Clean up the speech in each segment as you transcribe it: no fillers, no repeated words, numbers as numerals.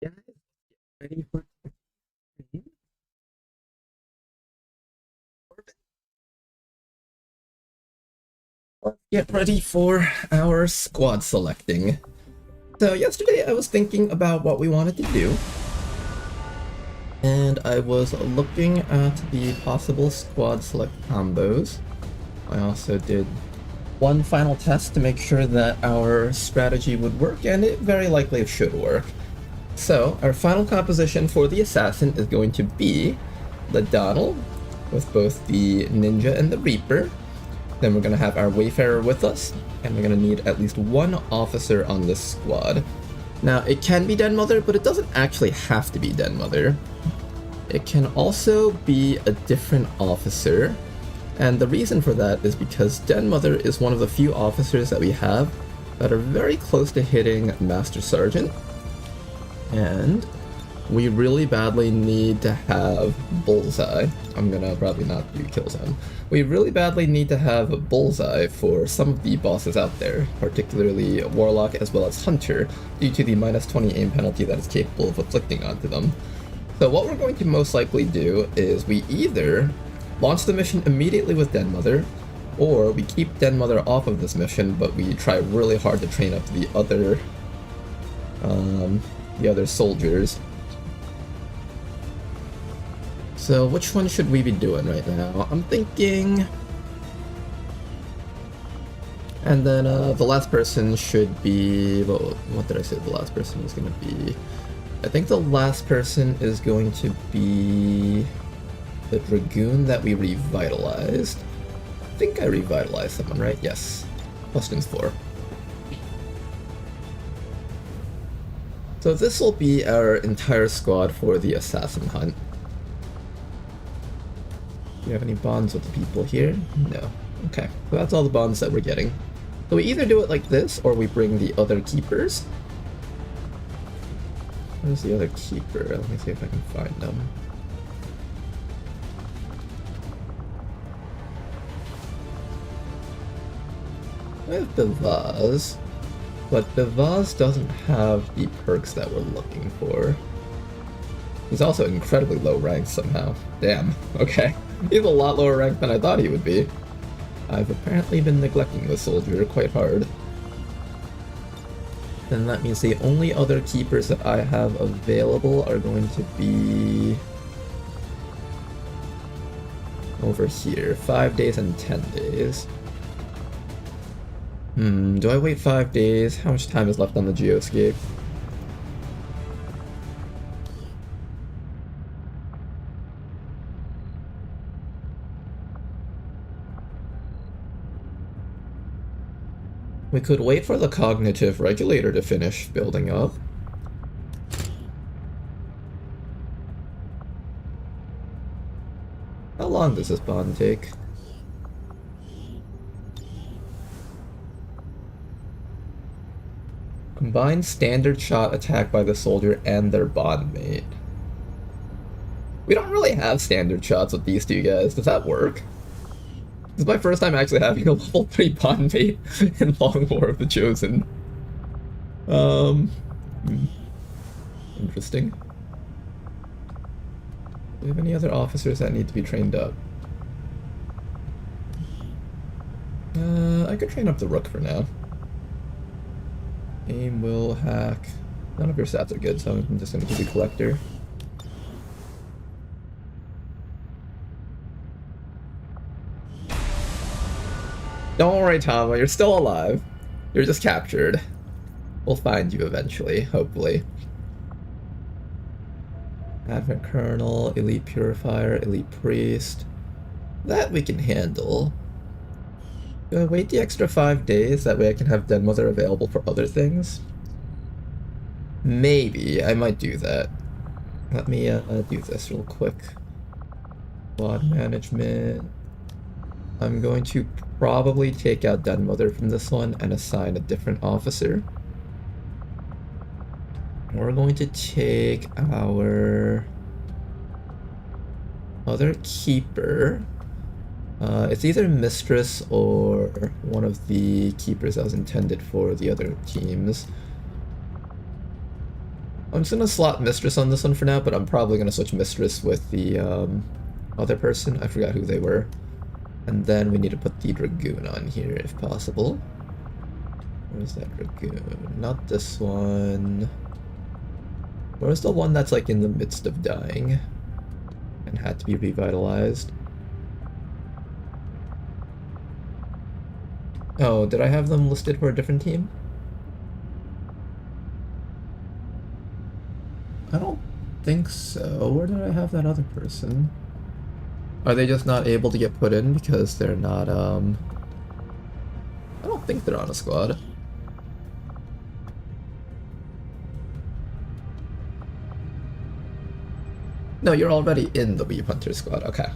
Guys, ready for stream? Let's get ready for our squad selecting. So yesterday I was thinking about what we wanted to do, and I was looking at the possible squad select combos. I also did one final test to make sure that our strategy would work, and it very likely should work. So our final composition for the assassin is going to be the Donald, with both the Ninja and the Reaper. Then we're going to have our Wayfarer with us, and we're going to need at least one officer on this squad. Now, it can be Den Mother, but it doesn't actually have to be Den Mother. It can also be a different officer, and the reason for that is because Den Mother is one of the few officers that we have that are very close to hitting Master Sergeant, and we really badly need to have Bullseye. I'm gonna probably not do Kill Zone. We really badly need to have a Bullseye for some of the bosses out there, particularly Warlock as well as Hunter, due to the minus 20 aim penalty that is capable of afflicting onto them. So what we're going to most likely do is we either launch the mission immediately with Den Mother, or we keep Den Mother off of this mission, but we try really hard to train up the other soldiers. So which one should we be doing right now? I'm thinking... And then the last person should be... Well, what did I say the last person was going to be? I think the last person is going to be the Dragoon that we revitalized. I think I revitalized someone, right? Yes. Questions 4. So this will be our entire squad for the assassin hunt. Do you have any bonds with the people here? No. Okay, so that's all the bonds that we're getting. So we either do it like this, or we bring the other keepers. Where's the other keeper? Let me see if I can find them. I have Bivaz, but Bivaz doesn't have the perks that we're looking for. He's also incredibly low ranked somehow. Damn, okay. He's a lot lower ranked than I thought he would be. I've apparently been neglecting this soldier quite hard. Then that means the only other keepers that I have available are going to be... over here. 5 days and 10 days. Do I wait 5 days? How much time is left on the Geoscape? We could wait for the cognitive regulator to finish building up. How long does this bond take? Combine standard shot attack by the soldier and their bondmate. We don't really have standard shots with these two guys. Does that work? This is my first time actually having a level 3 bondmate in Long War of the Chosen. Interesting. Do we have any other officers that need to be trained up? I could train up the Rook for now. Aim, will, hack. None of your stats are good, so I'm just gonna keep you Collector. Don't worry, Tama, you're still alive. You're just captured. We'll find you eventually, hopefully. Advent Colonel, Elite Purifier, Elite Priest. That we can handle. Do I wait the extra 5 days? That way I can have Den Mother available for other things? Maybe. I might do that. Let me do this real quick. Squad management. I'm going to probably take out Den Mother from this one and assign a different officer. We're going to take our other keeper. It's either Mistress or one of the keepers that was intended for the other teams. I'm just gonna slot Mistress on this one for now, but I'm probably gonna switch Mistress with the other person. I forgot who they were. And then we need to put the Dragoon on here if possible. Where's that Dragoon? Not this one. Where's the one that's like in the midst of dying and had to be revitalized? Oh, did I have them listed for a different team? I don't think so. Where did I have that other person? Are they just not able to get put in because they're not, I don't think they're on a squad. No, you're already in the Weave Hunter squad. Okay.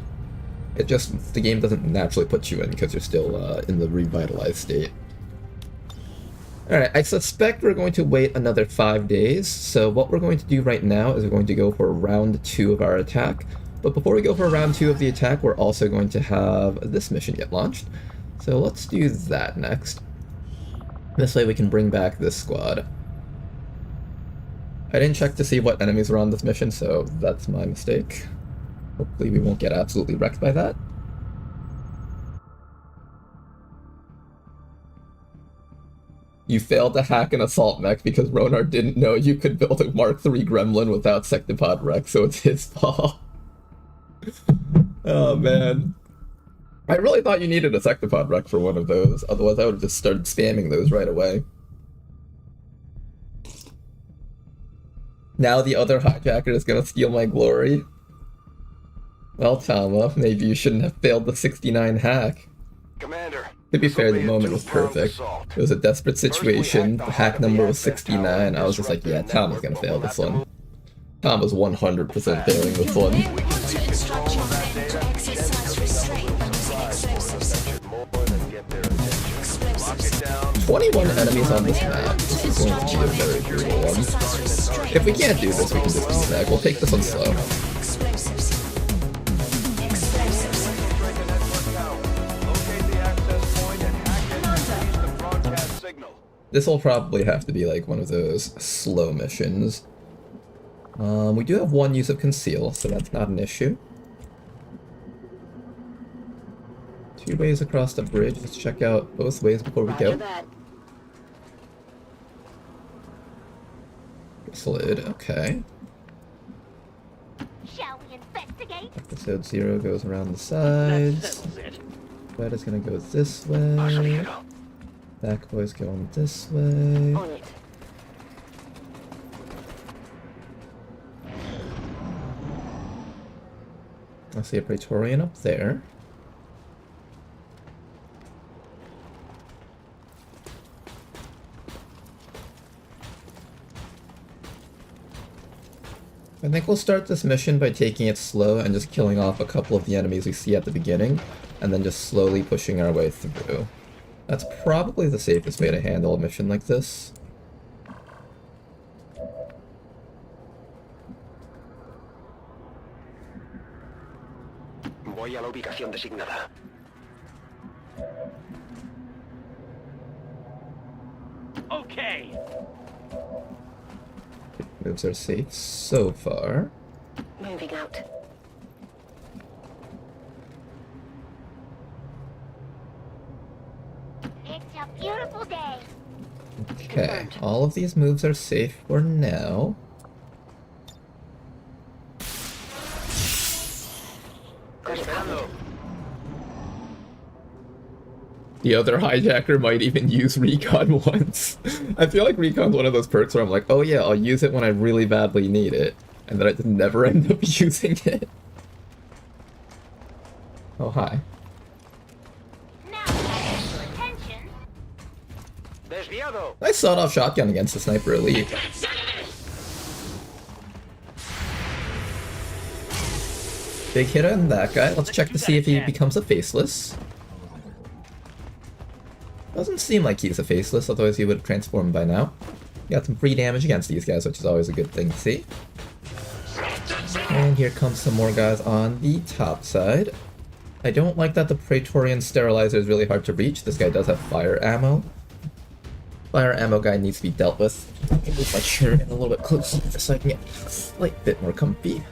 It just, the game doesn't naturally put you in because you're still in the revitalized state. Alright, I suspect we're going to wait another 5 days, so what we're going to do right now is we're going to go for round 2 of our attack. But before we go for round 2 of the attack, we're also going to have this mission get launched. So let's do that next. This way we can bring back this squad. I didn't check to see what enemies were on this mission, so that's my mistake. Hopefully we won't get absolutely wrecked by that. You failed to hack an assault mech because Ronar didn't know you could build a Mark III Gremlin without Sectopod Rex, so it's his fault. Oh man. I really thought you needed a Sectopod Rex for one of those, otherwise I would have just started spamming those right away. Now the other hijacker is gonna steal my glory. Well, Tama, maybe you shouldn't have failed the 69 hack. Commander, to be fair, the moment was perfect. It was a desperate situation, the hack number was 69, I was just like, yeah, Tama's gonna fail this one. Tama's 100% failing this one. 21 enemies on this map. This is going to be a very brutal one. If we can't do this, we can just come back. We'll take this one slow. This will probably have to be like one of those slow missions. We do have one use of conceal, so that's not an issue. 2 ways across the bridge. Let's check out both ways before we go. Slid, okay. Shall we investigate? Episode 0 goes around the sides. Red is gonna go this way. Back boys going this way. On it. I see a Praetorian up there. I think we'll start this mission by taking it slow and just killing off a couple of the enemies we see at the beginning, and then just slowly pushing our way through. That's probably the safest way to handle a mission like this. Voy a la ubicación designada. Okay. Moves are safe so far. Moving out. It's a beautiful day. Okay, all of these moves are safe for now. The other hijacker might even use Recon once. I feel like Recon's one of those perks where I'm like, oh yeah, I'll use it when I really badly need it. And then I just never end up using it. Oh, hi. Now attention. Desviado. Nice sawed-off shotgun against the sniper elite. Big hit on that guy. Let's check to see if he becomes a faceless. Doesn't seem like he's a faceless, otherwise he would have transformed by now. Got some free damage against these guys, which is always a good thing to see. And here comes some more guys on the top side. I don't like that the Praetorian Sterilizer is really hard to reach. This guy does have fire ammo. Fire ammo guy needs to be dealt with. Let me move my chair in a little bit closer just so I can get a slight bit more comfy.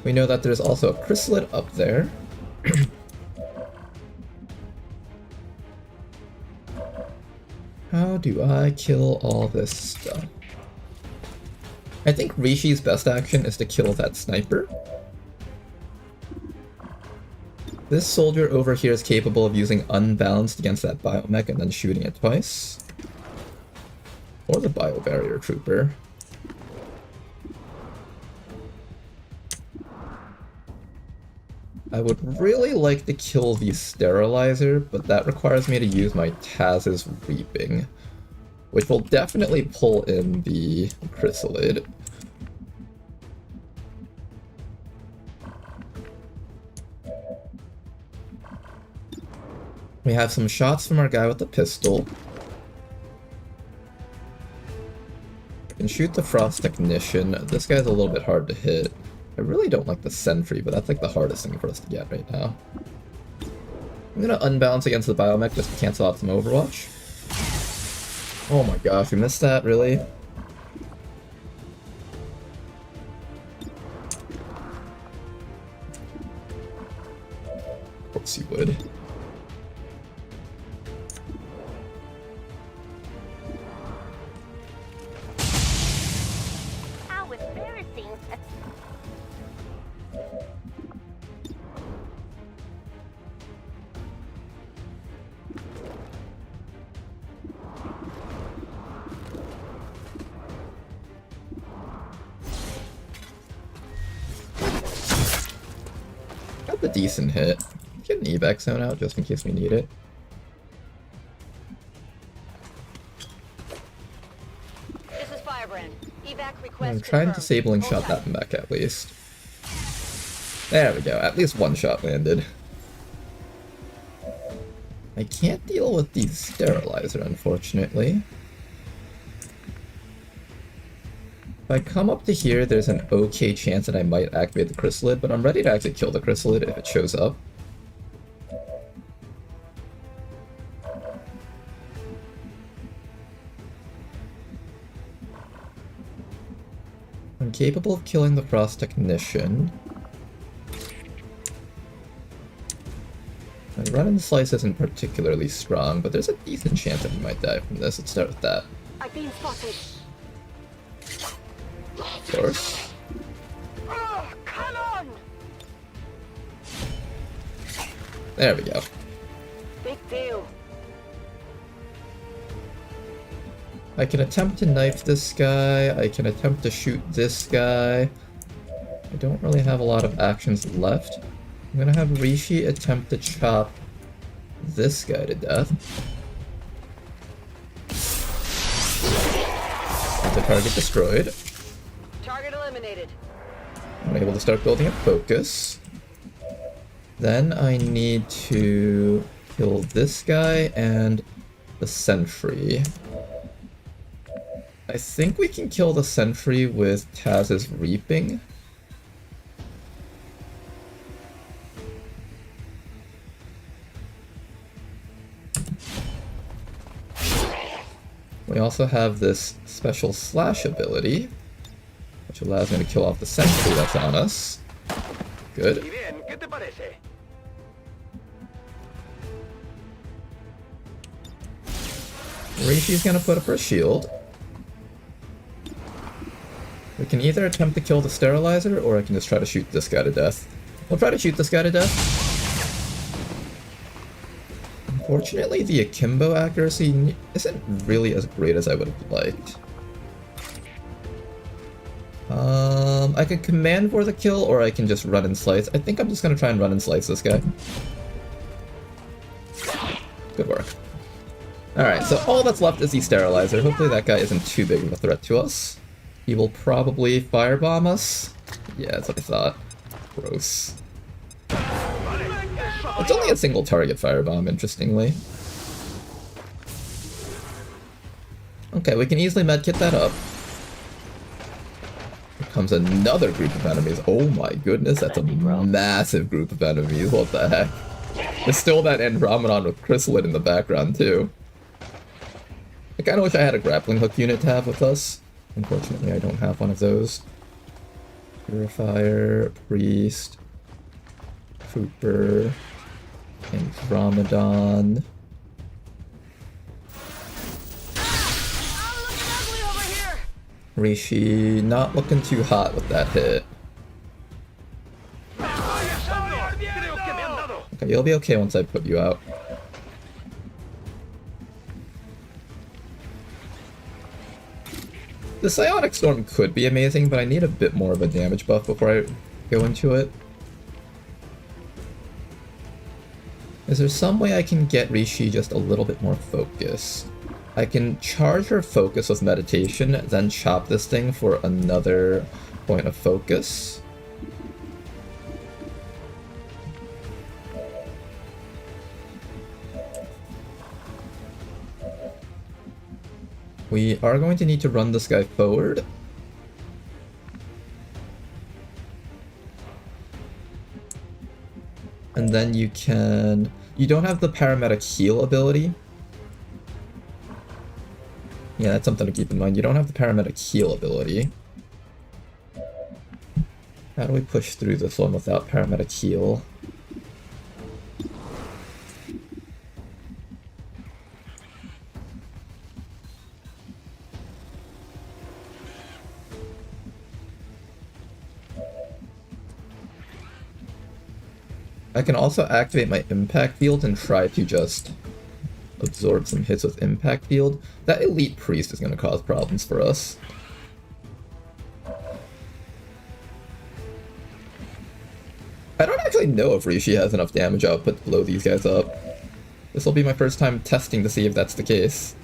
We know that there's also a chrysalid up there. How do I kill all this stuff? I think Rishi's best action is to kill that sniper. This soldier over here is capable of using unbalanced against that biomech and then shooting it twice. Or the biobarrier trooper. I would really like to kill the sterilizer, but that requires me to use my Taz's Reaping, which will definitely pull in the chrysalid. We have some shots from our guy with the pistol. I can shoot the Frost Technician. This guy's a little bit hard to hit. I really don't like the Sentry, but that's like the hardest thing for us to get right now. I'm gonna unbalance against the biomech just to cancel out some Overwatch. Oh my gosh, we missed that, really? Of course you would. How embarrassing. Got the decent hit. Get an evac zone out just in case we need it. This is Firebrand. Evac request I'm trying confirmed. disabling Hold shot tight. that mech at least. There we go, at least one shot landed. I can't deal with the sterilizer, unfortunately. If I come up to here, there's an okay chance that I might activate the chrysalid, but I'm ready to actually kill the chrysalid if it shows up. I'm capable of killing the Frost Technician. My run and slice isn't particularly strong, but there's a decent chance that we might die from this. Let's start with that. I've been spotted. Of course. Oh, come on! There we go. Big deal. I can attempt to knife this guy. I can attempt to shoot this guy. I don't really have a lot of actions left. I'm gonna have Rishi attempt to chop this guy to death. With the target destroyed. Target eliminated. I'm able to start building a focus. Then I need to kill this guy and the sentry. I think we can kill the sentry with Taz's Reaping. We also have this special slash ability, which allows me to kill off the sentry that's on us. Good. Y bien, ¿qué te parece? Rishi's gonna put up her shield. We can either attempt to kill the sterilizer, or I can just try to shoot this guy to death. We'll try to shoot this guy to death. Unfortunately, the akimbo accuracy isn't really as great as I would have liked. I can command for the kill, or I can just run and slice. I think I'm just gonna try and run and slice this guy. Good work. Alright, so all that's left is the sterilizer. Hopefully that guy isn't too big of a threat to us. He will probably firebomb us. Yeah, that's what I thought. Gross. It's only a single target firebomb, interestingly. Okay, we can easily medkit that up. Here comes another group of enemies. Oh my goodness, that's a massive group of enemies. What the heck? There's still that Andromedon with Chrysalid in the background, too. I kinda wish I had a grappling hook unit to have with us. Unfortunately, I don't have one of those. Purifier, Priest, Trooper, Andromedon. I'm looking ugly over here. Rishi, not looking too hot with that hit. Okay, you'll be okay once I put you out. The Psionic Storm could be amazing, but I need a bit more of a damage buff before I go into it. Is there some way I can get Rishi just a little bit more focused? I can charge her focus with meditation, then chop this thing for another point of focus. We are going to need to run this guy forward. And then you can... You don't have the paramedic heal ability. Yeah, that's something to keep in mind. You don't have the paramedic heal ability. How do we push through this one without paramedic heal? I can also activate my impact field and try to just absorb some hits with impact field. That elite priest is going to cause problems for us. I don't actually know if Rishi has enough damage output to blow these guys up. This will be my first time testing to see if that's the case.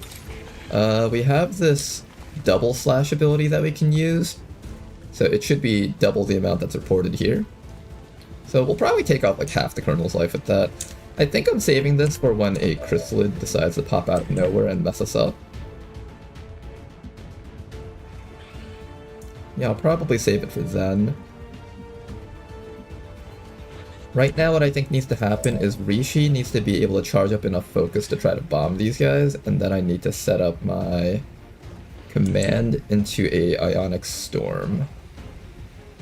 We have this double slash ability that we can use, so it should be double the amount that's reported here. So we'll probably take off like half the Colonel's life with that. I think I'm saving this for when a Chrysalid decides to pop out of nowhere and mess us up. Yeah, I'll probably save it for then. Right now what I think needs to happen is Rishi needs to be able to charge up enough focus to try to bomb these guys, and then I need to set up my command into a Ionic Storm.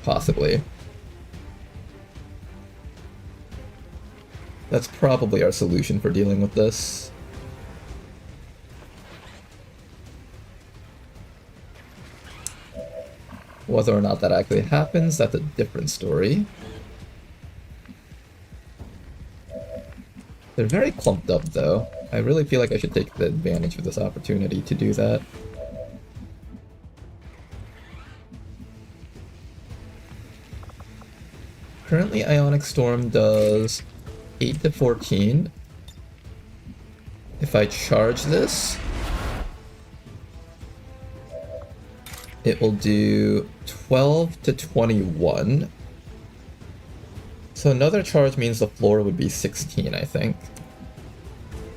Possibly. That's probably our solution for dealing with this. Whether or not that actually happens, that's a different story. They're very clumped up though. I really feel like I should take the advantage of this opportunity to do that. Currently Ionic Storm does 8 to 14. If I charge this, it will do 12 to 21. So another charge means the floor would be 16, I think.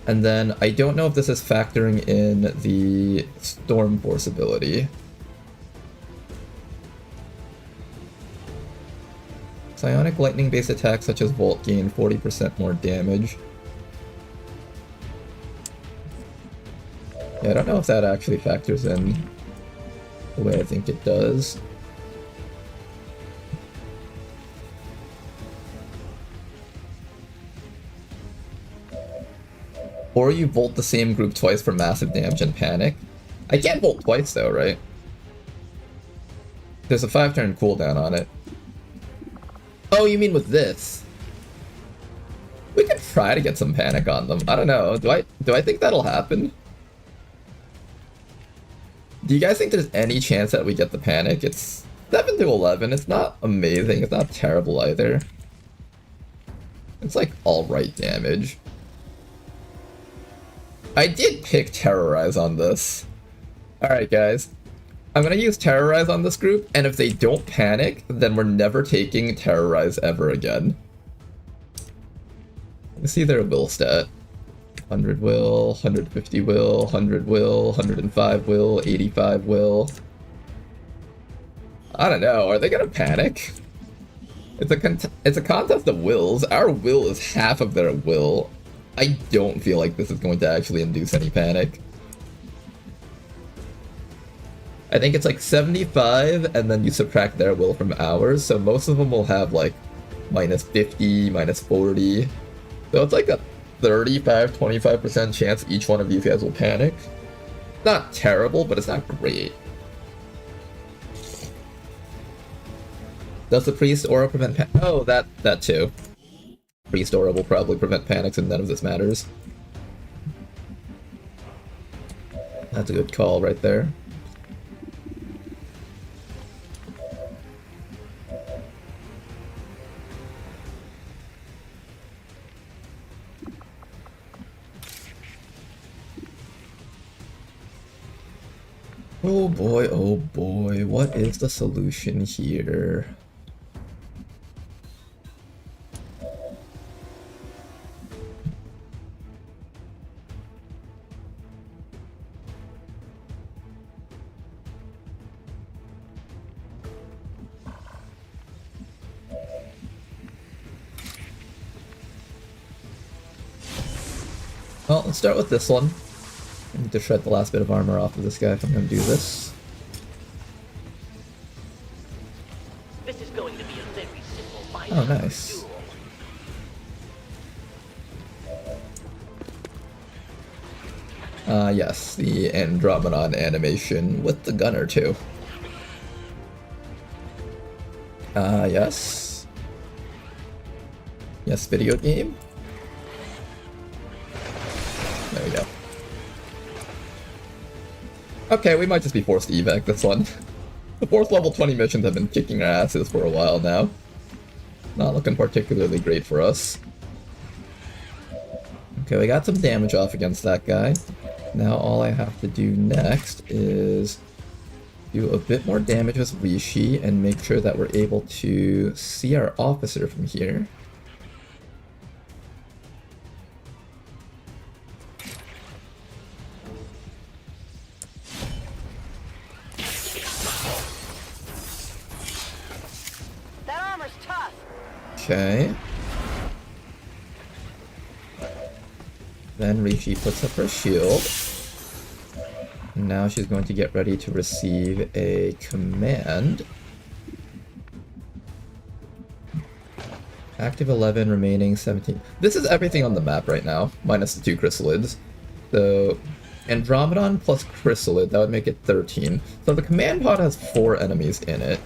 And then I don't know if this is factoring in the Storm Force ability. Psionic lightning based attacks such as Volt gain 40% more damage. Yeah, I don't know if that actually factors in the way I think it does. Or you Volt the same group twice for massive damage and panic. I can't Volt twice though, right? There's a 5-turn cooldown on it. Oh, you mean with this? We could try to get some panic on them. I don't know. Do I think that'll happen? Do you guys think there's any chance that we get the panic? It's 7 to 11. It's not amazing. It's not terrible either. It's like alright damage. I did pick Terrorize on this. Alright guys. I'm gonna use Terrorize on this group, and if they don't panic, then we're never taking Terrorize ever again. Let me see their will stat. 100 will, 150 will, 100 will, 105 will, 85 will. I don't know, are they gonna panic? It's a contest of wills. Our will is half of their will. I don't feel like this is going to actually induce any panic. I think it's like 75, and then you subtract their will from ours, so most of them will have like minus 50, minus 40. So it's like a 35-25% chance each one of these guys will panic. Not terrible, but it's not great. Does the priest aura prevent oh, that too. Priest aura will probably prevent panics and none of this matters. That's a good call right there. Oh boy, what is the solution here? Well, let's start with this one. I need to shred the last bit of armor off of this guy if I'm going to do this. This is going to be a very simple fight. Oh, nice. Yes, the Andromedon animation with the gunner too. Yes. Yes, video game. There we go. Okay, we might just be forced to evac this one. The 4th level 20 missions have been kicking our asses for a while now. Not looking particularly great for us. Okay, we got some damage off against that guy. Now all I have to do next is do a bit more damage with Rishi and make sure that we're able to see our officer from here. Okay. Then Rishi puts up her shield. Now she's going to get ready to receive a command. Active 11, remaining 17. This is everything on the map right now, minus the 2 chrysalids. So, Andromedon plus chrysalid, that would make it 13. So the command pod has 4 enemies in it.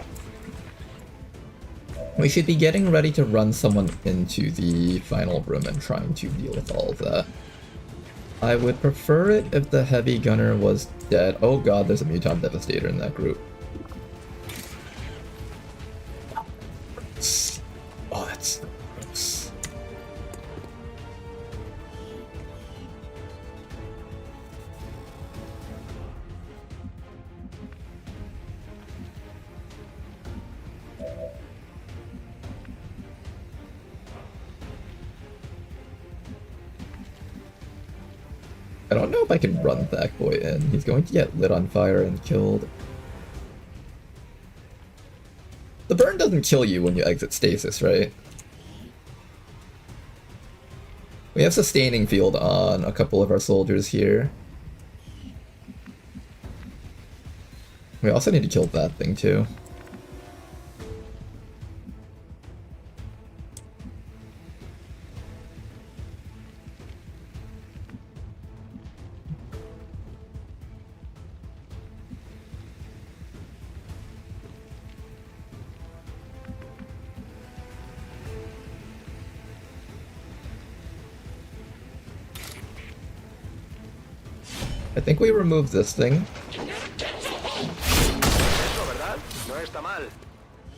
We should be getting ready to run someone into the final room and trying to deal with all of that. I would prefer it if the heavy gunner was dead. Oh god, there's a Mutant Devastator in that group. Oh, that's gross. I don't know if I can run that boy in. He's going to get lit on fire and killed. The burn doesn't kill you when you exit stasis, right? We have sustaining field on a couple of our soldiers here. We also need to kill that thing too. I think we removed this thing.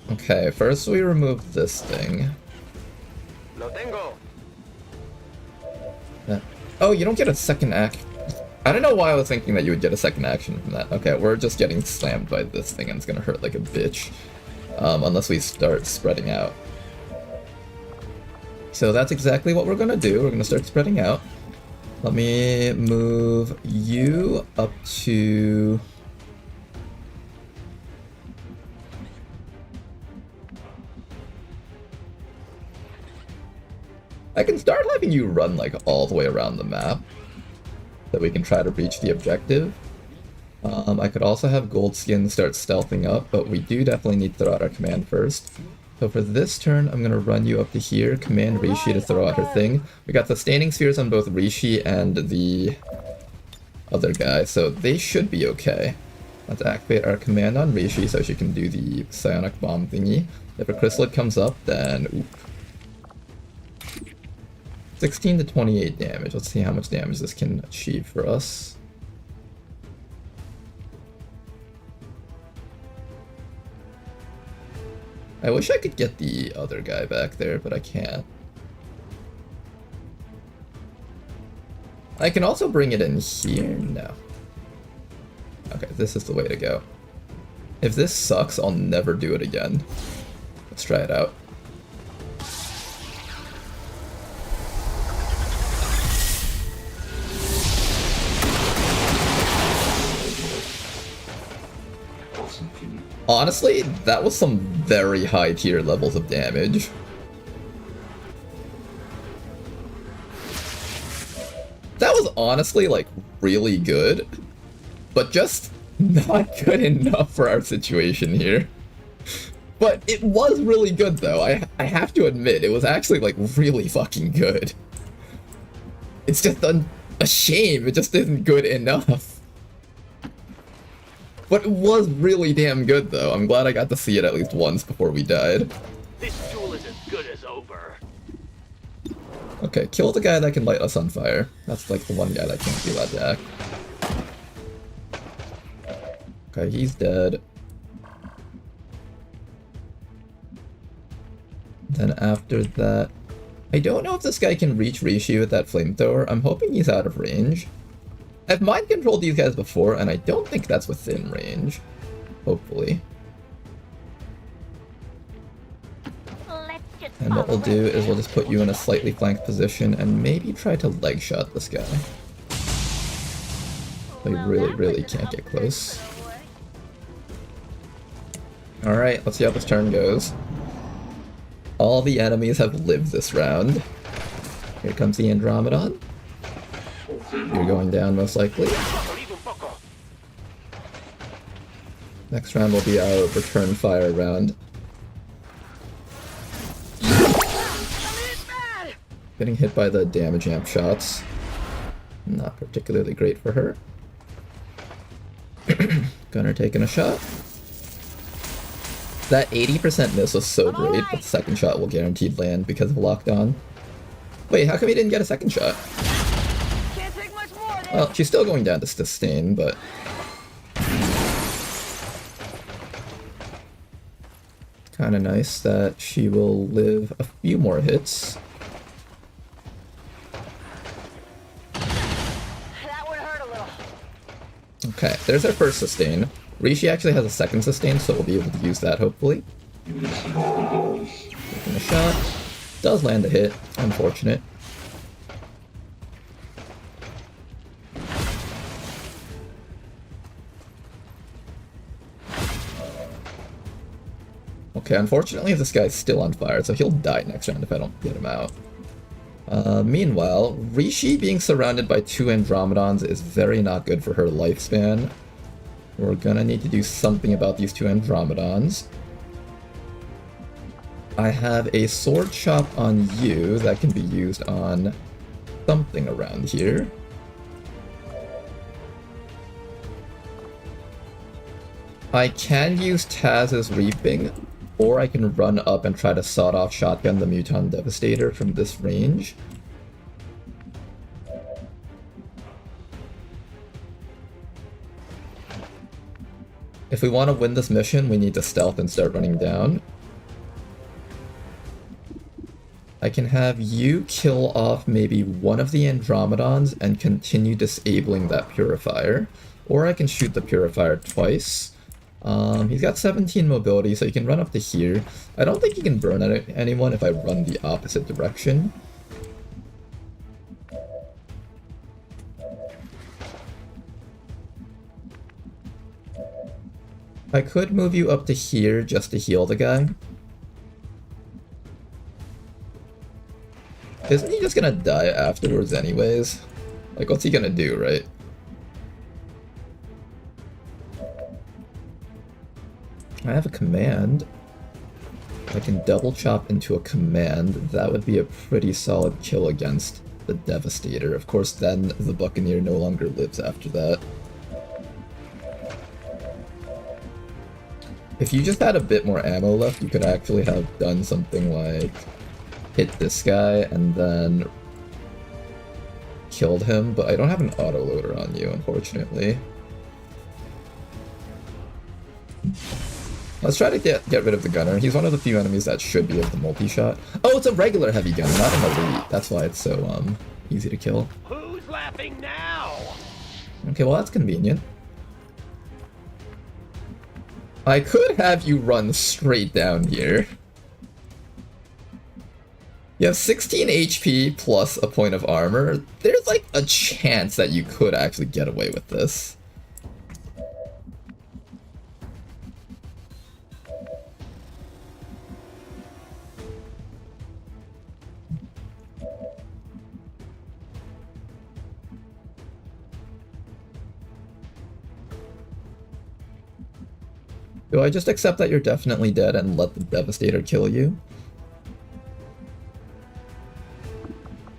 Okay, first we removed this thing. Oh, you don't get a second act. I don't know why I was thinking that you would get a second action from that. Okay, we're just getting slammed by this thing and it's gonna hurt like a bitch. Unless we start spreading out. So that's exactly what we're gonna do. We're gonna start spreading out. Let me move you up to... I can start having you run like all the way around the map, so we can try to reach the objective. I could also have Goldskin start stealthing up, but we do definitely need to throw out our command first. So for this turn, I'm going to run you up to here, command Rishi to throw out her thing. We got sustaining spheres on both Rishi and the other guy, so they should be okay. Let's activate our command on Rishi so she can do the psionic bomb thingy. If a chrysalid comes up, then oop. 16 to 28 damage. Let's see how much damage this can achieve for us. I wish I could get the other guy back there, but I can't. I can also bring it in here. No. Okay, this is the way to go. If this sucks, I'll never do it again. Let's try it out. Honestly, that was some very high tier levels of damage. That was honestly, like, really good, but just not good enough for our situation here. But it was really good, though. I have to admit, it was actually, like, really fucking good. It's just a shame, it just isn't good enough. But it was really damn good, though. I'm glad I got to see it at least once before we died. This duel is as good as over. Okay, kill the guy that can light us on fire. That's like the one guy that can't do that attack. Okay, he's dead. Then after that, I don't know if this guy can reach Rishi with that flamethrower. I'm hoping he's out of range. I've mind controlled these guys before, and I don't think that's within range. Hopefully. And what we'll do is we'll just put you in a slightly flanked position and maybe try to leg shot this guy. We really can't get close. Alright, let's see how this turn goes. All the enemies have lived this round. Here comes the Andromedon. You're going down most likely. Next round will be our return fire round. Getting hit by the damage amp shots. Not particularly great for her. Gunner taking a shot. That 80% miss was so great, but the second shot will guaranteed land because of lockdown. Wait, how come he didn't get a second shot? Well, she's still going down to sustain, but... kinda nice that she will live a few more hits. That would hurt a little. Okay, there's our first sustain. Rishi actually has a second sustain, so we'll be able to use that, hopefully. Taking a shot. Does land a hit. Unfortunate. Okay, unfortunately this guy's still on fire, so he'll die next round if I don't get him out. Meanwhile, Rishi being surrounded by two Andromedons is very not good for her lifespan. We're gonna need to do something about these two Andromedons. I have a sword chop on you that can be used on something around here. I can use Taz's Reaping, or I can run up and try to sawed-off shotgun the Muton Devastator from this range. If we want to win this mission, we need to stealth and start running down. I can have you kill off maybe one of the Andromedons and continue disabling that Purifier. Or I can shoot the Purifier twice. He's got 17 mobility, so he can run up to here. I don't think he can burn anyone if I run the opposite direction. I could move you up to here just to heal the guy. Isn't he just gonna die afterwards anyways? Like, what's he gonna do, right? I have a command. I can double chop into a command. That would be a pretty solid kill against the Devastator. Of course, then the Buccaneer no longer lives after that. If you just had a bit more ammo left, you could actually have done something like hit this guy and then killed him, but I don't have an autoloader on you, unfortunately. Let's try to get rid of the gunner. He's one of the few enemies that should be able to multi-shot. Oh, it's a regular heavy gun, not an elite. That's why it's so easy to kill. Who's laughing now? Okay, well that's convenient. I could have you run straight down here. You have 16 HP plus a point of armor. There's like a chance that you could actually get away with this. Do I just accept that you're definitely dead and let the Devastator kill you?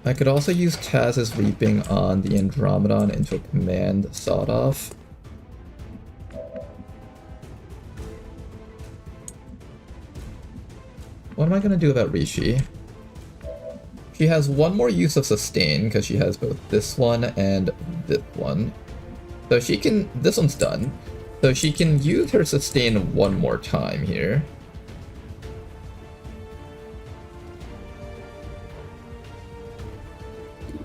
I could also use Kaz's Reaping on the Andromedon into a command sawed-off. What am I going to do about Rishi? She has one more use of Sustain, because she has both this one and this one. So she can... this one's done. So she can use her Sustain one more time here.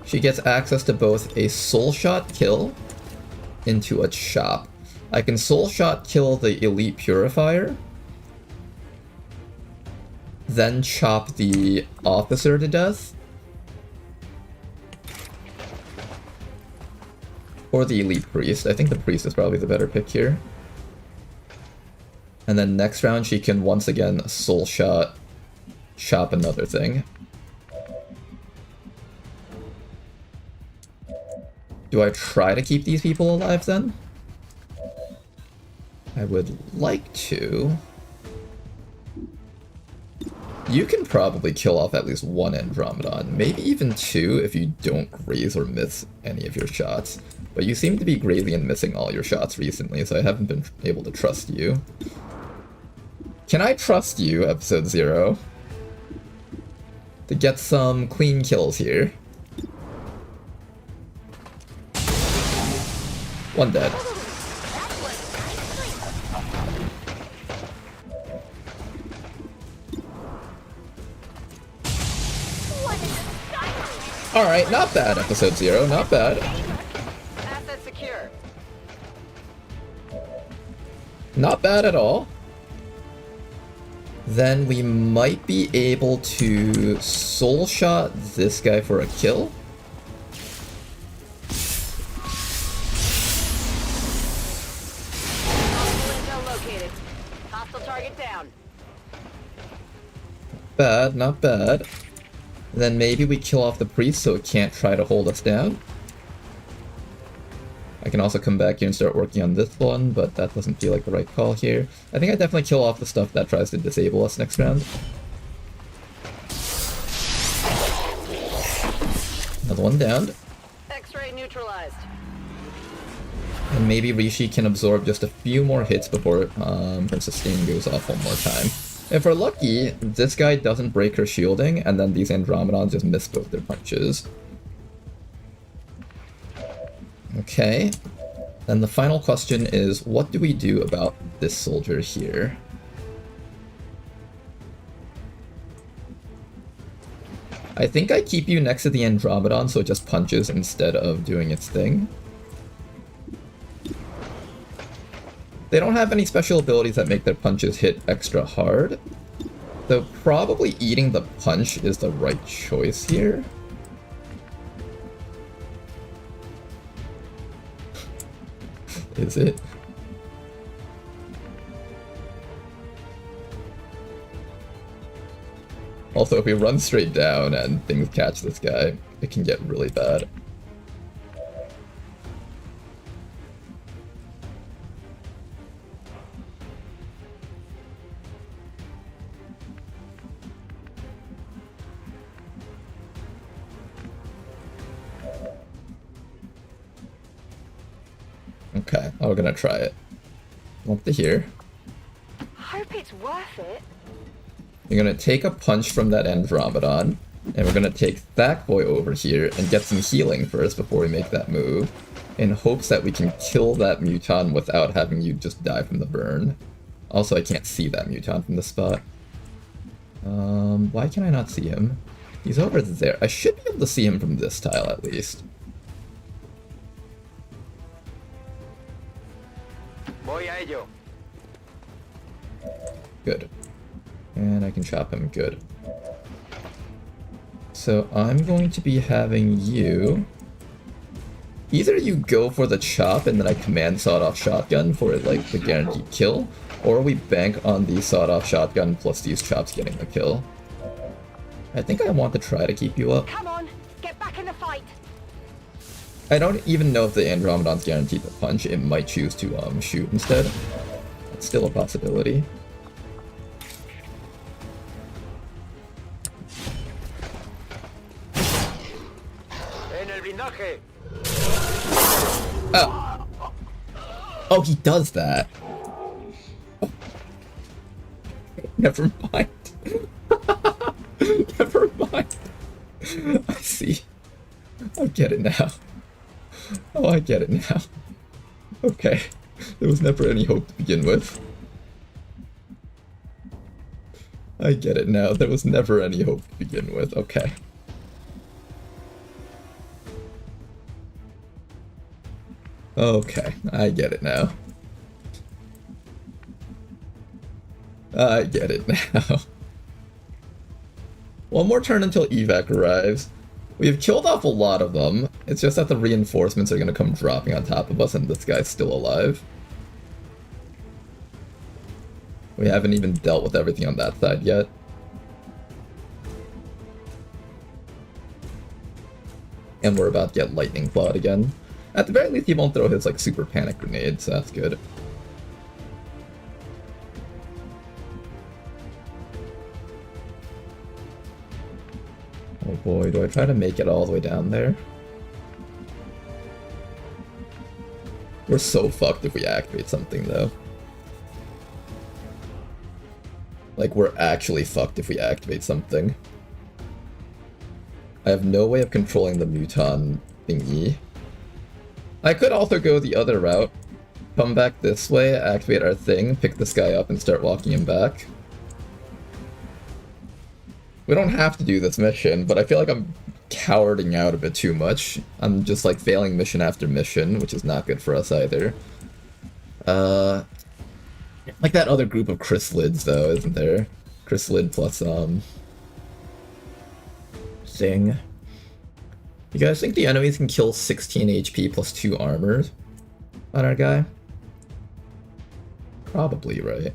She gets access to both a Soul Shot kill into a chop. I can Soul Shot kill the Elite Purifier, then chop the Officer to death, or the Elite Priest. I think the Priest is probably the better pick here. And then next round she can once again Soul Shot, chop another thing. Do I try to keep these people alive then? I would like to. You can probably kill off at least one Andromedon, maybe even two if you don't graze or miss any of your shots. But you seem to be grazing and missing all your shots recently, so I haven't been able to trust you. Can I trust you, Episode 0? To get some clean kills here. One dead. Alright, not bad, Episode 0, not bad. Asset secure. Not bad at all. Then we might be able to Soul Shot this guy for a kill. Bad, not bad. Then maybe we kill off the priest so it can't try to hold us down. I can also come back here and start working on this one, but that doesn't feel like the right call here. I think I definitely kill off the stuff that tries to disable us next round. Another one downed. X-ray neutralized. And maybe Rishi can absorb just a few more hits before her sustain goes off one more time. If we're lucky, this guy doesn't break her shielding, and then these Andromedons just miss both their punches. Okay. Then the final question is, what do we do about this soldier here? I think I keep you next to the Andromedon so it just punches instead of doing its thing. They don't have any special abilities that make their punches hit extra hard, so probably eating the punch is the right choice here. Is it? Also, if we run straight down and things catch this guy, it can get really bad. Okay, we're gonna try it. Up to here. Hope it's worth it. You're gonna take a punch from that Andromedon, and we're gonna take Sackboy over here and get some healing first before we make that move, in hopes that we can kill that Muton without having you just die from the burn. Also, I can't see that Muton from the spot. Why can I not see him? He's over there. I should be able to see him from this tile at least. Voy a ello. Good. And I can chop him. Good. So I'm going to be having you... Either you go for the chop and then I command sawed-off shotgun for like the guaranteed kill, or we bank on the sawed-off shotgun plus these chops getting the kill. I think I want to try to keep you up. Come on, get back in the fight. I don't even know if the Andromedon's guaranteed to punch. It might choose to shoot instead. It's still a possibility. En el blindaje. Oh. Oh, he does that. Never mind. Never mind. I see. I get it now. Oh, I get it now. Okay. There was never any hope to begin with. I get it now. There was never any hope to begin with. Okay. Okay, I get it now. I get it now. One more turn until evac arrives. We've killed off a lot of them. It's just that the reinforcements are gonna come dropping on top of us and this guy's still alive. We haven't even dealt with everything on that side yet. And we're about to get lightning clawed again. At the very least, he won't throw his like super panic grenades, so that's good. Oh boy, do I try to make it all the way down there? We're so fucked if we activate something, though. Like, we're actually fucked if we activate something. I have no way of controlling the Muton thingy. I could also go the other route. Come back this way, activate our thing, pick this guy up, and start walking him back. We don't have to do this mission, but I feel like I'm cowarding out a bit too much. I'm just like failing mission after mission, which is not good for us either. Like that other group of chrysalids though, isn't there? Chrysalid plus Zing. You guys think the enemies can kill 16 HP plus 2 armor on our guy? Probably, right?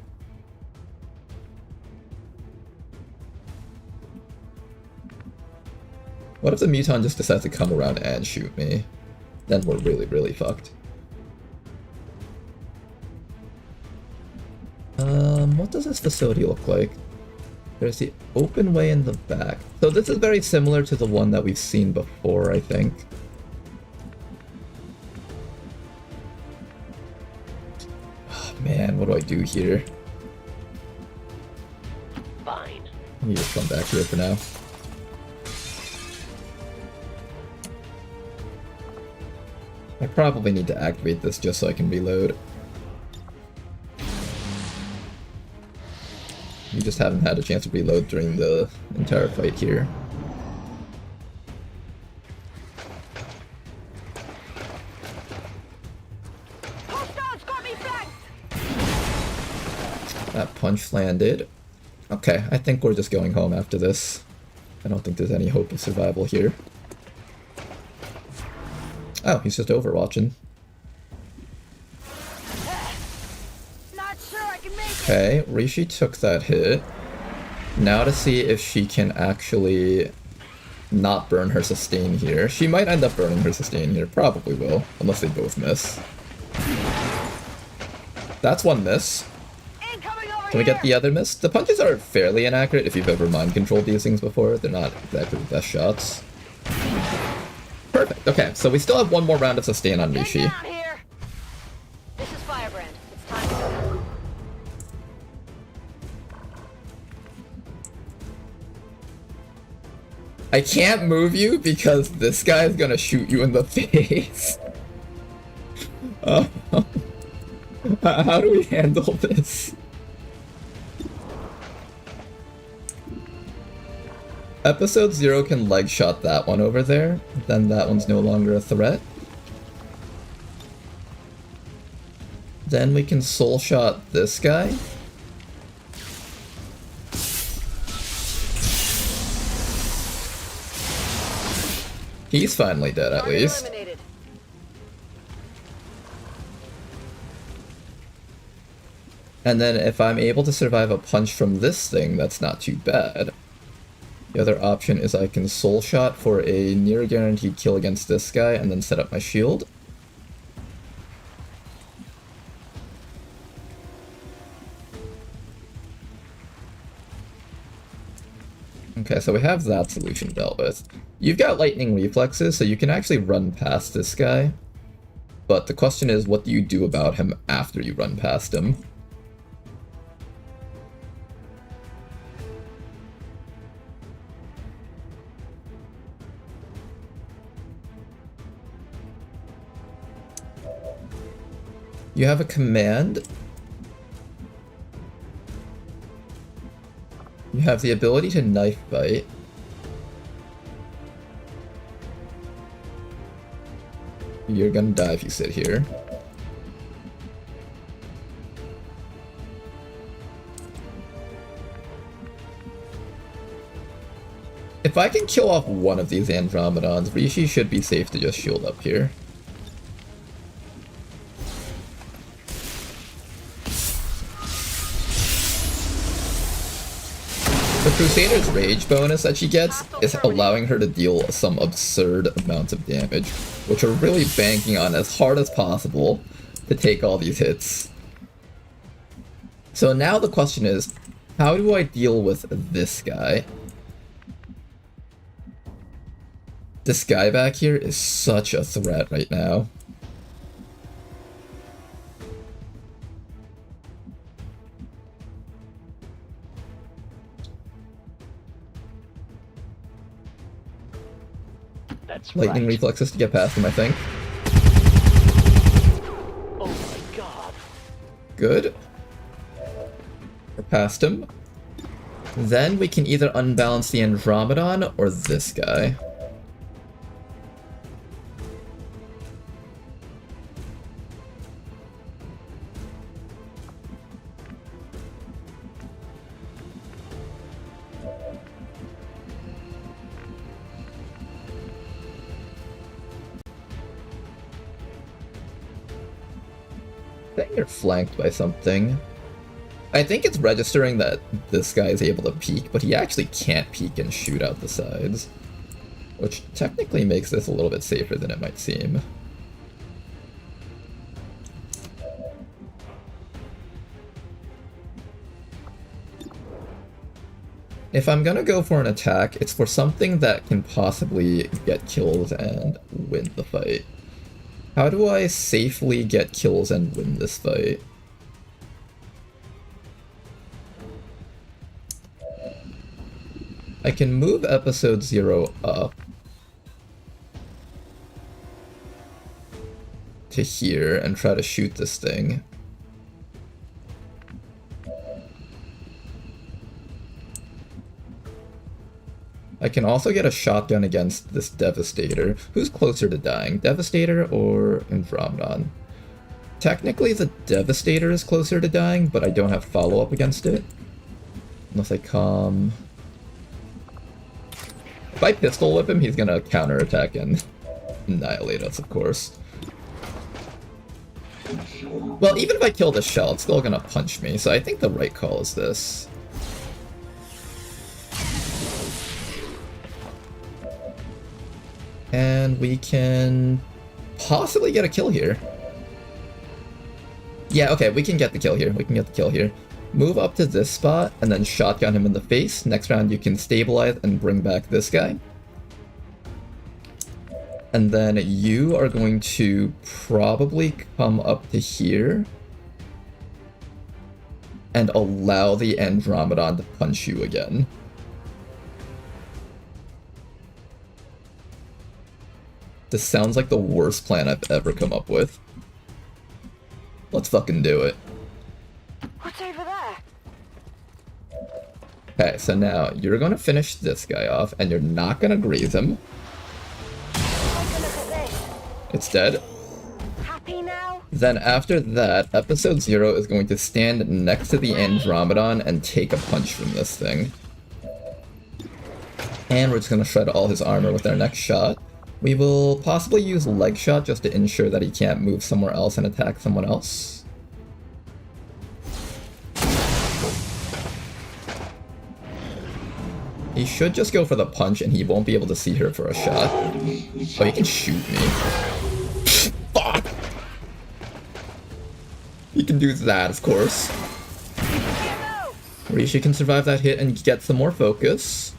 What if the Muton just decides to come around and shoot me? Then we're really, really fucked. What does this facility look like? There's the open way in the back. So this is very similar to the one that we've seen before, I think. Oh man, what do I do here? Fine. Let me just come back here for now. I probably need to activate this just so I can reload. You just haven't had a chance to reload during the entire fight here. Hostiles got me flanked. That punch landed. Okay, I think we're just going home after this. I don't think there's any hope of survival here. Oh, he's just overwatching. Not sure I can make it. Okay, Rishi took that hit. Now to see if she can actually not burn her sustain here. She might end up burning her sustain here. Probably will, unless they both miss. That's one miss. Incoming over Can we get here. the other miss? The punches are fairly inaccurate if you've ever mind controlled these things before. They're not exactly the best shots. Perfect. Okay, so we still have one more round of sustain on Get Rishi. down here. I can't move you because this guy is gonna shoot you in the face. Uh, how do we handle this? Episode 0 can leg shot that one over there, then that one's no longer a threat. Then we can soul shot this guy. He's finally dead at Target least. eliminated. And then if I'm able to survive a punch from this thing, that's not too bad. The other option is I can soul shot for a near guaranteed kill against this guy and then set up my shield. Okay, so we have that solution dealt with. You've got lightning reflexes, so you can actually run past this guy. But the question is, what do you do about him after you run past him? You have a command. You have the ability to knife bite. You're gonna die if you sit here. If I can kill off one of these Andromedons, Rishi should be safe to just shield up here. The Crusader's Rage bonus that she gets is allowing her to deal some absurd amounts of damage, which we're really banking on as hard as possible to take all these hits. So now the question is, how do I deal with this guy? This guy back here is such a threat right now. That's Lightning right. reflexes to get past him, I think. Oh my god. Good. We're past him. Then we can either unbalance the Andromedon or this guy. I think you're flanked by something. I think it's registering that this guy is able to peek, but he actually can't peek and shoot out the sides. Which technically makes this a little bit safer than it might seem. If I'm gonna go for an attack, it's for something that can possibly get kills and win the fight. How do I safely get kills and win this fight? I can move episode 0 up to here and try to shoot this thing. I can also get a shotgun against this Devastator. Who's closer to dying, Devastator or Andromedon? Technically the Devastator is closer to dying, but I don't have follow-up against it. Unless I come... If I pistol whip him, he's gonna counterattack and annihilate us, of course. Well, even if I kill the shell, it's still gonna punch me, so I think the right call is this. And we can possibly get a kill here. Yeah, okay, we can get the kill here. We can get the kill here. Move up to this spot and then shotgun him in the face. Next round you can stabilize and bring back this guy. And then you are going to probably come up to here and allow the Andromedon to punch you again. This sounds like the worst plan I've ever come up with. Let's fucking do it. What's over there? Okay, so now you're gonna finish this guy off, and you're not gonna graze him. Take a look at this. It's dead. Happy now? Then after that, Episode 0 is going to stand next to the Andromedon and take a punch from this thing. And we're just gonna shred all his armor with our next shot. We will possibly use leg shot just to ensure that he can't move somewhere else and attack someone else. He should just go for the punch and he won't be able to see her for a shot. Oh, he can shoot me. Fuck! He can do that, of course. Rishi can survive that hit and get some more focus.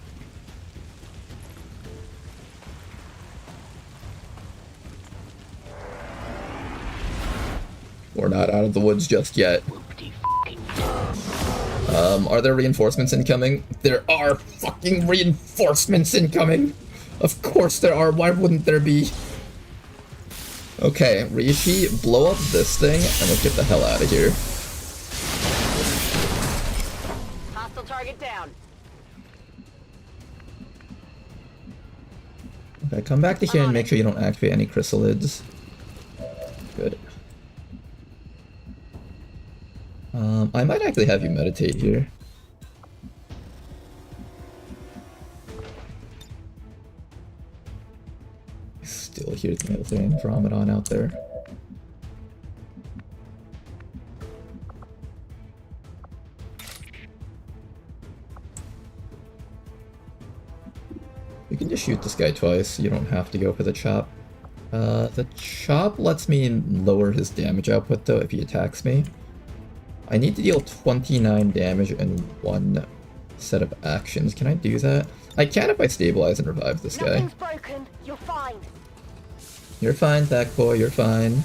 We're not out of the woods just yet. Are there reinforcements incoming? There are fucking reinforcements incoming! Of course there are, why wouldn't there be? Okay, Rishi, blow up this thing, and let's get the hell out of here. Hostile target down. Okay, come back to here and make sure you don't activate any chrysalids. Good. I might actually have you meditate here. Still hear the other Andromedon out there. You can just shoot this guy twice, you don't have to go for the chop. The chop lets me lower his damage output though if he attacks me. I need to deal 29 damage in one set of actions. Can I do that? I can if I stabilize and revive this guy. Nothing's broken. You're fine. You're fine, Thack Boy, you're fine.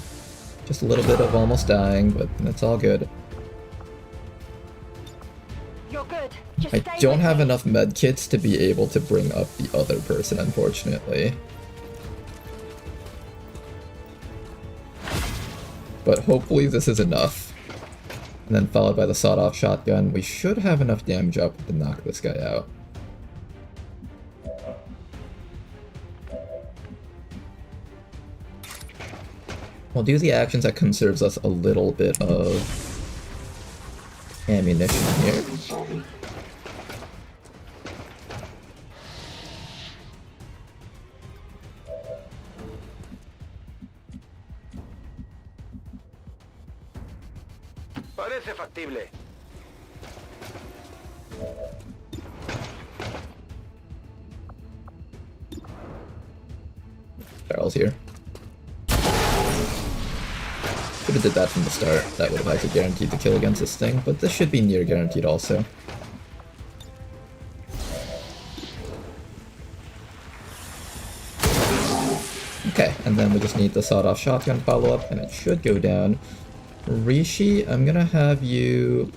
Just a little bit of almost dying, but that's all good. You're good. Just I stay don't with have me. enough med kits to be able to bring up the other person, unfortunately. But hopefully this is enough. And then followed by the sawed-off shotgun. We should have enough damage up to knock this guy out. We'll do the actions that conserves us a little bit of ammunition here. Parece factible. Barrel's here. Should have did that from the start. That would have actually guaranteed the kill against this thing, but this should be near guaranteed also. Okay, and then we just need the sawed-off shotgun follow-up, and it should go down. Rishi, I'm gonna have you...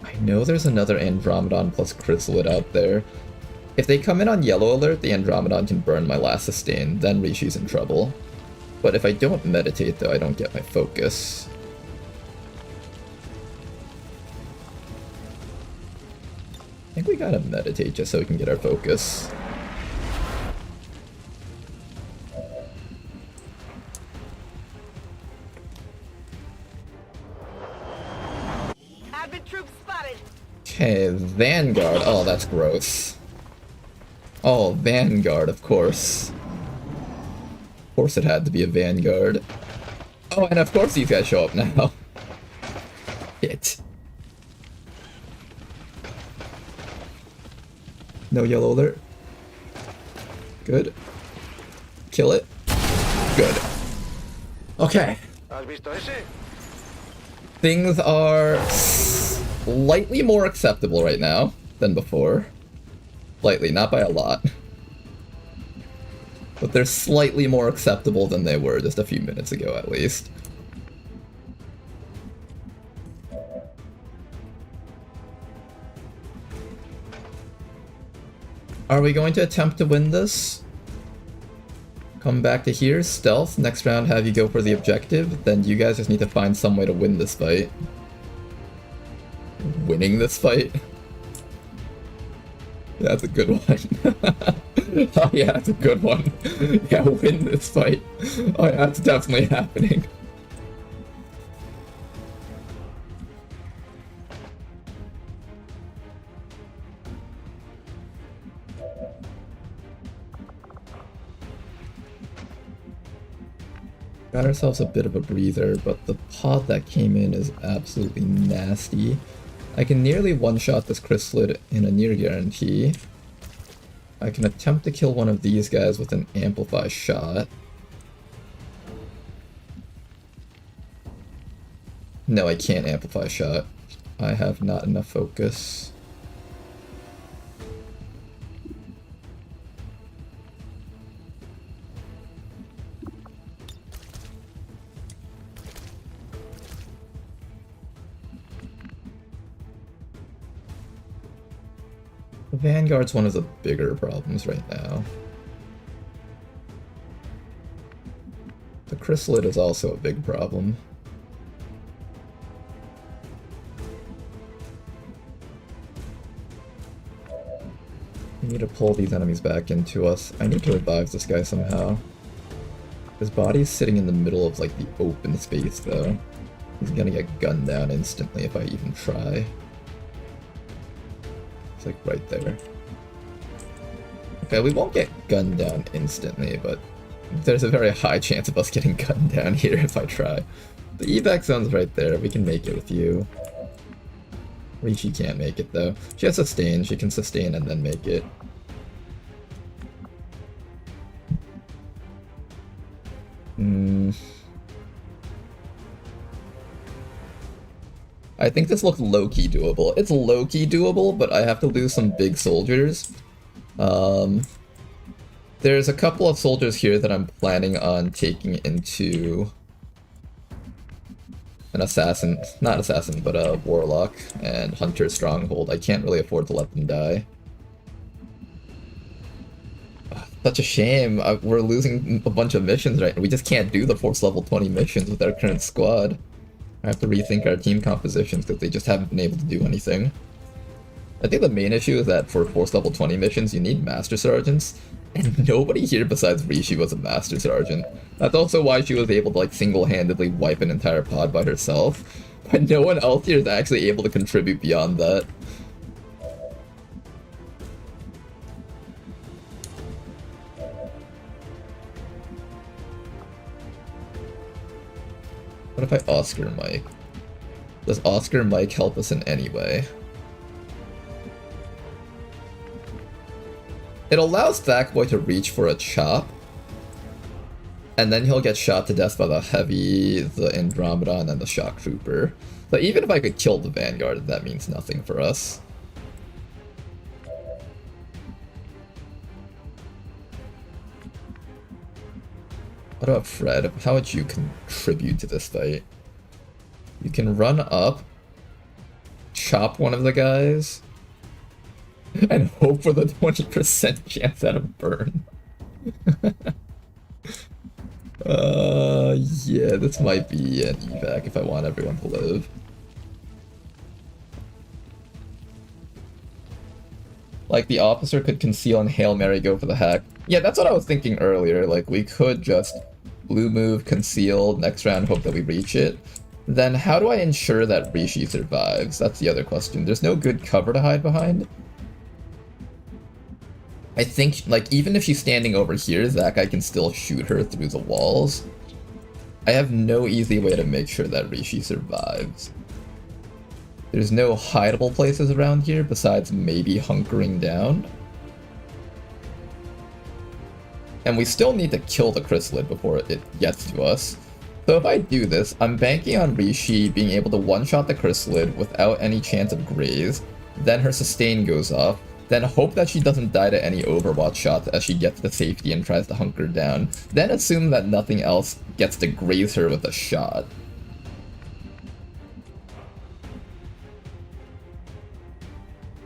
I know there's another Andromedon plus Chrysalid out there. If they come in on yellow alert, the Andromedon can burn my last sustain, then Rishi's in trouble. But if I don't meditate though, I don't get my focus. I think we gotta meditate just so we can get our focus. Advent troops spotted. Okay, Vanguard. Oh, that's gross. Oh, Vanguard, of course. Of course it had to be a Vanguard. Oh, and of course these guys show up now. Shit. No yellow alert. Good. Kill it. Good. Okay. ¿Has visto ese? Things are slightly more acceptable right now than before. Slightly, not by a lot. But they're slightly more acceptable than they were just a few minutes ago, at least. Are we going to attempt to win this? Come back to here, stealth, next round have you go for the objective, then you guys just need to find some way to win this fight. Winning this fight? That's a good one. Oh yeah, that's a good one. Yeah, win this fight. Oh yeah, that's definitely happening. Got ourselves a bit of a breather, but the pod that came in is absolutely nasty. I can nearly one-shot this chrysalid in a near guarantee. I can attempt to kill one of these guys with an amplify shot. No, I can't amplify shot. I have not enough focus. The Vanguard's one of the bigger problems right now. The chrysalid is also a big problem. We need to pull these enemies back into us. I need to revive this guy somehow. His body's sitting in the middle of like the open space though. He's gonna get gunned down instantly if I even try. It's like right there. Okay, we won't get gunned down instantly, but there's a very high chance of us getting gunned down here if I try. The evac zone's right there. We can make it with you. Rishi can't make it though. She has sustain. She can sustain and then make it. I think this looks low-key doable. It's low-key doable, but I have to lose some big soldiers. There's a couple of soldiers here that I'm planning on taking into an assassin, not assassin, but a warlock and hunter stronghold. I can't really afford to let them die. Such a shame. We're losing a bunch of missions right now. We just can't do the force level 20 missions with our current squad. I have to rethink our team compositions because they just haven't been able to do anything. I think the main issue is that for force level 20 missions, you need Master Sergeants, and nobody here besides Rishi was a Master Sergeant. That's also why she was able to like single-handedly wipe an entire pod by herself, but no one else here is actually able to contribute beyond that. What if I Oscar Mike? Does Oscar Mike help us in any way? It allows Thackboy to reach for a chop, and then he'll get shot to death by the Heavy, the Andromeda, and then the Shock Trooper. But even if I could kill the Vanguard, that means nothing for us. What about Fred? How would you contribute to this fight? You can run up, chop one of the guys, and hope for the 20% chance at a burn. Yeah, this might be an evac if I want everyone to live. Like, the officer could conceal and Hail Mary go for the hack. Yeah, that's what I was thinking earlier. Like, we could just blue move, conceal, next round hope that we reach it. Then how do I ensure that Rishi survives? That's the other question. There's no good cover to hide behind. I think, like, even if she's standing over here, that guy can still shoot her through the walls. I have no easy way to make sure that Rishi survives. There's no hideable places around here besides maybe hunkering down. And we still need to kill the chrysalid before it gets to us. So if I do this, I'm banking on Rishi being able to one-shot the chrysalid without any chance of graze, then her sustain goes off, then hope that she doesn't die to any overwatch shots as she gets to safety and tries to hunker down, then assume that nothing else gets to graze her with a shot.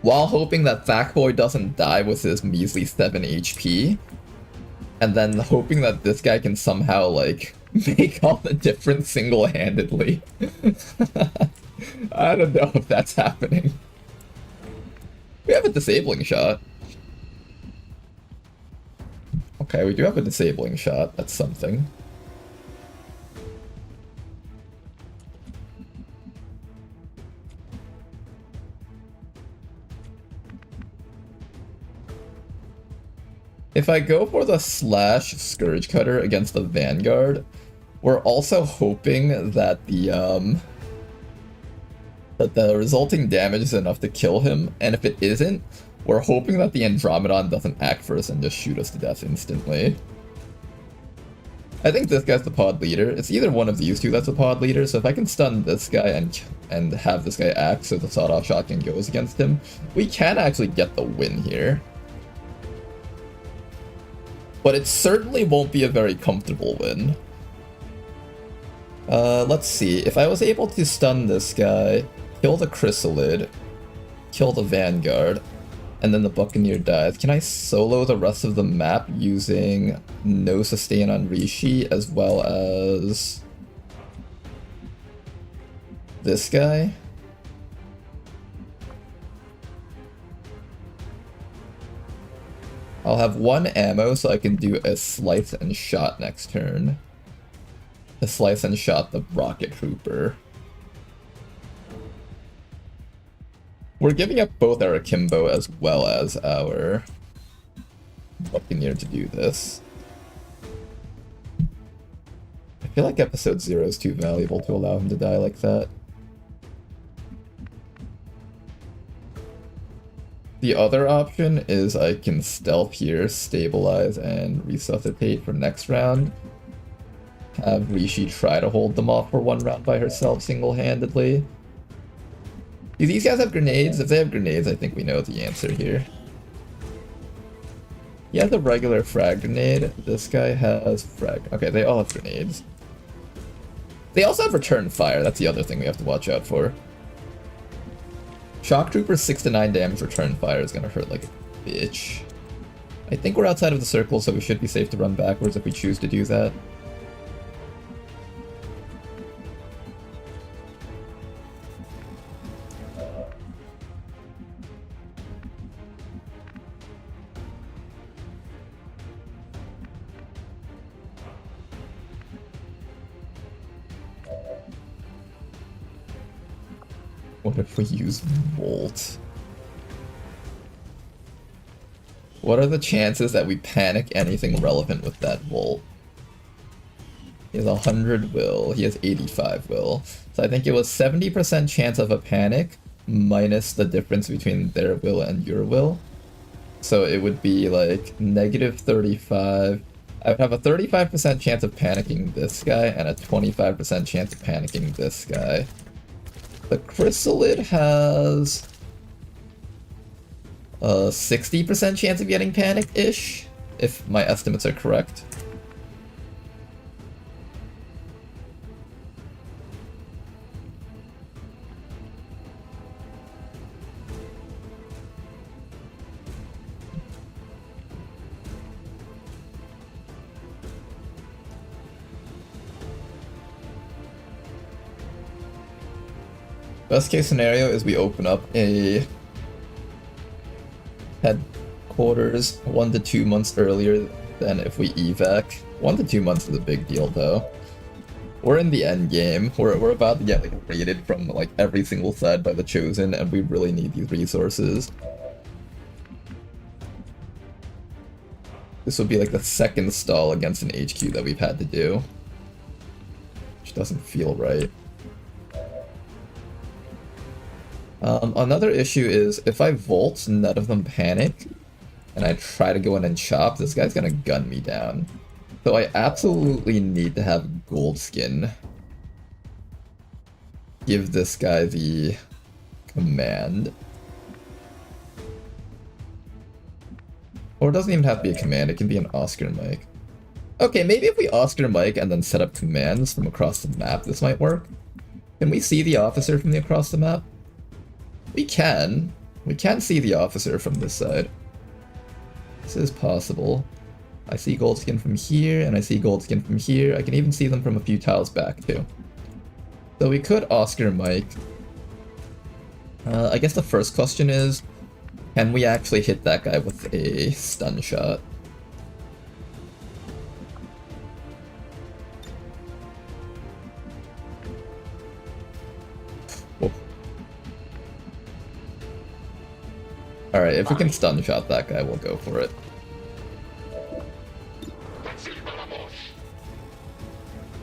while hoping that Fuckboy doesn't die with his measly 7 HP, and then hoping that this guy can somehow, like, make all the difference single-handedly. I don't know if that's happening. We have a disabling shot. Okay, we do have a disabling shot. That's something. If I go for the slash Scourge Cutter against the Vanguard, we're also hoping that the resulting damage is enough to kill him, and if it isn't, we're hoping that the Andromedon doesn't act first and just shoot us to death instantly. I think this guy's the pod leader. It's either one of these two that's the pod leader, so if I can stun this guy and have this guy act so the sawed-off shotgun goes against him, we can actually get the win here. But it certainly won't be a very comfortable win. Let's see. If I was able to stun this guy, kill the Chrysalid, kill the Vanguard, and then the Buccaneer dies, can I solo the rest of the map using no sustain on Rishi as well as this guy? I'll have 1 ammo so I can do a slice and shot next turn. A slice and shot the Rocket Trooper. We're giving up both our Akimbo as well as our Buccaneer to do this. I feel like episode 0 is too valuable to allow him to die like that. The other option is I can stealth here, stabilize, and resuscitate for next round. Have Rishi try to hold them off for 1 round by herself single-handedly. Do these guys have grenades? If they have grenades, I think we know the answer here. He has a regular frag grenade. This guy has frag... Okay, they all have grenades. They also have return fire. That's the other thing we have to watch out for. Shock Trooper 6 to 9 damage return fire is gonna hurt like a bitch. I think we're outside of the circle, so we should be safe to run backwards if we choose to do that. What if we use Volt? What are the chances that we panic anything relevant with that Volt? He has 100 will, he has 85 will. So I think it was 70% chance of a panic minus the difference between their will and your will. So it would be like negative 35. I would have a 35% chance of panicking this guy and a 25% chance of panicking this guy. The Chrysalid has a 60% chance of getting panicked-ish, if my estimates are correct. Best case scenario is we open up a headquarters 1 to 2 months earlier than if we evac. 1 to 2 months is a big deal though. We're in the end game. We're about to get like raided from like every single side by the Chosen, and we really need these resources. This will be like the second stall against an HQ that we've had to do, which doesn't feel right. Another issue is if I Volt, none of them panic, and I try to go in and chop, this guy's gonna gun me down. So I absolutely need to have Gold Skin give this guy the command. Or it doesn't even have to be a command, it can be an Oscar mic. Okay, maybe if we Oscar mic and then set up commands from across the map, this might work. Can we see the officer from across the map? We can. We can't see the officer from this side. This is possible. I see Goldskin from here, and I see Goldskin from here. I can even see them from a few tiles back, too. So we could Oscar Mike. I guess the first question is, can we actually hit that guy with a stun shot? Alright, if we can stun shot that guy, we'll go for it.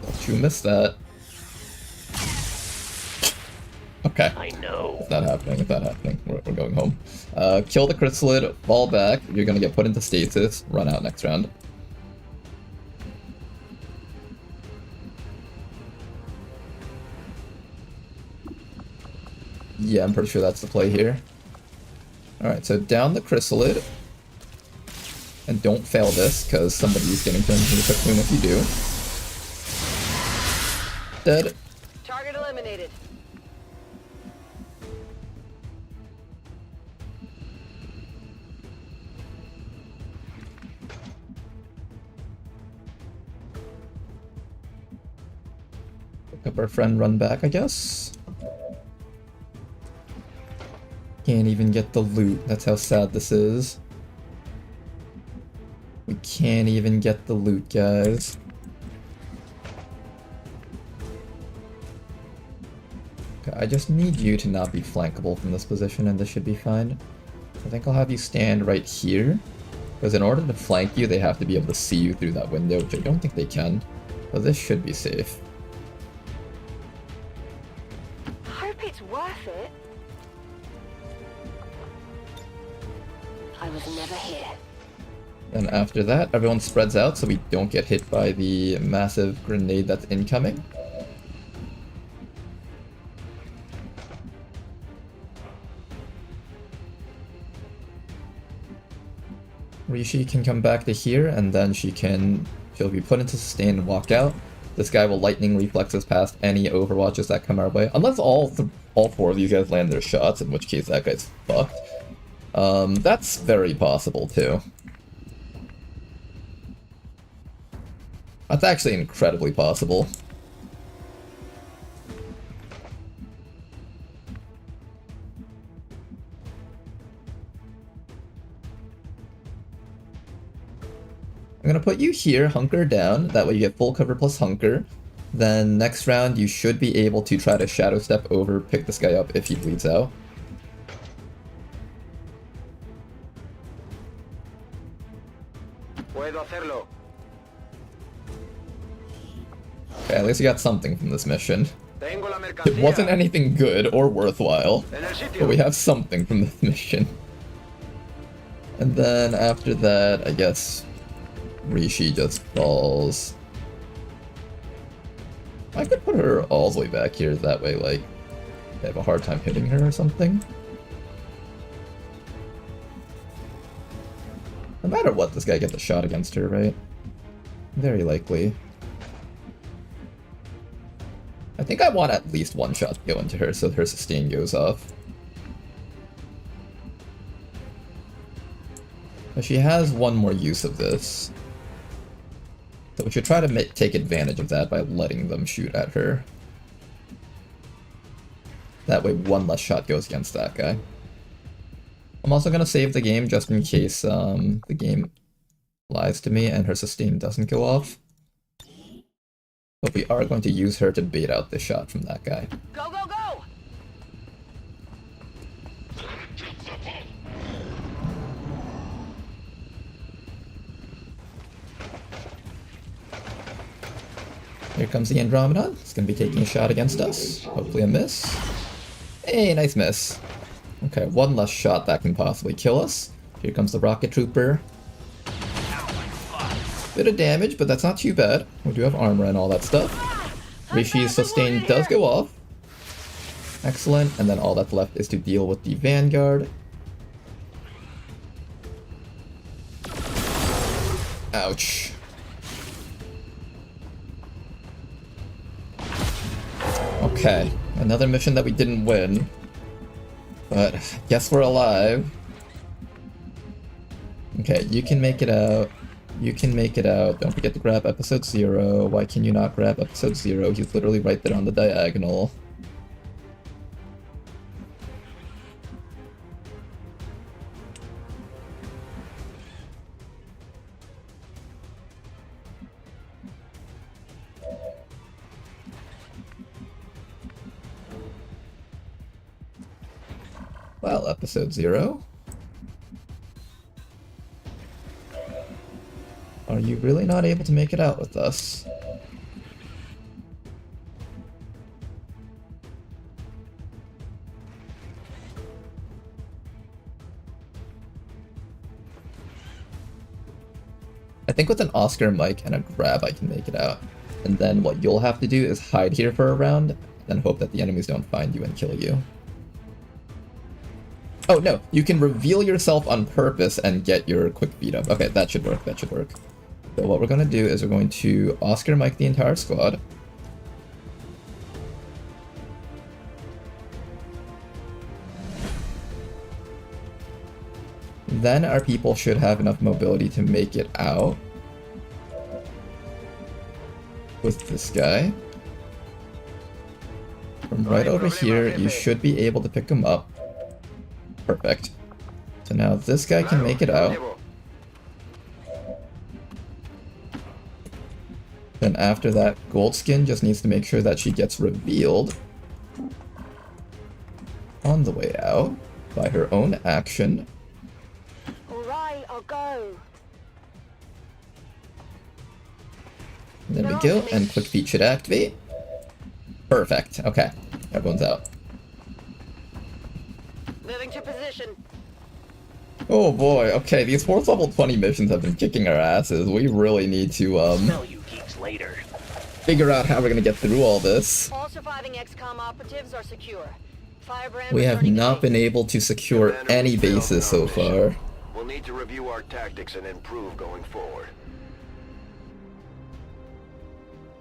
Don't you miss that. Okay. I know. It's not happening, it's not happening. We're going home. Kill the Chrysalid, fall back, you're gonna get put into stasis, run out next round. Yeah, I'm pretty sure that's the play here. Alright, so down the Chrysalid. And don't fail this, because somebody's getting turned into the cocoon if you do. Dead. Target eliminated. Pick up our friend, run back, I guess. Can't even get the loot. That's how sad this is. We can't even get the loot, guys. Okay, I just need you to not be flankable from this position, and this should be fine. I think I'll have you stand right here, because in order to flank you, they have to be able to see you through that window, which I don't think they can. So this should be safe. Hope it's worth it. I was never here. And after that, everyone spreads out so we don't get hit by the massive grenade that's incoming. Rishi can come back to here, and then she'll be put into sustain and walk out. This guy will lightning reflexes past any overwatches that come our way, unless all four of you guys land their shots, in which case that guy's fucked. That's very possible too. That's actually incredibly possible. I'm gonna put you here, hunker down, that way you get full cover plus hunker. Then next round you should be able to try to shadow step over, pick this guy up if he bleeds out. Puedo hacerlo. Okay, at least you got something from this mission. Tengo la It mercancía. wasn't anything good or worthwhile, En el sitio. but we have something from this mission. And then after that, I guess Rishi just falls. I could put her all the way back here, that way, like, I have a hard time hitting her or something. No matter what, this guy gets a shot against her, right? Very likely. I think I want at least one shot to go into her so her sustain goes off. But she has one more use of this. So we should try to take advantage of that by letting them shoot at her. That way one less shot goes against that guy. I'm also going to save the game just in case the game lies to me and her sustain doesn't go off. But we are going to use her to bait out this shot from that guy. Go, go, go! Here comes the Andromedon. It's going to be taking a shot against us. Hopefully a miss. Hey, nice miss. Okay, one less shot that can possibly kill us. Here comes the Rocket Trooper. Bit of damage, but that's not too bad. We do have armor and all that stuff. Rishi's sustain does go off. Excellent, and then all that's left is to deal with the Vanguard. Ouch. Okay, another mission that we didn't win. But guess we're alive. Okay, you can make it out. You can make it out. Don't forget to grab episode 0. Why can you not grab episode 0? He's literally right there on the diagonal. Well, episode 0. Are you really not able to make it out with us? I think with an Oscar mic and a grab I can make it out. And then what you'll have to do is hide here for a round, then hope that the enemies don't find you and kill you. Oh no, you can reveal yourself on purpose and get your quick beat up. Okay, that should work, that should work. So what we're going to do is we're going to Oscar mic the entire squad. Then our people should have enough mobility to make it out with this guy. From right over here, you should be able to pick him up. Perfect. So now this guy can make it out. Then after that, Goldskin just needs to make sure that she gets revealed on the way out by her own action. Alright, I'll go. There we go, and quick feet should activate. Perfect. Okay, everyone's out. Moving to position. Oh boy, okay, these 4th level 20 missions have been kicking our asses. We really need to, Smell you geeks later. figure out how we're gonna get through all this. All surviving XCOM operatives are secure. Firebrand We have returning to not base. been able to secure Commander, any we failed bases in our so mission. far. We'll need to review our tactics and improve going forward.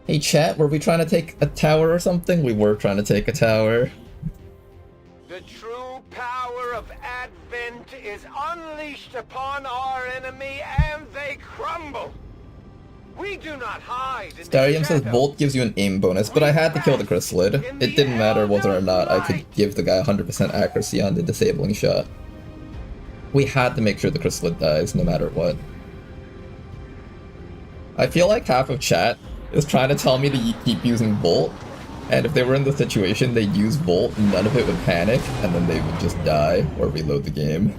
Hey chat, were we trying to take a tower or something? We were trying to take a tower. The true power of Advent is unleashed upon our enemy, and they crumble. We do not hide in the Starium says shadow. Volt gives you an aim bonus, but I had to kill the chrysalid. It didn't matter whether or not I could give the guy 100% accuracy on the disabling shot. We had to make sure the chrysalid dies, no matter what. I feel like half of chat is trying to tell me to keep using Volt, and if they were in the situation, they'd use Volt, none of it would panic, and then they would just die or reload the game.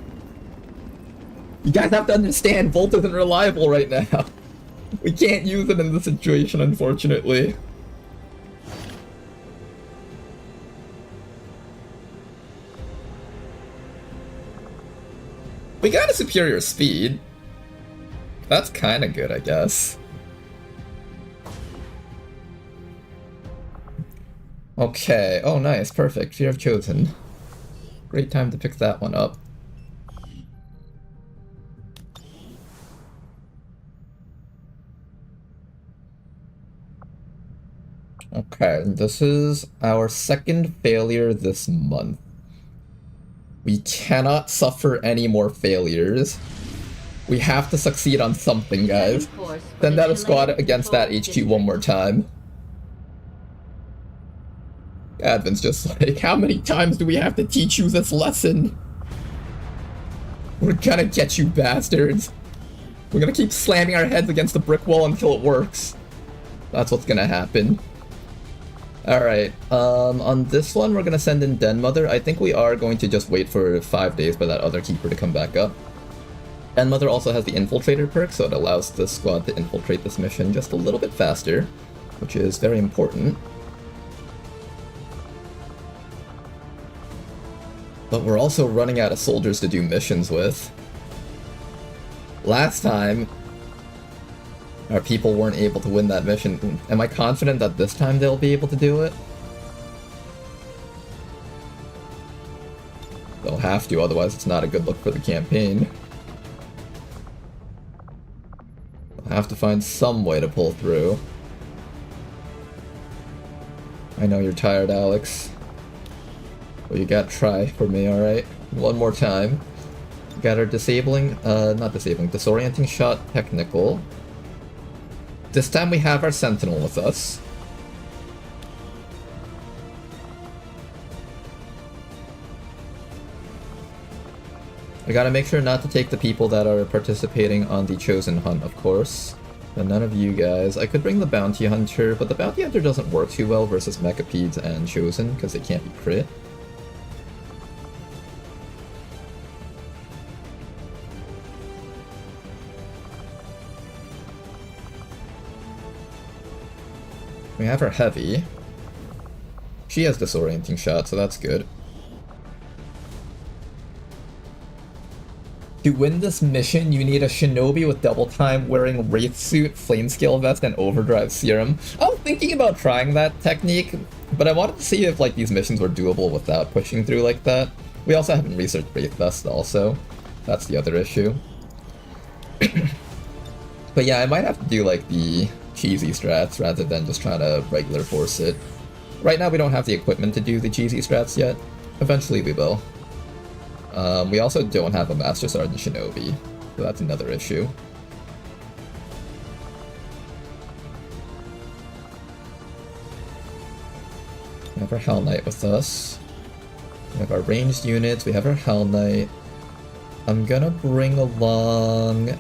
You guys have to understand, Volt isn't reliable right now. We can't use it in this situation, unfortunately. We got a superior speed. That's kinda good, I guess. Okay, oh nice, perfect. Fear of Chosen. Great time to pick that one up. Okay, this is our second failure this month. We cannot suffer any more failures. We have to succeed on something, guys. Send out a squad against that HQ one more time. Advent's just like, how many times do we have to teach you this lesson? We're gonna get you bastards. We're gonna keep slamming our heads against the brick wall until it works. That's what's gonna happen. Alright, on this one we're gonna send in Den Mother. I think we are going to just wait for 5 days for that other keeper to come back up. Den Mother also has the Infiltrator perk, so it allows the squad to infiltrate this mission just a little bit faster, which is very important. But we're also running out of soldiers to do missions with. Last time, our people weren't able to win that mission. Am I confident that this time they'll be able to do it? They'll have to, otherwise it's not a good look for the campaign. They'll have to find some way to pull through. I know you're tired, Alex. Well, you gotta try for me, alright? One more time. Got our disorienting shot technical. This time we have our sentinel with us. I gotta make sure not to take the people that are participating on the chosen hunt, of course. But none of you guys. I could bring the bounty hunter, but the bounty hunter doesn't work too well versus mechapeds and chosen because they can't be crit. We have her heavy. She has disorienting shot, so that's good. To win this mission, you need a shinobi with double time wearing wraith suit, flame scale vest, and overdrive serum. I was thinking about trying that technique, but I wanted to see if like these missions were doable without pushing through like that. We also haven't researched wraith vest also. That's the other issue. But yeah, I might have to do like the cheesy strats rather than just trying to regular force it. Right now we don't have the equipment to do the cheesy strats yet. Eventually we will. We also don't have a Master Sergeant Shinobi, so that's another issue. We have our Hell Knight with us. We have our ranged units, we have our Hell Knight. I'm gonna bring along...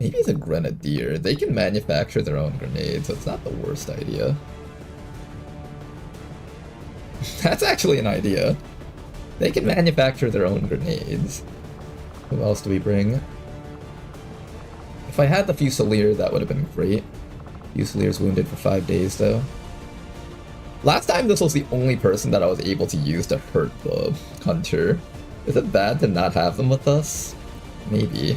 maybe the Grenadier. They can manufacture their own grenades, so it's not the worst idea. That's actually an idea. They can manufacture their own grenades. Who else do we bring? If I had the Fusilier, that would have been great. Fusilier's wounded for 5 days, though. Last time, this was the only person that I was able to use to hurt the Hunter. Is it bad to not have them with us? Maybe.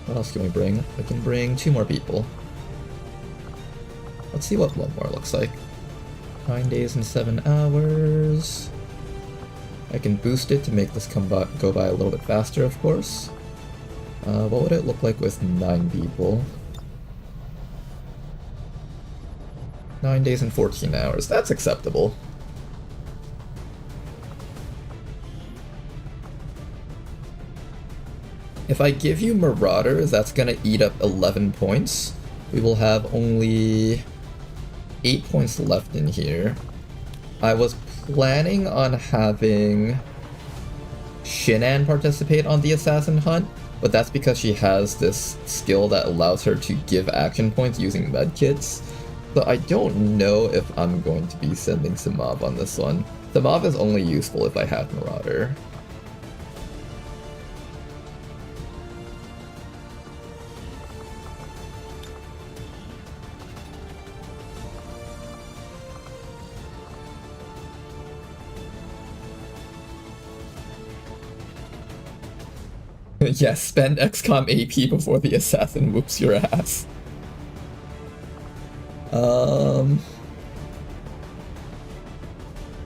What else can we bring? We can bring 2 more people. Let's see what one more looks like. 9 days and 7 hours. I can boost it to make this go by a little bit faster, of course. What would it look like with 9 people? 9 days and 14 hours. That's acceptable. If I give you Marauders, that's gonna eat up 11 points. We will have only 8 points left in here. I was planning on having Shinan participate on the Assassin Hunt, but that's because she has this skill that allows her to give action points using medkits. So I don't know if I'm going to be sending Samav on this one. Samav is only useful if I have Marauder. Yes, spend XCOM AP before the assassin whoops your ass.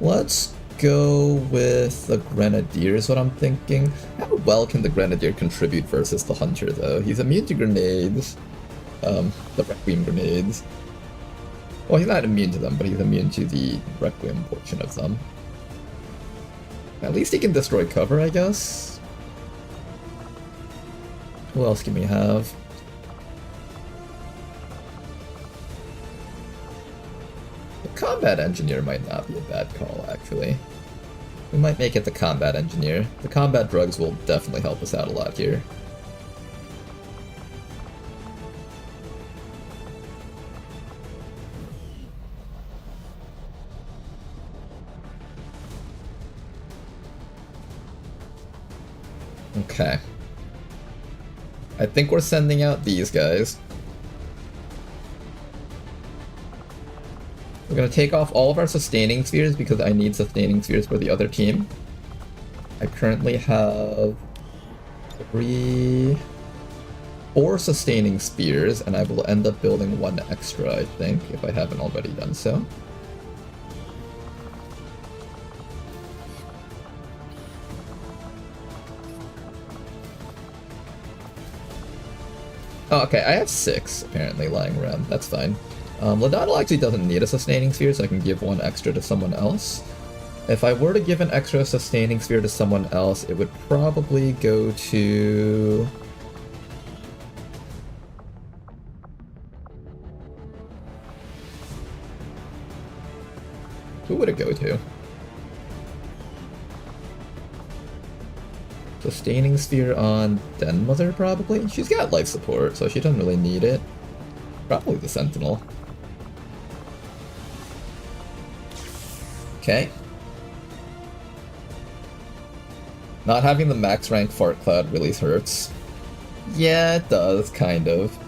Let's go with the Grenadier is what I'm thinking. How well can the Grenadier contribute versus the Hunter, though? He's immune to grenades. The Requiem grenades. Well, he's not immune to them, but he's immune to the Requiem portion of them. At least he can destroy cover, I guess. Who else can we have? The Combat Engineer might not be a bad call, actually. We might make it the Combat Engineer. The Combat Drugs will definitely help us out a lot here. Okay. I think we're sending out these guys. We're gonna take off all of our sustaining spheres because I need sustaining spheres for the other team. I currently have 4 sustaining spears, and I will end up building 1 extra, I think, if I haven't already done so. Oh, okay, I have 6 apparently lying around. That's fine. Ladonnel actually doesn't need a sustaining sphere, so I can give 1 extra to someone else. If I were to give an extra sustaining sphere to someone else, it would probably go to... Who would it go to? Sustaining sphere on Denmother, probably? She's got life support, so she doesn't really need it. Probably the Sentinel. Okay. Not having the max rank Fart Cloud really hurts. Yeah, it does, kind of.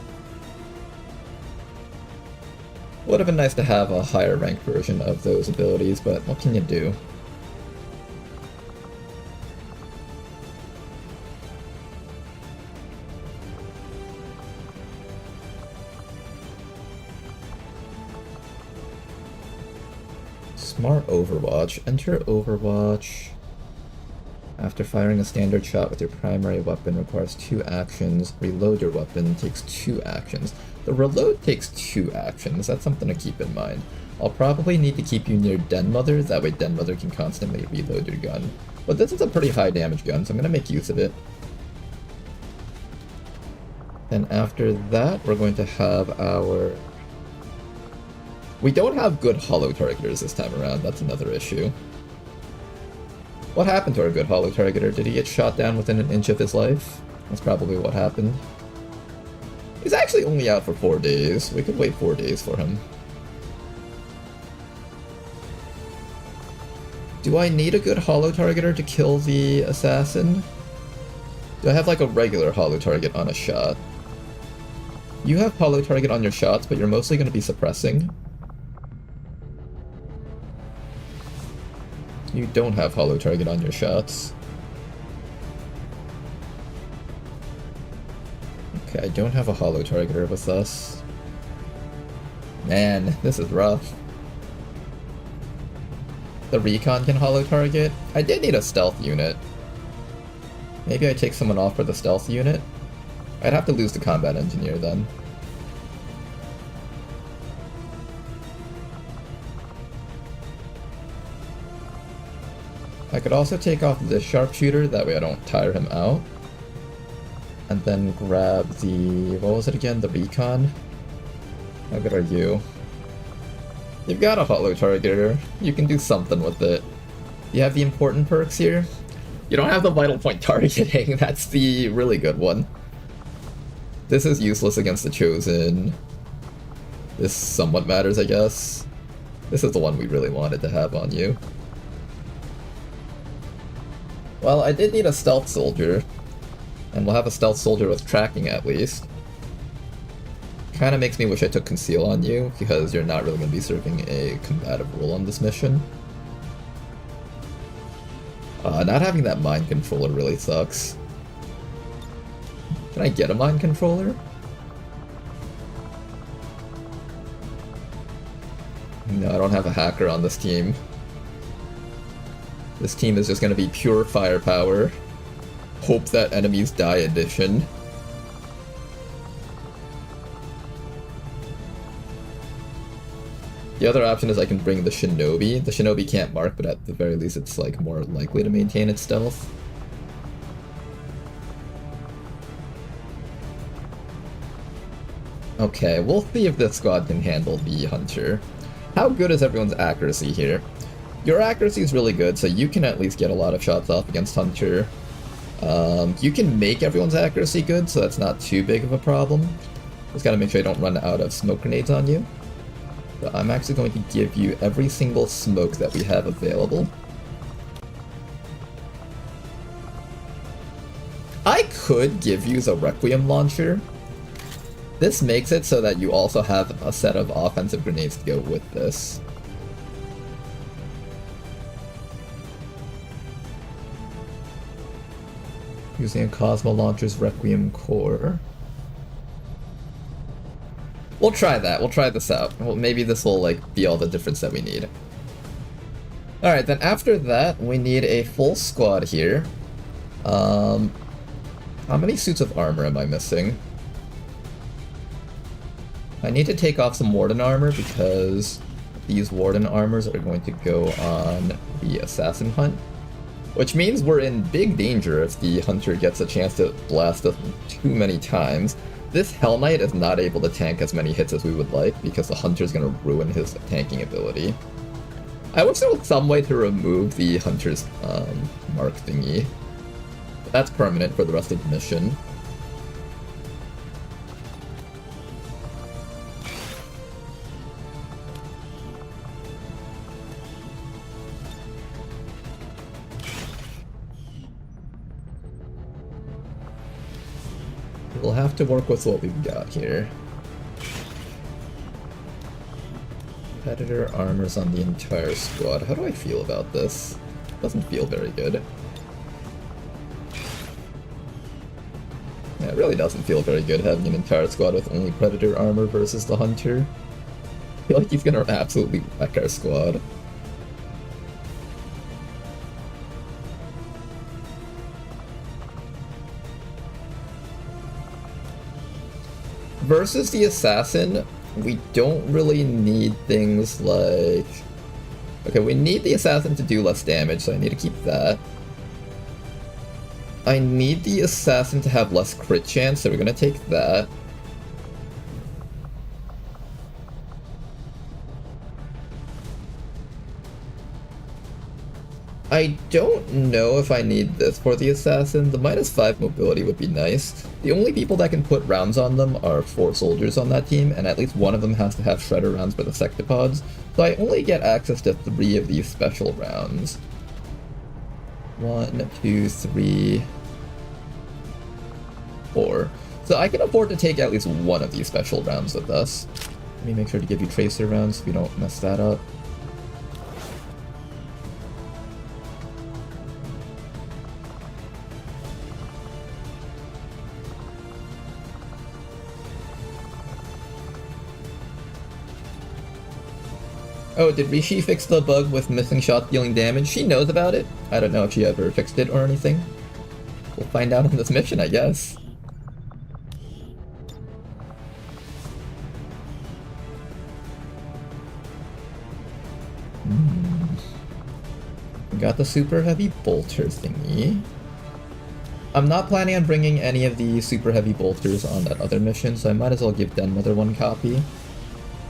Would have been nice to have a higher ranked version of those abilities, but what can you do? Smart Overwatch. Enter Overwatch. After firing a standard shot with your primary weapon requires 2 actions. Reload your weapon takes 2 actions. The reload takes 2 actions. That's something to keep in mind. I'll probably need to keep you near Denmother, that way Denmother can constantly reload your gun. But this is a pretty high damage gun, so I'm going to make use of it. Then after that, we're going to have our... We don't have good holo targeters this time around, that's another issue. What happened to our good holo targeter? Did he get shot down within an inch of his life? That's probably what happened. He's actually only out for 4 days. We could wait 4 days for him. Do I need a good holo targeter to kill the assassin? Do I have like a regular holo target on a shot? You have holo target on your shots, but you're mostly going to be suppressing. You don't have holo target on your shots. Okay, I don't have a holo targeter with us. Man, this is rough. The recon can holo target. I did need a stealth unit. Maybe I take someone off for the stealth unit. I'd have to lose the combat engineer then. I could also take off this sharpshooter, that way I don't tire him out. And then grab the... what was it again? The recon? How good are you? You've got a holo targeter. You can do something with it. You have the important perks here. You don't have the vital point targeting. That's the really good one. This is useless against the Chosen. This somewhat matters, I guess. This is the one we really wanted to have on you. Well, I did need a stealth soldier. And we'll have a stealth soldier with tracking at least. Kinda makes me wish I took conceal on you, because you're not really going to be serving a combative role on this mission. Not having that mind controller really sucks. Can I get a mind controller? No, I don't have a hacker on this team. This team is just going to be pure firepower. Hope that enemies die edition. The other option is I can bring the Shinobi. The Shinobi can't mark, but at the very least it's like more likely to maintain its stealth. Okay, we'll see if this squad can handle the Hunter. How good is everyone's accuracy here? Your accuracy is really good, so you can at least get a lot of shots off against Hunter. You can make everyone's accuracy good, so that's not too big of a problem. Just gotta make sure I don't run out of smoke grenades on you. But I'm actually going to give you every single smoke that we have available. I could give you the Requiem launcher. This makes it so that you also have a set of offensive grenades to go with this. Using a Cosmo Launcher's Requiem core. We'll try that. We'll try this out. Well, maybe this will like be all the difference that we need. Alright, then after that, we need a full squad here. How many suits of armor am I missing? I need to take off some Warden armor because these Warden armors are going to go on the Assassin Hunt. Which means we're in big danger if the Hunter gets a chance to blast us too many times. This Hell Knight is not able to tank as many hits as we would like because the Hunter's going to ruin his tanking ability. I wish there was some way to remove the Hunter's mark thingy. But that's permanent for the rest of the mission. We'll have to work with what we've got here. Predator armors on the entire squad. How do I feel about this? Doesn't feel very good. Yeah, it really doesn't feel very good having an entire squad with only Predator armor versus the Hunter. I feel like he's gonna absolutely wreck our squad. Versus the Assassin, we don't really need things like... Okay, we need the Assassin to do less damage, so I need to keep that. I need the Assassin to have less crit chance, so we're gonna take that. I don't know if I need this for the Assassin. The -5 mobility would be nice. The only people that can put rounds on them are 4 soldiers on that team, and at least one of them has to have Shredder rounds for the Sectopods, so I only get access to 3 of these special rounds. 1, 2, 3, 4. So I can afford to take at least one of these special rounds with us. Let me make sure to give you Tracer rounds so we don't mess that up. Oh, did Rishi fix the bug with missing shots dealing damage? She knows about it. I don't know if she ever fixed it or anything. We'll find out on this mission, I guess. We got the super heavy bolter thingy. I'm not planning on bringing any of the super heavy bolters on that other mission, so I might as well give Denmother 1 copy.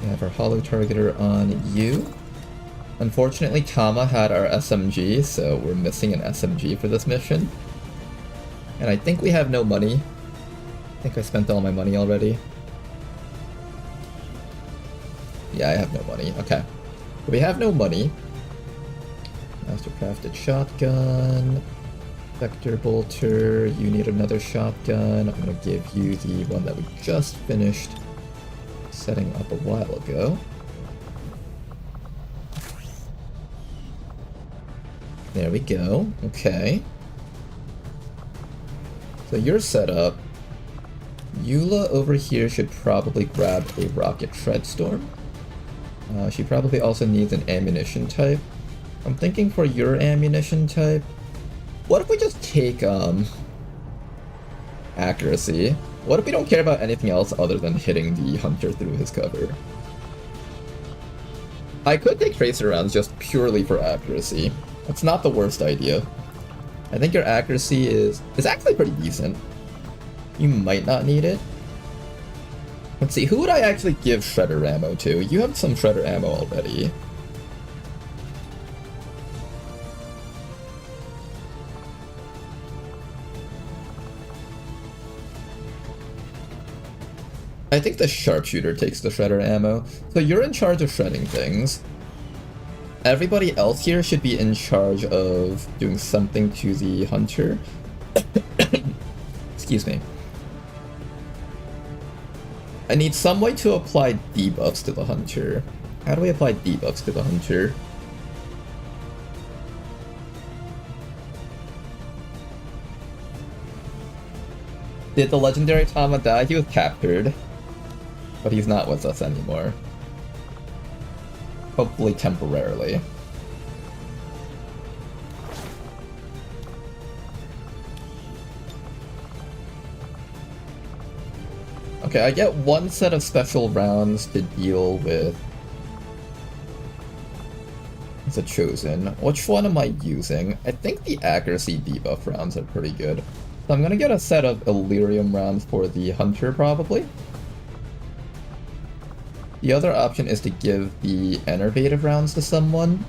We have our Hollow Targeter on you. Unfortunately, Tama had our SMG, so we're missing an SMG for this mission. And I think we have no money. I think I spent all my money already. Yeah, I have no money. Okay. We have no money. Mastercrafted shotgun. Vector bolter. You need another shotgun. I'm gonna give you the one that we just finished setting up a while ago. There we go. Okay. So you're set up. Eula over here should probably grab a rocket Treadstorm. She probably also needs an ammunition type. I'm thinking for your ammunition type, what if we just take accuracy? What if we don't care about anything else other than hitting the Hunter through his cover? I could take Tracer rounds just purely for accuracy. That's not the worst idea. I think your accuracy is actually pretty decent. You might not need it. Let's see, who would I actually give Shredder ammo to? You have some Shredder ammo already. I think the Sharpshooter takes the Shredder ammo, so you're in charge of shredding things. Everybody else here should be in charge of doing something to the Hunter. Excuse me. I need some way to apply debuffs to the Hunter. How do we apply debuffs to the Hunter? Did the legendary Tama die? He was captured. But he's not with us anymore. Hopefully temporarily. Okay, I get one set of special rounds to deal with the Chosen. Which one am I using? I think the accuracy debuff rounds are pretty good. So I'm gonna get a set of Illyrium rounds for the Hunter, probably. The other option is to give the Enervative rounds to someone.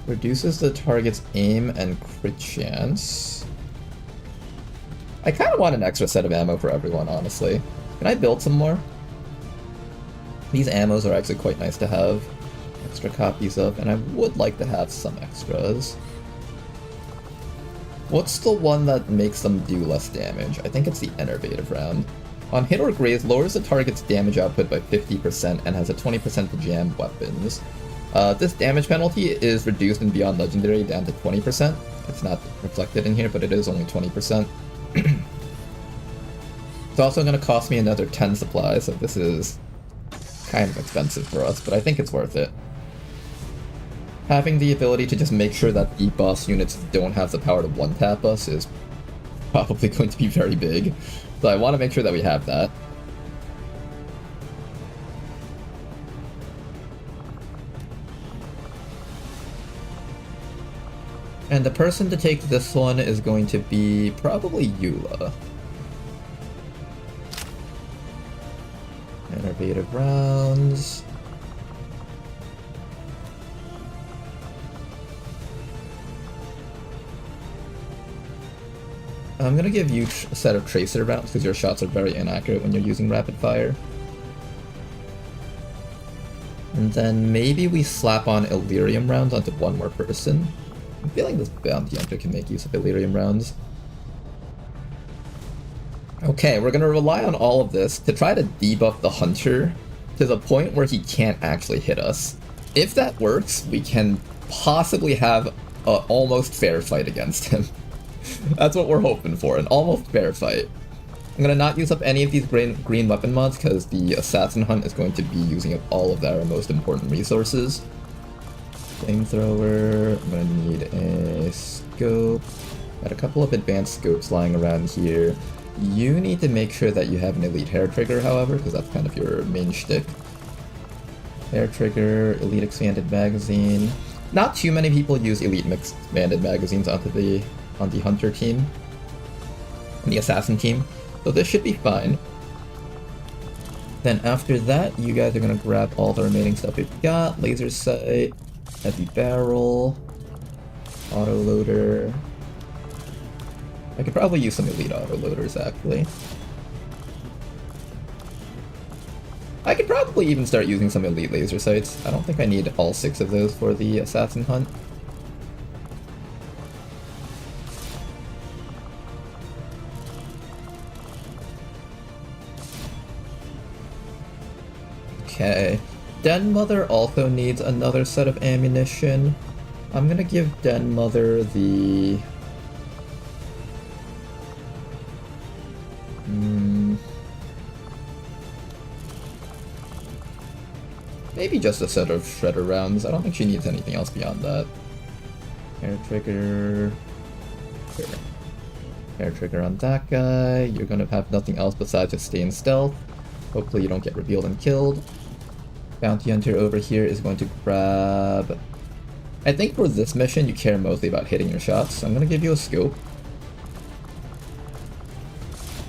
Reduces the target's aim and crit chance. I kind of want an extra set of ammo for everyone, honestly. Can I build some more? These ammos are actually quite nice to have extra copies of, and I would like to have some extras. What's the one that makes them do less damage? I think it's the Enervative round. On hit or graze, lowers the target's damage output by 50% and has a 20% to jam weapons. This damage penalty is reduced in Beyond Legendary down to 20%. It's not reflected in here, but it is only 20%. It's also going to cost me another 10 supplies, so this is kind of expensive for us, but I think it's worth it. Having the ability to just make sure that the boss units don't have the power to one-tap us is probably going to be very big, so I want to make sure that we have that. And the person to take this one is going to be probably Eula. Innovative rounds. I'm gonna give you a set of Tracer rounds because your shots are very inaccurate when you're using rapid fire. And then maybe we slap on Illyrium rounds onto one more person. I'm feeling this bounty hunter can make use of Illyrium rounds. Okay, we're gonna rely on all of this to try to debuff the hunter to the point where he can't actually hit us. If that works, we can possibly have an almost fair fight against him. That's what we're hoping for, an almost fair fight. I'm gonna not use up any of these green weapon mods because the assassin hunt is going to be using up all of our most important resources. Flamethrower, I'm gonna need a scope. Got a couple of advanced scopes lying around here. You need to make sure that you have an elite hair trigger, however, because that's kind of your main shtick. Hair trigger, elite expanded magazine. Not too many people use elite expanded magazines on the hunter team and the assassin team, so this should be fine. Then after that, you guys are gonna grab all the remaining stuff we've got: laser sight, heavy barrel, autoloader. I could probably use some elite autoloaders, actually. I could probably even start using some elite laser sights. I don't think I need all 6 of those for the assassin hunt. Okay. Den Mother also needs another set of ammunition. I'm gonna give Den Mother the... maybe just a set of shredder rounds. I don't think she needs anything else beyond that. Hair trigger... Sure. Hair trigger on that guy. You're gonna have nothing else besides just stay in stealth. Hopefully you don't get revealed and killed. Bounty Hunter over here is going to grab... I think for this mission you care mostly about hitting your shots, so I'm gonna give you a scope.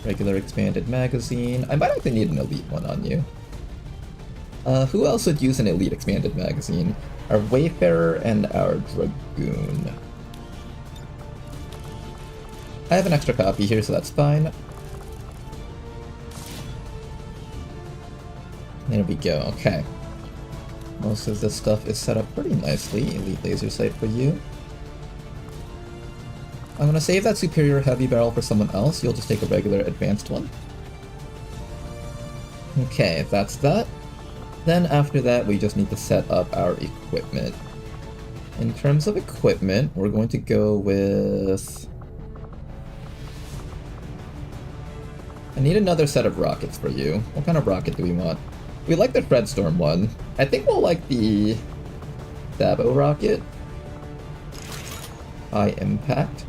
Regular expanded magazine. I might actually need an elite one on you. Who else would use an elite expanded magazine? Our Wayfarer and our Dragoon. I have an extra copy here, so that's fine. There we go, okay. Most of this stuff is set up pretty nicely. Elite laser sight for you. I'm gonna save that superior heavy barrel for someone else. You'll just take a regular advanced one. Okay, that's that. Then after that, we just need to set up our equipment. In terms of equipment, we're going to go with... I need another set of rockets for you. What kind of rocket do we want? We like the Shredstorm one. I think we'll like the Dabo rocket. High impact.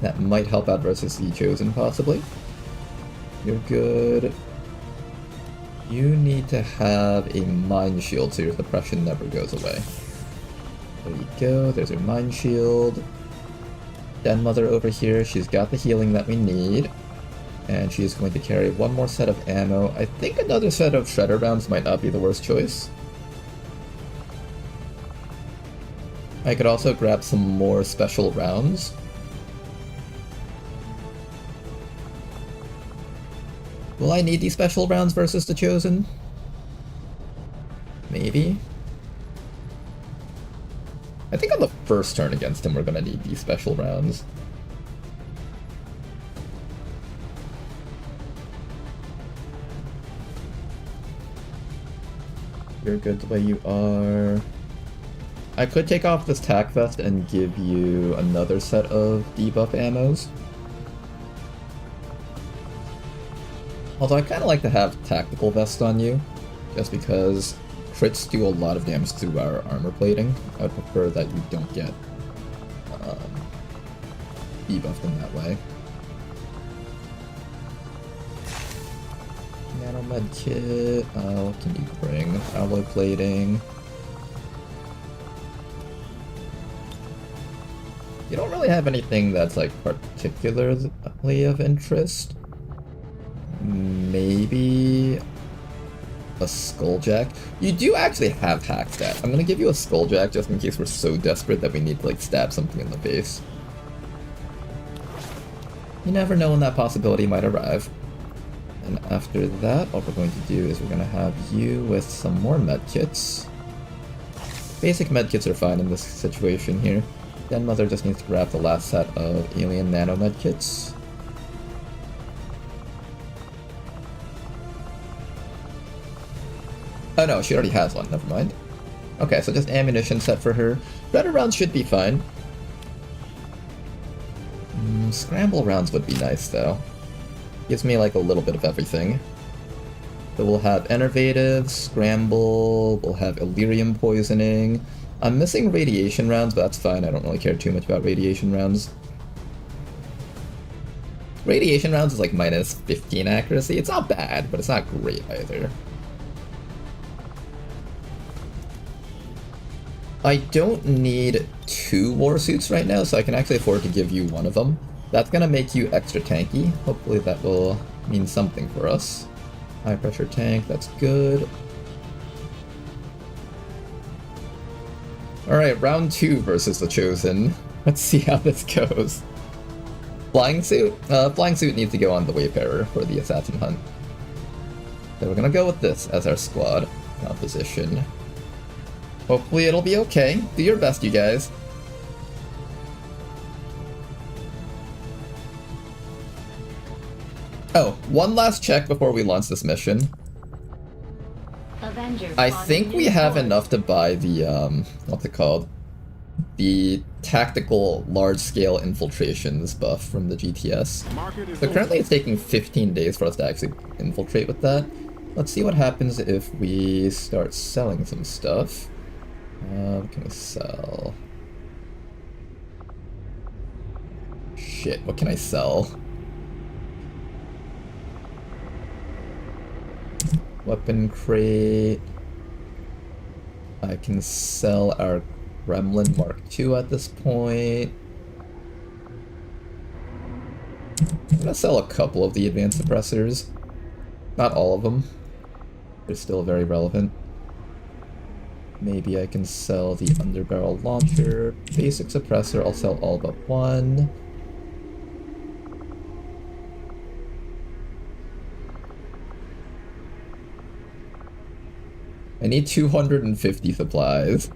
That might help out versus the Chosen, possibly. You're good. You need to have a mind shield so your suppression never goes away. There you go, there's your mind shield. Den Mother over here, she's got the healing that we need. And she's going to carry one more set of ammo. I think another set of shredder rounds might not be the worst choice. I could also grab some more special rounds. Will I need these special rounds versus the Chosen? Maybe. I think on the first turn against him we're gonna need these special rounds. You're good the way you are. I could take off this tack vest and give you another set of debuff ammos. Although I kind of like to have tactical vest on you, just because crits do a lot of damage through our armor plating. I would prefer that you don't get debuffed in that way. Nano med kit. What can you bring? Alloy plating. You don't really have anything that's like particularly of interest. Maybe a skulljack. You do actually have hack stat. I'm gonna give you a skulljack just in case we're so desperate that we need to like stab something in the face. You never know when that possibility might arrive. And after that, what we're going to do is we're gonna have you with some more medkits. Basic medkits are fine in this situation here. Den Mother just needs to grab the last set of alien nano medkits. Oh no, she already has one, never mind. Okay, so just ammunition set for her. Shredder rounds should be fine. Scramble rounds would be nice though. Gives me like a little bit of everything. So we'll have Enervative, Scramble, we'll have Illyrium Poisoning. I'm missing Radiation rounds, but that's fine, I don't really care too much about Radiation rounds. Radiation rounds is like minus 15 accuracy. It's not bad, but it's not great either. I don't need 2 war suits right now, so I can actually afford to give you one of them. That's gonna make you extra tanky. Hopefully that will mean something for us. High pressure tank, that's good. Alright, round 2 versus the Chosen. Let's see how this goes. Flying suit? Flying suit needs to go on the Wayfarer for the assassin hunt. So we're gonna go with this as our squad composition. Hopefully it'll be okay. Do your best, you guys. Oh, one last check before we launch this mission. I think we have enough to buy the, what's it called? The tactical large-scale infiltrations buff from the GTS. So currently it's taking 15 days for us to actually infiltrate with that. Let's see what happens if we start selling some stuff. What can we sell? Shit, what can I sell? Weapon crate. I can sell our Gremlin Mark II at this point. I'm gonna sell a couple of the advanced suppressors. Not all of them. They're still very relevant. Maybe I can sell the underbarrel launcher. Basic suppressor, I'll sell all but one. I need 250 supplies.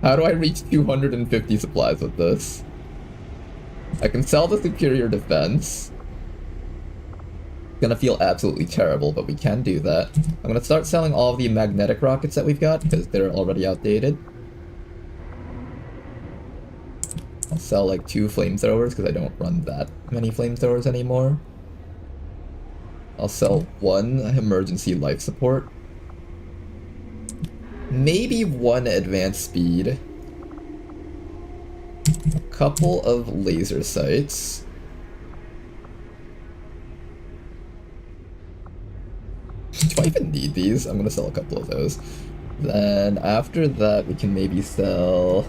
How do I reach 250 supplies with this? I can sell the superior defense. Gonna feel absolutely terrible, but we can do that. I'm gonna start selling all of the magnetic rockets that we've got, because they're already outdated. I'll sell like 2 flamethrowers, because I don't run that many flamethrowers anymore. I'll sell 1 emergency life support. Maybe 1 advanced speed. A couple of laser sights. Do I even need these? I'm gonna sell a couple of those. Then after that, we can maybe sell...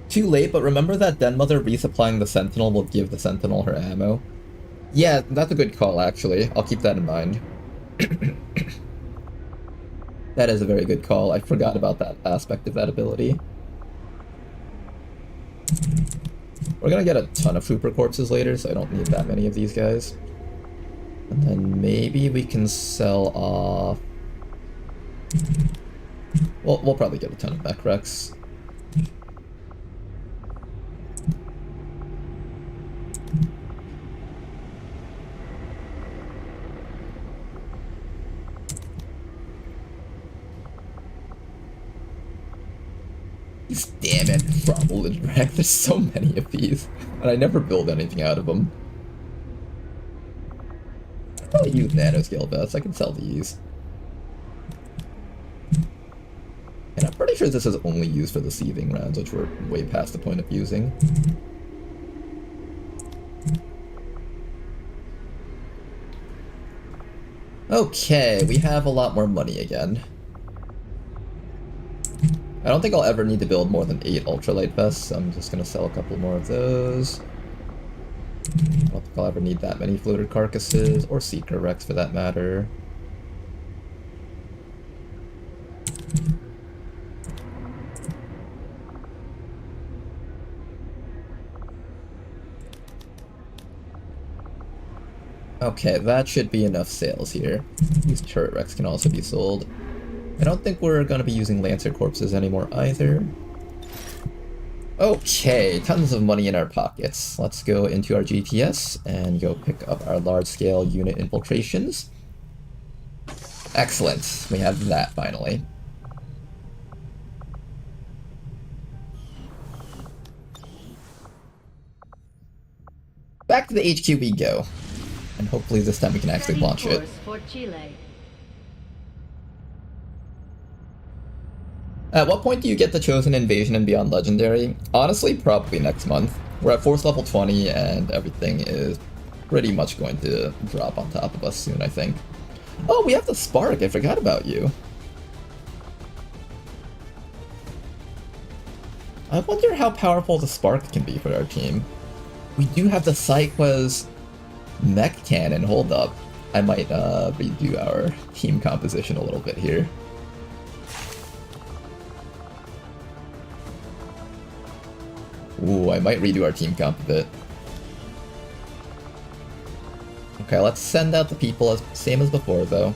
Too late, but remember that Den Mother resupplying the Sentinel will give the Sentinel her ammo? Yeah, that's a good call, actually. I'll keep that in mind. That is a very good call. I forgot about that aspect of that ability. We're gonna get a ton of Trooper Corpses later, so I don't need that many of these guys. And then maybe we can sell off... Well, we'll probably get a ton of Mech Wrecks. Damn it, Trouble and Wreck. There's so many of these, and I never build anything out of them. I'll probably use Nanoscale Vests. I can sell these. And I'm pretty sure this is only used for the Seething rounds, which we're way past the point of using. Okay, we have a lot more money again. I don't think I'll ever need to build more than 8 ultralight vests, so I'm just gonna sell a couple more of those. I don't think I'll ever need that many floated carcasses, or Seeker Wrecks for that matter. Okay, that should be enough sales here. These turret wrecks can also be sold. I don't think we're going to be using Lancer Corpses anymore either. Okay, tons of money in our pockets. Let's go into our GTS and go pick up our large-scale unit infiltrations. Excellent, we have that finally. Back to the HQ we go. And hopefully this time we can actually launch it. For Chile. At what point do you get the Chosen Invasion and Beyond Legendary? Honestly, probably next month. We're at Force level 20 and everything is pretty much going to drop on top of us soon, I think. Oh, we have the Spark! I forgot about you. I wonder how powerful the Spark can be for our team. We do have the Psyqua's Mech Cannon. Hold up. I might redo our team composition a little bit here. Ooh, I might redo our team comp a bit. Okay, let's send out the people, same as before though.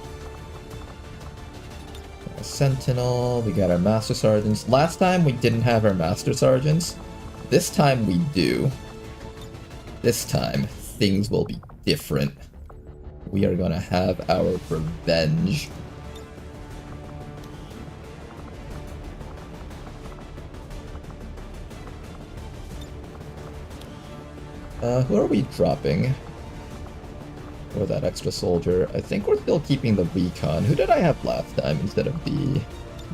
Our Sentinel, we got our Master Sergeants. Last time we didn't have our Master Sergeants. This time we do. This time, things will be different. We are gonna have our revenge. Who are we dropping for that extra soldier? I think we're still keeping the Recon. Who did I have last time instead of the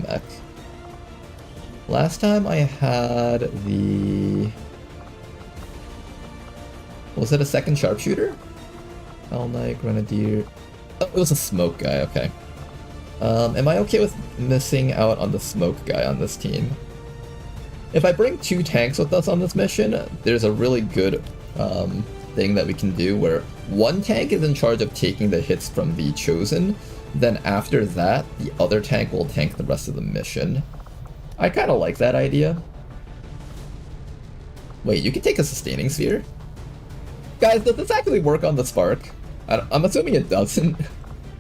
Mech? Last time I had the... Was it a second sharpshooter? Hell Knight, Grenadier... Oh, it was a smoke guy, okay. Am I okay with missing out on the smoke guy on this team? If I bring 2 tanks with us on this mission, there's a really good thing that we can do where one tank is in charge of taking the hits from the Chosen, then after that, the other tank will tank the rest of the mission. I kind of like that idea. Wait, you can take a sustaining sphere? Guys, does this actually work on the Spark? I'm assuming it doesn't,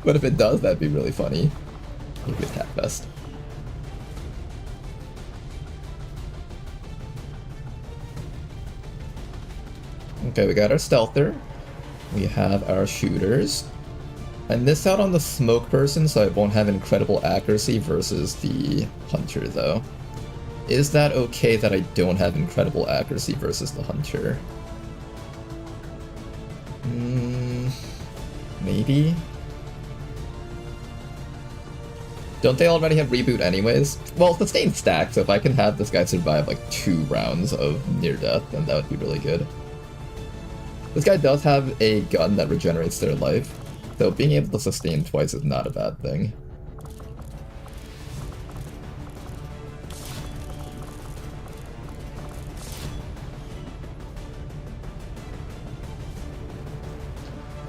but if it does, that'd be really funny. Maybe attack vest. Okay, we got our stealther. We have our shooters. I missed out on the smoke person, so I won't have incredible accuracy versus the hunter, though. Is that okay that I don't have incredible accuracy versus the hunter? Maybe? Don't they already have reboot anyways? Well, sustained stack, so if I can have this guy survive like 2 rounds of near death, then that would be really good. This guy does have a gun that regenerates their life, so being able to sustain twice is not a bad thing.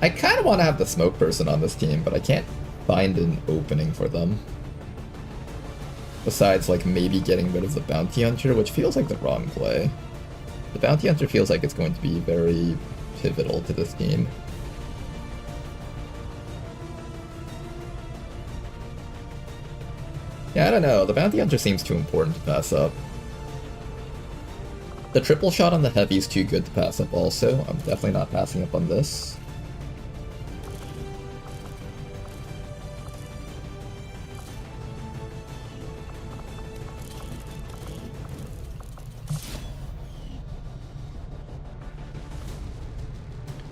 I kind of want to have the smoke person on this team, but I can't find an opening for them. Besides, like, maybe getting rid of the bounty hunter, which feels like the wrong play. The bounty hunter feels like it's going to be very pivotal to this team. Yeah, I don't know. The bounty hunter seems too important to pass up. The triple shot on the heavy is too good to pass up also. I'm definitely not passing up on this.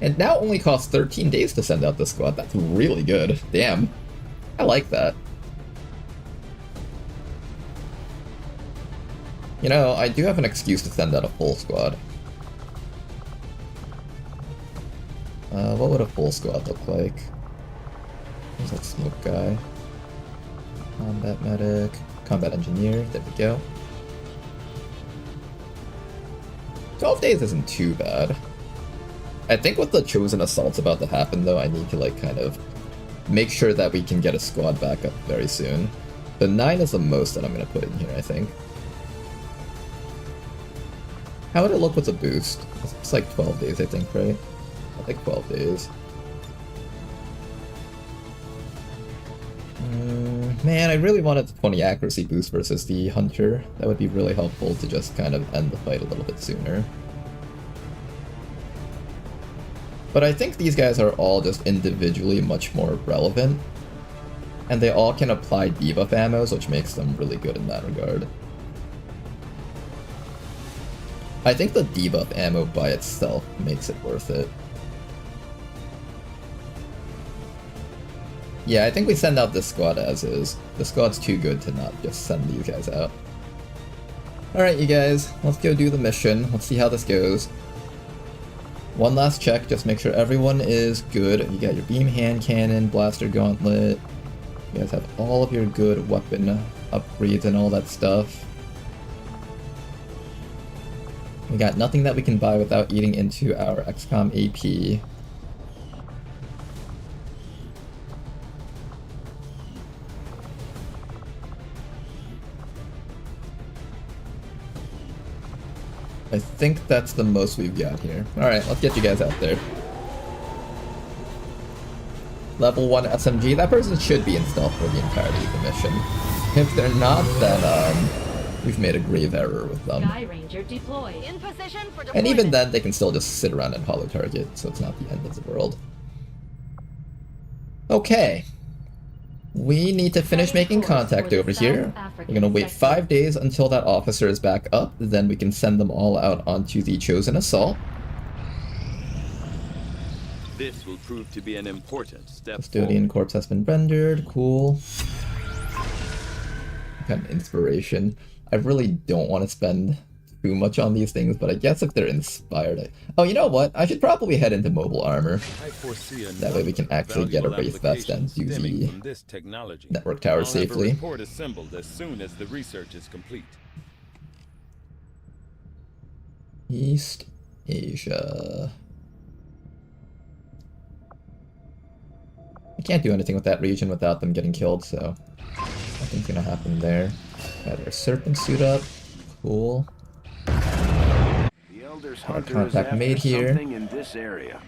It now only costs 13 days to send out this squad. That's really good. Damn. I like that. You know, I do have an excuse to send out a full squad. What would a full squad look like? There's that smoke guy. Combat medic. Combat engineer. There we go. 12 days isn't too bad. I think with the chosen assault's about to happen though, I need to like kind of make sure that we can get a squad back up very soon. The 9 is the most that I'm going to put in here, I think. How would it look with a boost? It's like 12 days, I think, right? I think 12 days. Man, I really wanted the 20 accuracy boost versus the hunter. That would be really helpful to just kind of end the fight a little bit sooner. But I think these guys are all just individually much more relevant, and they all can apply debuff ammos, which makes them really good in that regard. I think the debuff ammo by itself makes it worth it. Yeah, I think we send out this squad as is. The squad's too good to not just send these guys out. Alright, you guys, let's go do the mission. Let's see how this goes. One last check, just make sure everyone is good. You got your beam hand cannon, blaster gauntlet. You guys have all of your good weapon upgrades and all that stuff. We got nothing that we can buy without eating into our XCOM AP. I think that's the most we've got here. Alright, let's get you guys out there. Level 1 SMG. That person should be in stealth for the entirety of the mission. If they're not, then we've made a grave error with them. Sky Ranger deployed. In position for deployment. And even then, they can still just sit around and hollow target, so it's not the end of the world. Okay. We need to finish making contact over here. We're gonna wait 5 days until that officer is back up, then we can send them all out onto the chosen assault. This will prove to be an important step Custodian corpse has been rendered, cool. Kind of inspiration. I really don't want to spend too much on these things, but I guess if they're inspired... Oh, you know what? I should probably head into mobile armor. That way we can actually get a Wraith Vest and do the network tower safely. Report assembled as soon as the research is complete. East Asia. I can't do anything with that region without them getting killed, so nothing's gonna happen there. Got our serpent suit up. Cool. Contact made here. In this area.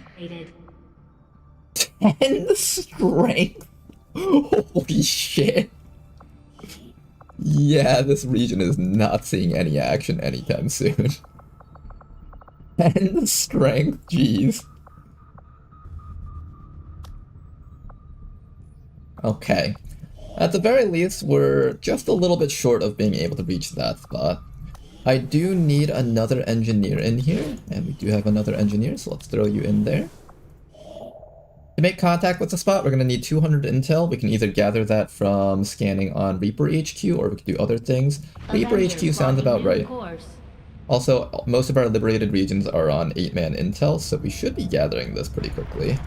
10 strength? Holy shit. Yeah, this region is not seeing any action anytime soon. 10 strength, jeez. Okay. At the very least, we're just a little bit short of being able to reach that spot. I do need another engineer in here, and we do have another engineer, so let's throw you in there. To make contact with the spot, we're going to need 200 intel. We can either gather that from scanning on Reaper HQ, or we can do other things. Reaper HQ sounds about right. Also, most of our liberated regions are on 8-man intel, so we should be gathering this pretty quickly.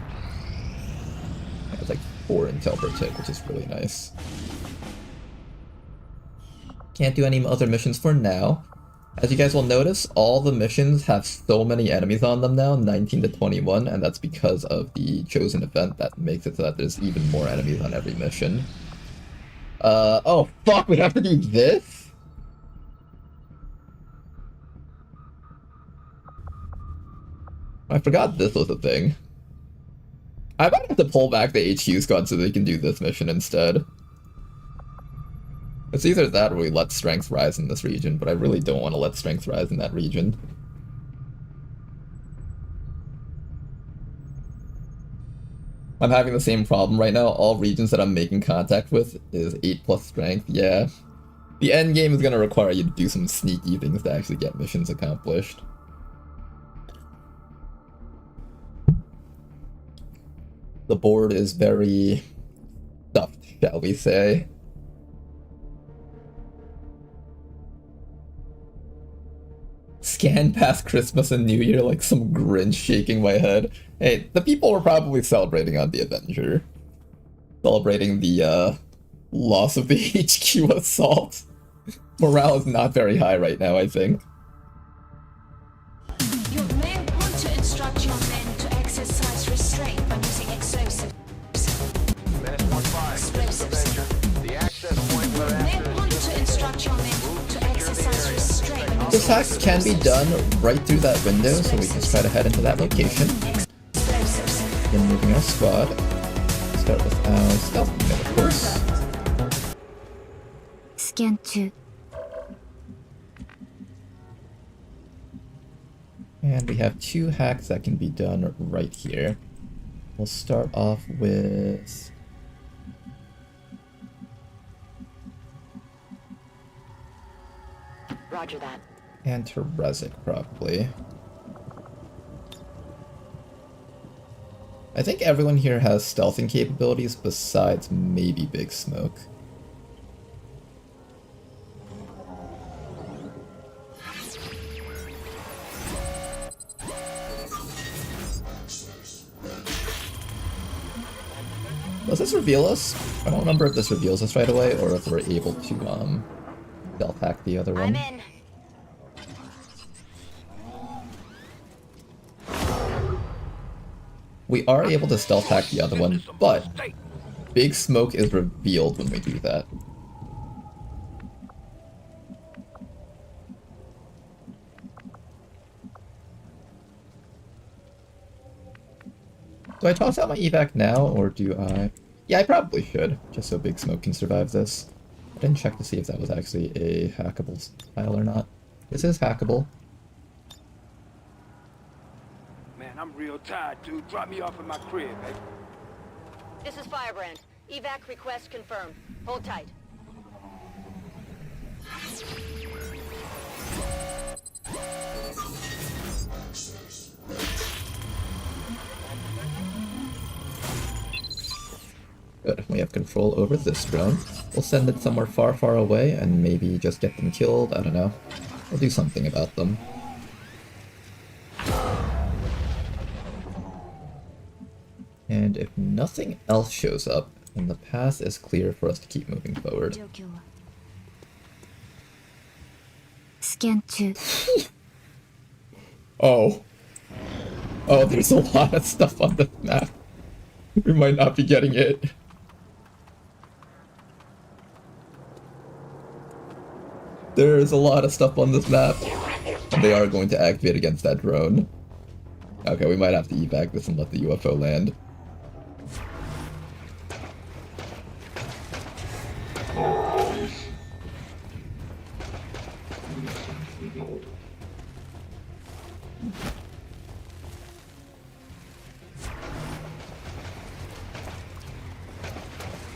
It's like 4 intel per tick, which is really nice. Can't do any other missions for now. As you guys will notice, all the missions have so many enemies on them now, 19 to 21, and that's because of the chosen event that makes it so that there's even more enemies on every mission. Oh fuck, we have to do this? I forgot this was a thing. I might have to pull back the HQ squad so they can do this mission instead. It's either that or we let strength rise in this region, but I really don't want to let strength rise in that region. I'm having the same problem right now. All regions that I'm making contact with is 8+ strength, yeah. The end game is going to require you to do some sneaky things to actually get missions accomplished. The board is very stuffed, shall we say. Scan past Christmas and New Year like some Grinch shaking my head. Hey, the people were probably celebrating on the Avenger. Celebrating the loss of the HQ assault. Morale is not very high right now, I think. You may want to instruct your men to exercise restraint when using explosives. Menace 1-5, this is Avenger. The access point we're You may after want is to instruct your men to exercise restraint when This using hack can be done right through that window, so we just try to head into that location. explosives. Then moving our squad. Start with our stealth unit, of course. Scan 2. And we have 2 hacks that can be done right here. We'll start off with... Roger that. and Teresic, probably. I think everyone here has stealthing capabilities besides maybe Big Smoke. Does this reveal us? I don't remember if this reveals us right away or if we're able to stealth hack the other one. I'm in. We are able to stealth hack the other one, but Big Smoke is revealed when we do that. Do I toss out my evac now, or do I... Yeah, I probably should, just so Big Smoke can survive this. I didn't check to see if that was actually a hackable file or not. This is hackable. Man, I'm real tired, dude. Drop me off at my crib, eh? This is Firebrand. Evac request confirmed. Hold tight. Good, we have control over this drone. We'll send it somewhere far, far away and maybe just get them killed, I don't know. We'll do something about them. And if nothing else shows up, then the path is clear for us to keep moving forward. Scan 2. Oh. Oh, there's a lot of stuff on the map. We might not be getting it. There's a lot of stuff on this map. And they are going to activate against that drone. Okay, we might have to evac this and let the UFO land.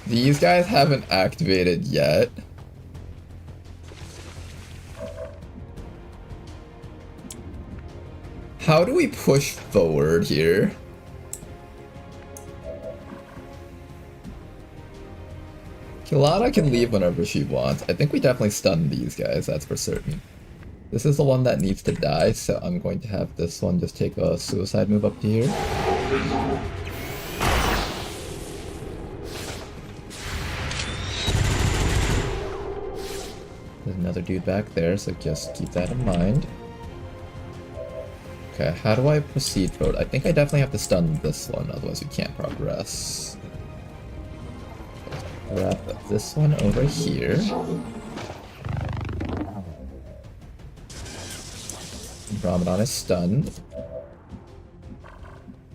These guys haven't activated yet. How do we push forward here? Kilana can leave whenever she wants. I think we definitely stun these guys, that's for certain. This is the one that needs to die, so I'm going to have this one just take a suicide move up to here. There's another dude back there, so just keep that in mind. Okay, how do I proceed forward? I think I definitely have to stun this one, otherwise we can't progress. Wrap this one over here. Ramadan is stunned.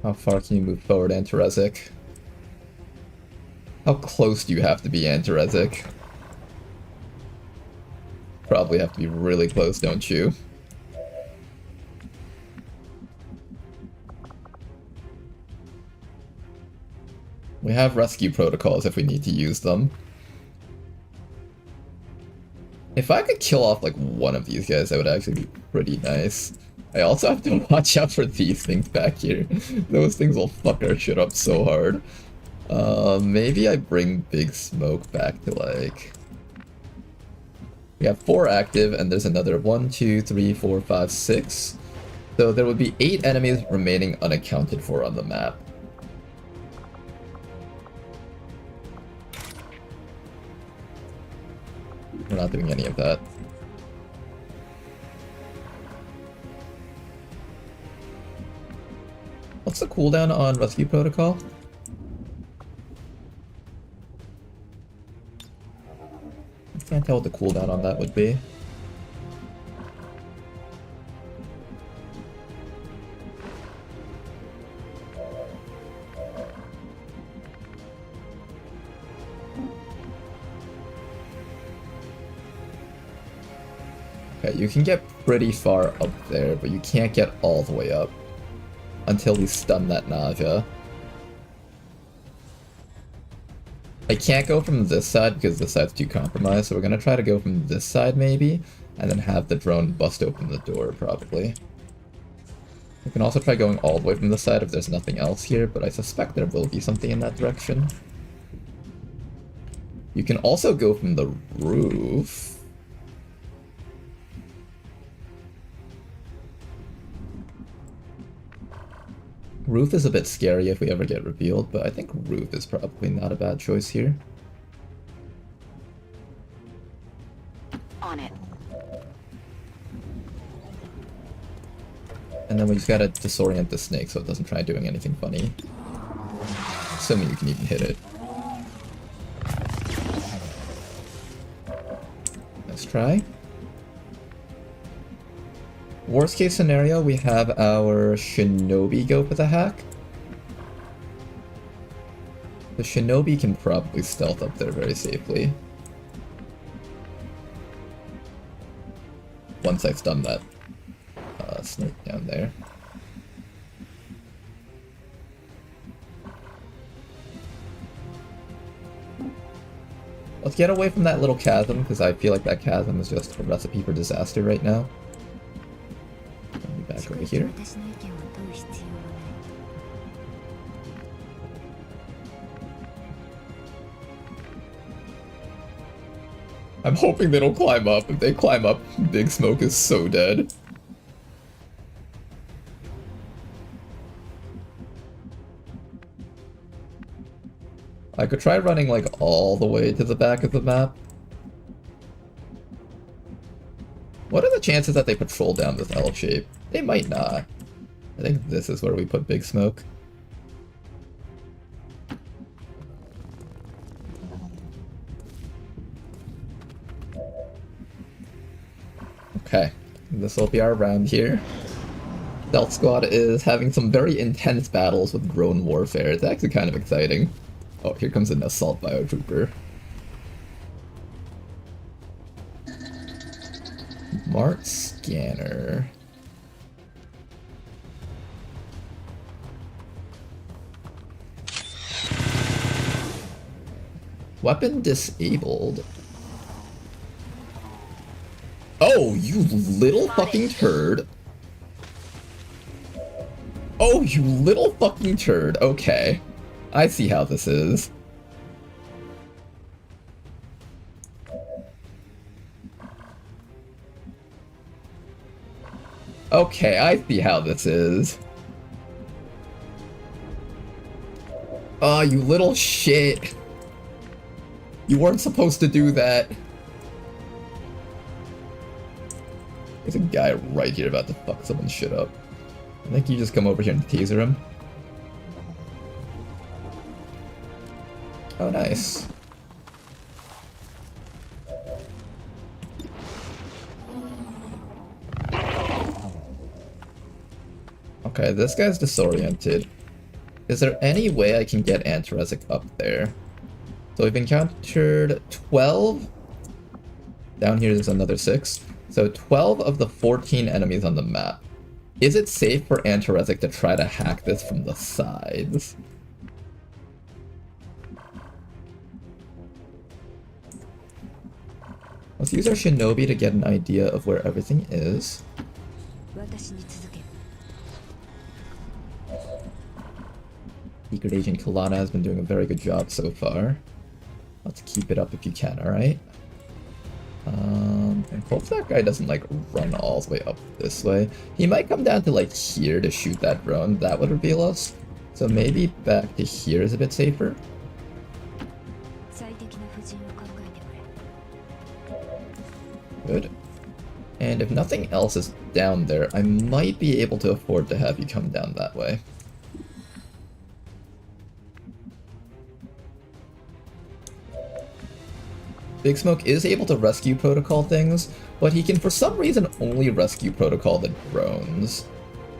How far can you move forward, Antarezic? How close do you have to be, Antarezic? Probably have to be really close, don't you? We have rescue protocols if we need to use them. If I could kill off like one of these guys, that would actually be pretty nice. I also have to watch out for these things back here. Those things will fuck our shit up so hard. Maybe I bring Big Smoke back to like... We have 4 active and there's another 1, 2, 3, 4, 5, 6. So there would be 8 enemies remaining unaccounted for on the map. We're not doing any of that. What's the cooldown on Rescue Protocol? I can't tell what the cooldown on that would be. Okay, you can get pretty far up there, but you can't get all the way up until we stun that Naja. I can't go from this side because this side's too compromised, so we're gonna try to go from this side maybe, and then have the drone bust open the door probably. We can also try going all the way from this side if there's nothing else here, but I suspect there will be something in that direction. You can also go from the roof. Roof is a bit scary if we ever get revealed, but I think Roof is probably not a bad choice here. On it. And then we just gotta disorient the snake so it doesn't try doing anything funny. Assuming you can even hit it. Let's try. Worst case scenario, we have our Shinobi go for the hack. The Shinobi can probably stealth up there very safely. Once I stun that snake down there. Let's get away from that little chasm, because I feel like that chasm is just a recipe for disaster right now. Back over here. I'm hoping they don't climb up. If they climb up, Big Smoke is so dead. I could try running like all the way to the back of the map. What are the chances that they patrol down this L shape? They might not. I think this is where we put Big Smoke. Okay, this will be our round here. Stealth Squad is having some very intense battles with drone warfare. It's actually kind of exciting. Oh, here comes an assault biotrooper. Mart scanner. Weapon disabled. Oh, you little fucking turd. Oh, you little fucking turd. Okay. I see how this is. Okay, I see how this is. Oh, you little shit. You weren't supposed to do that. There's a guy right here about to fuck someone's shit up. I think you just come over here and taser him. Oh, nice. Okay, this guy's disoriented. Is there any way I can get Antarezic up there? So we've encountered 12. Down here is another 6. So 12 of the 14 enemies on the map. Is it safe for Antarezic to try to hack this from the sides? Let's use our Shinobi to get an idea of where everything is. Secret Agent Kalana has been doing a very good job so far. Let's keep it up if you can, alright? And hope that guy doesn't like run all the way up this way. He might come down to like here to shoot that drone. That would reveal us. So maybe back to here is a bit safer. Good. And if nothing else is down there, I might be able to afford to have you come down that way. Big Smoke is able to rescue protocol things, but he can for some reason only rescue protocol the drones.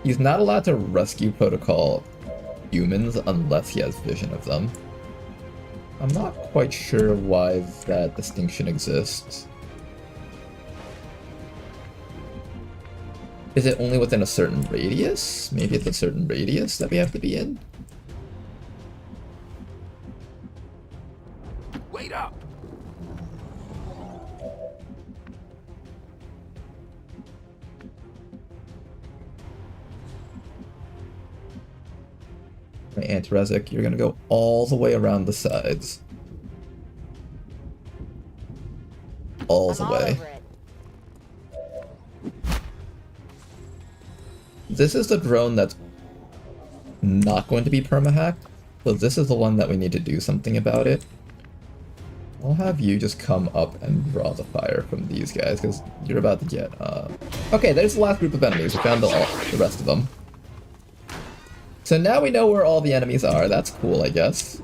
He's not allowed to rescue protocol humans unless he has vision of them. I'm not quite sure why that distinction exists. Is it only within a certain radius? Maybe it's a certain radius that we have to be in? Wait up! Antarezic, you're gonna go all the way around the sides. All the way. This is the drone that's not going to be permahacked, so this is the one that we need to do something about it. I'll have you just come up and draw the fire from these guys, because you're about to get, Okay, there's the last group of enemies. We found the rest of them. So now we know where all the enemies are. That's cool, I guess.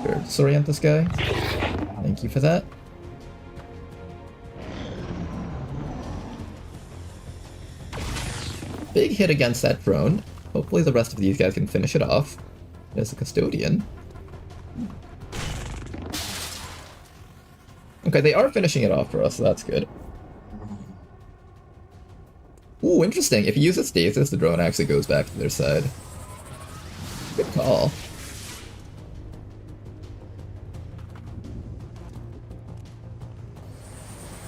Sure, disorient this guy. Thank you for that. Big hit against that drone. Hopefully the rest of these guys can finish it off. There's the custodian. Okay, they are finishing it off for us, so that's good. Ooh, interesting. If you use a stasis, the drone actually goes back to their side. Good call.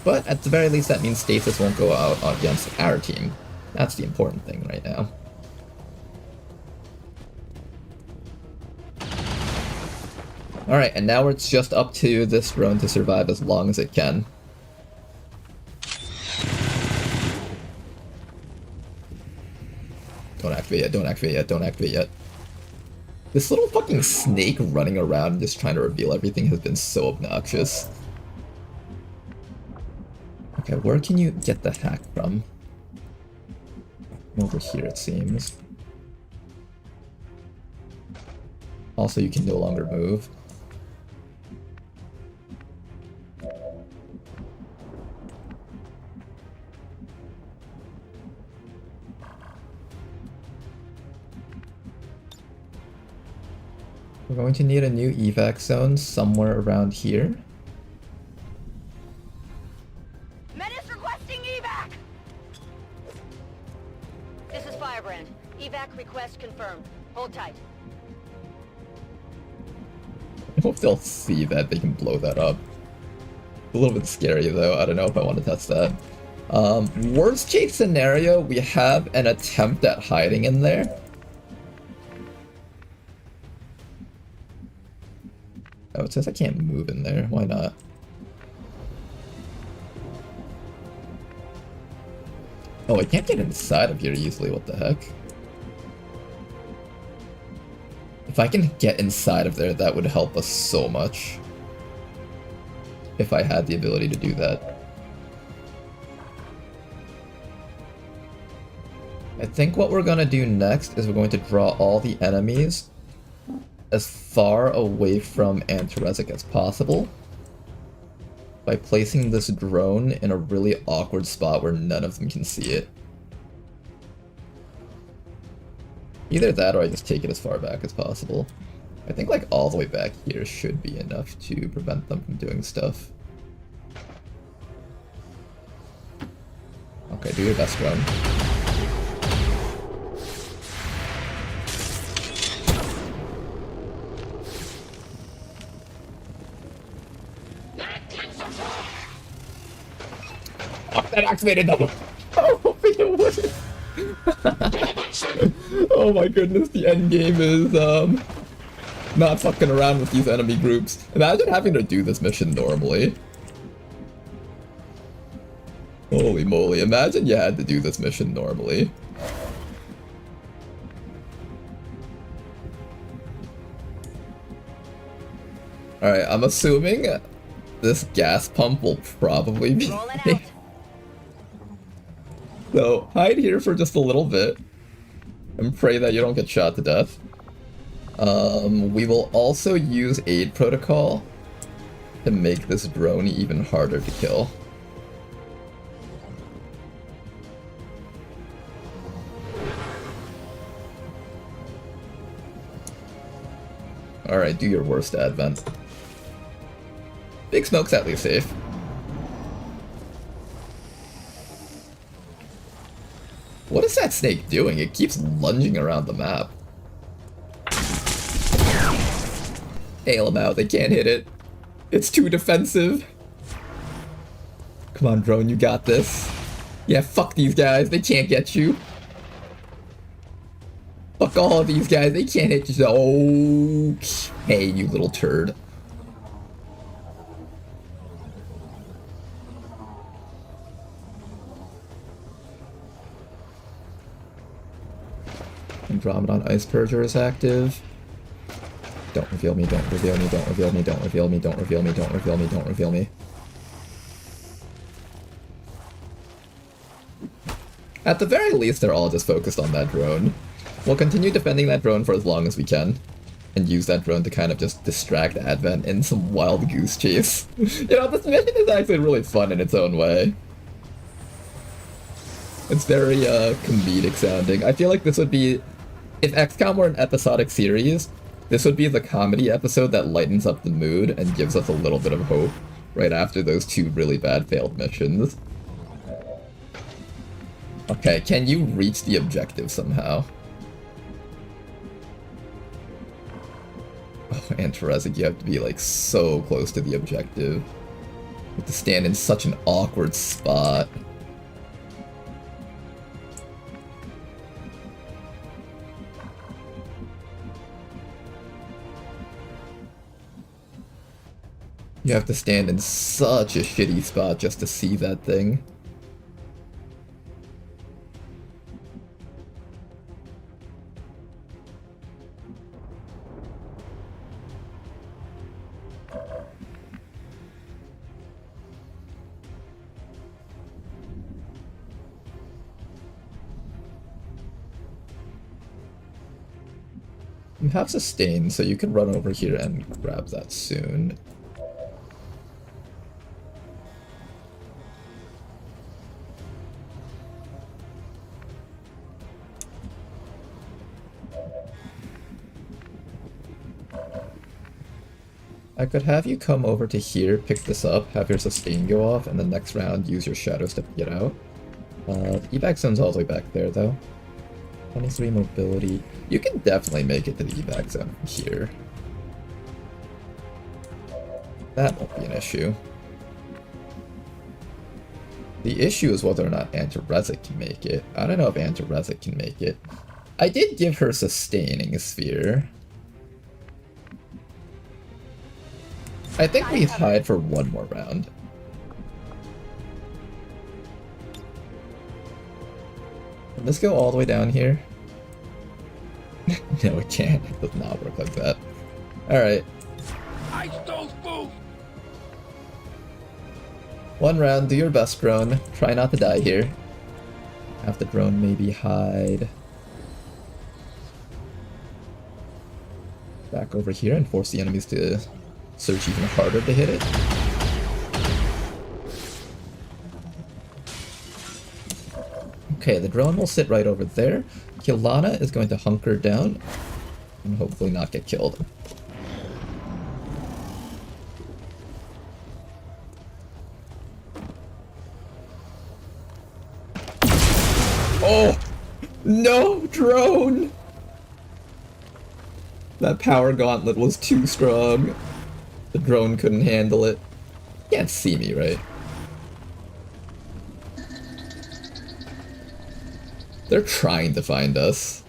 But at the very least, that means stasis won't go out against our team. That's the important thing right now. Alright, and now it's just up to this drone to survive as long as it can. Don't activate yet, don't activate yet, don't activate yet. This little fucking snake running around just trying to reveal everything has been so obnoxious. Okay, where can you get the hack from? Over here, it seems. Also, you can no longer move. We're going to need a new evac zone somewhere around here. Menace requesting evac! This is Firebrand. Evac request confirmed. Hold tight. I hope they'll see that they can blow that up. A little bit scary though, I don't know if I want to test that. Worst case scenario, we have an attempt at hiding in there. Oh, it says I can't move in there. Why not? Oh, I can't get inside of here easily, what the heck? If I can get inside of there, that would help us so much. If I had the ability to do that. I think what we're gonna do next is we're going to draw all the enemies as far away from Antarezic as possible by placing this drone in a really awkward spot where none of them can see it. Either that or I just take it as far back as possible. I think like all the way back here should be enough to prevent them from doing stuff. Okay, do your best, drone. That activated them. Oh, it wasn't. Oh my goodness, the end game is not fucking around with these enemy groups. Imagine having to do this mission normally. Holy moly, imagine you had to do this mission normally. Alright, I'm assuming this gas pump will probably be... Roll it out. So, hide here for just a little bit, and pray that you don't get shot to death. We will also use aid protocol to make this drone even harder to kill. Alright, do your worst, Advent. Big Smoke's at least safe. What is that snake doing? It keeps lunging around the map. Hail them out, they can't hit it. It's too defensive. Come on, drone, you got this. Yeah, fuck these guys, they can't get you. Fuck all of these guys, they can't hit you. Okay, you little turd. Andromedon Ice Purger is active. Don't reveal me, don't reveal me, don't reveal me, don't reveal me, don't reveal me, don't reveal me, don't reveal me. At the very least, they're all just focused on that drone. We'll continue defending that drone for as long as we can, and use that drone to kind of just distract Advent in some wild goose chase. You know, this mission is actually really fun in its own way. It's very, comedic sounding. I feel like this would be... If XCOM were an episodic series, this would be the comedy episode that lightens up the mood and gives us a little bit of hope right after those two really bad failed missions. Okay, can you reach the objective somehow? Oh, Antarezic, you have to be like so close to the objective. You have to stand in such an awkward spot. You have to stand in such a shitty spot just to see that thing. You have sustain, so you can run over here and grab that soon. I could have you come over to here, pick this up, have your sustain go off, and the next round use your shadow step to get out. Evac zone's all the way back there, though. 23 mobility. You can definitely make it to the evac zone from here. That won't be an issue. The issue is whether or not Antarezic can make it. I don't know if Antarezic can make it. I did give her sustaining sphere. I think we hide for one more round. Can this go all the way down here? No, it can't. It does not work like that. Alright. Ice those fools! One round, do your best, drone. Try not to die here. Have the drone maybe hide back over here and force the enemies to search even harder to hit it. Okay, the drone will sit right over there. Kilana is going to hunker down and hopefully not get killed. Oh! No, drone! That power gauntlet was too strong. The drone couldn't handle it. Can't see me, right? They're trying to find us.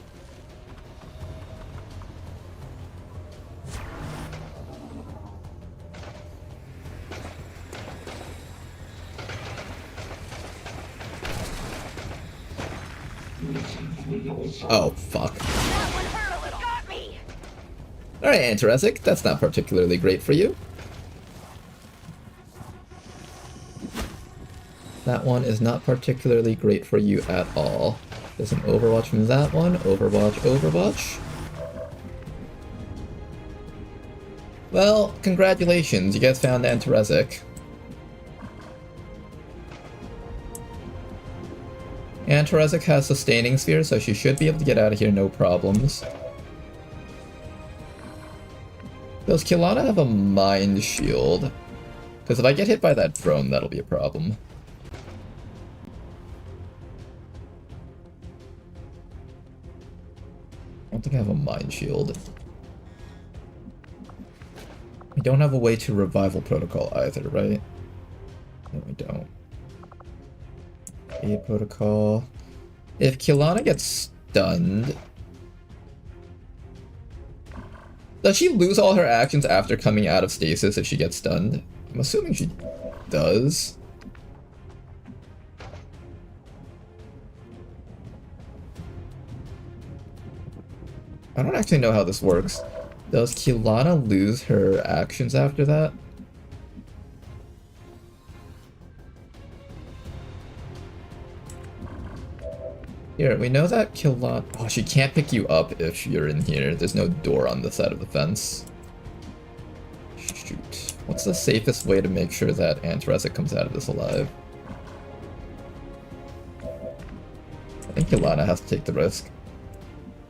Oh, fuck. That one hurt a little. Got me. Alright, Antaresic, that's not particularly great for you. That one is not particularly great for you at all. There's an Overwatch from that one. Overwatch, Overwatch. Well, congratulations, you guys found Antaresic. Antaresic has Sustaining Sphere, so she should be able to get out of here no problems. Does Kilana have a Mind Shield? Because if I get hit by that drone, that'll be a problem. I don't think I have a Mind Shield. We don't have a way to Revival Protocol either, right? No, we don't. A Protocol. If Kilana gets stunned... Does she lose all her actions after coming out of stasis if she gets stunned? I'm assuming she does. I don't actually know how this works. Does Kilana lose her actions after that? Here, we know that Kilana... Oh, she can't pick you up if you're in here. There's no door on this side of the fence. Shoot. What's the safest way to make sure that Antaresic comes out of this alive? I think Kilana has to take the risk.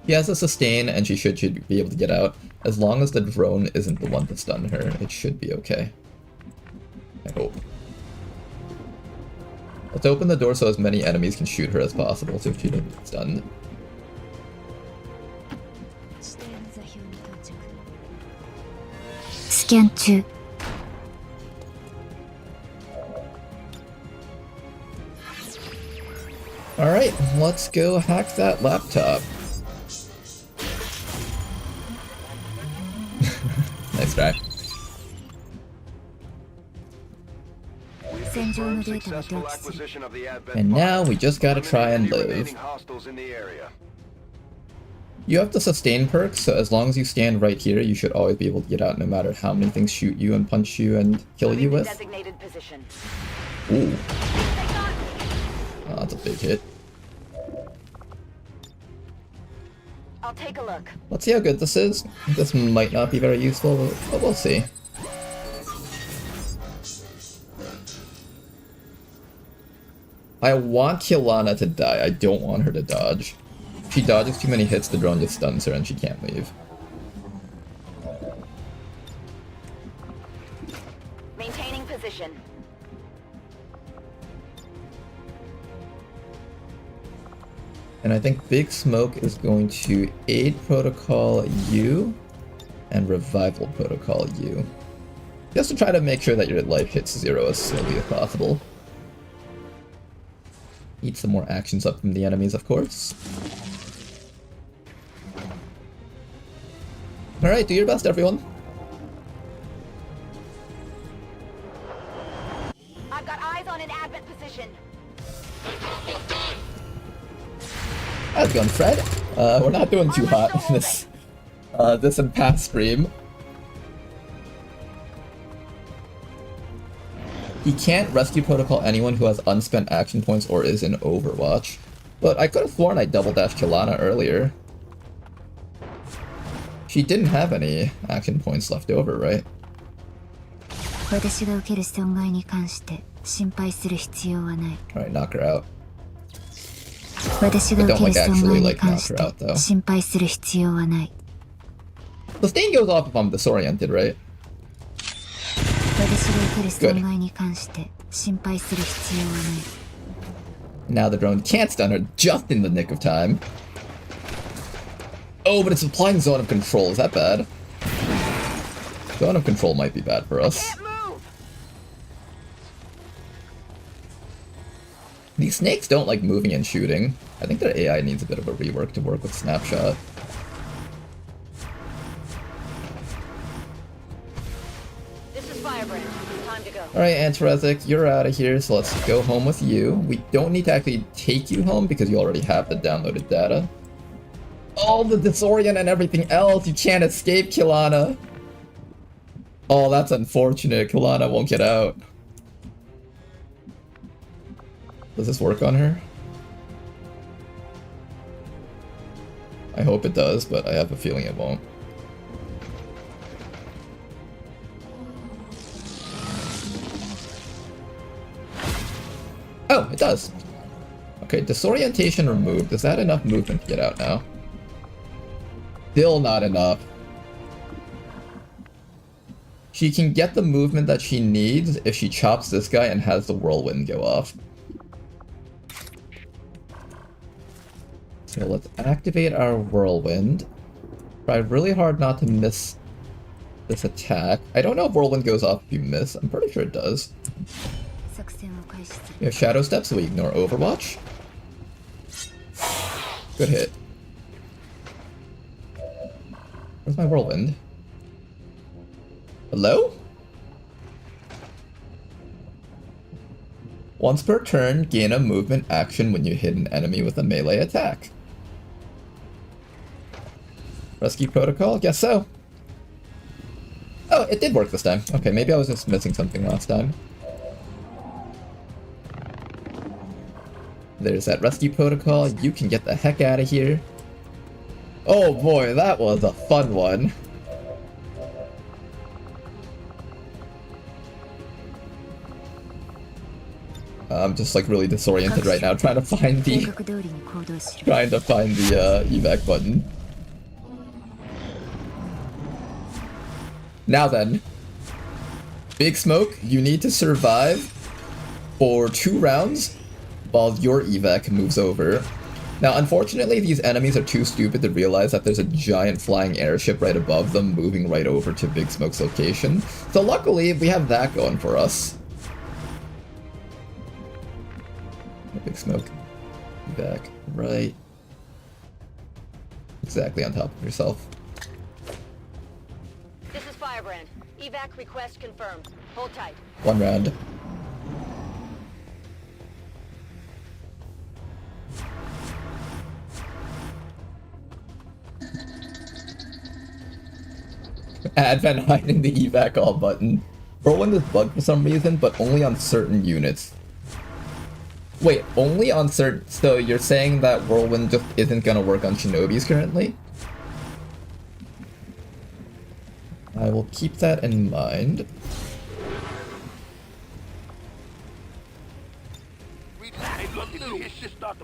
He has a sustain, and she should be able to get out. As long as the drone isn't the one to stun her, it should be okay. I hope. Let's open the door so as many enemies can shoot her as possible, so she doesn't get stunned. Scan 2. Alright, let's go hack that laptop. Nice try. Successful acquisition of the Advent And now mine. we just gotta try and Eliminate any live. remaining hostiles in the area. You have the sustain perk, so as long as you stand right here, you should always be able to get out no matter how many things shoot you and punch you and kill you with. Designated position. Ooh. Oh, that's a big hit. I'll take a look. Let's see how good this is. This might not be very useful, but we'll see. I want Kilana to die. I don't want her to dodge. If she dodges too many hits, the drone just stuns her and she can't leave. Maintaining position. And I think Big Smoke is going to aid Protocol U and Revival Protocol U. Just to try to make sure that your life hits 0 as slowly as possible. Eat some more actions up from the enemies, of course. Alright, do your best, everyone. I've got eyes on an advent position. Shotgun Fred. We're not doing too hot in this this and past stream. He can't rescue protocol anyone who has unspent action points or is in Overwatch. But I could have sworn I double dashed Kilana earlier. She didn't have any action points left over, right? 私が受ける損害に関して心配する必要はない。 Alright, knock her out. 私が受ける損害に関し don't, like, knock her out, て though. 心配する必要はない。 The stain goes off if I'm disoriented, right? 私が受ける損害に関して心配する必要はない。 Now the drone can't stun her just in the nick of time. Oh, but it's applying zone of control. Is that bad? Zone of control might be bad for us. These snakes don't like moving and shooting. I think their AI needs a bit of a rework to work with Snapshot. This is Firebrand. Time to go. Alright, Antarezic, you're out of here, so let's go home with you. We don't need to actually take you home because you already have the downloaded data. Oh, the disorient and everything else! You can't escape, Kilana! Oh, that's unfortunate. Kilana won't get out. Does this work on her? I hope it does, but I have a feeling it won't. Oh, it does. Okay, disorientation removed. Is that enough movement to get out now? Still not enough. She can get the movement that she needs if she chops this guy and has the whirlwind go off. So let's activate our whirlwind. Try really hard not to miss this attack. I don't know if whirlwind goes off if you miss. I'm pretty sure it does. 作戦を開始する。 We have shadow step, so we ignore Overwatch. Good hit. Where's my whirlwind? Hello? Once per turn, gain a movement action when you hit an enemy with a melee attack. Rescue protocol? Guess so. Oh, it did work this time. Okay, maybe I was just missing something last time. There's that rescue protocol. You can get the heck out of here. Oh boy, that was a fun one. I'm just like really disoriented right now, trying to find 計 the 画通りに行動しろ。 trying to find the evac button. Now then, Big Smoke, you need to survive for 2 rounds while your evac moves over. Now, unfortunately, these enemies are too stupid to realize that there's a giant flying airship right above them moving right over to Big Smoke's location. So luckily, we have that going for us. Big Smoke, evac, right exactly on top of yourself. This is Firebrand. Evac request confirmed. Hold tight. 1 round. Advent hiding the evac all button. Whirlwind is bugged for some reason, but only on certain units. Wait, only on certain... So you're saying that Whirlwind just isn't gonna work on Shinobis currently? I will keep that in mind.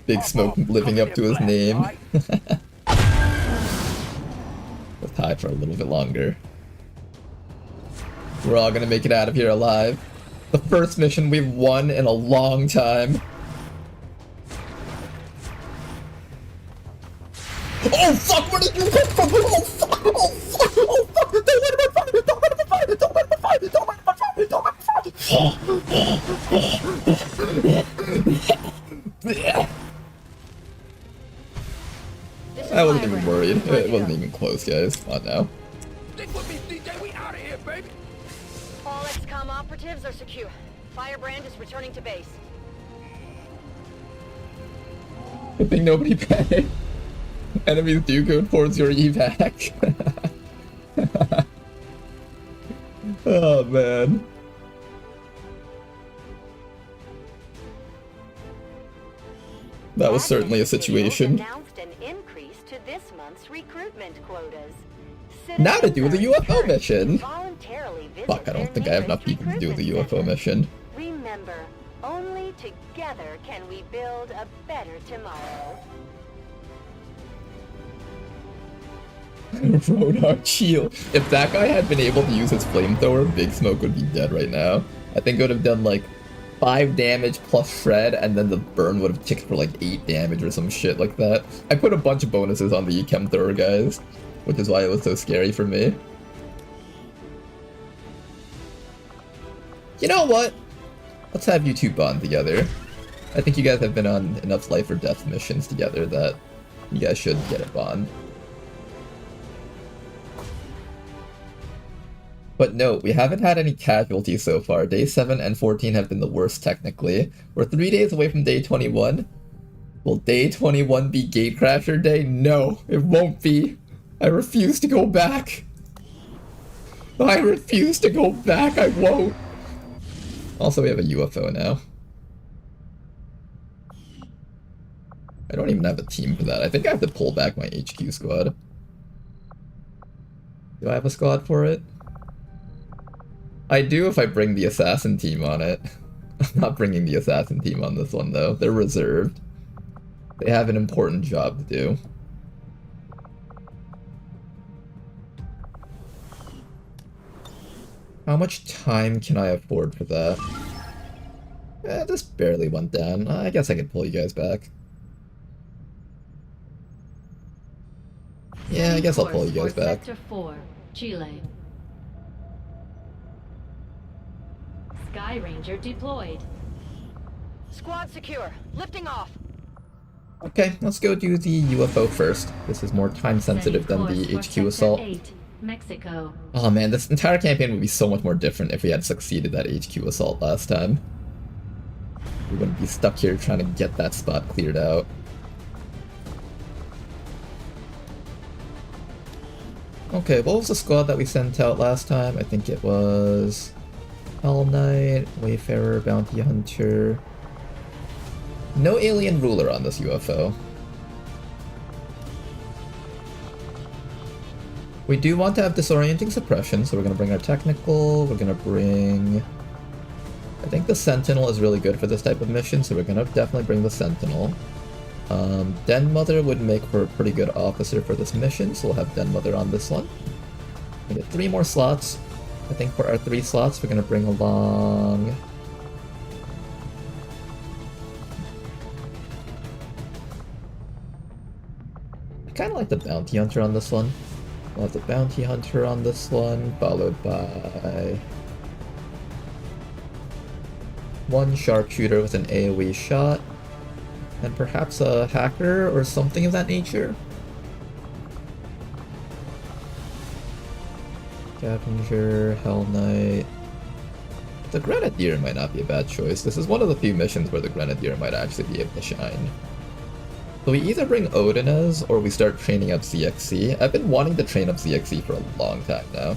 Big Smoke living up to his name. Let's hide for a little bit longer. We're all gonna make it out of here alive. The first mission we've won in a long time. Oh fuck, where did you come from? Oh fuck, oh fuck, oh fuck, don't let him find it, don't let him find it, don't let him find it, don't let him find it, don't let him find it. I wasn't even worried. It wasn't even close, guys. Come on now. Stick with me, DJ. We out of here, baby. All XCOM operatives are secure. Firebrand is returning to base. Good thing nobody paid. Enemies do go towards your evac. Oh man. That was certainly a situation. Announced an increase to this month's recruitment quotas. Now to do the Citizens are UFO encouraged mission. to voluntarily visit Fuck, I their don't think I have enough nearest people to do the recruitment UFO center. mission. Remember, only together can we build a better tomorrow. Rodar Shield. If that guy had been able to use his flamethrower, Big Smoke would be dead right now. I think it would have done like 5 damage plus shred, and then the burn would have ticked for like 8 damage or some shit like that. I put a bunch of bonuses on the chem thrower guys, which is why it was so scary for me. You know what? Let's have you two bond together. I think you guys have been on enough life or death missions together that you guys should get a bond. But no, we haven't had any casualties so far. Day 7 and 14 have been the worst technically. We're 3 days away from day 21. Will day 21 be Gatecrasher Day? No, it won't be. I refuse to go back. I refuse to go back, I won't. Also, we have a UFO now. I don't even have a team for that. I think I have to pull back my HQ squad. Do I have a squad for it? I do if I bring the assassin team on it. I'm not bringing the assassin team on this one though. They're reserved. They have an important job to do. How much time can I afford for that? This barely went down. I guess I could pull you guys back. Yeah, I guess I'll pull you guys back. Sector 4, Chile. Sky Ranger deployed. Squad secure. Lifting off. Okay, let's go do the UFO first. This is more time sensitive than the HQ assault. 8, Mexico. Oh man, this entire campaign would be so much more different if we had succeeded that HQ assault last time. We wouldn't be stuck here trying to get that spot cleared out. Okay, what was the squad that we sent out last time? I think it was Hell Knight, Wayfarer, Bounty Hunter. No alien ruler on this UFO. We do want to have disorienting suppression, so we're going to bring our technical, we're going to bring... I think the Sentinel is really good for this type of mission, so we're going to definitely bring the Sentinel. Den Mother would make for a pretty good officer for this mission, so we'll have Den Mother on this one. We get 3 more slots. I think for our 3 slots, we're going to bring along... I kind of like the Bounty Hunter on this one. We'll have the Bounty Hunter on this one, followed by... 1 Sharpshooter with an AoE shot. And perhaps a hacker or something of that nature. Scavenger, Hell Knight. The Grenadier might not be a bad choice. This is one of the few missions where the Grenadier might actually be able to shine. So we either bring Odinez or we start training up ZXC. I've been wanting to train up ZXC for a long time now.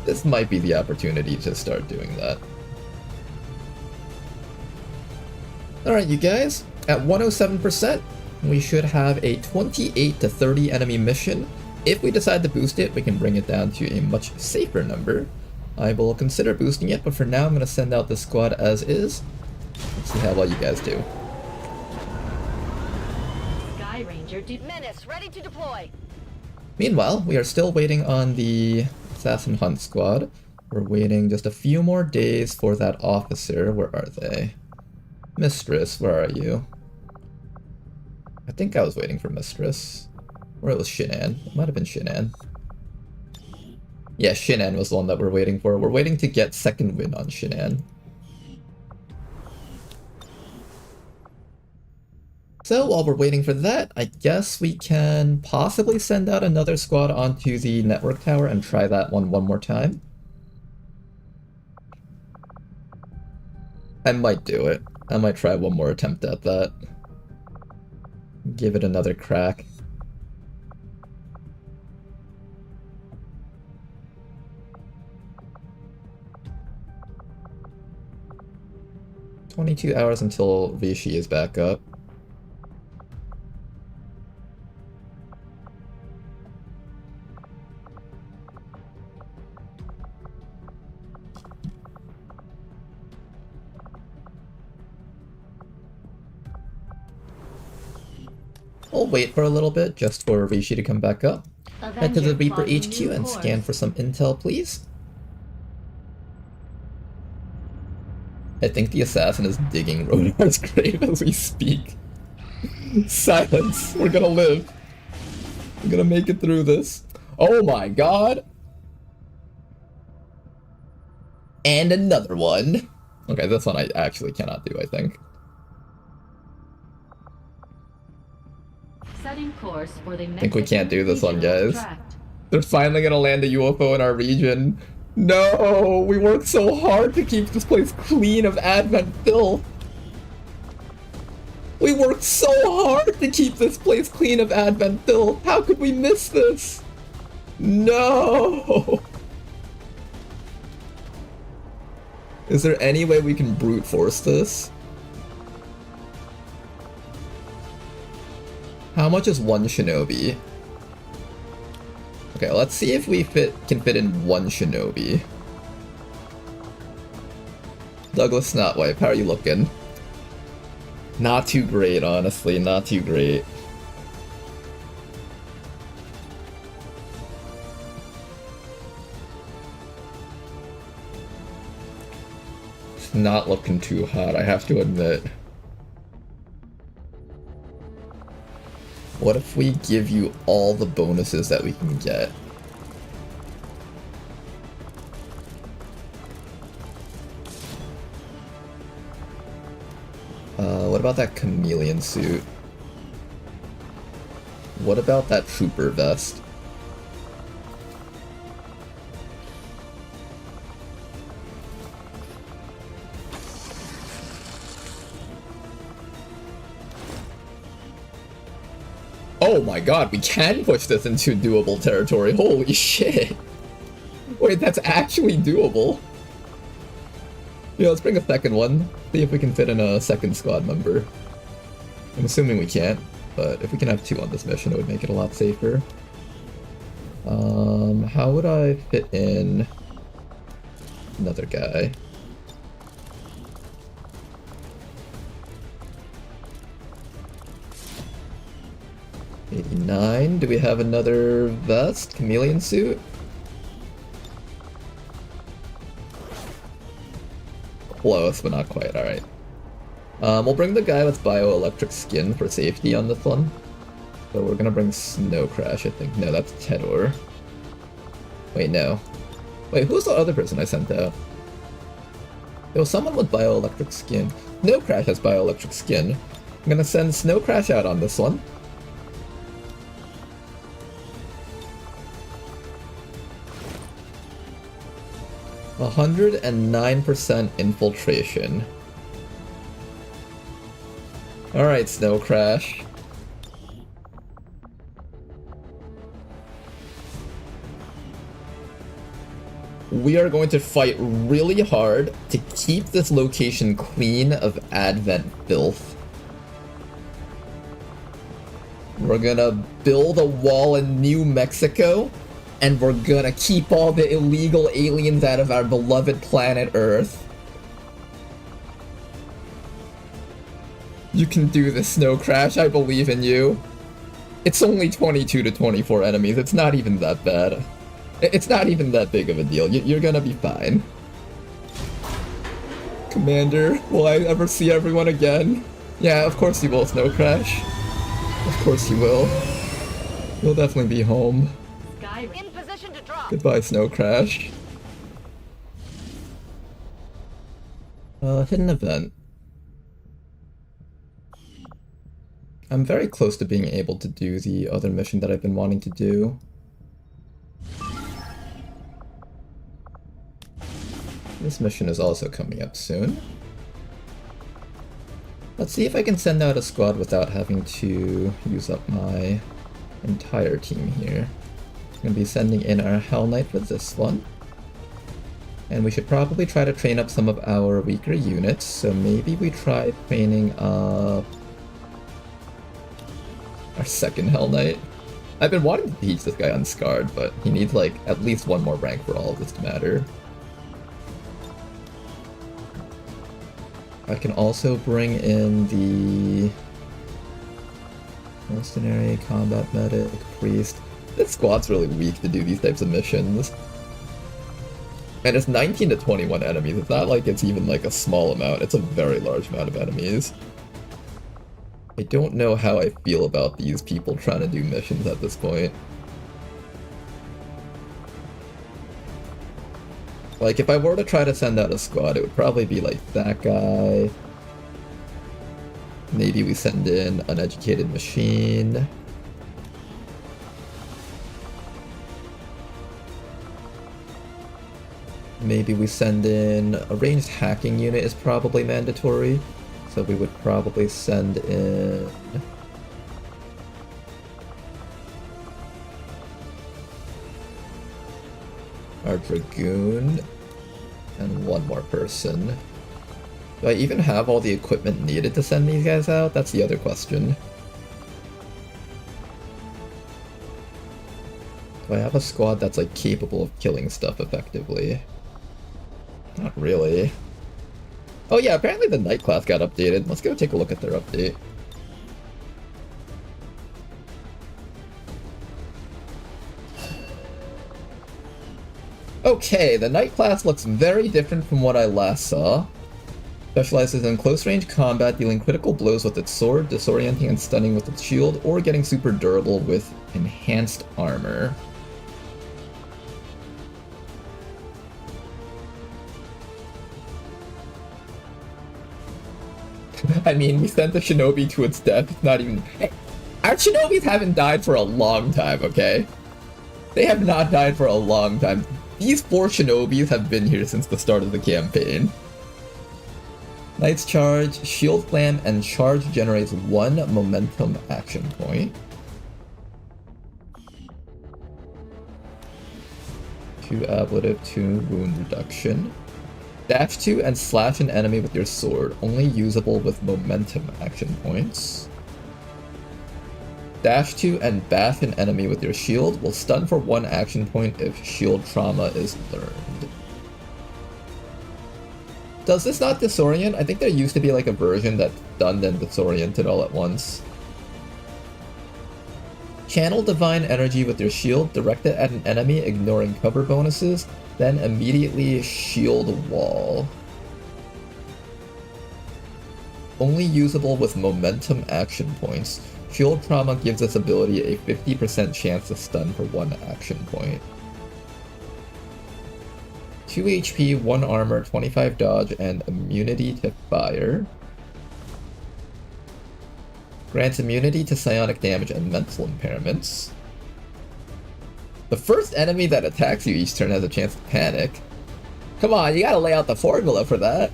This might be the opportunity to start doing that. Alright, you guys. At 107%, we should have a 28 to 30 enemy mission. If we decide to boost it, we can bring it down to a much safer number. I will consider boosting it, but for now I'm going to send out the squad as is. Let's see how well you guys do. Sky Ranger Menace, ready to deploy. Meanwhile, we are still waiting on the Assassin Hunt squad. We're waiting just a few more days for that officer. Where are they? Mistress, where are you? I think I was waiting for Mistress. Or it was Shinan. It might have been Shinan. Yeah, Shinan was the one that we're waiting for. We're waiting to get second win on Shinan. So while we're waiting for that, I guess we can possibly send out another squad onto the network tower and try that one more time. I might do it. I might try one more attempt at that. Give it another crack. 22 hours until Rishi is back up. We'll wait for a little bit just for Rishi to come back up. Head to the Avenger Reaper plotting HQ new and course. scan for some intel, please. I think the assassin is digging Rodar's grave as we speak. Silence! We're gonna live. We're gonna make it through this. Oh my god! And another one. Okay, this one I actually cannot do, I think. Setting course for the I think we can't do this one, Mexican guys. tract. They're finally gonna land a UFO in our region. No! We worked so hard to keep this place clean of Advent filth. We worked so hard to keep this place clean of Advent filth. How could we miss this? No! Is there any way we can brute force this? How much is one shinobi? Okay, let's see if we can fit in one shinobi. Douglas Snotwipe, how are you looking? Not too great, honestly, not too great. It's not looking too hot, I have to admit. What if we give you all the bonuses that we can get? What about that chameleon suit? What about that trooper vest? Oh my god, we can push this into doable territory. Holy shit. Wait, that's actually doable. Yeah, let's bring a second one. See if we can fit in a second squad member. I'm assuming we can't, but if we can have two on this mission, it would make it a lot safer. How would I fit in another guy? $89. Do we have another vest? Chameleon suit? Close, but not quite. Alright. We'll bring the guy with bioelectric skin for safety on this one. So we're gonna bring Snow Crash, I think. No, that's Tedor. Wait, no. Wait, who's the other person I sent out? There was someone with bioelectric skin. Snow Crash has bioelectric skin. I'm gonna send Snow Crash out on this one. A 109% infiltration. Alright, Snow Crash. We are going to fight really hard to keep this location clean of Advent filth. We're gonna build a wall in New Mexico, and we're gonna keep all the illegal aliens out of our beloved planet Earth. You can do this, Snow Crash, I believe in you. It's only 22 to 24 enemies, it's not even that bad. It's not even that big of a deal, you're gonna be fine. Commander, will I ever see everyone again? Yeah, of course you will, Snow Crash. Of course you will. You'll definitely be home. In position to drop. Goodbye, Snow Crash. Hidden event. I'm very close to being able to do the other mission that I've been wanting to do. This mission is also coming up soon. Let's see if I can send out a squad without having to use up my entire team here. I'm gonna be sending in our Hell Knight for this one. And we should probably try to train up some of our weaker units, so maybe we try training up our second Hell Knight. I've been wanting to teach this guy Unscarred, but he needs like at least one more rank for all of this to matter. I can also bring in the Mercenary, Combat Medic, Priest. This squad's really weak to do these types of missions. And it's 19 to 21 enemies. It's not like it's even like a small amount. It's a very large amount of enemies. I don't know how I feel about these people trying to do missions at this point. Like, if I were to try to send out a squad, it would probably be like that guy. Maybe we send in Uneducated Machine. Maybe we send in a ranged hacking unit is probably mandatory. So we would probably send in our Dragoon and one more person. Do I even have all the equipment needed to send these guys out? That's the other question. Do I have a squad that's like capable of killing stuff effectively? Not really. Oh yeah, apparently the Knight class got updated. Let's go take a look at their update. Okay, the Knight class looks very different from what I last saw. Specializes in close range combat, dealing critical blows with its sword, disorienting and stunning with its shield, or getting super durable with enhanced armor. I mean, we sent the shinobi to its death. It's not even... Hey, our shinobis haven't died for a long time, okay? They have not died for a long time. These 4 shinobis have been here since the start of the campaign. Knight's Charge, Shield Slam, and Charge generates 1 momentum action point. 2 ablative, 2 wound reduction. Dash 2 and slash an enemy with your sword, only usable with momentum action points. Dash 2 and bash an enemy with your shield, will stun for 1 action point if shield trauma is learned. Does this not disorient? I think there used to be like a version that stunned and disoriented all at once. Channel Divine Energy with your shield, direct it at an enemy, ignoring cover bonuses, then immediately shield wall. Only usable with momentum action points. Shield Trauma gives this ability a 50% chance to stun for 1 action point. 2 HP, 1 armor, 25 dodge, and immunity to fire. Grants immunity to psionic damage and mental impairments. The first enemy that attacks you each turn has a chance to panic. Come on, you gotta lay out the formula for that.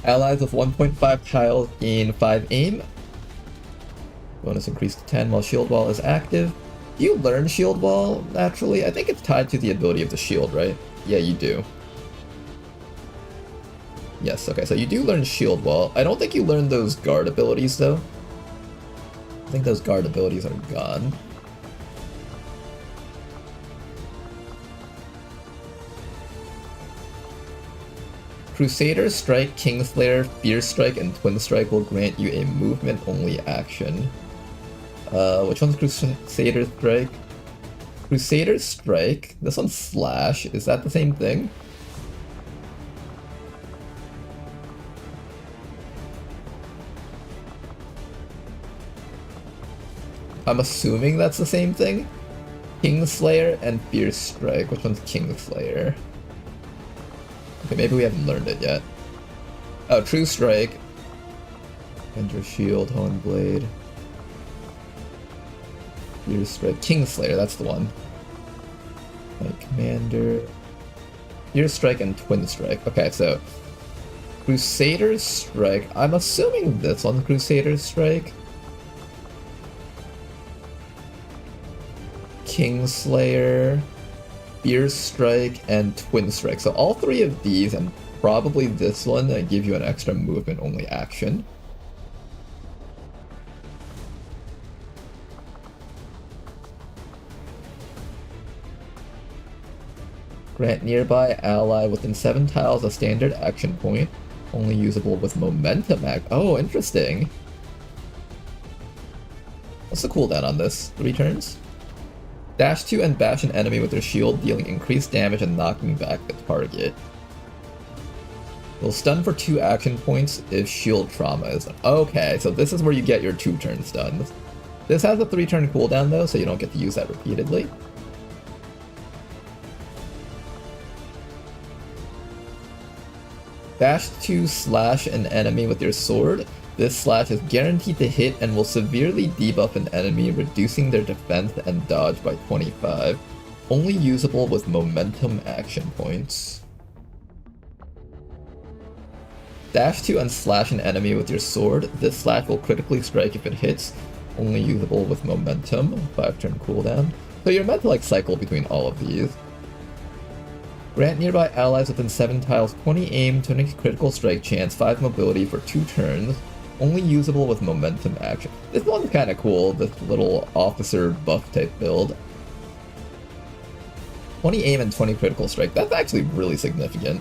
Allies with 1.5 tiles gain 5 aim. Bonus increased to 10 while Shield Wall is active. You learn Shield Wall naturally. I think it's tied to the ability of the shield, right? Yeah, you do. Yes, okay, so you do learn Shield Wall. I don't think you learn those guard abilities, though. I think those guard abilities are gone. Crusader Strike, Kingslayer, Fierce Strike, and Twin Strike will grant you a movement-only action. Which one's Crusader Strike? Crusader Strike? This one's Slash. Is that the same thing? I'm assuming that's the same thing. Kingslayer and Fierce Strike. Which one's Kingslayer? Okay, maybe we haven't learned it yet. Oh, True Strike. Enter Shield, Hone Blade. Fierce Strike. Kingslayer, that's the one. Like Commander. Fierce Strike and Twin Strike. Okay, so Crusader Strike. I'm assuming this one's Crusader Strike. Kingslayer. Fierce Strike, and Twin Strike. So all three of these, and probably this one, give you an extra movement only action. Grant nearby ally within 7 tiles a standard action point, only usable with momentum Oh, interesting. What's the cooldown on this? 3 turns? Dash 2 and bash an enemy with their shield, dealing increased damage and knocking back the target. Will stun for 2 action points if shield trauma is done. Okay, so this is where you get your 2-turn stuns. This has a 3-turn cooldown though, so you don't get to use that repeatedly. Dash 2 slash an enemy with your sword. This slash is guaranteed to hit and will severely debuff an enemy, reducing their defense and dodge by 25. Only usable with momentum action points. Dash 2 and slash an enemy with your sword. This slash will critically strike if it hits. Only usable with momentum, 5-turn cooldown. So you're meant to like cycle between all of these. Grant nearby allies within 7 tiles 20 aim, 20 critical strike chance, 5 mobility for 2 turns. Only usable with momentum action. This one's kind of cool, this little officer buff type build. 20 aim and 20 critical strike, that's actually really significant.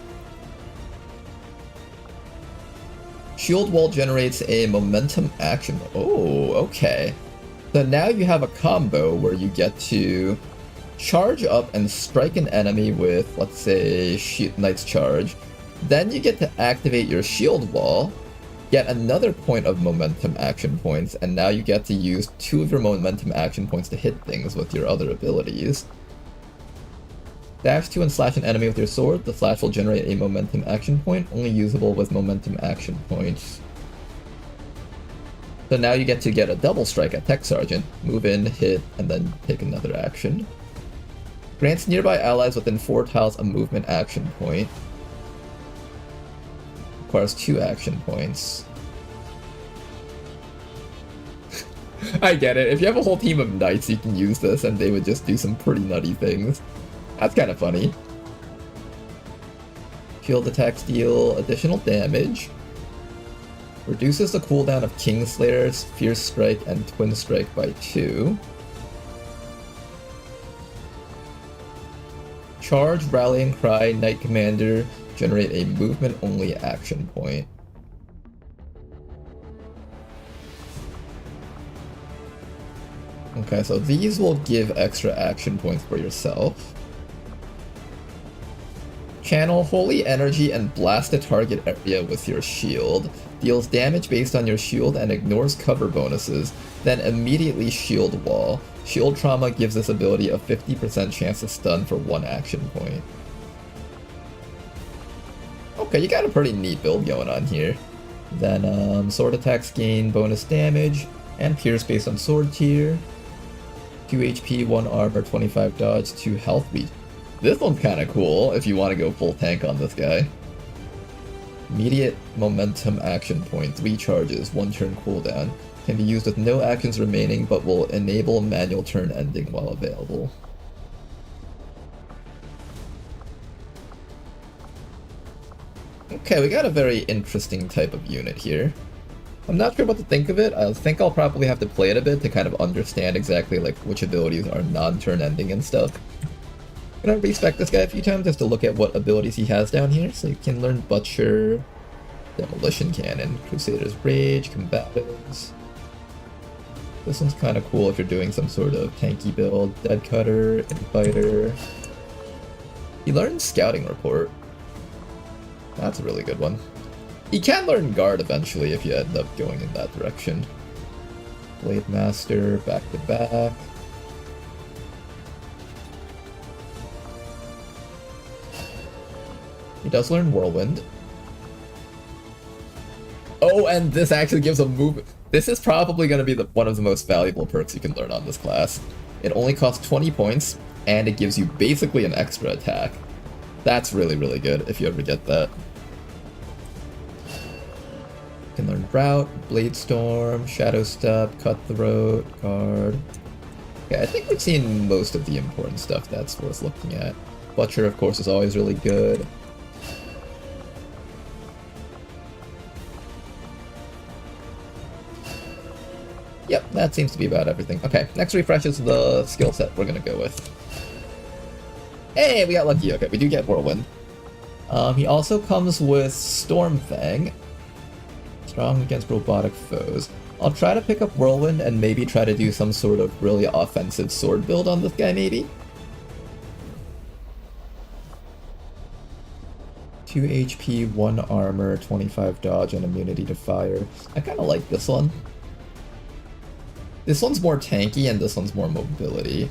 Shield wall generates a momentum action. Oh, okay. So now you have a combo where you get to charge up and strike an enemy with, let's say, Knight's Charge. Then you get to activate your shield wall, get another point of momentum action points, and now you get to use 2 of your momentum action points to hit things with your other abilities. Dash 2 and slash an enemy with your sword. The slash will generate a momentum action point, only usable with momentum action points. So now you get to get a double strike at Tech Sergeant. Move in, hit, and then take another action. Grants nearby allies within 4 tiles a movement action point. Requires 2 action points. I get it. If you have a whole team of knights, you can use this and they would just do some pretty nutty things. That's kind of funny. Shield attacks deal additional damage. Reduces the cooldown of Kingslayer's Fierce Strike and Twin Strike by 2. Charge, Rallying Cry, Knight Commander generate a movement-only action point. Okay, so these will give extra action points for yourself. Channel Holy Energy and blast a target area with your shield. Deals damage based on your shield and ignores cover bonuses, then immediately shield wall. Shield trauma gives this ability a 50% chance to stun for 1 action point. Okay, you got a pretty neat build going on here. Then sword attacks gain bonus damage and pierce based on sword tier. 2 HP, 1 armor, 25 dodge, 2 health reach. This one's kind of cool if you want to go full tank on this guy. Immediate momentum action point, 3 charges, 1 turn cooldown. Can be used with no actions remaining, but will enable manual turn ending while available. Okay, we got a very interesting type of unit here. I'm not sure what to think of it. I think I'll probably have to play it a bit to kind of understand exactly like which abilities are non-turn ending and stuff. I'm gonna respec this guy a few times just to look at what abilities he has down here. So you can learn Butcher, Demolition Cannon, Crusader's Rage, Combatives. This one's kind of cool if you're doing some sort of tanky build. Dead Cutter, Infighter. He learns Scouting Report. That's a really good one. You can learn Guard eventually if you end up going in that direction. Blade Master, back to back. He does learn Whirlwind. Oh, and this actually gives a move. This is probably going to be one of the most valuable perks you can learn on this class. It only costs 20 points, and it gives you basically an extra attack. That's really, really good if you ever get that. You can learn Route, Blade Storm, Shadow Step, Cutthroat, Guard. Okay, I think we've seen most of the important stuff that's worth looking at. Butcher, of course, is always really good. Yep, that seems to be about everything. Okay, next refresh is the skill set we're gonna go with. Hey, we got lucky. Okay, we do get Whirlwind. He also comes with Stormfang. Strong against robotic foes. I'll try to pick up Whirlwind and maybe try to do some sort of really offensive sword build on this guy, maybe? 2 HP, 1 armor, 25 dodge, and immunity to fire. I kind of like this one. This one's more tanky and this one's more mobility.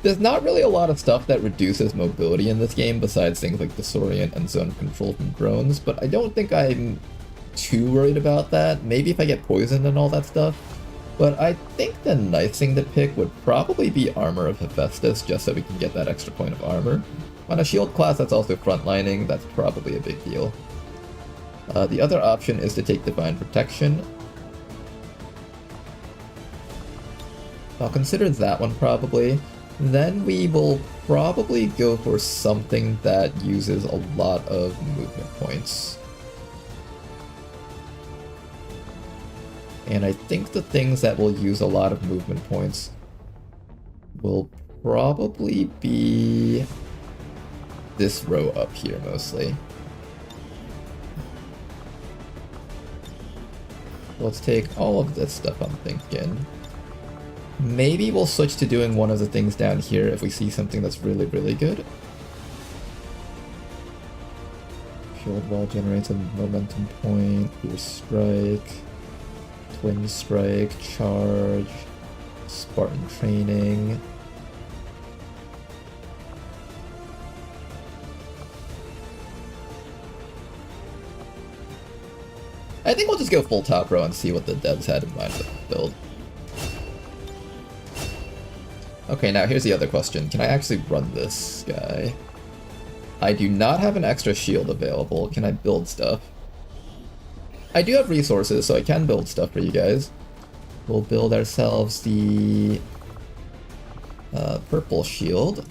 There's not really a lot of stuff that reduces mobility in this game besides things like disorient and zone control from drones, but I don't think I'm too worried about that. Maybe if I get poisoned and all that stuff. But I think the nice thing to pick would probably be Armor of Hephaestus, just so we can get that extra point of armor. On a shield class that's also frontlining, that's probably a big deal. The other option is to take Divine Protection. I'll consider that one probably. Then we will probably go for something that uses a lot of movement points. And I think the things that will use a lot of movement points will probably be this row up here mostly. Let's take all of this stuff, I'm thinking. Maybe we'll switch to doing one of the things down here if we see something that's really, really good. Shield Wall generates a momentum point, Pierce Strike, Twin Strike, Charge, Spartan Training. I think we'll just go full top row and see what the devs had in mind with the build. Okay, now here's the other question. Can I actually run this guy? I do not have an extra shield available. Can I build stuff? I do have resources, so I can build stuff for you guys. We'll build ourselves the purple shield.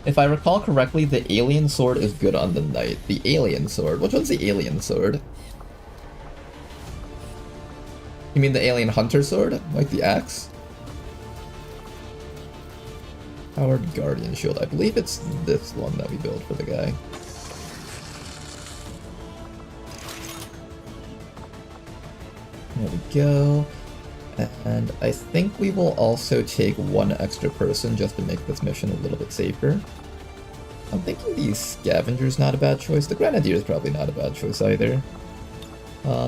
If I recall correctly, the alien sword is good on the knight. The alien sword? Which one's the alien sword? You mean the alien hunter sword? Like the axe? Powered Guardian Shield. I believe it's this one that we build for the guy. There we go. And I think we will also take one extra person just to make this mission a little bit safer. I'm thinking the Scavenger's not a bad choice. The Grenadier is probably not a bad choice either.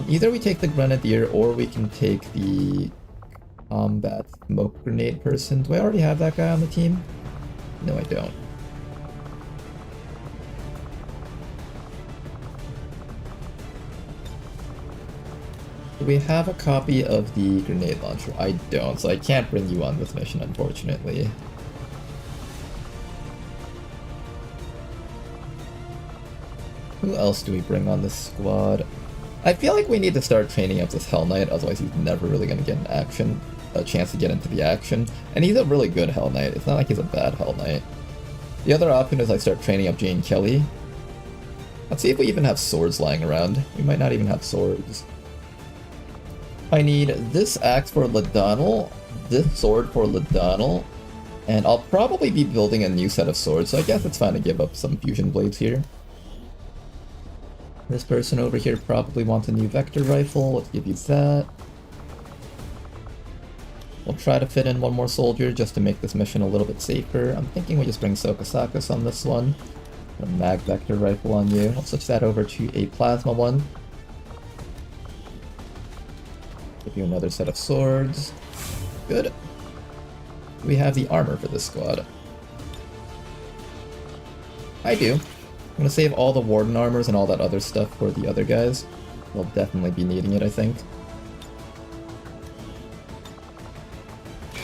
Either we take the Grenadier or we can take the Combat Smoke Grenade person. Do I already have that guy on the team? No, I don't. Do we have a copy of the grenade launcher? I don't, so I can't bring you on this mission, unfortunately. Who else do we bring on this squad? I feel like we need to start training up this Hell Knight, otherwise he's never really going to get a chance to get into the action. And he's a really good Hell Knight. It's not like he's a bad Hell Knight. The other option is I start training up Jane Kelly. Let's see if we even have swords lying around. We might not even have swords. I need this axe for Ladonal, this sword for Ladonal, and I'll probably be building a new set of swords, so I guess it's fine to give up some fusion blades here. This person over here probably wants a new vector rifle. Let's give you that. We'll try to fit in one more soldier just to make this mission a little bit safer. I'm thinking we just bring Sokasakus on this one. A mag vector rifle on you. I'll switch that over to a plasma one. Give you another set of swords. Good. We have the armor for this squad. I do. I'm gonna save all the Warden armors and all that other stuff for the other guys. We'll definitely be needing it, I think.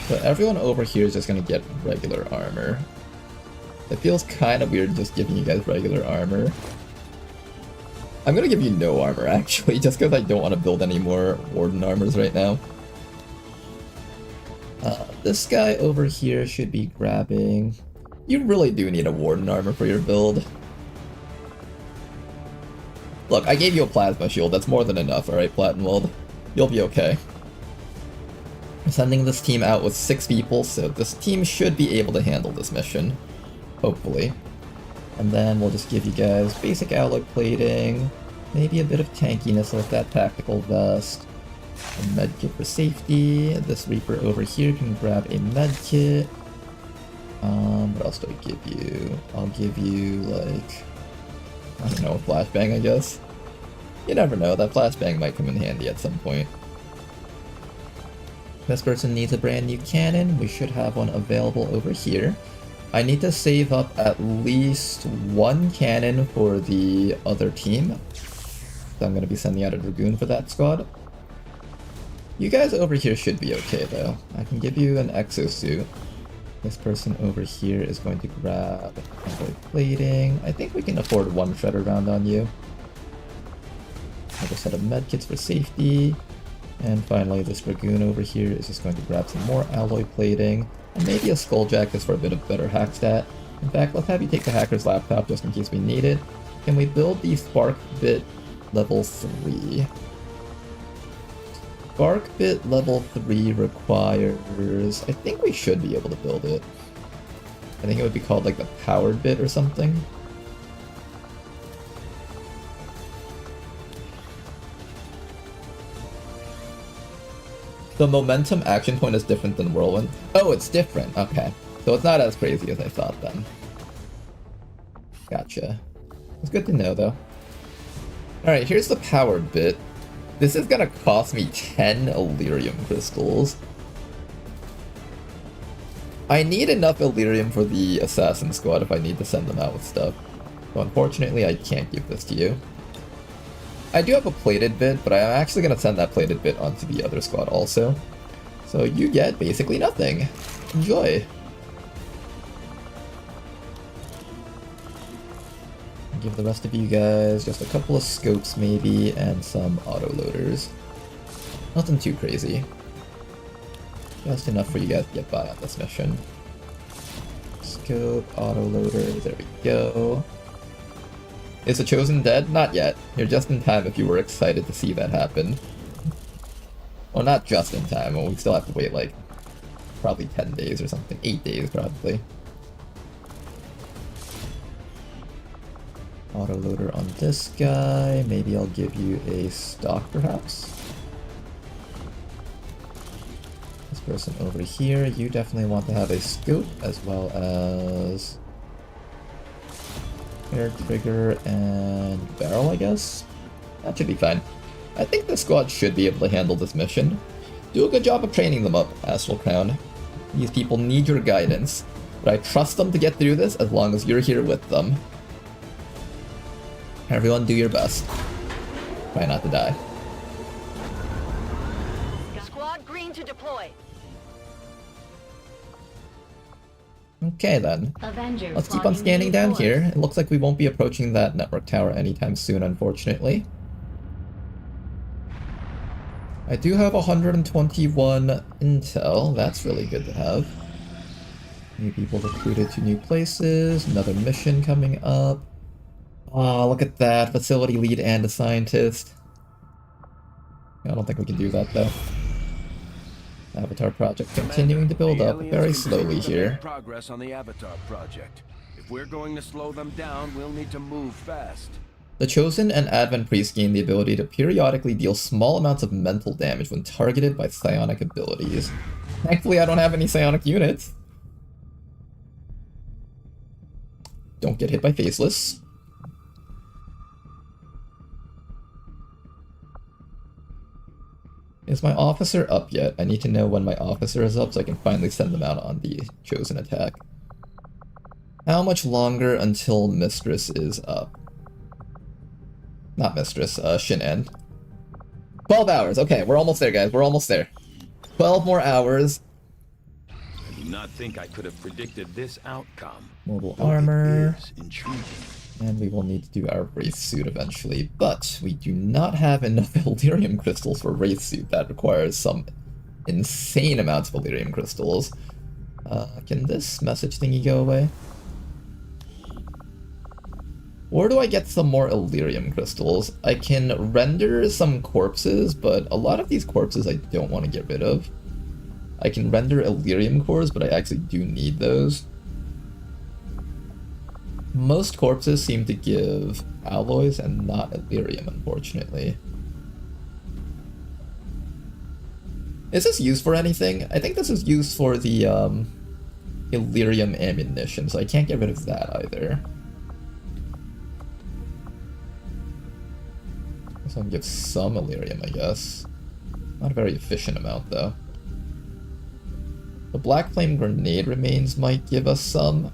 So everyone over here is just gonna get regular armor. It feels kind of weird just giving you guys regular armor. I'm gonna give you no armor, actually, just because I don't want to build any more Warden armors right now. This guy over here should be grabbing... You really do need a Warden armor for your build. Look, I gave you a Plasma Shield, that's more than enough, alright, Plattenwald? You'll be okay. I'm sending this team out with 6 people, so this team should be able to handle this mission. Hopefully. And then we'll just give you guys basic alloy plating, maybe a bit of tankiness with that tactical vest, a medkit for safety. This Reaper over here can grab a medkit. What else do I give you? I'll give you, like, I don't know, a flashbang, I guess. You never know, that flashbang might come in handy at some point. This person needs a brand new cannon. We should have one available over here. I need to save up at least 1 cannon for the other team. So I'm going to be sending out a Dragoon for that squad. You guys over here should be okay though. I can give you an exosuit. This person over here is going to grab alloy plating. I think we can afford 1 shredder round on you. Another set of medkits for safety. And finally, this Dragoon over here is just going to grab some more alloy plating. And maybe a Skulljack just for a bit of better hack stat. In fact, let's have you take the hacker's laptop just in case we need it. Can we build the Spark Bit level 3? Spark Bit level 3 requires... I think we should be able to build it. I think it would be called like the Powered Bit or something. The momentum action point is different than Whirlwind. Oh, it's different. Okay. So it's not as crazy as I thought then. Gotcha. It's good to know though. Alright, here's the Powered Bit. This is gonna cost me 10 Illyrium crystals. I need enough Illyrium for the Assassin Squad if I need to send them out with stuff. So unfortunately I can't give this to you. I do have a plated bit, but I'm actually going to send that plated bit onto the other squad also. So you get basically nothing. Enjoy! I'll give the rest of you guys just a couple of scopes maybe, and some autoloaders. Nothing too crazy. Just enough for you guys to get by on this mission. Scope, autoloader, there we go. Is the Chosen dead? Not yet. You're just in time if you were excited to see that happen. Well, not just in time. Well, we still have to wait like probably 10 days or something. 8 days probably. Autoloader on this guy. Maybe I'll give you a stock perhaps. This person over here, you definitely want to have a scope as well as air trigger and barrel, I guess. That should be fine. I think the squad should be able to handle this mission. Do a good job of training them up, Astral Crown. These people need your guidance, but I trust them to get through this as long as you're here with them. Everyone do your best. Try not to die. Squad green to deploy. Okay then. Avenger Let's keep on scanning down here. It looks like we won't be approaching that network tower anytime soon, unfortunately. I do have 121 intel. That's really good to have. New people recruited to new places. Another mission coming up. Ah, look at that. Facility lead and a scientist. I don't think we can do that though. Avatar project continuing to build up very slowly here. Progress on the Avatar project. If we're going to slow them down, we'll need to move fast. The Chosen and Advent Priest gain the ability to periodically deal small amounts of mental damage when targeted by psionic abilities. Thankfully, I don't have any psionic units. Don't get hit by Faceless. Is my officer up yet? I need to know when my officer is up so I can finally send them out on the Chosen attack. How much longer until Mistress is up? Not Mistress, Shinan. 12 hours. Okay, we're almost there, guys. We're almost there. 12 more hours. I do not think I could have predicted this outcome. Mobile armor. It is intriguing. And we will need to do our Wraith Suit eventually, but we do not have enough Elerium crystals for Wraith Suit. That requires some insane amounts of Elerium crystals. Can this message thingy go away? Where do I get some more Elerium crystals? I can render some corpses, but a lot of these corpses I don't want to get rid of. I can render Elerium cores, but I actually do need those. Most corpses seem to give alloys and not Elerium, unfortunately. Is this used for anything? I think this is used for the Elerium ammunition, so I can't get rid of that either. So I'll give some Elerium, I guess. Not a very efficient amount, though. The Black Flame Grenade remains might give us some,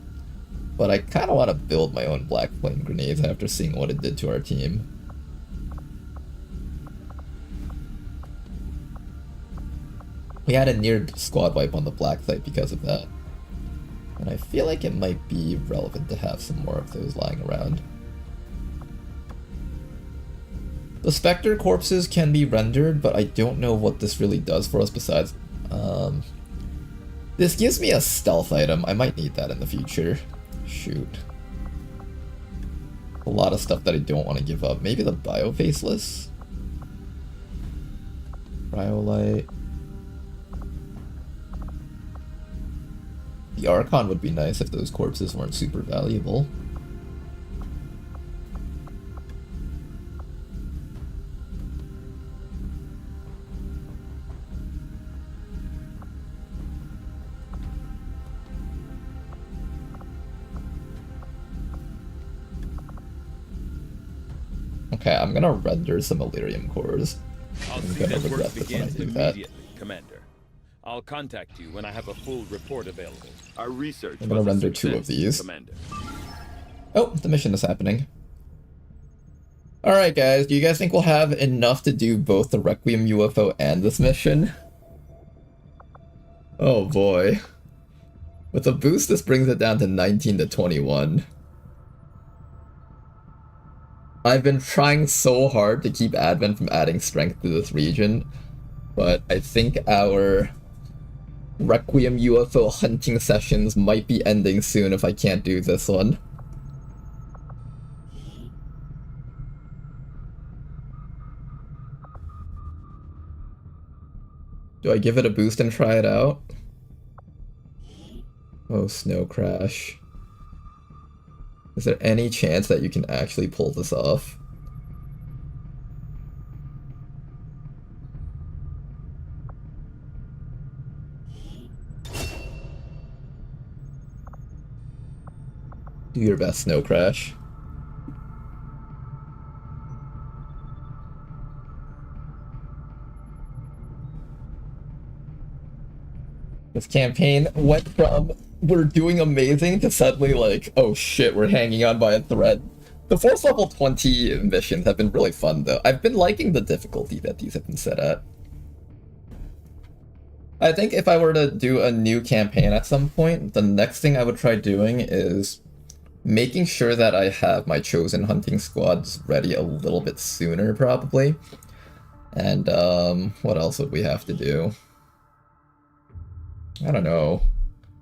but I kind of want to build my own Black Flame Grenades after seeing what it did to our team. We had a near squad wipe on the Black site because of that. And I feel like it might be relevant to have some more of those lying around. The Spectre corpses can be rendered, but I don't know what this really does for us besides... this gives me a stealth item. I might need that in the future. Shoot. A lot of stuff that I don't want to give up. Maybe the Bio-Faceless? Cryolite. The Archon would be nice if those corpses weren't super valuable. Okay, I'm gonna render some Elerium cores. I'll see that work begins immediately, Commander. I'll contact you when I have a full report available. Our research. I'm gonna render 2 of these. Commander. Oh, the mission is happening. Alright guys, do you guys think we'll have enough to do both the Requiem UFO and this mission? Oh boy. With a boost, this brings it down to 19 to 21. I've been trying so hard to keep Advent from adding strength to this region, but I think our Requiem UFO hunting sessions might be ending soon if I can't do this one. Do I give it a boost and try it out? Oh, Snow Crash. Is there any chance that you can actually pull this off? Do your best, Snow Crash. This campaign went from we're doing amazing to suddenly like, oh shit, we're hanging on by a thread. The Force level 20 missions have been really fun though. I've been liking the difficulty that these have been set at. I think if I were to do a new campaign at some point, the next thing I would try doing is making sure that I have my chosen hunting squads ready a little bit sooner, probably. And, what else would we have to do? I don't know.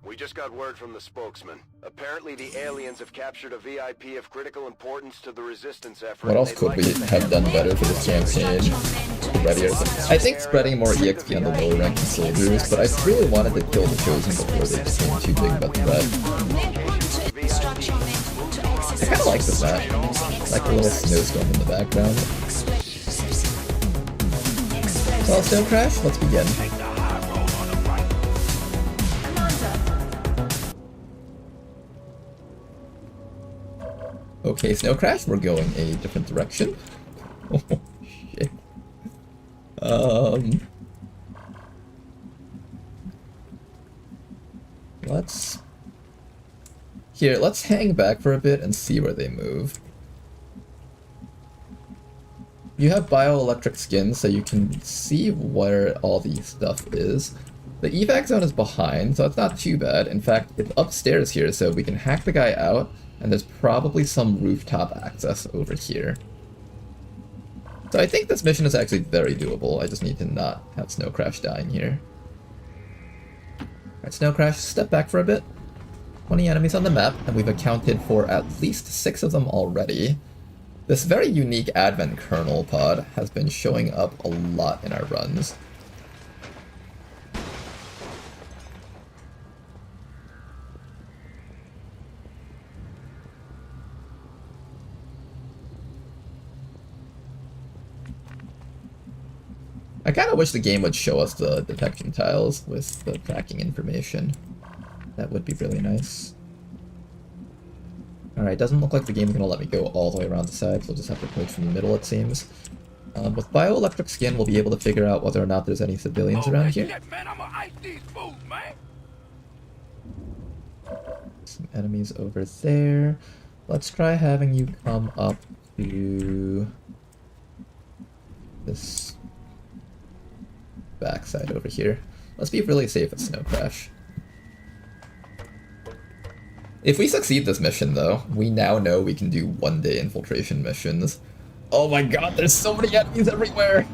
We just got word from the spokesman. Apparently the aliens have captured a VIP of critical importance to the resistance effort. What else could we have done better for this campaign? I think spreading more EXP on the lower ranking soldiers, but I really wanted to kill the Chosen before they became too big of a threat. I kinda like this map. Like a little snowstorm in the background. Well, Snow Crash, let's begin. Okay, Snow Crash, we're going a different direction. Oh, shit. Let's hang back for a bit and see where they move. You have bioelectric skin, so you can see where all the stuff is. The evac zone is behind, so it's not too bad. In fact, it's upstairs here, so we can hack the guy out, and there's probably some rooftop access over here. So I think this mission is actually very doable. I just need to not have Snow Crash dying here. Alright, Snow Crash, step back for a bit. 20 enemies on the map, and we've accounted for at least 6 of them already. This very unique Advent kernel pod has been showing up a lot in our runs. I kind of wish the game would show us the detection tiles with the tracking information. That would be really nice. Alright, doesn't look like the game's gonna let me go all the way around the side, so we'll just have to approach from the middle, it seems. With bioelectric skin, we'll be able to figure out whether or not there's any civilians around here. Shit, man, I'ma ice these fools, man. Some enemies over there. Let's try having you come up to this backside over here. Let's be really safe at Snow Crash. If we succeed this mission, though, we now know we can do one-day infiltration missions. Oh my god, there's so many enemies everywhere!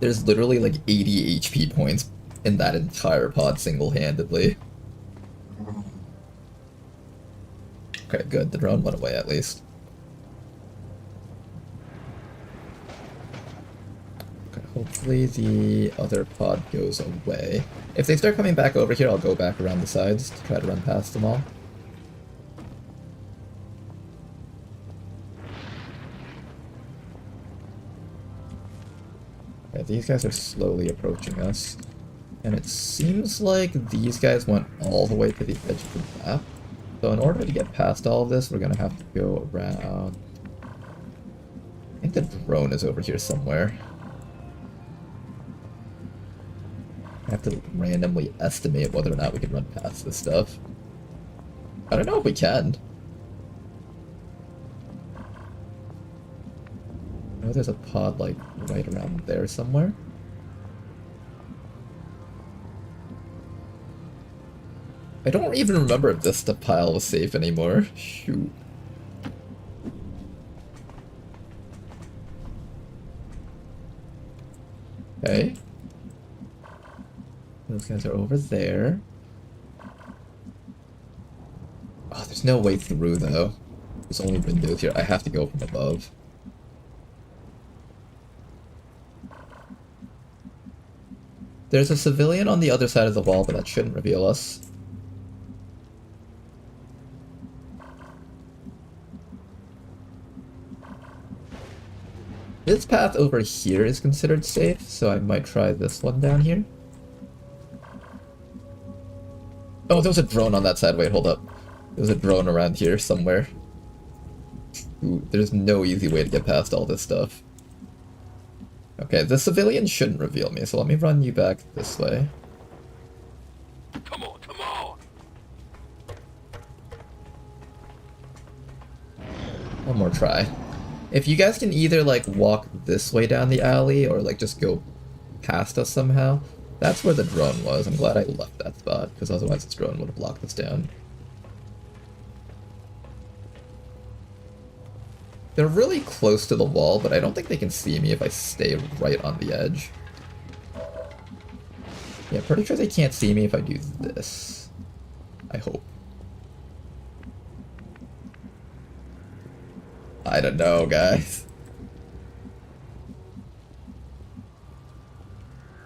There's literally like 80 HP points in that entire pod single-handedly. Okay, good. The drone went away at least. Hopefully the other pod goes away. If they start coming back over here, I'll go back around the sides to try to run past them all. Okay, these guys are slowly approaching us. And it seems like these guys went all the way to the edge of the map. So in order to get past all of this, we're gonna have to go around... I think the drone is over here somewhere. I have to randomly estimate whether or not we can run past this stuff. I don't know if we can. I know there's a pod, like, right around there somewhere. I don't even remember if this pile was safe anymore. Shoot. Okay. Those guys are over there. Oh, there's no way through, though. There's only windows here. I have to go from above. There's a civilian on the other side of the wall, but that shouldn't reveal us. This path over here is considered safe, so I might try this one down here. Oh, there was a drone on that side. Wait, hold up. There's a drone around here somewhere. Ooh, there's no easy way to get past all this stuff. Okay, the civilian shouldn't reveal me, so let me run you back this way. Come on, come on. One more try. If you guys can either, like, walk this way down the alley, or, like, just go past us somehow, that's where the drone was. I'm glad I left that spot, because otherwise this drone would have blocked us down. They're really close to the wall, but I don't think they can see me if I stay right on the edge. Yeah, pretty sure they can't see me if I do this. I hope. I don't know, guys.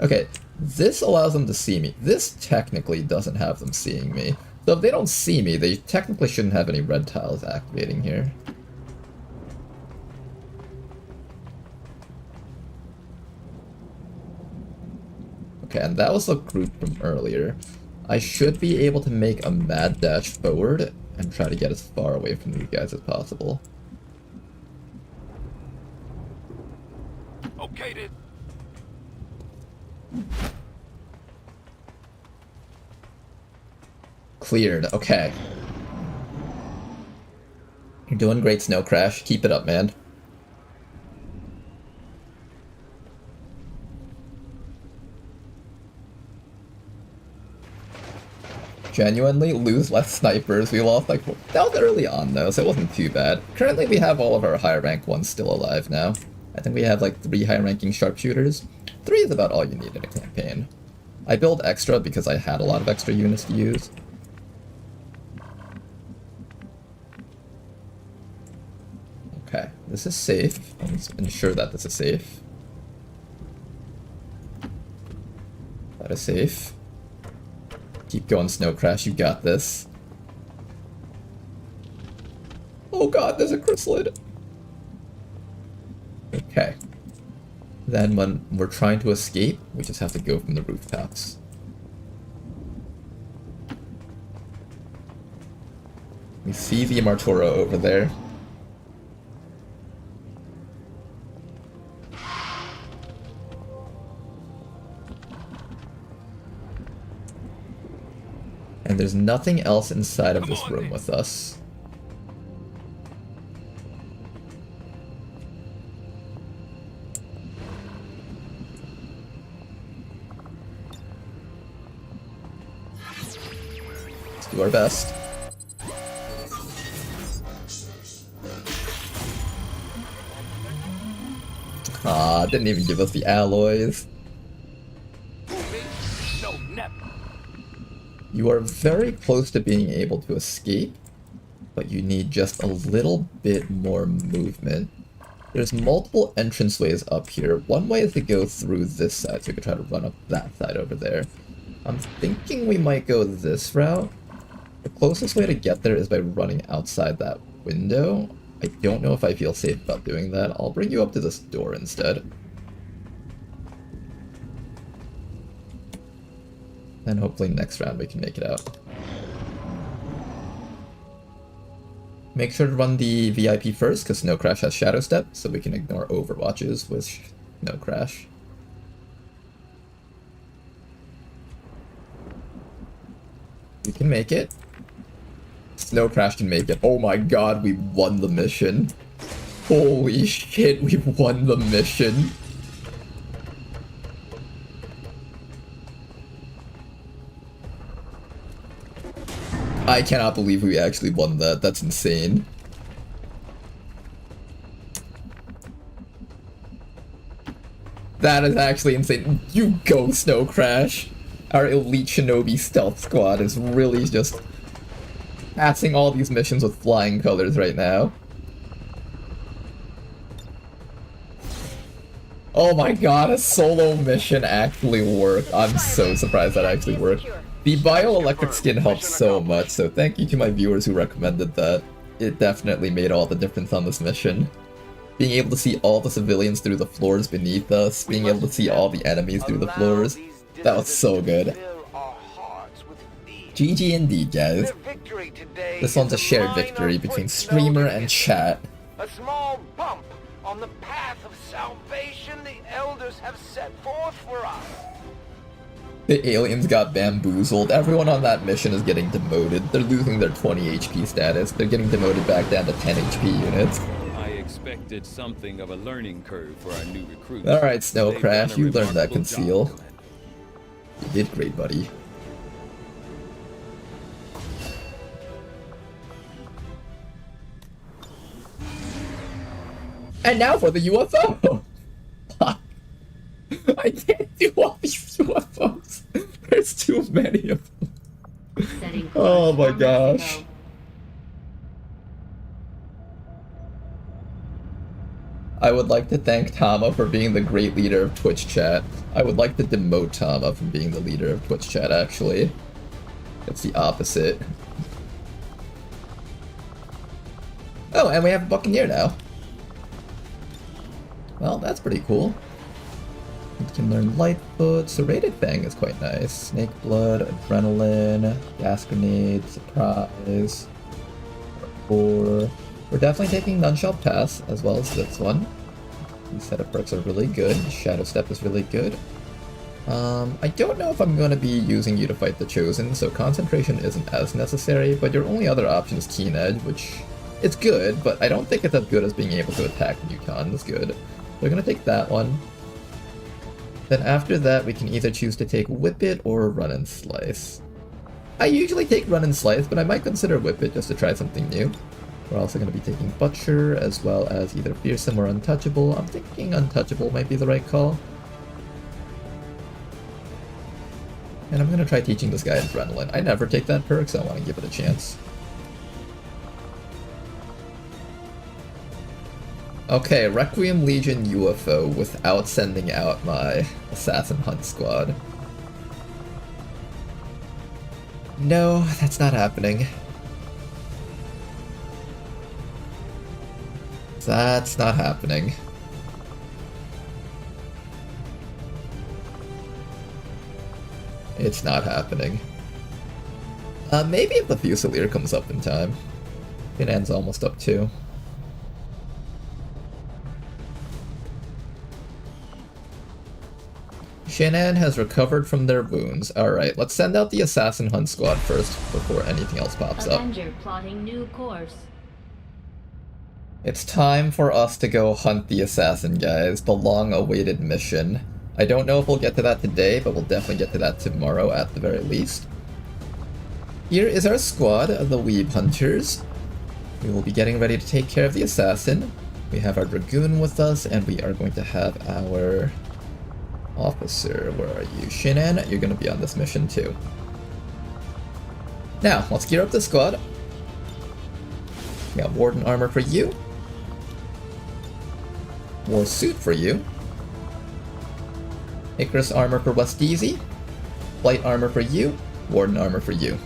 Okay, this allows them to see me. This technically doesn't have them seeing me. So if they don't see me, they technically shouldn't have any red tiles activating here. Okay, and that was the group from earlier. I should be able to make a mad dash forward and try to get as far away from these guys as possible. Okay, then. Cleared, okay. You're doing great, Snow Crash. Keep it up, man. Genuinely lose less snipers. We lost like, that was early on though, so it wasn't too bad. Currently we have all of our higher rank ones still alive now. I think we have like 3 high ranking sharpshooters. 3 is about all you need in a campaign. I built extra because I had a lot of extra units to use. Okay, this is safe. Let's ensure that this is safe. That is safe. Keep going, Snow Crash, you got this. Oh god, there's a chrysalid! Okay. Then when we're trying to escape, we just have to go from the rooftops. We see the Martura over there. And there's nothing else inside of this room with us. Let's do our best. Ah, didn't even give us the alloys. You are very close to being able to escape, but you need just a little bit more movement. There's multiple entranceways up here. One way is to go through this side, so we could try to run up that side over there. I'm thinking we might go this route. The closest way to get there is by running outside that window. I don't know if I feel safe about doing that. I'll bring you up to this door instead. And hopefully next round we can make it out. Make sure to run the VIP first, because Snow Crash has Shadow Step, so we can ignore overwatches with Snow Crash. We can make it. Snow Crash can make it. Oh my god, we won the mission. Holy shit, we won the mission. I cannot believe we actually won that. That's insane. That is actually insane. You go, Snow Crash. Our elite shinobi stealth squad is really just passing all these missions with flying colors right now. Oh my god, a solo mission actually worked. I'm so surprised that actually worked. The bioelectric skin helps so much, so thank you to my viewers who recommended that. It definitely made all the difference on this mission. Being able to see all the civilians through the floors beneath us, being able to see all the enemies through the floors, that was so good. GG indeed, guys. This one's a shared victory between streamer and chat. A small bump on the path of salvation the elders have set forth for us. The aliens got bamboozled. Everyone on that mission is getting demoted. They're losing their 20 HP status. They're getting demoted back down to 10 HP units. I expected something of a learning curve for our new recruits. Alright, Snow Crash, you learned that conceal. You did great, buddy. And now for the UFO! I can't do all these UFOs. There's too many of them. Oh my gosh. I would like to thank Tama for being the great leader of Twitch chat. I would like to demote Tama from being the leader of Twitch chat, actually. It's the opposite. Oh, and we have a Buccaneer now. Well, that's pretty cool. We can learn Lightfoot. Serrated Fang is quite nice. Snake Blood, Adrenaline, Gas Grenade, Surprise. We're definitely taking Nunshell Pass as well as this one. These setup perks are really good. Shadow Step is really good. I don't know if I'm going to be using you to fight the Chosen, so Concentration isn't as necessary, but your only other option is Keen Edge, which It's good, but I don't think it's as good as being able to attack Muton. It's good. We're gonna take that one. Then after that, we can either choose to take Whip It or Run and Slice. I usually take Run and Slice, but I might consider Whip It just to try something new. We're also going to be taking Butcher, as well as either Fearsome or Untouchable. I'm thinking Untouchable might be the right call. And I'm going to try teaching this guy Adrenaline. I never take that perk, so I want to give it a chance. Okay, Requiem Legion UFO without sending out my Assassin Hunt Squad. No, that's not happening. That's not happening. It's not happening. Maybe if the Fusilier comes up in time. Shanann's almost up too. Shanann has recovered from their wounds. Alright, let's send out the Assassin Hunt Squad first before anything else pops up. Avenger plotting new course. It's time for us to go hunt the Assassin, guys. The long-awaited mission. I don't know if we'll get to that today, but we'll definitely get to that tomorrow at the very least. Here is our squad of the Weeb Hunters. We will be getting ready to take care of the Assassin. We have our Dragoon with us, and we are going to have our officer. Where are you? Shanann, you're going to be on this mission too. Now, let's gear up the squad. We got Warden armor for you. War suit for you. Icarus armor for Westeezy. Flight armor for you. Warden armor for you.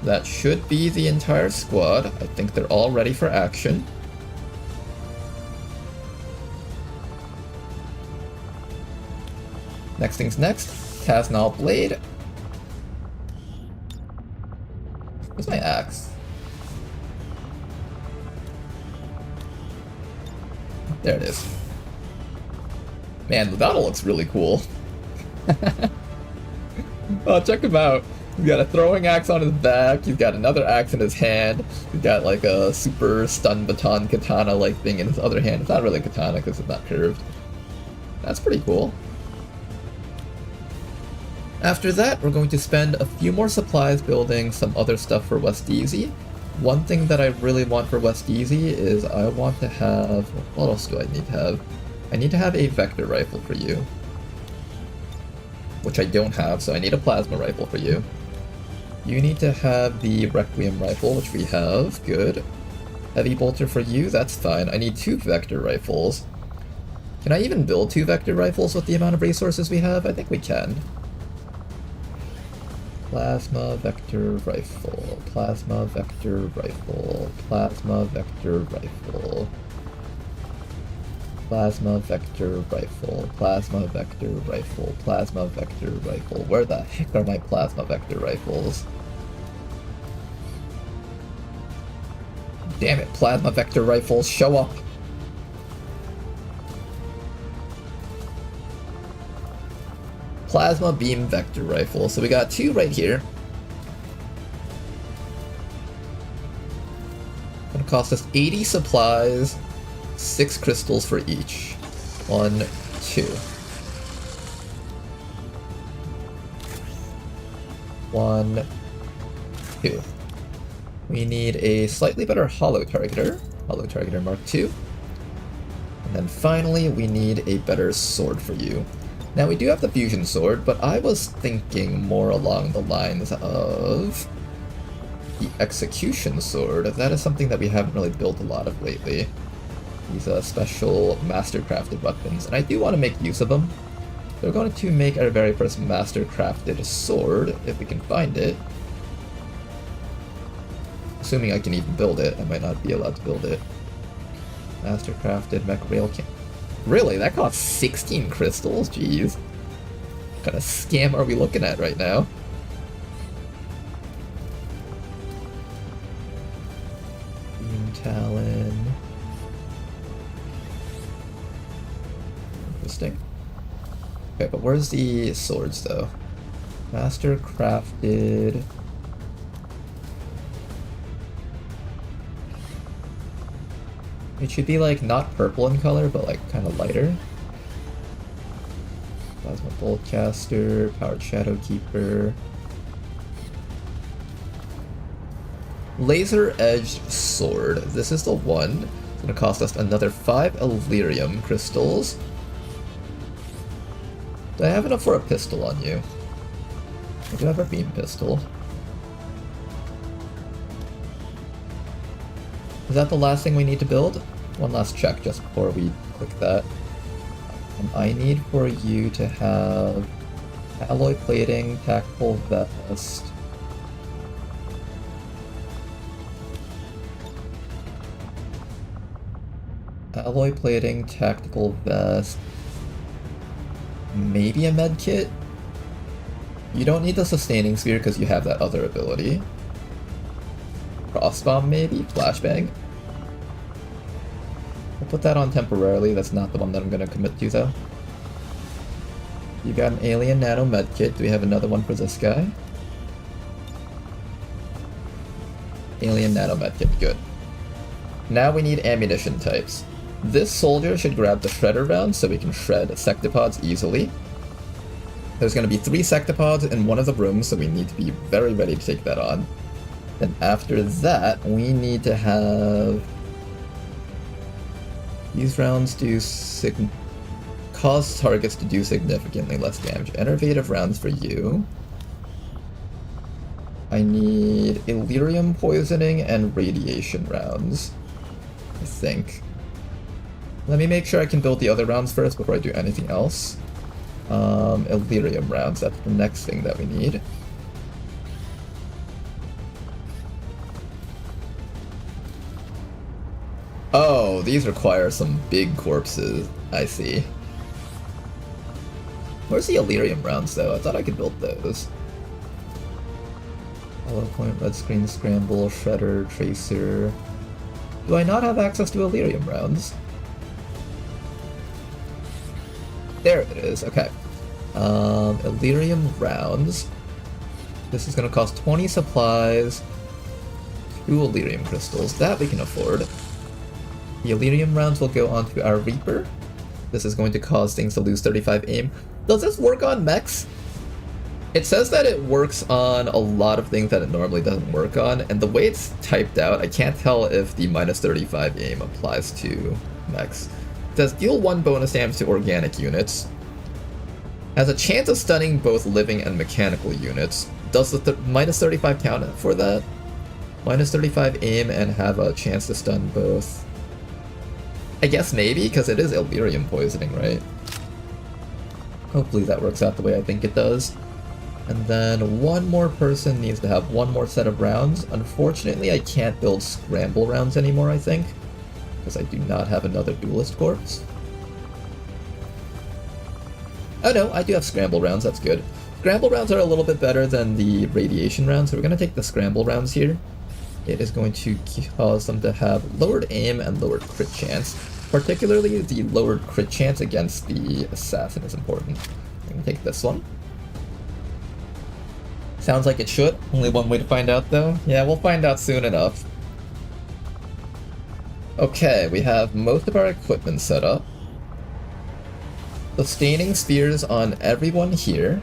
That should be the entire squad. I think they're all ready for action. Next thing's next. Taznal Blade. Where's my axe? There it is. Man, the battle looks really cool. Oh, check him out. He's got a throwing axe on his back, he's got another axe in his hand, he's got like a super stun baton katana-like thing in his other hand. It's not really a katana because it's not curved. That's pretty cool. After that, we're going to spend a few more supplies building some other stuff for Westeezy. One thing that I really want for Westeezy is I want to have... What else do I need to have? I need to have a vector rifle for you. Which I don't have, so I need a plasma rifle for you. You need to have the Requiem rifle, which we have. Good. Heavy bolter for you, that's fine. I need 2 vector rifles. Can I even build 2 vector rifles with the amount of resources we have? I think we can. Plasma vector rifle, plasma vector rifle, plasma vector rifle, plasma vector rifle, plasma vector rifle, plasma vector rifle. Where the heck are my plasma vector rifles? Damn it, plasma vector rifles, show up! Plasma beam vector rifle. So we got 2 right here. Gonna cost us 80 supplies, 6 crystals for each. 1, 2. 1, 2. We need a slightly better Hollow Targeter Mark II. And then finally, we need a better sword for you. Now, we do have the Fusion Sword, but I was thinking more along the lines of the Execution Sword. That is something that we haven't really built a lot of lately. These special master-crafted weapons, and I do want to make use of them. So we're going to make our very first master-crafted sword, if we can find it. Assuming I can even build it. I might not be allowed to build it. Master-crafted mech rail can. Really? That costs 16 crystals? Jeez. What kind of scam are we looking at right now? Beam Talon. Interesting. Okay, but where's the swords though? Master crafted. It should be like not purple in color, but like kind of lighter. Plasma Boltcaster, Powered Shadow Keeper. Laser Edged Sword. This is the one. It's gonna cost us another 5 Elerium crystals. Do I have enough for a pistol on you? I do have a beam pistol. Is that the last thing we need to build? One last check just before we click that. I need for you to have alloy plating, tactical vest. Alloy plating, tactical vest. Maybe a med kit? You don't need the sustaining sphere because you have that other ability. Crossbomb maybe? Flashbang? I'll put that on temporarily, that's not the one that I'm going to commit to though. You got an alien nano medkit, do we have another one for this guy? Alien nano medkit, good. Now we need ammunition types. This soldier should grab the shredder round so we can shred sectopods easily. There's going to be 3 sectopods in one of the rooms, so we need to be very ready to take that on. Then after that, we need to have... These rounds cause targets to do significantly less damage. Innovative rounds for you. I need Elerium poisoning and radiation rounds, I think. Let me make sure I can build the other rounds first before I do anything else. Elerium rounds, that's the next thing that we need. Oh, these require some big corpses. I see. Where's the Elerium rounds, though? I thought I could build those. Hollow point, red screen, scramble, shredder, tracer. Do I not have access to Elerium rounds? There it is, okay. Elerium rounds. This is gonna cost 20 supplies, 2 Elerium crystals. That we can afford. The Elerium rounds will go onto our Reaper. This is going to cause things to lose 35 aim. Does this work on mechs? It says that it works on a lot of things that it normally doesn't work on, and the way it's typed out, I can't tell if the minus 35 aim applies to mechs. It says deal 1 bonus damage to organic units. Has a chance of stunning both living and mechanical units. Does the minus 35 count for that? Minus 35 aim and have a chance to stun both. I guess maybe, because it is Elerium poisoning, right? Hopefully that works out the way I think it does. And then one more person needs to have one more set of rounds. Unfortunately, I can't build scramble rounds anymore, I think, because I do not have another duelist corpse. Oh no, I do have scramble rounds, that's good. Scramble rounds are a little bit better than the radiation rounds, so we're going to take the scramble rounds here. It is going to cause them to have lowered aim and lowered crit chance. Particularly the lowered crit chance against the assassin is important. I'm going to take this one. Sounds like it should. Only one way to find out though. Yeah, we'll find out soon enough. Okay, we have most of our equipment set up. Sustaining spheres on everyone here.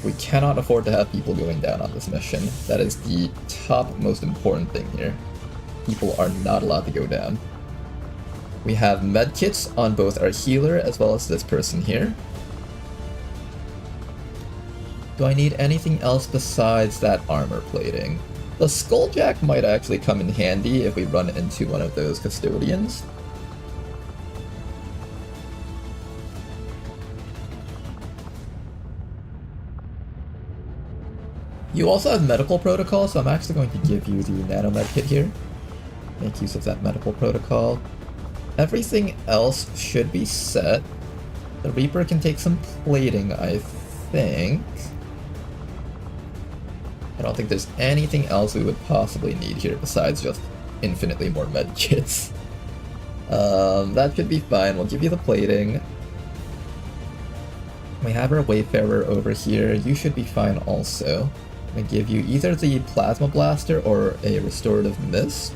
We cannot afford to have people going down on this mission. That is the top most important thing here. People are not allowed to go down. We have medkits on both our healer as well as this person here. Do I need anything else besides that armor plating? The skulljack might actually come in handy if we run into one of those custodians. You also have medical protocol, so I'm actually going to give you the nano med kit here. Make use of that medical protocol. Everything else should be set. The Reaper can take some plating, I think. I don't think there's anything else we would possibly need here besides just infinitely more med kits. That should be fine. We'll give you the plating. We have our Wayfarer over here. You should be fine also. I'm gonna give you either the Plasma Blaster or a Restorative Mist.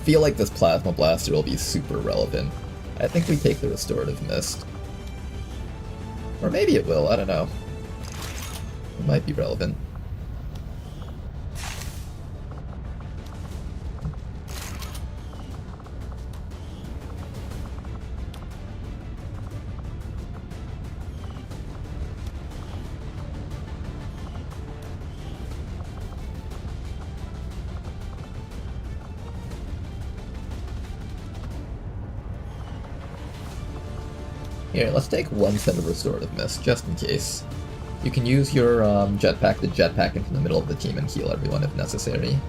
feel like this Plasma Blaster will be super relevant. I think we take the Restorative Mist. Or maybe it will, I don't know. It might be relevant. Here, let's take one set of Restorative Mist, just in case. You can use your jetpack to jetpack into the middle of the team and heal everyone if necessary.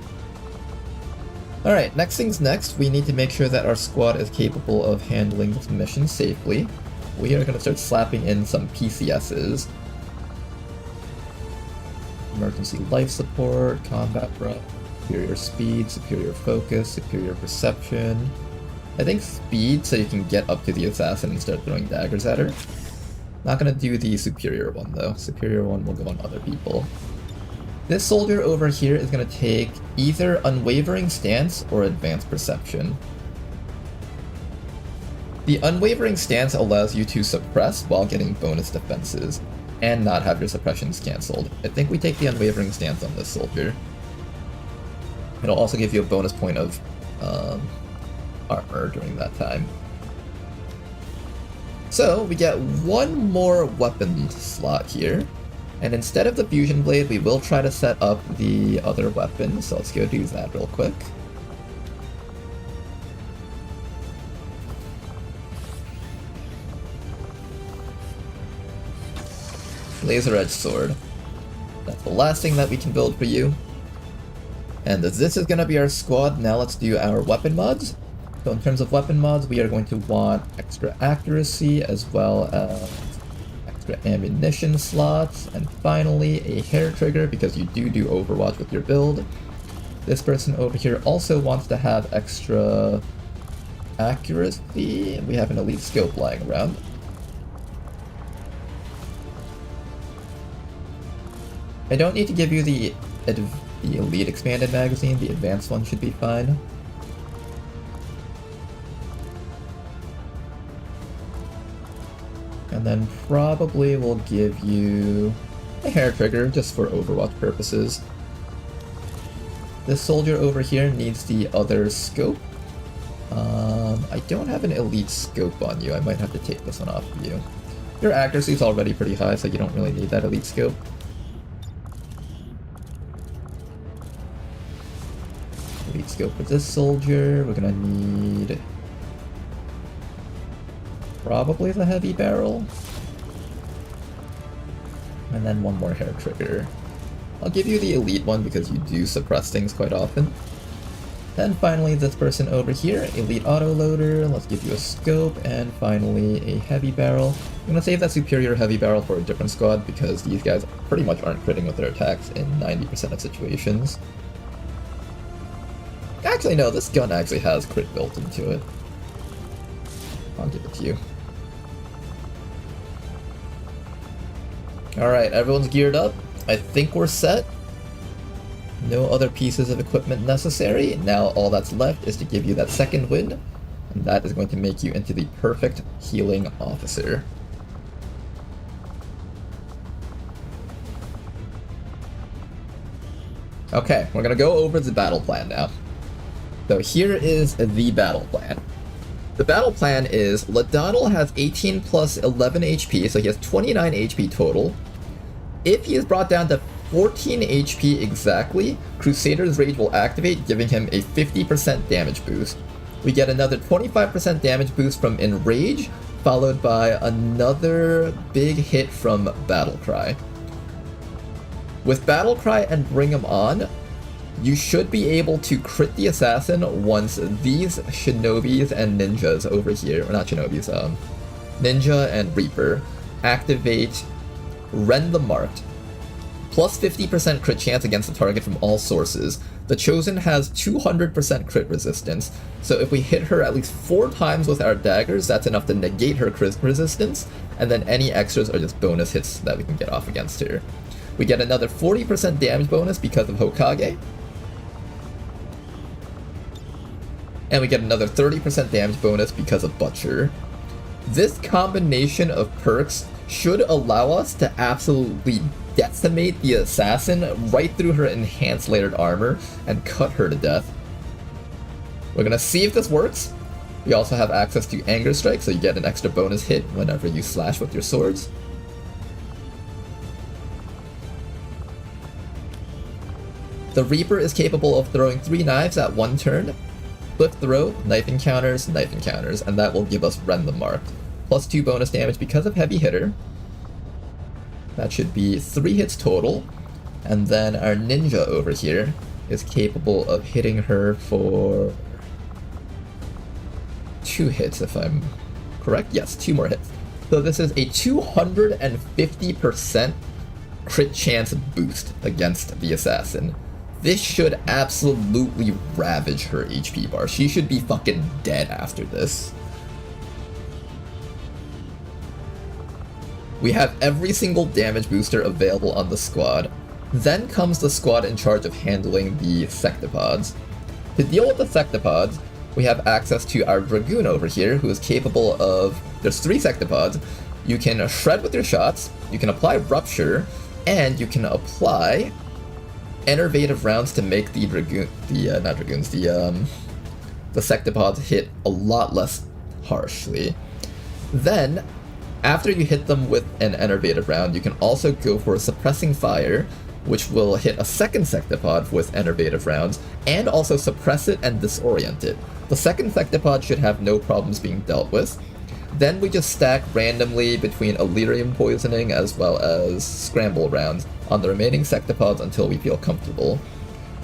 Alright, next things next, we need to make sure that our squad is capable of handling this mission safely. We are going to start slapping in some PCSs. Emergency life support, combat breath, superior speed, superior focus, superior perception. I think speed, so you can get up to the assassin and start throwing daggers at her. Not gonna do the superior one though. Superior one will go on other people. This soldier over here is gonna take either Unwavering Stance or Advanced Perception. The Unwavering Stance allows you to suppress while getting bonus defenses, and not have your suppressions cancelled. I think we take the Unwavering Stance on this soldier. It'll also give you a bonus point of armor during that time. So we get one more weapon slot here, and instead of the Fusion Blade, we will try to set up the other weapon, so let's go do that real quick. Laser Edge Sword. That's the last thing that we can build for you. And as this is going to be our squad, now let's do our weapon mods. So in terms of weapon mods, we are going to want extra accuracy as well as extra ammunition slots, and finally a hair trigger because you do Overwatch with your build. This person over here also wants to have extra accuracy, and we have an elite scope lying around. I don't need to give you the elite expanded magazine, the advanced one should be fine. And then probably we'll give you a hair trigger just for Overwatch purposes. This soldier over here needs the other scope. I don't have an elite scope on you, I might have to take this one off of you. Your accuracy is already pretty high, so you don't really need that elite scope. Elite scope for this soldier, we're gonna need probably the heavy barrel. And then one more hair trigger. I'll give you the elite one because you do suppress things quite often. Then finally this person over here, elite autoloader, let's give you a scope, and finally a heavy barrel. I'm gonna save that superior heavy barrel for a different squad because these guys pretty much aren't critting with their attacks in 90% of situations. Actually no, this gun actually has crit built into it. I'll give it to you. Alright, everyone's geared up. I think we're set. No other pieces of equipment necessary. Now all that's left is to give you that second wind, and that is going to make you into the perfect healing officer. Okay, we're gonna go over the battle plan now. So here is the battle plan. The battle plan is Ladonal has 18 plus 11 HP, so he has 29 HP total. If he is brought down to 14 HP exactly, Crusader's Rage will activate, giving him a 50% damage boost. We get another 25% damage boost from Enrage, followed by another big hit from Battlecry. With Battlecry and Bring Him On, you should be able to crit the assassin once these shinobis and ninjas over here, or not shinobis, ninja and reaper, activate Rend the Marked. Plus 50% crit chance against the target from all sources. The Chosen has 200% crit resistance, so if we hit her at least 4 times with our daggers, that's enough to negate her crit resistance, and then any extras are just bonus hits that we can get off against her. We get another 40% damage bonus because of Hokage. and we get another 30% damage bonus because of Butcher. This combination of perks should allow us to absolutely decimate the assassin right through her enhanced layered armor and cut her to death. We're gonna see if this works. We also have access to Anger Strike, so you get an extra bonus hit whenever you slash with your swords. The Reaper is capable of throwing 3 knives at one turn. Swift throw, knife encounters, and that will give us Rend the Marked. Plus 2 bonus damage because of Heavy Hitter. That should be 3 hits total. And then our Ninja over here is capable of hitting her for 2 hits, if I'm correct. Yes, 2 more hits. So this is a 250% crit chance boost against the assassin. This should absolutely ravage her HP bar. She should be fucking dead after this. We have every single damage booster available on the squad. Then comes the squad in charge of handling the Sectopods. To deal with the Sectopods, we have access to our Dragoon over here, who is capable of... There's 3 Sectopods. You can shred with your shots, you can apply Rupture, and you can apply Enervative rounds to make the Sectopods hit a lot less harshly. Then, after you hit them with an Enervative round, you can also go for Suppressing Fire, which will hit a second Sectopod with Enervative rounds, and also suppress it and disorient it. The second Sectopod should have no problems being dealt with. Then we just stack randomly between Elerium Poisoning as well as Scramble rounds on the remaining Sectopods until we feel comfortable.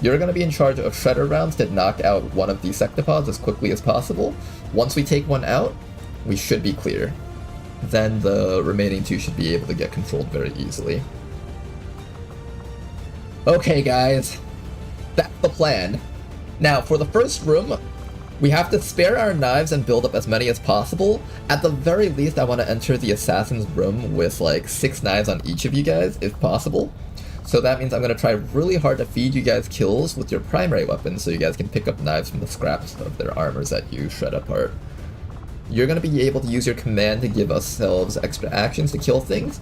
You're going to be in charge of Shredder rounds to knock out one of these Sectopods as quickly as possible. Once we take one out, we should be clear. Then the remaining 2 should be able to get controlled very easily. Okay guys, that's the plan. Now for the first room, we have to spare our knives and build up as many as possible. At the very least, I want to enter the assassin's room with like 6 knives on each of you guys, if possible. So that means I'm going to try really hard to feed you guys kills with your primary weapons so you guys can pick up knives from the scraps of their armors that you shred apart. You're going to be able to use your command to give ourselves extra actions to kill things.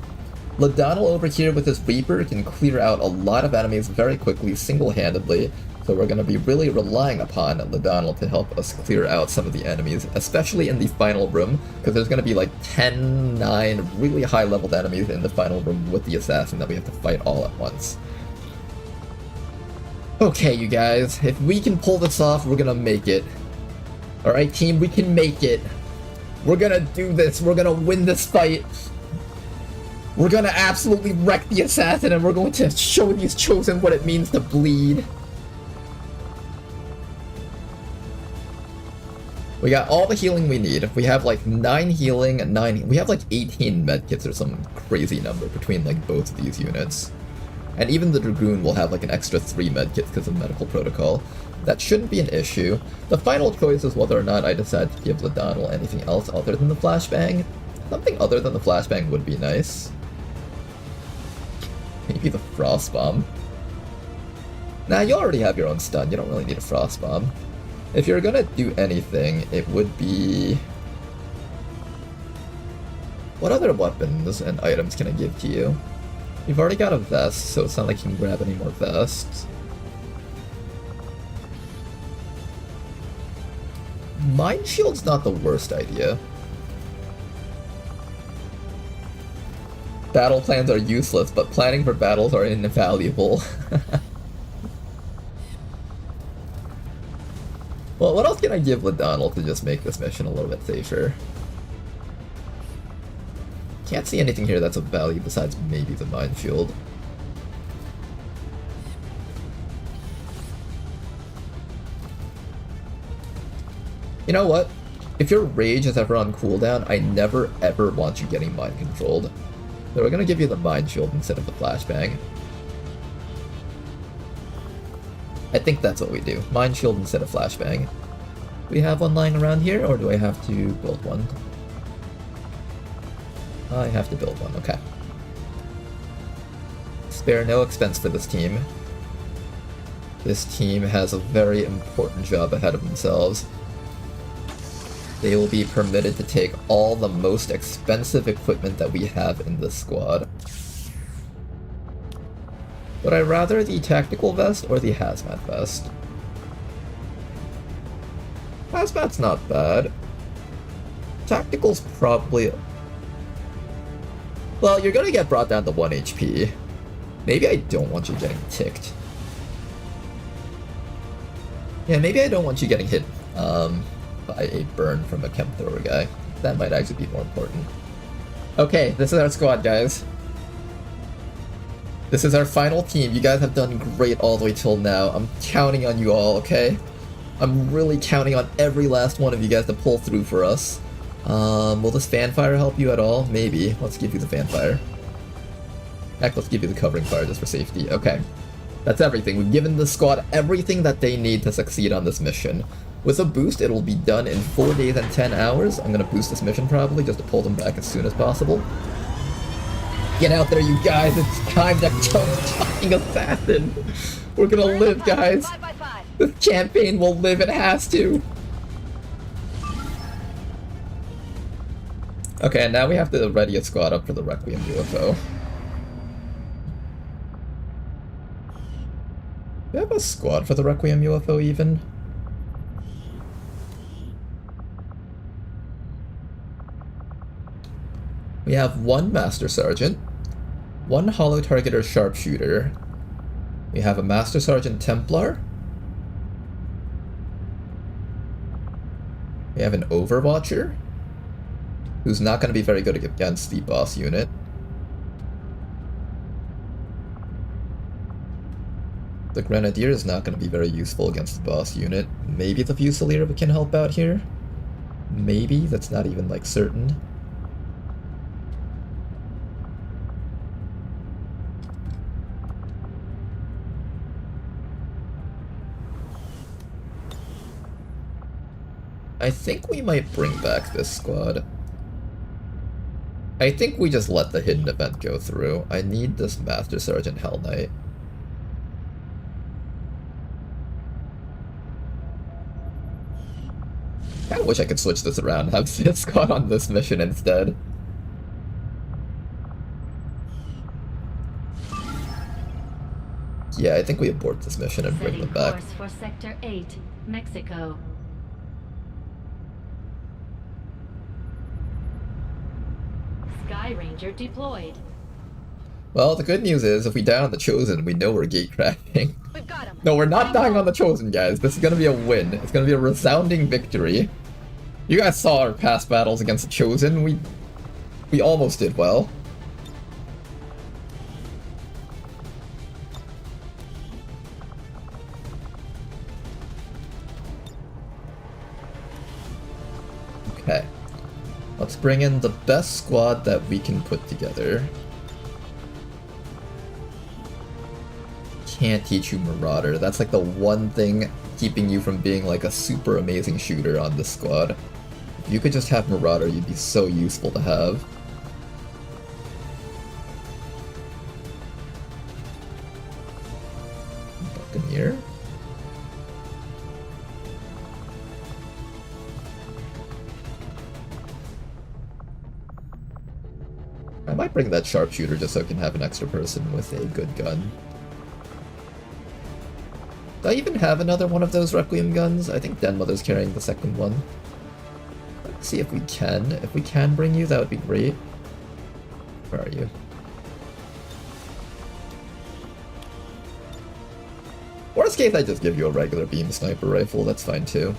Ladonal over here with his Reaper can clear out a lot of enemies very quickly, single-handedly. So we're going to be really relying upon Ladonal to help us clear out some of the enemies, especially in the final room, because there's going to be like 10, 9 really high-leveled enemies in the final room with the assassin that we have to fight all at once. Okay, you guys, if we can pull this off, we're going to make it. Alright, team, we can make it. We're going to do this. We're going to win this fight. We're going to absolutely wreck the assassin, and we're going to show these Chosen what it means to bleed. We got all the healing we need. We have like 9 healing, we have like 18 medkits or some crazy number between like both of these units. And even the Dragoon will have like an extra 3 medkits because of medical protocol. That shouldn't be an issue. The final choice is whether or not I decide to give Ladonal anything else other than the Flashbang. Something other than the Flashbang would be nice. Maybe the Frost Bomb. Nah, you already have your own stun, you don't really need a Frost Bomb. If you're gonna do anything, it would be... What other weapons and items can I give to you? You've already got a vest, so it's not like you can grab any more vests. Mind Shield's not the worst idea. Battle plans are useless, but planning for battles are invaluable. Well, what else can I give Ladonal to just make this mission a little bit safer? Can't see anything here that's of value besides maybe the Mind Shield. You know what? If your rage is ever on cooldown, I never ever want you getting mind controlled. So we're gonna give you the Mind Shield instead of the Flashbang. I think that's what we do. Mind Shield instead of Flashbang. Do we have one lying around here, or do I have to build one? I have to build one, okay. Spare no expense for this team. This team has a very important job ahead of themselves. they will be permitted to take all the most expensive equipment that we have in this squad. Would I rather the tactical vest or the hazmat vest? Hazmat's not bad. Tactical's probably... Well, you're gonna get brought down to 1 HP. Maybe I don't want you getting ticked. Yeah, maybe I don't want you getting hit by a burn from a chem thrower guy. That might actually be more important. Okay, this is our squad, guys. This is our final team. You guys have done great all the way till now. I'm counting on you all, okay? I'm really counting on every last one of you guys to pull through for us. Will this fanfire help you at all? Maybe. Let's give you the fanfire. Heck, let's give you the covering fire just for safety. Okay. That's everything. We've given the squad everything that they need to succeed on this mission. With a boost, it will be done in 4 days and 10 hours. I'm gonna boost this mission probably, just to pull them back as soon as possible. Get out there, you guys! It's time to kill the fucking assassin! We're gonna live, guys! This campaign will live, it has to! Okay, and now we have to ready a squad up for the Requiem UFO. Do we have a squad for the Requiem UFO even? We have 1 Master Sergeant, 1 Hollow Targeter Sharpshooter, we have a Master Sergeant Templar, we have an Overwatcher, who's not going to be very good against the boss unit. The Grenadier is not going to be very useful against the boss unit. Maybe the Fusilier can help out here? Maybe, that's not even like certain. I think we might bring back this squad. I think we just let the hidden event go through. I need this Master Sergeant Hell Knight. Kinda wish I could switch this around and have this squad on this mission instead. Yeah, I think we abort this mission and bring them back. Course for Sector 8, Mexico. Sky Ranger deployed. Well, the good news is, if we die on the Chosen, we know we're gate crashing. We've got him. No, we're not dying on the Chosen, guys. This is gonna be a win. It's gonna be a resounding victory. You guys saw our past battles against the Chosen. We almost did well. Okay. Let's bring in the best squad that we can put together. Can't teach you Marauder. That's like the one thing keeping you from being like a super amazing shooter on this squad. If you could just have Marauder, you'd be so useful to have. Buccaneer. I might bring that Sharpshooter just so I can have an extra person with a good gun. Do I even have another one of those Requiem guns? I think Denmother's carrying the second one. Let's see if we can. If we can bring you, that would be great. Where are you? Worst case, I just give you a regular beam sniper rifle. That's fine too.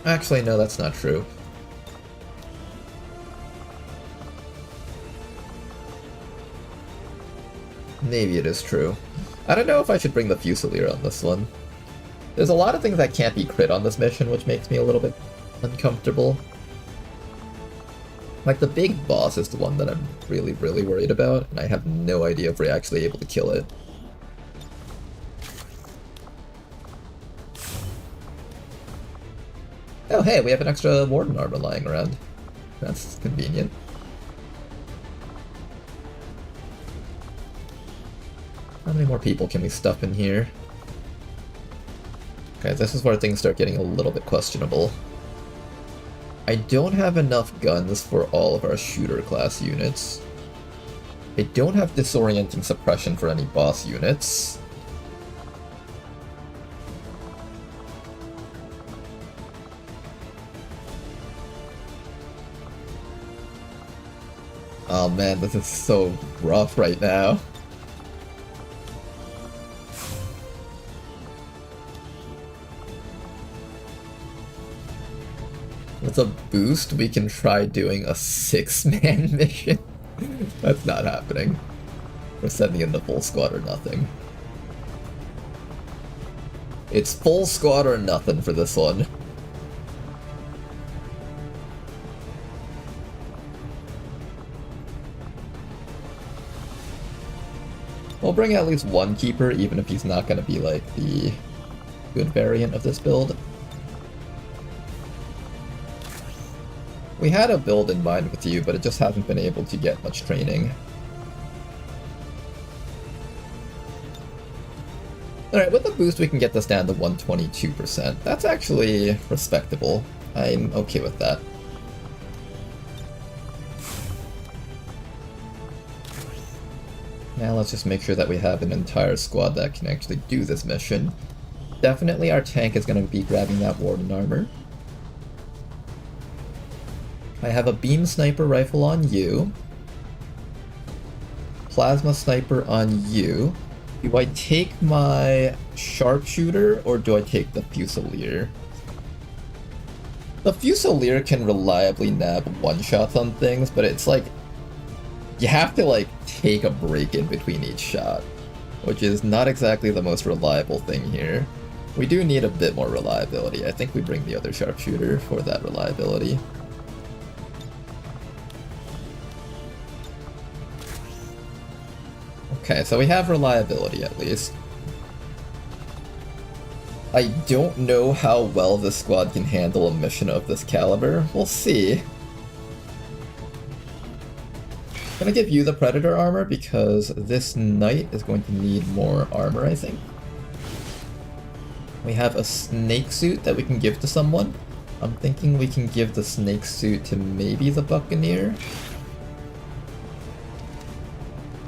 Actually, no, that's not true. Maybe it is true. I don't know if I should bring the Fusilier on this one. There's a lot of things that can't be crit on this mission, which makes me a little bit uncomfortable. Like, the big boss is the one that I'm really, really worried about, and I have no idea if we're actually able to kill it. Oh hey, we have an extra Warden armor lying around. That's convenient. How many more people can we stuff in here? Okay, this is where things start getting a little bit questionable. I don't have enough guns for all of our shooter class units. I don't have disorienting suppression for any boss units. Oh man, this is so rough right now. With a boost, we can try doing a 6-man mission. That's not happening. We're sending in the full squad or nothing. It's full squad or nothing for this one. We'll bring at least one keeper, even if he's not going to be like the good variant of this build. We had a build in mind with you, but it just hasn't been able to get much training. Alright, with the boost we can get this down to 122%. That's actually respectable. I'm okay with that. Now let's just make sure that we have an entire squad that can actually do this mission. Definitely our tank is going to be grabbing that Warden armor. I have a beam sniper rifle on you. Plasma sniper on you. Do I take my sharpshooter or do I take the Fusilier? The Fusilier can reliably nab one-shots on things, but it's like you have to like take a break in between each shot, which is not exactly the most reliable thing here. We do need a bit more reliability. I think we bring the other sharpshooter for that reliability. Okay, so we have reliability at least. I don't know how well this squad can handle a mission of this caliber. We'll see. I'm gonna give you the Predator armor because this Knight is going to need more armor, I think. We have a snake suit that we can give to someone. I'm thinking we can give the snake suit to maybe the Buccaneer.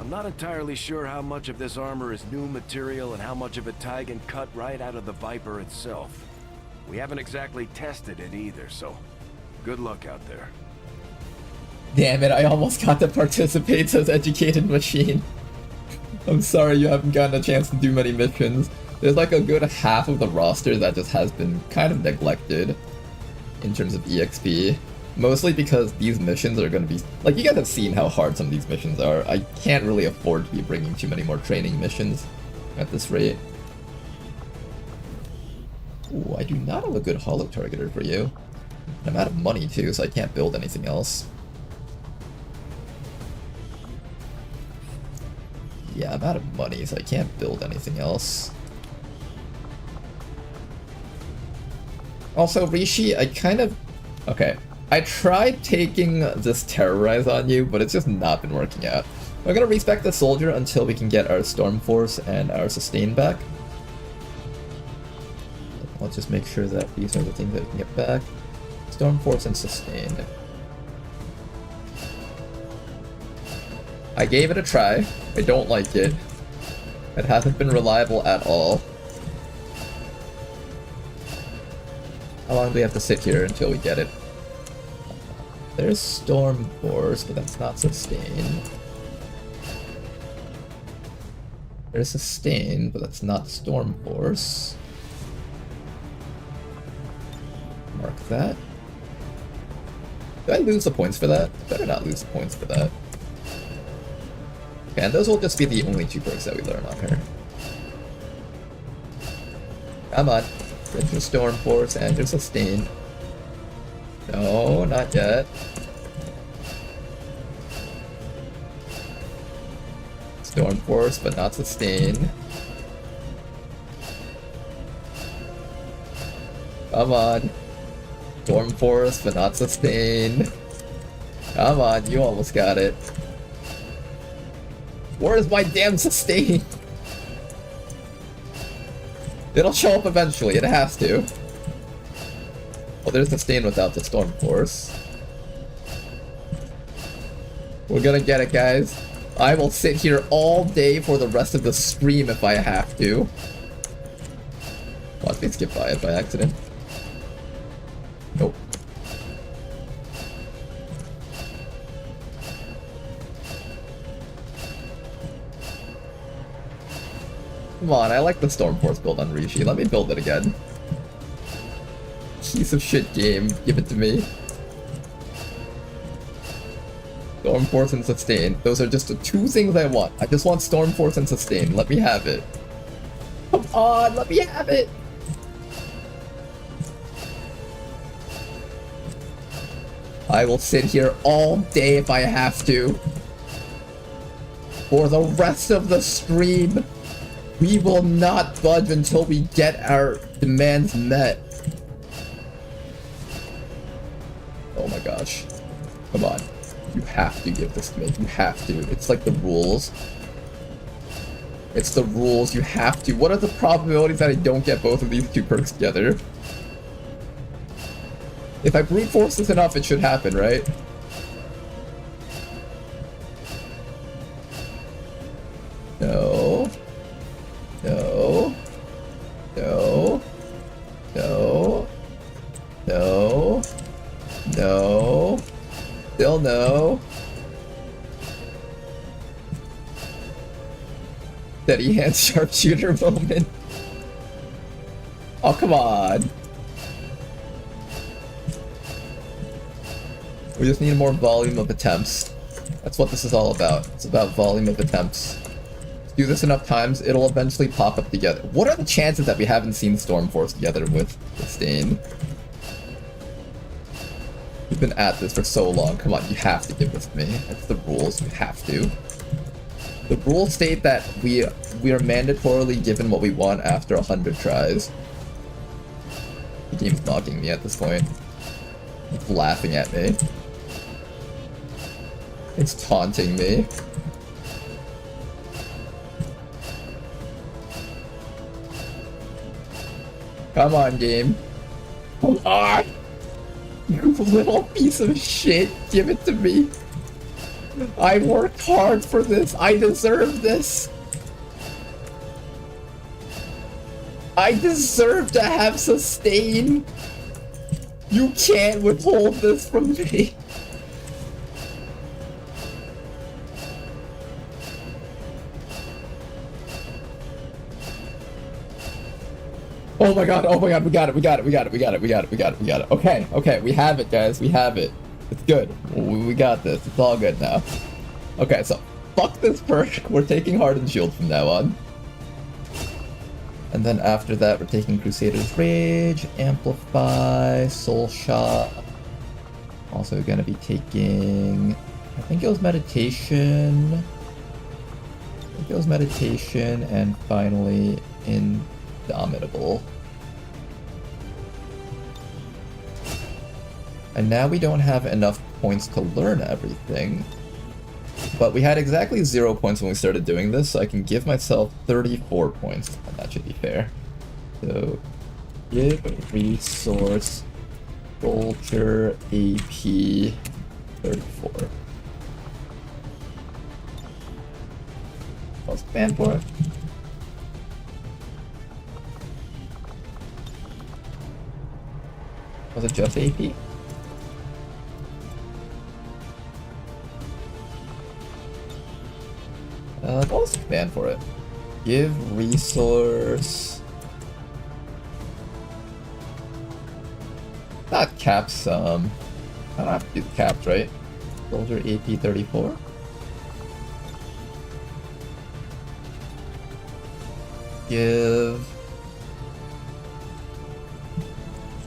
I'm not entirely sure how much of this armor is new material and how much of it Tygan cut right out of the Viper itself. We haven't exactly tested it either, so good luck out there. Damn it, I almost got to participate as Educated Machine. I'm sorry you haven't gotten a chance to do many missions. There's like a good half of the roster that just has been kind of neglected in terms of EXP. Mostly because these missions are going to be... Like, you guys have seen how hard some of these missions are. I can't really afford to be bringing too many more training missions at this rate. Ooh, I do not have a good holo targeter for you. I'm out of money too, so I can't build anything else. Yeah, I'm out of money, so I can't build anything else. Also, Rishi, I kind of... Okay. I tried taking this Terrorize on you, but it's just not been working out. We're gonna respec the Soldier until we can get our Storm Force and our Sustain back. Let's just make sure that these are the things that we can get back. Storm Force and Sustain. I gave it a try. I don't like it. It hasn't been reliable at all. How long do we have to sit here until we get it? There's Storm Force, but that's not Sustain. There's Sustain, but that's not Storm Force. Mark that. Did I lose the points for that? I better not lose the points for that. Okay, and those will just be the only two perks that we learn on her. Come on. Get your Storm Force and your Sustain. No, not yet. Storm Force, but not Sustain. Come on. Storm Force, but not Sustain. Come on, you almost got it. Where is my damn Sustain? It'll show up eventually, it has to. Well, there's the stain without the storm force. We're gonna get it, guys. I will sit here all day for the rest of the stream if I have to. Watch me skip by it by accident. Nope. Come on, I like the Storm Force build on Rishi. Let me build it again. Piece of shit game. Give it to me. Storm Force and Sustain. Those are just the two things I want. I just want Storm Force and Sustain. Let me have it. Come on, let me have it! I will sit here all day if I have to. For the rest of the stream, we will not budge until we get our demands met. Oh my gosh. Come on. You have to give this to me. You have to. It's like the rules. It's the rules. You have to. What are the probabilities that I don't get both of these two perks together? If I brute force this enough, it should happen, right? No. No. No. No. No. No. Still no. Steady hand sharpshooter moment. Oh, come on. We just need more volume of attempts. That's what this is all about. It's about volume of attempts. Do this enough times, it'll eventually pop up together. What are the chances that we haven't seen Storm Force together with Stain? We've been at this for so long. Come on, you have to give this to me. That's the rules. You have to. The rules state that we are mandatorily given what we want after 100 tries. The game's mocking me at this point. It's laughing at me. It's taunting me. Come on, game. Come on! You little piece of shit. Give it to me. I worked hard for this. I deserve this. I deserve to have sustain. You can't withhold this from me. Oh my god, we got it. Okay, we have it, guys, we have it. It's good. We got this. It's all good now. Okay, so fuck this perk. We're taking Hardened Shield from now on. And then after that, we're taking Crusader's Rage, Amplify, Soul Shot. Also gonna be taking, I think it was Meditation. And finally Indomitable. And now we don't have enough points to learn everything. But we had exactly 0 points when we started doing this, so I can give myself 34 points, and that should be fair. So, give resource, culture, AP, 34. I'll stand for it. Was it just AP? I'll stand for it. Give resource. Not cap sum. I don't have to do the caps, right? Soldier AP 34. Give.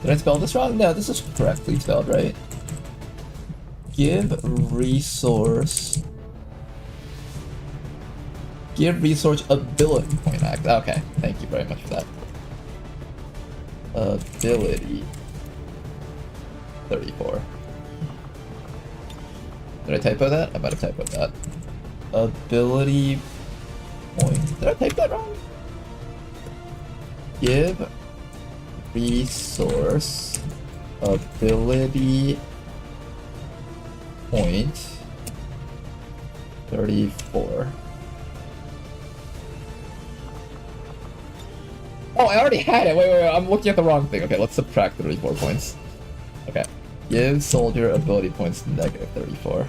Did I spell this wrong? No, this is correctly spelled, right? Give resource. Give resource ability point act. Okay, thank you very much for that. Ability 34. Did I typo that? I might have typoed that. Ability point. Did I type that wrong? Give resource ability point 34. Oh, I already had it. Wait, I'm looking at the wrong thing. Okay, let's subtract 34 points. Okay. Give soldier ability points negative 34.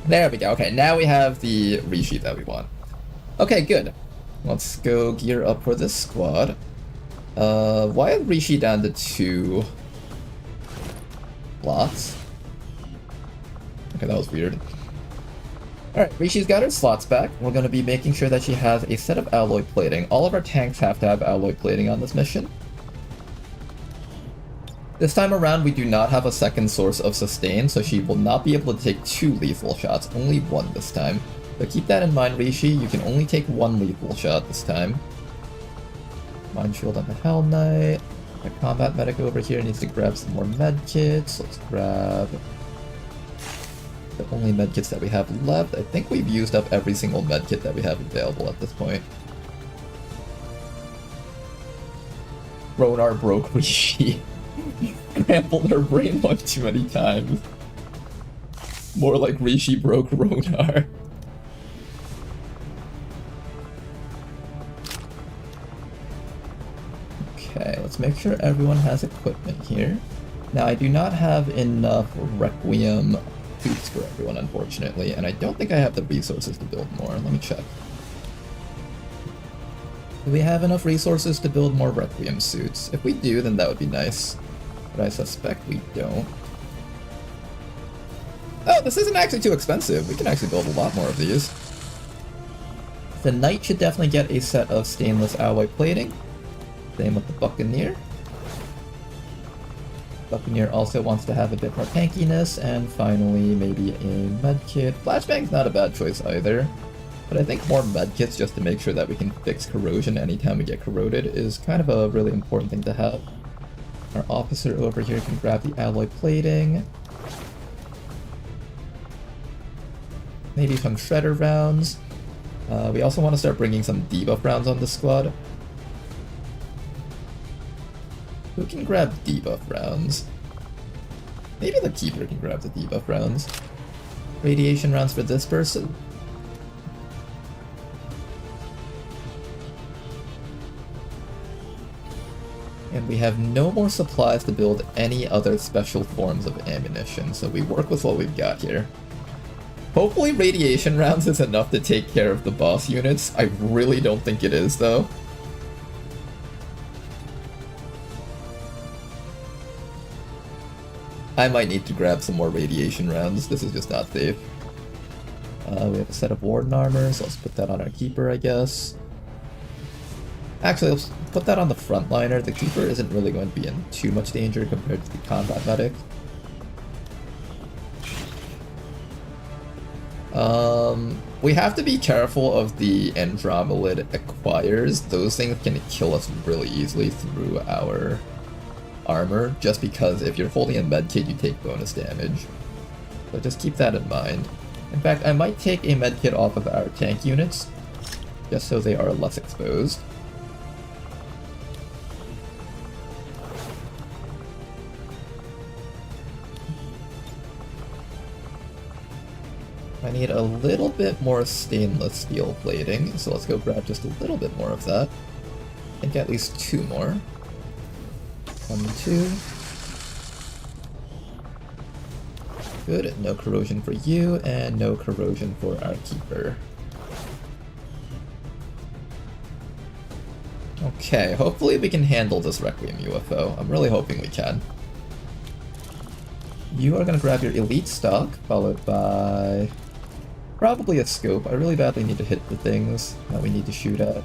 There we go. Okay, now we have the resheet that we want. Okay, good. Let's go gear up for this squad. Why is resheet down to 2 slots? Okay, that was weird. Alright, Rishi's got her slots back. We're going to be making sure that she has a set of alloy plating. All of our tanks have to have alloy plating on this mission. This time around, we do not have a second source of sustain, so she will not be able to take 2 lethal shots, only 1 this time. So keep that in mind, Rishi. You can only take 1 lethal shot this time. Mind Shield on the Hell Knight. My combat medic over here needs to grab some more medkits. Let's grab the only medkits that we have left. I think we've used up every single medkit that we have available at this point. Ronar broke Rishi. Scrambled her brain one too many times. More like Rishi broke Ronar. Okay, let's make sure everyone has equipment here. Now, I do not have enough Requiem suits for everyone, unfortunately, and I don't think I have the resources to build more. Let me check. Do we have enough resources to build more Requiem suits? If we do, then that would be nice. But I suspect we don't. Oh, this isn't actually too expensive. We can actually build a lot more of these. The Knight should definitely get a set of stainless alloy plating. Same with the Buccaneer. Buccaneer also wants to have a bit more tankiness, and finally maybe a medkit. Flashbang's not a bad choice either, but I think more medkits just to make sure that we can fix corrosion anytime we get corroded is kind of a really important thing to have. Our officer over here can grab the alloy plating. Maybe some shredder rounds. We also want to start bringing some debuff rounds on the squad. Who can grab debuff rounds? Maybe the Keeper can grab the debuff rounds. Radiation rounds for this person. And we have no more supplies to build any other special forms of ammunition, so we work with what we've got here. Hopefully radiation rounds is enough to take care of the boss units. I really don't think it is, though. I might need to grab some more radiation rounds. This is just not safe. We have a set of Warden armor, so let's put that on our Keeper, I guess. Actually, let's put that on the frontliner. The Keeper isn't really going to be in too much danger compared to the combat medic. We have to be careful of the Andromelid acquires. Those things can kill us really easily through our armor, just because if you're holding a medkit, you take bonus damage. So just keep that in mind. In fact, I might take a medkit off of our tank units, just so they are less exposed. I need a little bit more stainless steel plating, so let's go grab just a little bit more of that. I think at least 2 more. 1 and 2. Good, no corrosion for you, and no corrosion for our Keeper. Okay, hopefully we can handle this Requiem UFO. I'm really hoping we can. You are going to grab your elite stock, followed by probably a scope. I really badly need to hit the things that we need to shoot at.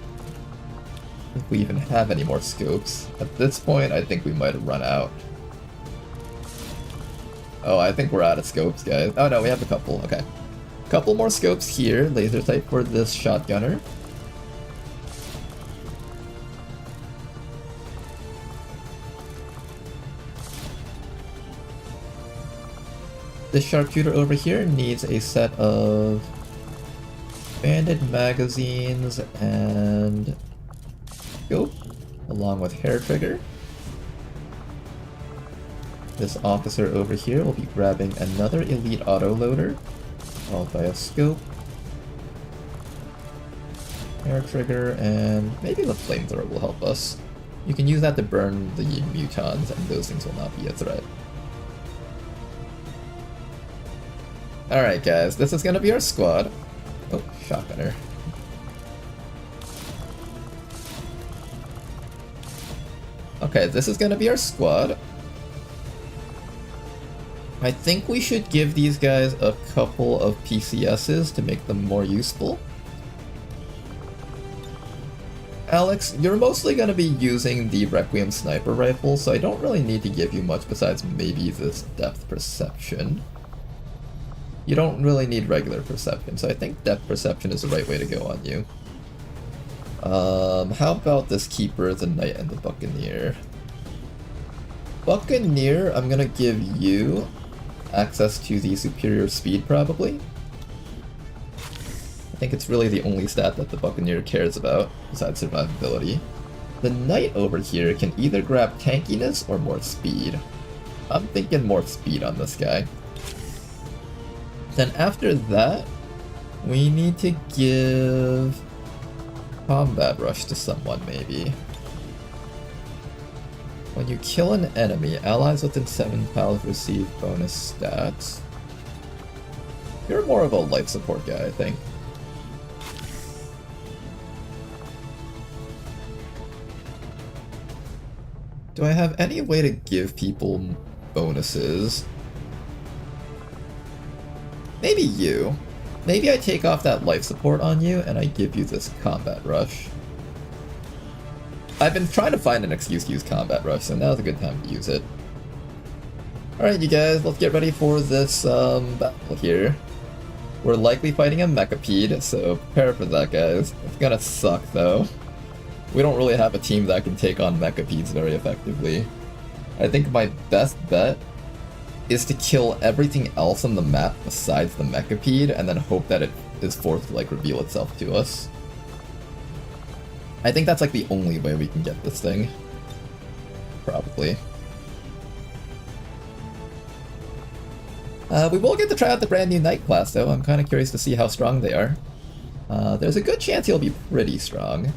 If we even have any more scopes. At this point, I think we might have run out. Oh, I think we're out of scopes, guys. Oh no, we have a couple. Okay. Couple more scopes here. Laser sight for this shotgunner. This sharpshooter over here needs a set of Expanded magazines and scope, along with hair trigger. This officer over here will be grabbing another elite autoloader, followed by a scope, hair trigger, and maybe the flamethrower will help us. You can use that to burn the mutons, and those things will not be a threat. Alright guys, this is gonna be our squad. Oh, shotgunner. Okay, this is gonna be our squad. I think we should give these guys a couple of PCSs to make them more useful. Alex, you're mostly going to be using the Requiem sniper rifle, so I don't really need to give you much besides maybe this depth perception. You don't really need regular perception, so I think depth perception is the right way to go on you. How about this Keeper, the Knight, and the Buccaneer? Buccaneer, I'm going to give you access to the superior speed, probably. I think it's really the only stat that the Buccaneer cares about, besides survivability. The Knight over here can either grab tankiness or more speed. I'm thinking more speed on this guy. Then after that, we need to give Combat Rush to someone, maybe. When you kill an enemy, allies within 7 tiles receive bonus stats. You're more of a life support guy, I think. Do I have any way to give people bonuses? Maybe you. Maybe I take off that life support on you and I give you this Combat Rush. I've been trying to find an excuse to use Combat Rush, so now's a good time to use it. Alright you guys, let's get ready for this battle here. We're likely fighting a Mechapede, so prepare for that guys. It's gonna suck though. We don't really have a team that can take on Mechapedes very effectively. I think my best bet is to kill everything else on the map besides the Mechapede, and then hope that it is forced to like reveal itself to us. I think that's like the only way we can get this thing. Probably. We will get to try out the brand new Knight class though. I'm kind of curious to see how strong they are. There's a good chance he'll be pretty strong.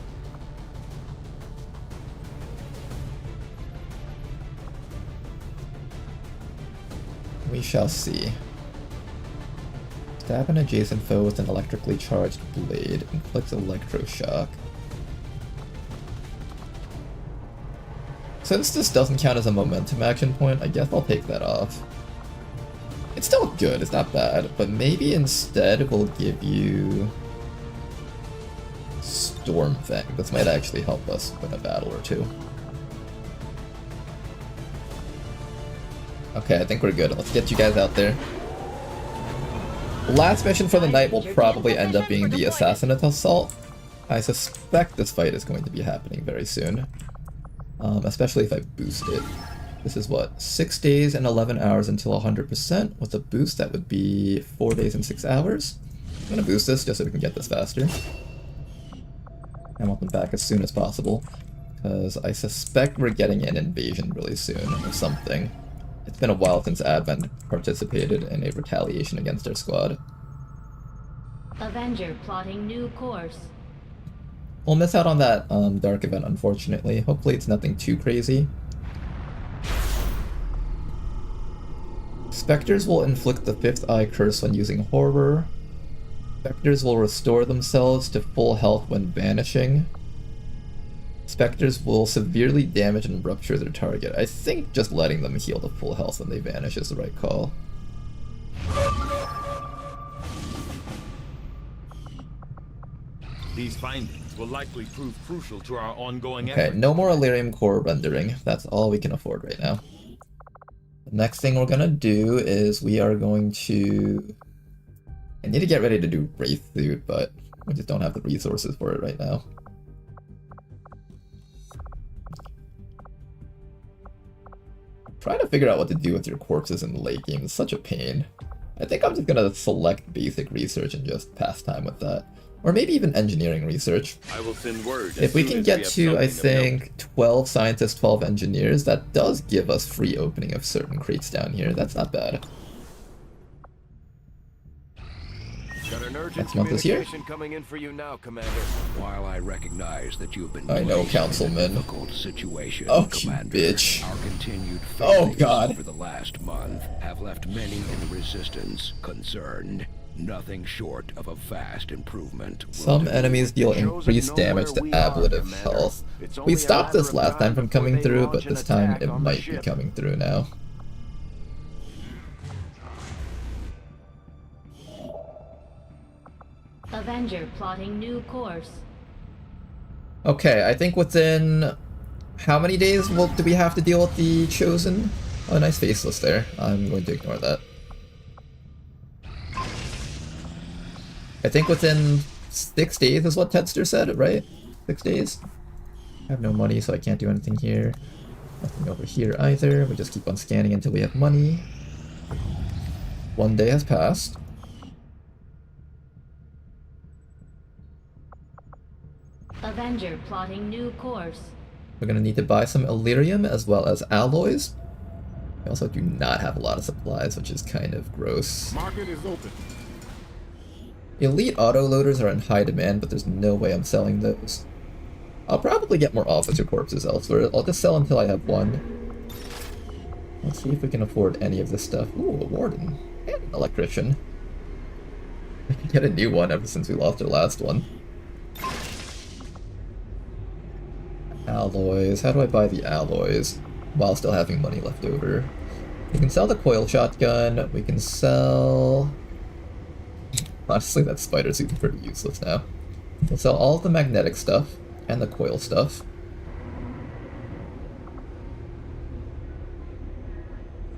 We shall see. Stab an adjacent foe with an electrically charged blade. Inflicts electroshock. Since this doesn't count as a momentum action point, I guess I'll take that off. It's still good, it's not bad, but maybe instead we'll give you Storm Fang. This might actually help us win a battle or two. Okay, I think we're good. Let's get you guys out there. The last mission for the night will probably end up being the Assassinate Assault. I suspect this fight is going to be happening very soon. Especially if I boost it. This is what, 6 days and 11 hours until 100%. With a boost, that would be 4 days and 6 hours. I'm gonna boost this just so we can get this faster. I want them back as soon as possible, because I suspect we're getting an invasion really soon, or something. It's been a while since Advent participated in a retaliation against our squad. Avenger plotting new course. We'll miss out on that dark event, unfortunately. Hopefully it's nothing too crazy. Spectres will inflict the 5th Eye Curse when using Horror. Spectres will restore themselves to full health when vanishing. Spectres will severely damage and rupture their target. I think just letting them heal to full health when they vanish is the right call. These findings will likely prove crucial to our ongoing Okay, effort. no more Elerium core rendering. That's all we can afford right now. The next thing we're gonna do is we are going to... I need to get ready to do Wraith Suit, but we just don't have the resources for it right now. Trying to figure out what to do with your corpses in the late game is such a pain. I think I'm just gonna select basic research and just pass time with that. Or maybe even engineering research. I will send word. If we can get to, I think, 12 scientists, 12 engineers, that does give us free opening of certain crates down here. That's not bad. Got an urgent Next month is here. communication coming in for you now, Commander. While I recognize that you've been I know, placed in a Councilman. difficult situation, Oh, you Commander, bitch. our continued Oh, failures God. over the last month have left many in the Resistance concerned. Nothing short of a fast improvement. will Some do. enemies deal increased damage to ablative health. We stopped this last time from coming through, but this time it might be coming through now. Avenger plotting new course. Okay, I think within... How many days do we have to deal with the Chosen? Oh, nice faceless there. I'm going to ignore that. I think within 6 days is what Tedster said, right? 6 days? I have no money, so I can't do anything here. Nothing over here either. We just keep on scanning until we have money. 1 day has passed. Avenger plotting new course. We're gonna need to buy some Illyrium as well as alloys. We also do not have a lot of supplies, which is kind of gross. Market is open. Elite autoloaders are in high demand, but there's no way I'm selling those. I'll probably get more officer corpses elsewhere. I'll just sell until I have one. Let's see if we can afford any of this stuff. Ooh, a warden and an electrician. I can get a new one ever since we lost our last one. Alloys. How do I buy the alloys while still having money left over? We can sell the coil shotgun. We can sell... Honestly, that spider suit's pretty useless now. We'll sell all of the magnetic stuff and the coil stuff.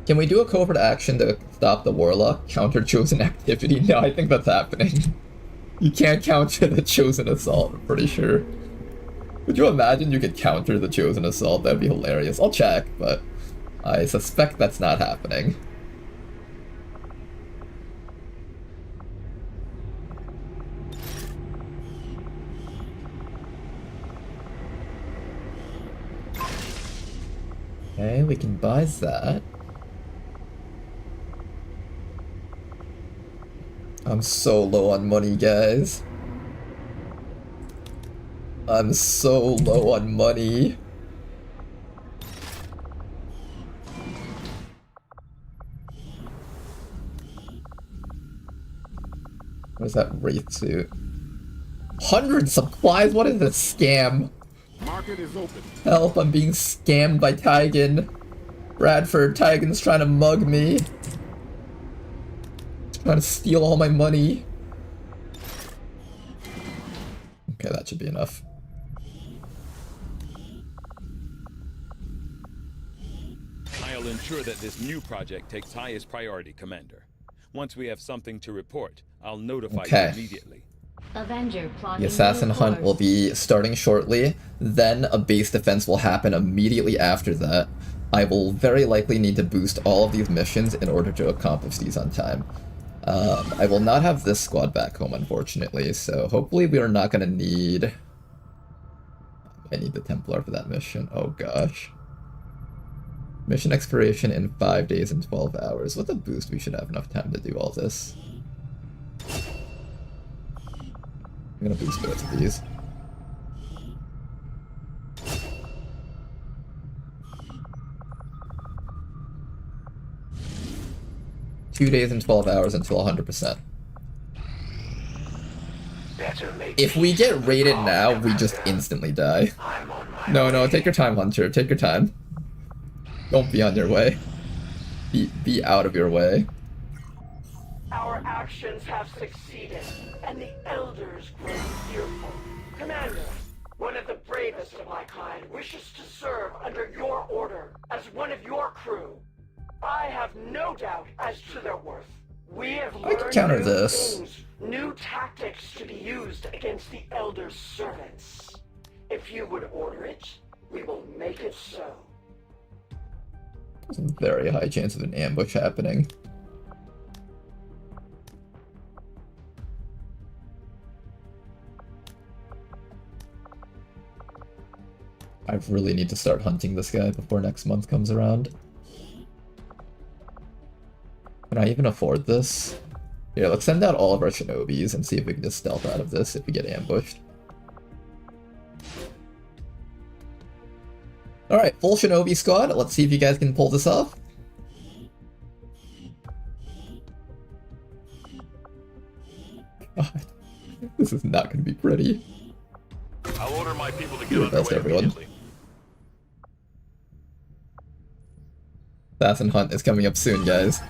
Can we do a covert action to stop the Warlock? Counter Chosen activity? No, I think that's happening. You can't counter the Chosen Assault, I'm pretty sure. Would you imagine you could counter the Chosen Assault? That'd be hilarious. I'll check, but I suspect that's not happening. Okay, we can buy that. I'm so low on money, guys. I'm so low on money. What is that Wraith suit? 100 supplies? What is this scam? Market is open. Help, I'm being scammed by Tygan. Bradford, Tygan's trying to mug me. He's trying to steal all my money. Okay, that should be enough. I'll ensure that this new project takes highest priority, Commander. Once we have something to report, I'll notify you immediately. Avenger plotting The assassin new hunt course. will be starting shortly, then a base defense will happen immediately after that. I will very likely need to boost all of these missions in order to accomplish these on time. I will not have this squad back home, unfortunately, so hopefully we are not going to need... I need the Templar for that mission. Oh gosh. Mission expiration in 5 days and 12 hours. With a boost, we should have enough time to do all this. I'm gonna boost both of these. Two days and 12 hours until 100%. If we get raided now, we just instantly die. No, take your time, Hunter. Take your time. Don't be on your way. Be out of your way. Our actions have succeeded, and the Elders grow fearful. Commander, one of the bravest of my kind wishes to serve under your order as one of your crew. I have no doubt as to their worth. We have I can learned counter new this. things, new tactics to be used against the Elders' servants. If you would order it, we will make it so. There's a very high chance of an ambush happening. I really need to start hunting this guy before next month comes around. Can I even afford this? Yeah, let's send out all of our shinobis and see if we can just stealth out of this if we get ambushed. Alright, full shinobi squad. Let's see if you guys can pull this off. God, this is not going to be pretty. I'll order my people to Do your get best, underway everyone. immediately. Assassin Hunt is coming up soon, guys.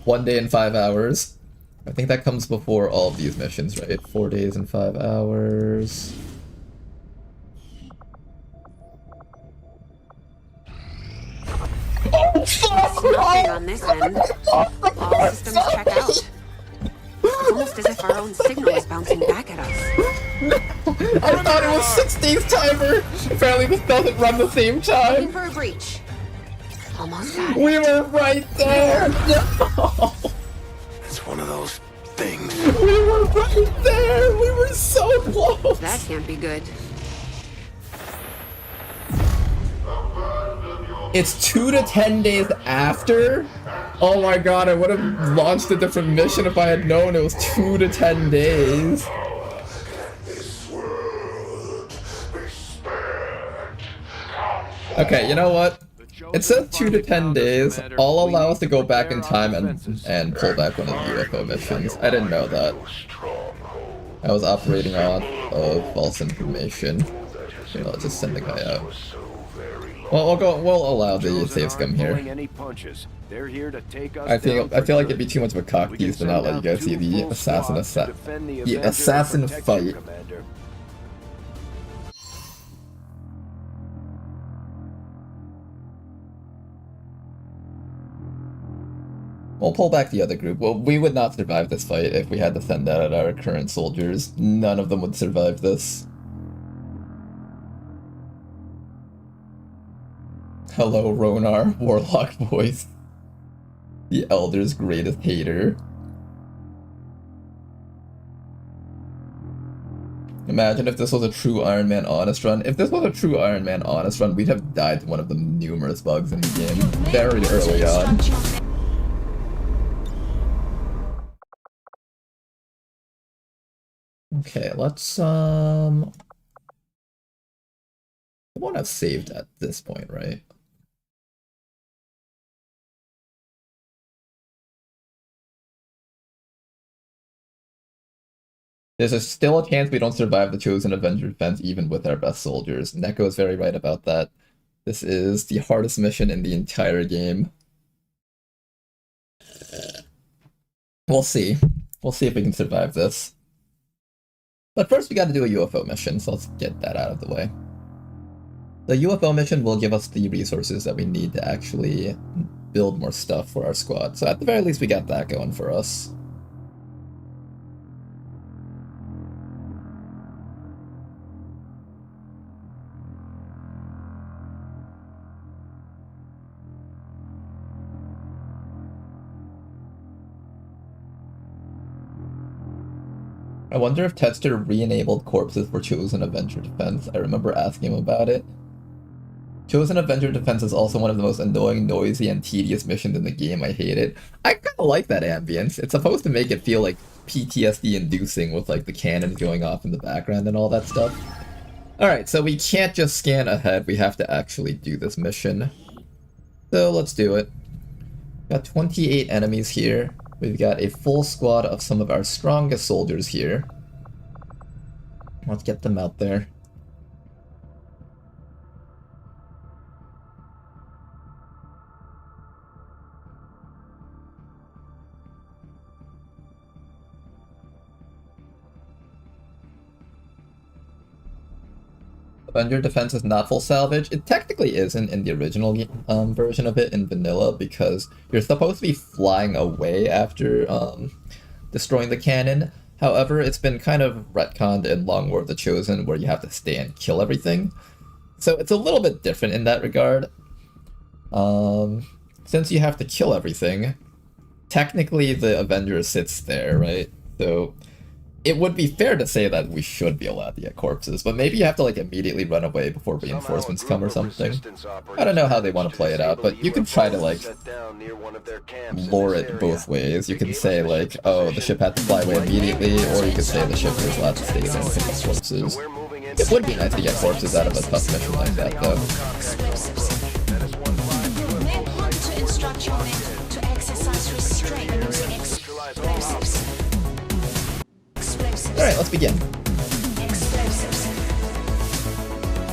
1 day and 5 hours. I think that comes before all of these missions, right? 4 days and 5 hours. Oh, fuck! Nothing on this end. All systems check out. It's almost as if our own signal is bouncing back at us. I thought it was 6 days timer! Apparently this doesn't run the same time! Looking for a breach. Almost got it. We were right there! No! It's one of those things. We were right there! We were so close! That can't be good. It's 2 to 10 days after? Oh my god, I would have launched a different mission if I had known it was 2 to 10 days. Okay, you know what? It says 2 to 10 days. I'll allow us to go back in time and pull back one of the UFO missions. I didn't know that. I was operating on false information. Okay, let's just send the guy out. Well, we'll allow the saves come here. I feel like it'd be too much of a cock tease to not let you guys see the assassin fight. We'll pull back the other group. Well, we would not survive this fight if we had to send out our current soldiers. None of them would survive this. Hello, Ronar, Warlock voice. The Elder's greatest hater. Imagine if this was a true Iron Man honest run. If this was a true Iron Man honest run, we'd have died to one of the numerous bugs in the game very early on. Okay, let's I won't have saved at this point, right? There's still a chance we don't survive the Chosen Avenger defense even with our best soldiers. Neko is very right about that. This is the hardest mission in the entire game. We'll see. We'll see if we can survive this. But first we gotta do a UFO mission, so let's get that out of the way. The UFO mission will give us the resources that we need to actually build more stuff for our squad. So at the very least we got that going for us. I wonder if Tedster re-enabled corpses for Chosen Avenger Defense. I remember asking him about it. Chosen Avenger Defense is also one of the most annoying, noisy, and tedious missions in the game. I hate it. I kind of like that ambience. It's supposed to make it feel like PTSD-inducing with like the cannons going off in the background and all that stuff. Alright, so we can't just scan ahead. We have to actually do this mission. So let's do it. Got 28 enemies here. We've got a full squad of some of our strongest soldiers here. Let's get them out there. Avenger Defense is not full salvage. It technically isn't in the original version of it in vanilla because you're supposed to be flying away after destroying the cannon. However, it's been kind of retconned in Long War of the Chosen where you have to stay and kill everything. So it's a little bit different in that regard. Since you have to kill everything, technically the Avenger sits there, right? So it would be fair to say that we should be allowed to get corpses, but maybe you have to like immediately run away before reinforcements come or something. I don't know how they want to play it out, but you can try to like lure it both ways. You can say like, oh, the ship had to fly away immediately, or you could say the ship was allowed to stay there and pick up corpses. It would be nice to get corpses out of a tough mission like that, though. You may want to instruct your men to exercise restraint using explosives. Alright, let's begin.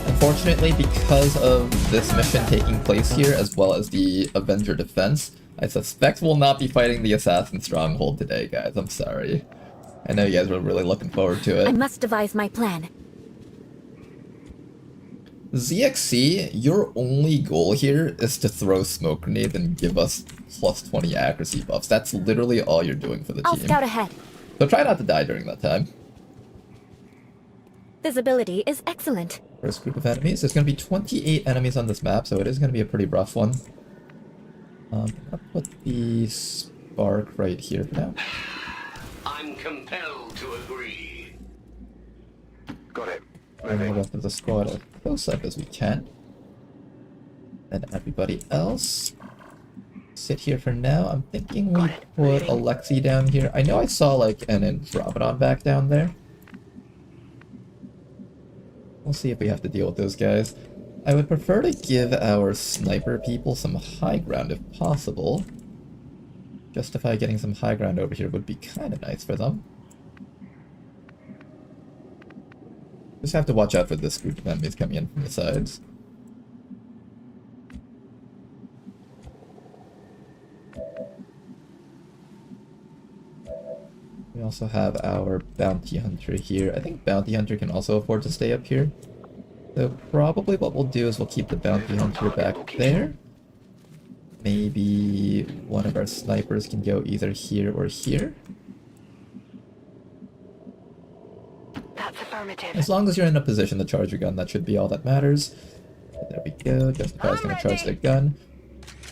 Unfortunately, because of this mission taking place here, as well as the Avenger defense, I suspect we'll not be fighting the Assassin Stronghold today, guys. I'm sorry. I know you guys were really looking forward to it. I must devise my plan. ZXC, your only goal here is to throw smoke grenades and give us plus 20 accuracy buffs. That's literally all you're doing for the team. I'll scout ahead. So try not to die during that time. Visibility is excellent. First group of enemies. There's going to be 28 enemies on this map, so it is going to be a pretty rough one. I'll put the spark right here for now. I'm compelled to agree. Got it. And we'll go for the squad as close up as we can. And everybody else, sit here for now. I'm thinking we put Alexei down here. I know I saw like an Andromedon back down there. We'll see if we have to deal with those guys. I would prefer to give our sniper people some high ground if possible. Justify getting some high ground over here would be kind of nice for them. Just have to watch out for this group of enemies coming in from the sides. We also have our Bounty Hunter here. I think Bounty Hunter can also afford to stay up here. So probably what we'll do is we'll keep the Bounty Hunter back there. Maybe one of our snipers can go either here or here. That's affirmative. As long as you're in a position to charge your gun, that should be all that matters. There we go. Justify's gonna charge their gun.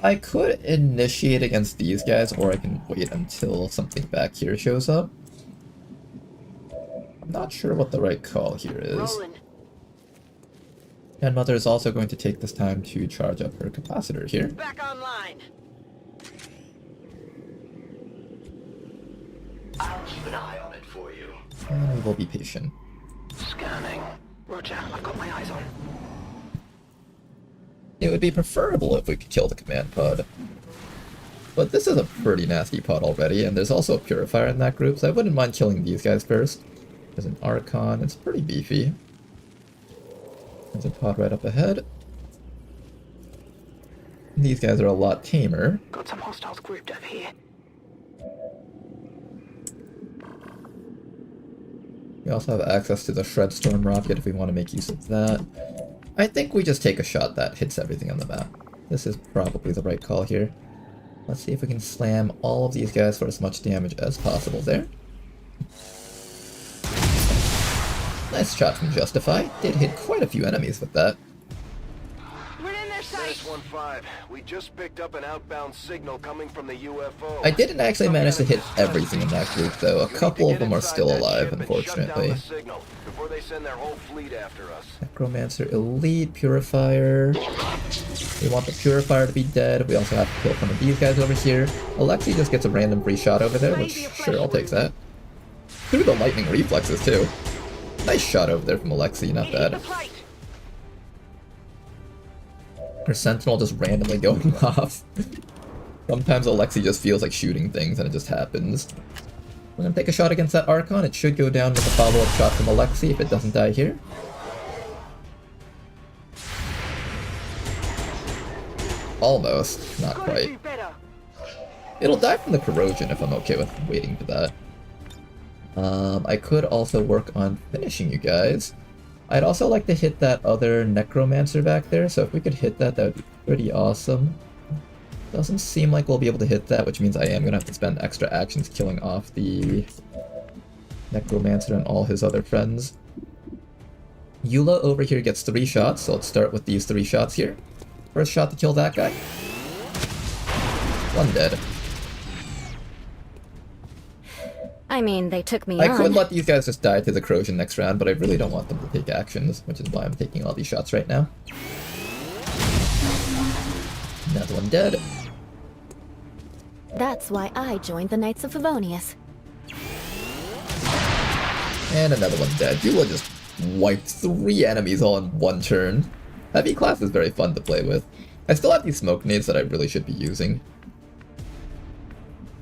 I could initiate against these guys, or I can wait until something back here shows up. I'm not sure what the right call here is. And Mother is also going to take this time to charge up her capacitor here. Back online. I'll keep an eye on it for you. And we will be patient. Scanning. Roger, I've got my eyes on. It would be preferable if we could kill the command pod. But this is a pretty nasty pod already, and there's also a purifier in that group, so I wouldn't mind killing these guys first. There's an Archon, it's pretty beefy. There's a pod right up ahead. These guys are a lot tamer. Got some hostiles grouped over here. We also have access to the Shredstorm rocket if we want to make use of that. I think we just take a shot that hits everything on the map. This is probably the right call here. Let's see if we can slam all of these guys for as much damage as possible there. Nice shot from Justify. Did hit quite a few enemies with that. We're in their sight. 1-5. We just picked up an outbound signal coming from the UFO. I didn't actually manage to hit everything in that group, though. A couple of them are still alive, unfortunately. Before they send their whole fleet after us. Necromancer Elite, Purifier. We want the Purifier to be dead. We also have to kill some of these guys over here. Alexei just gets a random free shot over there, which, sure, I'll take that. Through the lightning reflexes, too. Nice shot over there from Alexei, not bad. Her Sentinel just randomly going off. Sometimes Alexei just feels like shooting things and it just happens. We're gonna take a shot against that Archon. It should go down with a follow-up shot from Alexei if it doesn't die here. Almost. Not quite. It'll die from the corrosion if I'm okay with waiting for that. I could also work on finishing you guys. I'd also like to hit that other Necromancer back there, so if we could hit that, that would be pretty awesome. Doesn't seem like we'll be able to hit that, which means I am going to have to spend extra actions killing off the Necromancer and all his other friends. Eula over here gets 3 shots, so let's start with these 3 shots here. First shot to kill that guy. 1 dead. I mean, they took me I on. could let these guys just die to the corrosion next round, but I really don't want them to take actions, which is why I'm taking all these shots right now. Another one dead. That's why I joined the Knights of Favonius. And another one dead. Jula just wiped 3 enemies all in 1 turn. Heavy class is very fun to play with. I still have these smoke nades that I really should be using.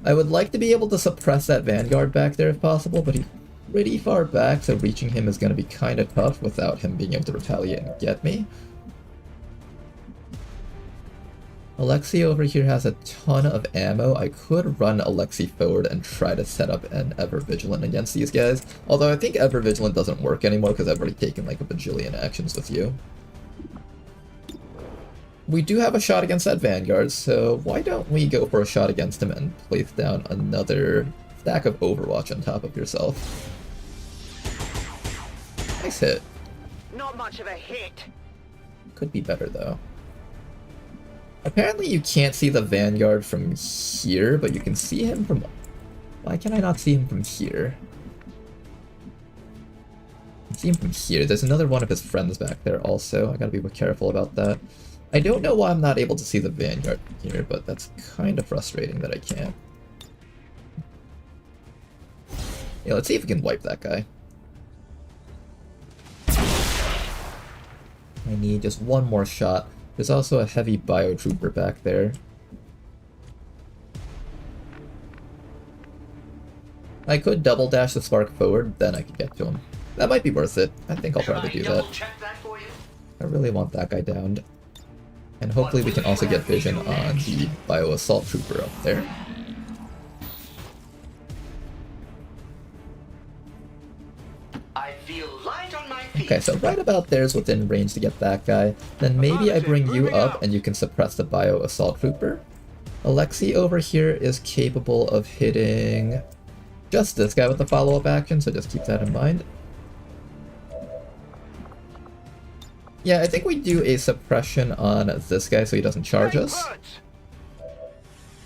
I would like to be able to suppress that Vanguard back there if possible, but he's pretty far back, so reaching him is going to be kind of tough without him being able to retaliate and get me. Alexei over here has a ton of ammo. I could run Alexei forward and try to set up an Ever Vigilant against these guys. Although I think Ever Vigilant doesn't work anymore because I've already taken like a bajillion actions with you. We do have a shot against that Vanguard, so why don't we go for a shot against him and place down another stack of Overwatch on top of yourself. Nice hit. Not much of a hit. Could be better though. Apparently you can't see the Vanguard from here, but you can see him from... Why can I not see him from here? I can see him from here. There's another one of his friends back there also. I gotta be careful about that. I don't know why I'm not able to see the Vanguard from here, but that's kind of frustrating that I can't. Yeah, let's see if we can wipe that guy. I need just one more shot. There's also a heavy biotrooper back there. I could double dash the spark forward, then I could get to him. That might be worth it. I think I'll probably do that. I really want that guy downed. And hopefully we can also get vision on the bio assault trooper up there. Okay, so right about there is within range to get that guy. Then maybe I bring you up and you can suppress the bio assault trooper. Alexei over here is capable of hitting just this guy with the follow-up action, so just keep that in mind. Yeah, I think we do a suppression on this guy so he doesn't charge us.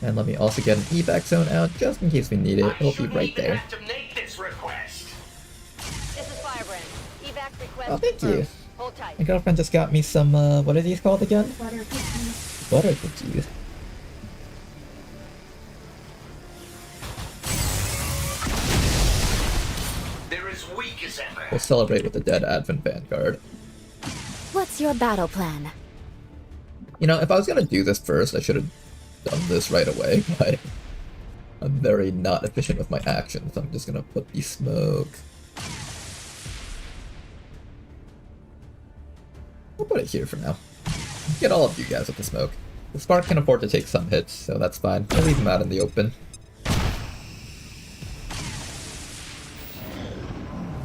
And let me also get an evac zone out just in case we need it. It'll be right there. Oh, thank you. My girlfriend just got me some, what are these called again? Butter cookies. Butter cookies. They're as weak as ever. We'll celebrate with the dead Advent Vanguard. What's your battle plan? You know, if I was gonna do this first, I should have done this right away, but I'm very not efficient with my actions, so I'm just gonna put the smoke. We'll put it here for now. Get all of you guys with the smoke. The Spark can afford to take some hits, so that's fine. I'll leave him out in the open.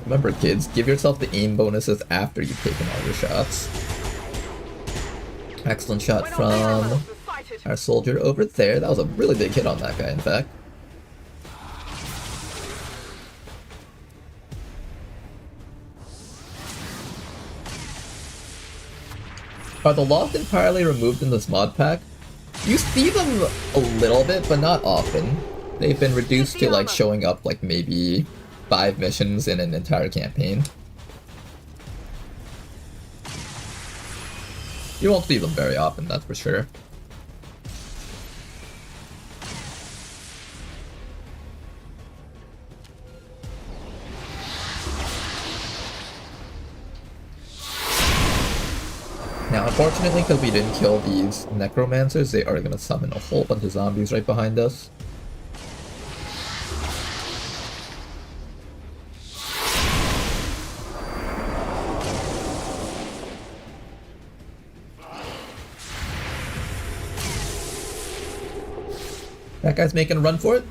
Remember kids, give yourself the aim bonuses after you've taken all your shots. Excellent shot from our soldier over there. That was a really big hit on that guy, in fact. Are the Lost entirely removed in this mod pack? You see them a little bit, but not often. They've been reduced to like showing up like maybe 5 missions in an entire campaign. You won't see them very often, that's for sure. Now, unfortunately, because we didn't kill these necromancers, they are going to summon a whole bunch of zombies right behind us. That guy's making a run for it.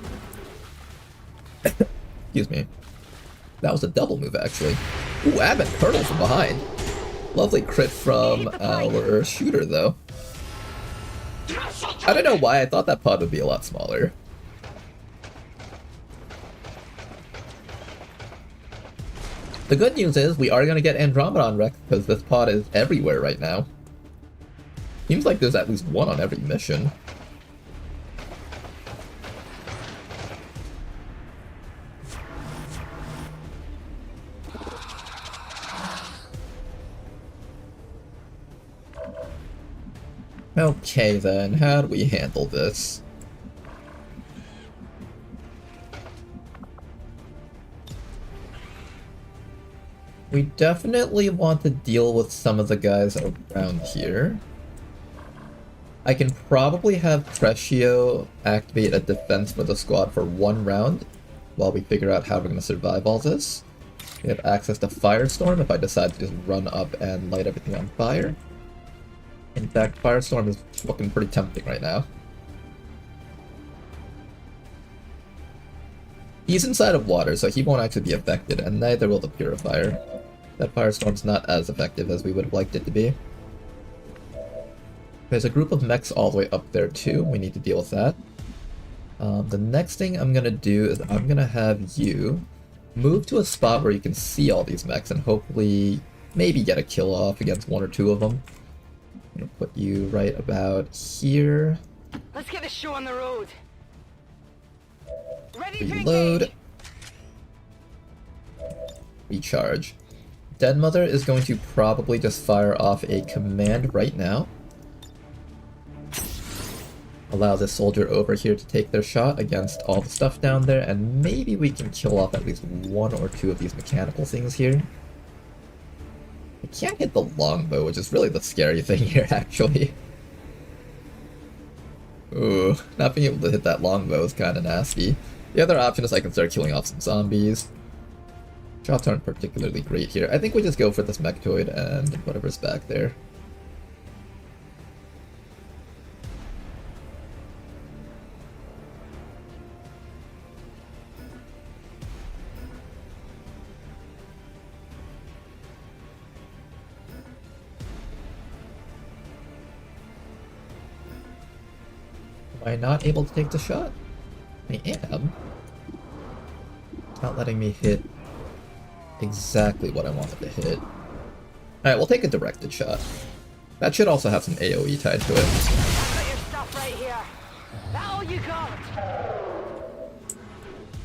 Excuse me. That was a double move, actually. Ooh, Advent Colonel from behind. Lovely crit from our shooter, though. I don't know why, I thought that pod would be a lot smaller. The good news is, we are going to get Andromeda on Rex, because this pod is everywhere right now. Seems like there's at least one on every mission. Okay then, how do we handle this? We definitely want to deal with some of the guys around here. I can probably have Crescio activate a defense for the squad for 1 round while we figure out how we're going to survive all this. We have access to Firestorm if I decide to just run up and light everything on fire. In fact, Firestorm is looking pretty tempting right now. He's inside of water, so he won't actually be affected, and neither will the Purifier. That Firestorm's not as effective as we would have liked it to be. There's a group of mechs all the way up there too, we need to deal with that. The next thing I'm gonna do is I'm gonna have you move to a spot where you can see all these mechs and hopefully maybe get a kill off against 1 or 2 of them. I'm gonna put you right about here. Let's get this show on the road. Ready to Reload. engage. Recharge. Dead Mother is going to probably just fire off a command right now. Allow this soldier over here to take their shot against all the stuff down there, and maybe we can kill off at least 1 or 2 of these mechanical things here. I can't hit the longbow, which is really the scary thing here, actually. Ooh, not being able to hit that longbow is kind of nasty. The other option is I can start killing off some zombies. Shots aren't particularly great here. I think we just go for this mechtoid and whatever's back there. Am I not able to take the shot? I am. It's not letting me hit exactly what I wanted to hit. Alright, we'll take a directed shot. That should also have some AoE tied to it. Got your stuff right here. That all you got?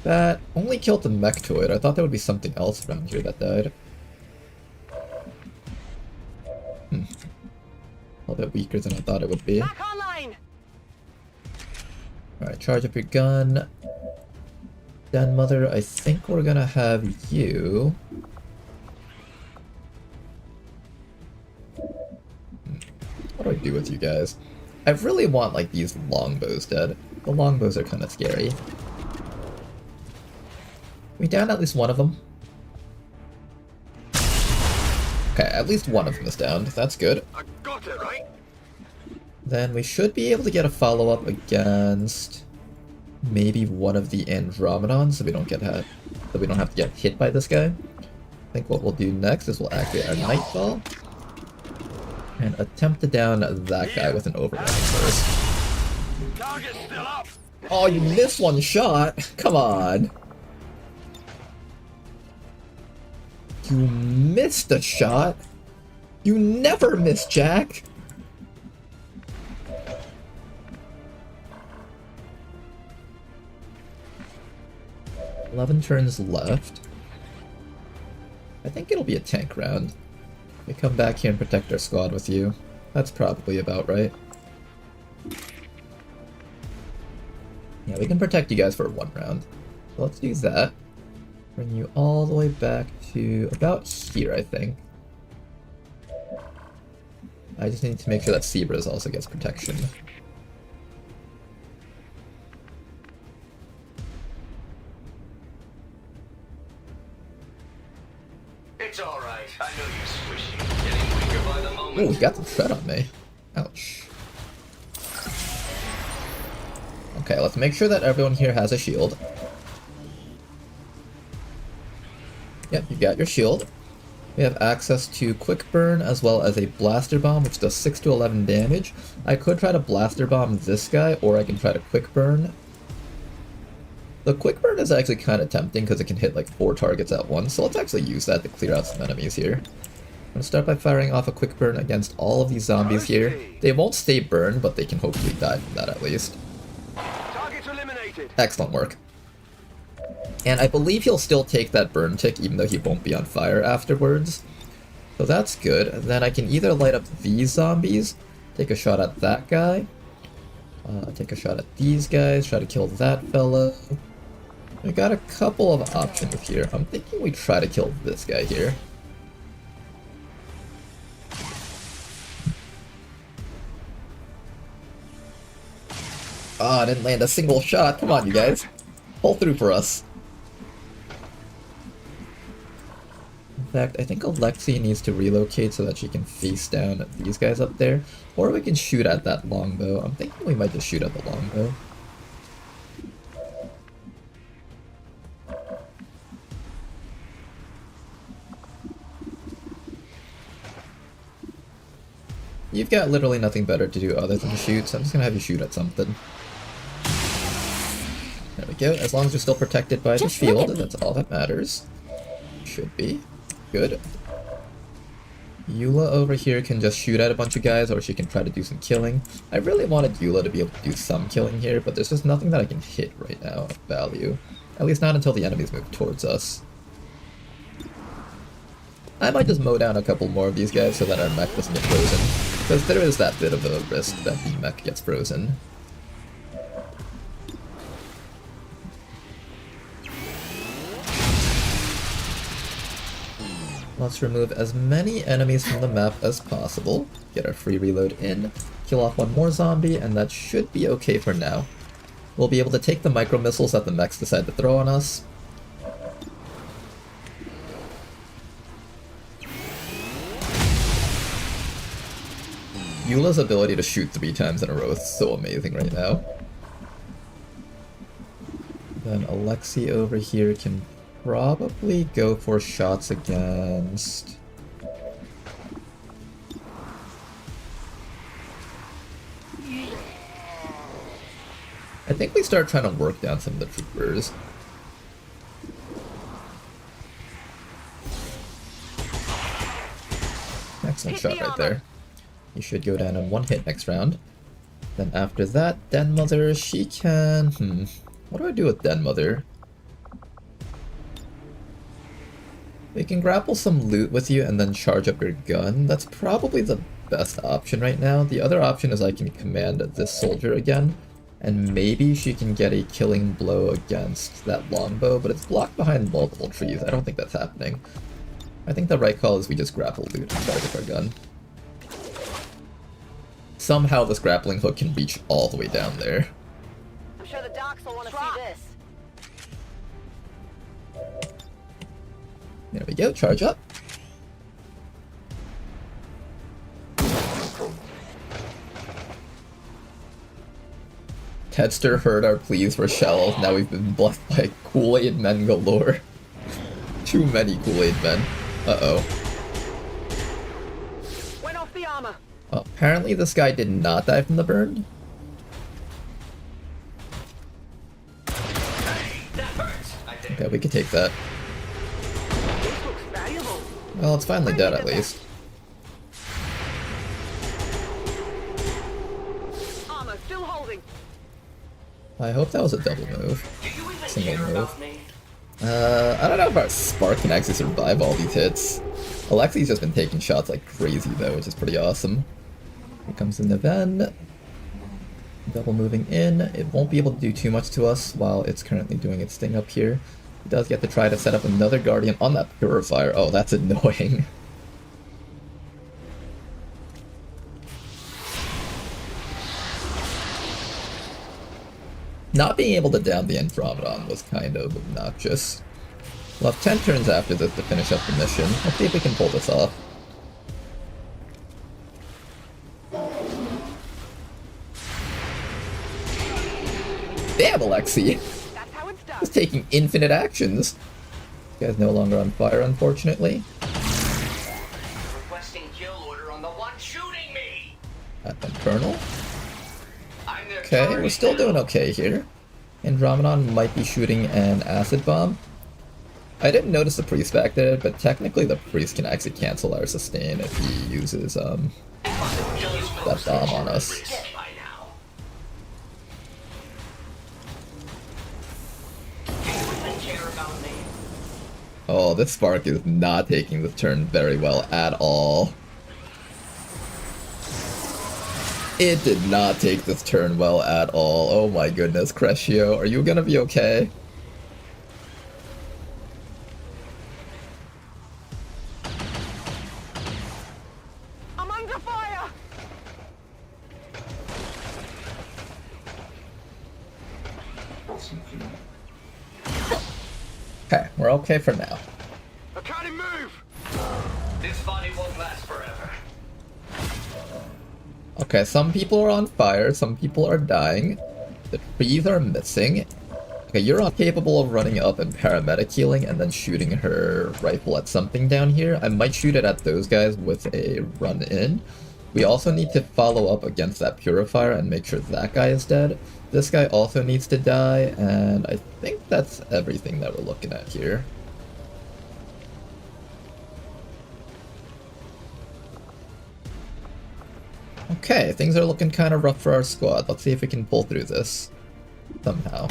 That only killed the mechtoid. I thought there would be something else around here that died. A little bit weaker than I thought it would be. Back online. Alright, charge up your gun. Den Mother, I think we're gonna have you. What do I do with you guys? I really want, like, these longbows dead. The longbows are kind of scary. We down at least one of them? Okay, at least one of them is down. That's good. I got it, right? Then we should be able to get a follow-up against maybe one of the Andromedons, so we don't get hit, so we don't have to get hit by this guy. I think what we'll do next is we'll activate our Nightfall and attempt to down that guy with an overwhelming burst. Target's still up. Oh, you missed one shot! Come on! You missed a shot! You never miss, Jack! "11 turns left. I think it'll be a tank round. We come back here and protect our squad with you. That's probably about right. Yeah, we can protect you guys for 1 round. So let's do that. Bring you all the way back to about here, I think. I just need to make sure that Zebras also gets protection. It's all right. I know you're squishy. Getting weaker by the moment. Ooh, he got the shred on me. Ouch. Okay, let's make sure that everyone here has a shield. Yep, you got your shield. We have access to Quick Burn as well as a Blaster Bomb, which does 6 to 11 damage. I could try to Blaster Bomb this guy, or I can try to Quick Burn. The Quick Burn is actually kind of tempting because it can hit like 4 targets at once, so let's actually use that to clear out some enemies here. I'm going to start by firing off a Quick Burn against all of these zombies here. They won't stay burned, but they can hopefully die from that at least. Target eliminated. Excellent work. And I believe he'll still take that burn tick even though he won't be on fire afterwards. So that's good. Then I can either light up these zombies, take a shot at that guy. Take a shot at these guys, try to kill that fellow. We got a couple of options here. I'm thinking we try to kill this guy here. Ah, I didn't land a single shot. Come on, you guys. Pull through for us. In fact, I think Alexei needs to relocate so that she can face down these guys up there. Or we can shoot at that longbow. I'm thinking we might just shoot at the longbow. You've got literally nothing better to do other than shoot, so I'm just gonna have you shoot at something. There we go. As long as you're still protected by the shield, that's all that matters. Should be. Good. Eula over here can just shoot at a bunch of guys, or she can try to do some killing. I really wanted Eula to be able to do some killing here, but there's just nothing that I can hit right now of value. At least not until the enemies move towards us. I might just mow down a couple more of these guys so that our mech doesn't get frozen. Because there is that bit of a risk that the mech gets frozen. Let's remove as many enemies from the map as possible, get our free reload in, kill off one more zombie, and that should be okay for now. We'll be able to take the micro missiles that the mechs decide to throw on us. Eula's ability to shoot 3 times in a row is so amazing right now. Then Alexei over here can probably go for shots against... I think we start trying to work down some of the troopers. Excellent shot right there. You should go down in 1 hit next round. Then after that, Den Mother, she can... What do I do with Den Mother? We can grapple some loot with you and then charge up your gun. That's probably the best option right now. The other option is I can command this soldier again, and maybe she can get a killing blow against that longbow, but it's blocked behind multiple trees. I don't think that's happening. I think the right call is we just grapple loot and charge up our gun. Somehow this grappling hook can reach all the way down there. I'm sure the docs will want to see this. There we go, charge up. Tedster heard our pleas for Shell. Now we've been bluffed by Kool-Aid men galore. Too many Kool-Aid men. Uh-oh. Went off the armor. Oh, apparently this guy did not die from the burn. Okay, we could take that. Well, it's finally dead at least. Armor still holding. I hope that was a double move. Single move. I don't know if our Spark can actually survive all these hits. Alexei's just been taking shots like crazy though, which is pretty awesome. Here comes the Neven. Double moving in. It won't be able to do too much to us while it's currently doing its thing up here. It does get to try to set up another Guardian on that Purifier. Oh, that's annoying. Not being able to down the Andromedon was kind of obnoxious. We'll have 10 turns after this to finish up the mission. Let's see if we can pull this off. Damn, Alexei! He's taking infinite actions. This guy's no longer on fire, unfortunately. Requesting kill order on the one shooting me. At Infernal. Okay, we're still doing okay here. Andromedon might be shooting an acid bomb. I didn't notice the priest back there, but technically the priest can actually cancel our sustain if he uses that bomb on us. Oh, this Spark is not taking this turn very well at all. It did not take this turn well at all. Oh my goodness, Crescio, are you gonna be okay? I'm under fire! Okay, we're okay for now. I can't move! This fight won't last forever. Okay, some people are on fire, some people are dying. The trees are missing. Okay, you're capable of running up and paramedic healing and then shooting her rifle at something down here. I might shoot it at those guys with a run in. We also need to follow up against that purifier and make sure that guy is dead. This guy also needs to die, and I think that's everything that we're looking at here. Okay, things are looking kind of rough for our squad. Let's see if we can pull through this somehow.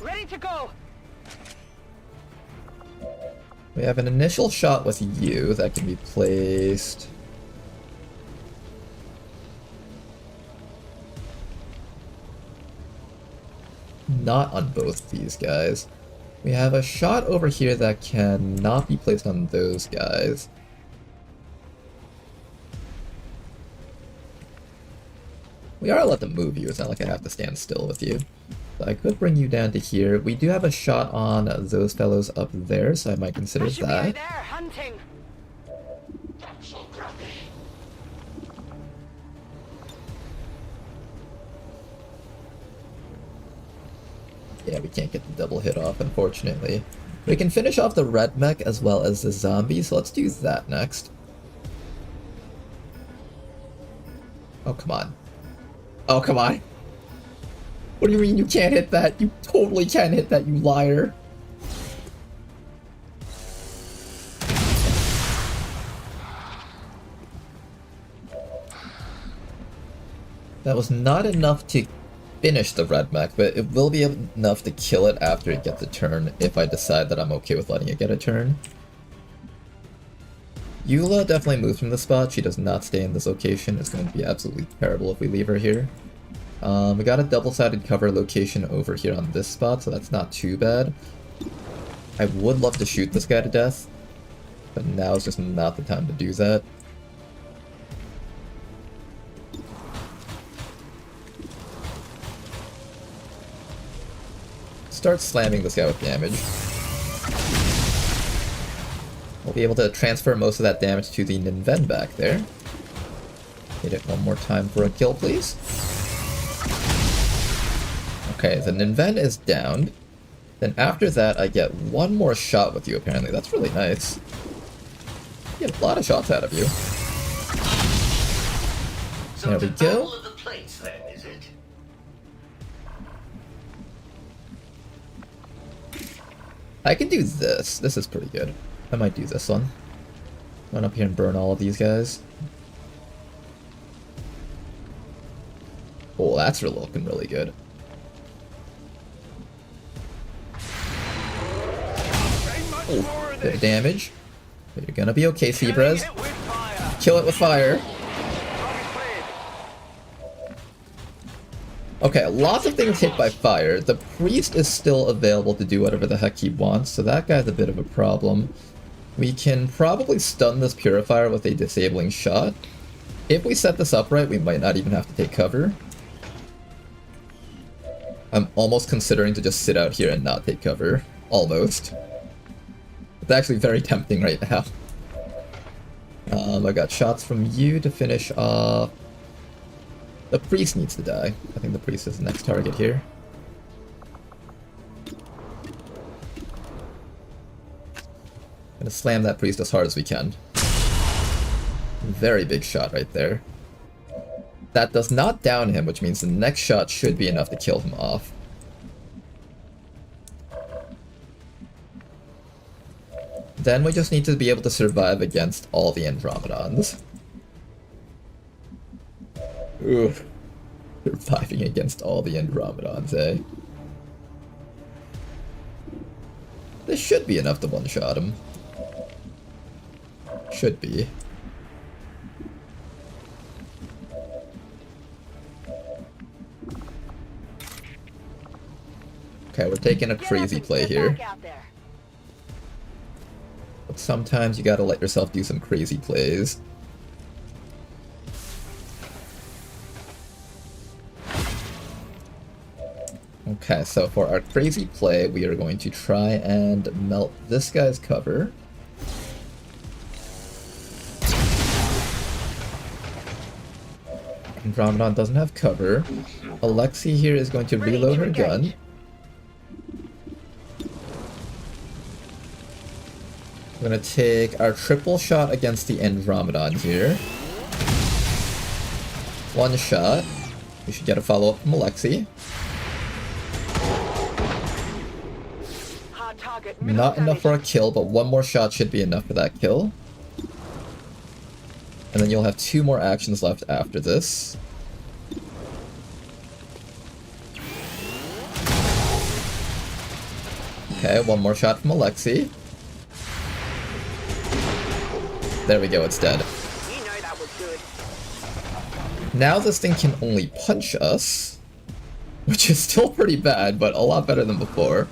Ready to go! We have an initial shot with you that can be placed. Not on both these guys. We have a shot over here that cannot be placed on those guys. We are allowed to move you, it's not like I have to stand still with you. So I could bring you down to here. We do have a shot on those fellows up there, so I might consider that. There, hunting. Yeah, we can't get the double hit off, unfortunately. We can finish off the red mech as well as the zombie, so let's do that next. Oh, come on. Oh, come on. What do you mean you can't hit that? You totally can't hit that, you liar. That was not enough to finish the red mech, but it will be enough to kill it after it gets a turn if I decide that I'm okay with letting it get a turn. Eula definitely moves from the spot. She does not stay in this location. It's going to be absolutely terrible if we leave her here. We got a double-sided cover location over here on this spot, so that's not too bad. I would love to shoot this guy to death, but now is just not the time to do that. Start slamming this guy with damage. We'll be able to transfer most of that damage to the Ninven back there. Hit it one more time for a kill, please. Okay, the Ninven is downed. Then after that, I get one more shot with you, apparently. That's really nice. Get a lot of shots out of you. There we go. I can do this. This is pretty good. I might do this one. Run up here and burn all of these guys. Oh, that's looking really good. Oh, bit of damage. But you're gonna be okay, Seabrez. Kill it with fire. Okay, lots of things hit by fire. The priest is still available to do whatever the heck he wants, so that guy's a bit of a problem. We can probably stun this purifier with a disabling shot. If we set this up right, we might not even have to take cover. I'm almost considering to just sit out here and not take cover. Almost. It's actually very tempting right now. I got shots from you to finish off. The priest needs to die. I think the priest is the next target here. Gonna slam that priest as hard as we can. Very big shot right there. That does not down him, which means the next shot should be enough to kill him off. Then we just need to be able to survive against all the Andromedons. Oof. Surviving against all the Andromedons, eh? This should be enough to one-shot him. Should be. Okay, we're taking a crazy play here. But sometimes you gotta let yourself do some crazy plays. Okay, so for our crazy play, we are going to try and melt this guy's cover. Andromedon doesn't have cover. Alexi here is going to reload her gun. We're gonna take our triple shot against the Andromedon here. One shot. We should get a follow-up from Alexi. Not enough for a kill, but one more shot should be enough for that kill. And then you'll have 2 more actions left after this. Okay, one more shot from Alexi. There we go, it's dead. Now this thing can only punch us, which is still pretty bad, but a lot better than before.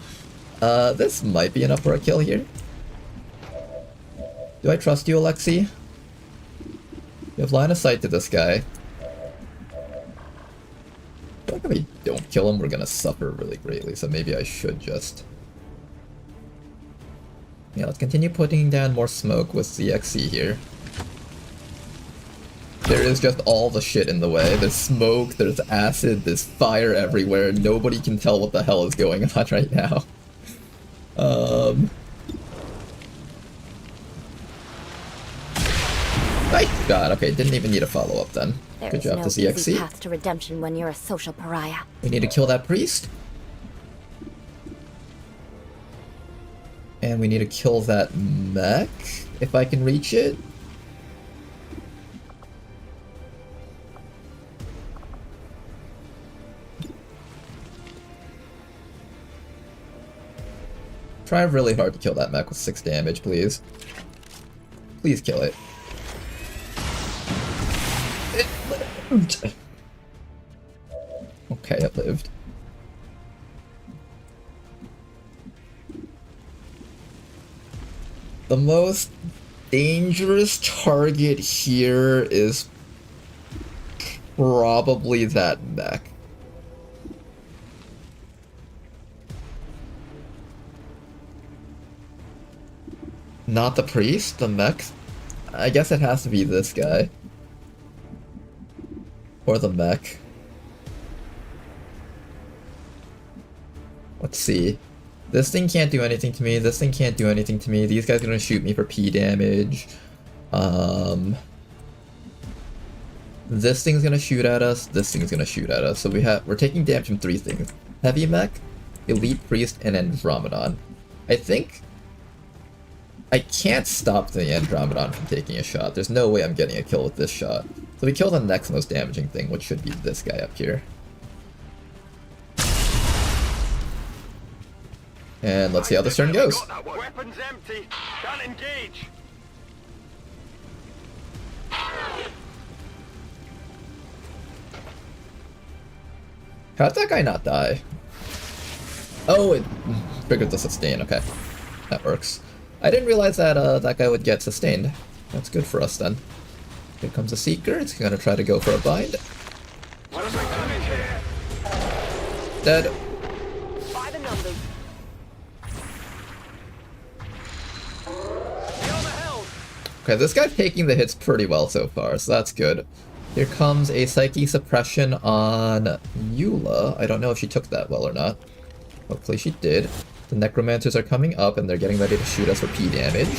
This might be enough for a kill here. Do I trust you, Alexi? You have line of sight to this guy. I feel like if we don't kill him, we're gonna suffer really greatly, so maybe I should just... Yeah, let's continue putting down more smoke with the XC here. There is just all the shit in the way. There's smoke, there's acid, there's fire everywhere. Nobody can tell what the hell is going on right now. Thank God. Okay, didn't even need a follow-up then. Good job to CXC. Path to redemption when you're a social pariah. We need to kill that priest. And we need to kill that mech, if I can reach it. Try really hard to kill that mech with 6 damage, please. Please kill it. It lived. Okay, it lived. The most dangerous target here is probably that mech. Not the priest, the mech. I guess it has to be this guy. Or the mech. Let's see. This thing can't do anything to me, this thing can't do anything to me, these guys are gonna shoot me for P damage. This thing's gonna shoot at us, this thing's gonna shoot at us. So we're taking damage from 3 things. Heavy mech, elite priest, and Andromedon. I think I can't stop the Andromedon from taking a shot. There's no way I'm getting a kill with this shot. So we kill the next most damaging thing, which should be this guy up here. And let's see how this turn goes. Weapons empty. Can't engage. How'd that guy not die? Oh, it triggered the sustain. Okay, that works. I didn't realize that that guy would get sustained. That's good for us then. Here comes a Seeker. It's gonna try to go for a bind. Dead. By the numbers. Okay, this guy's taking the hits pretty well so far, so that's good. Here comes a Psyche Suppression on Eula. I don't know if she took that well or not. Hopefully she did. The Necromancers are coming up and they're getting ready to shoot us for P damage.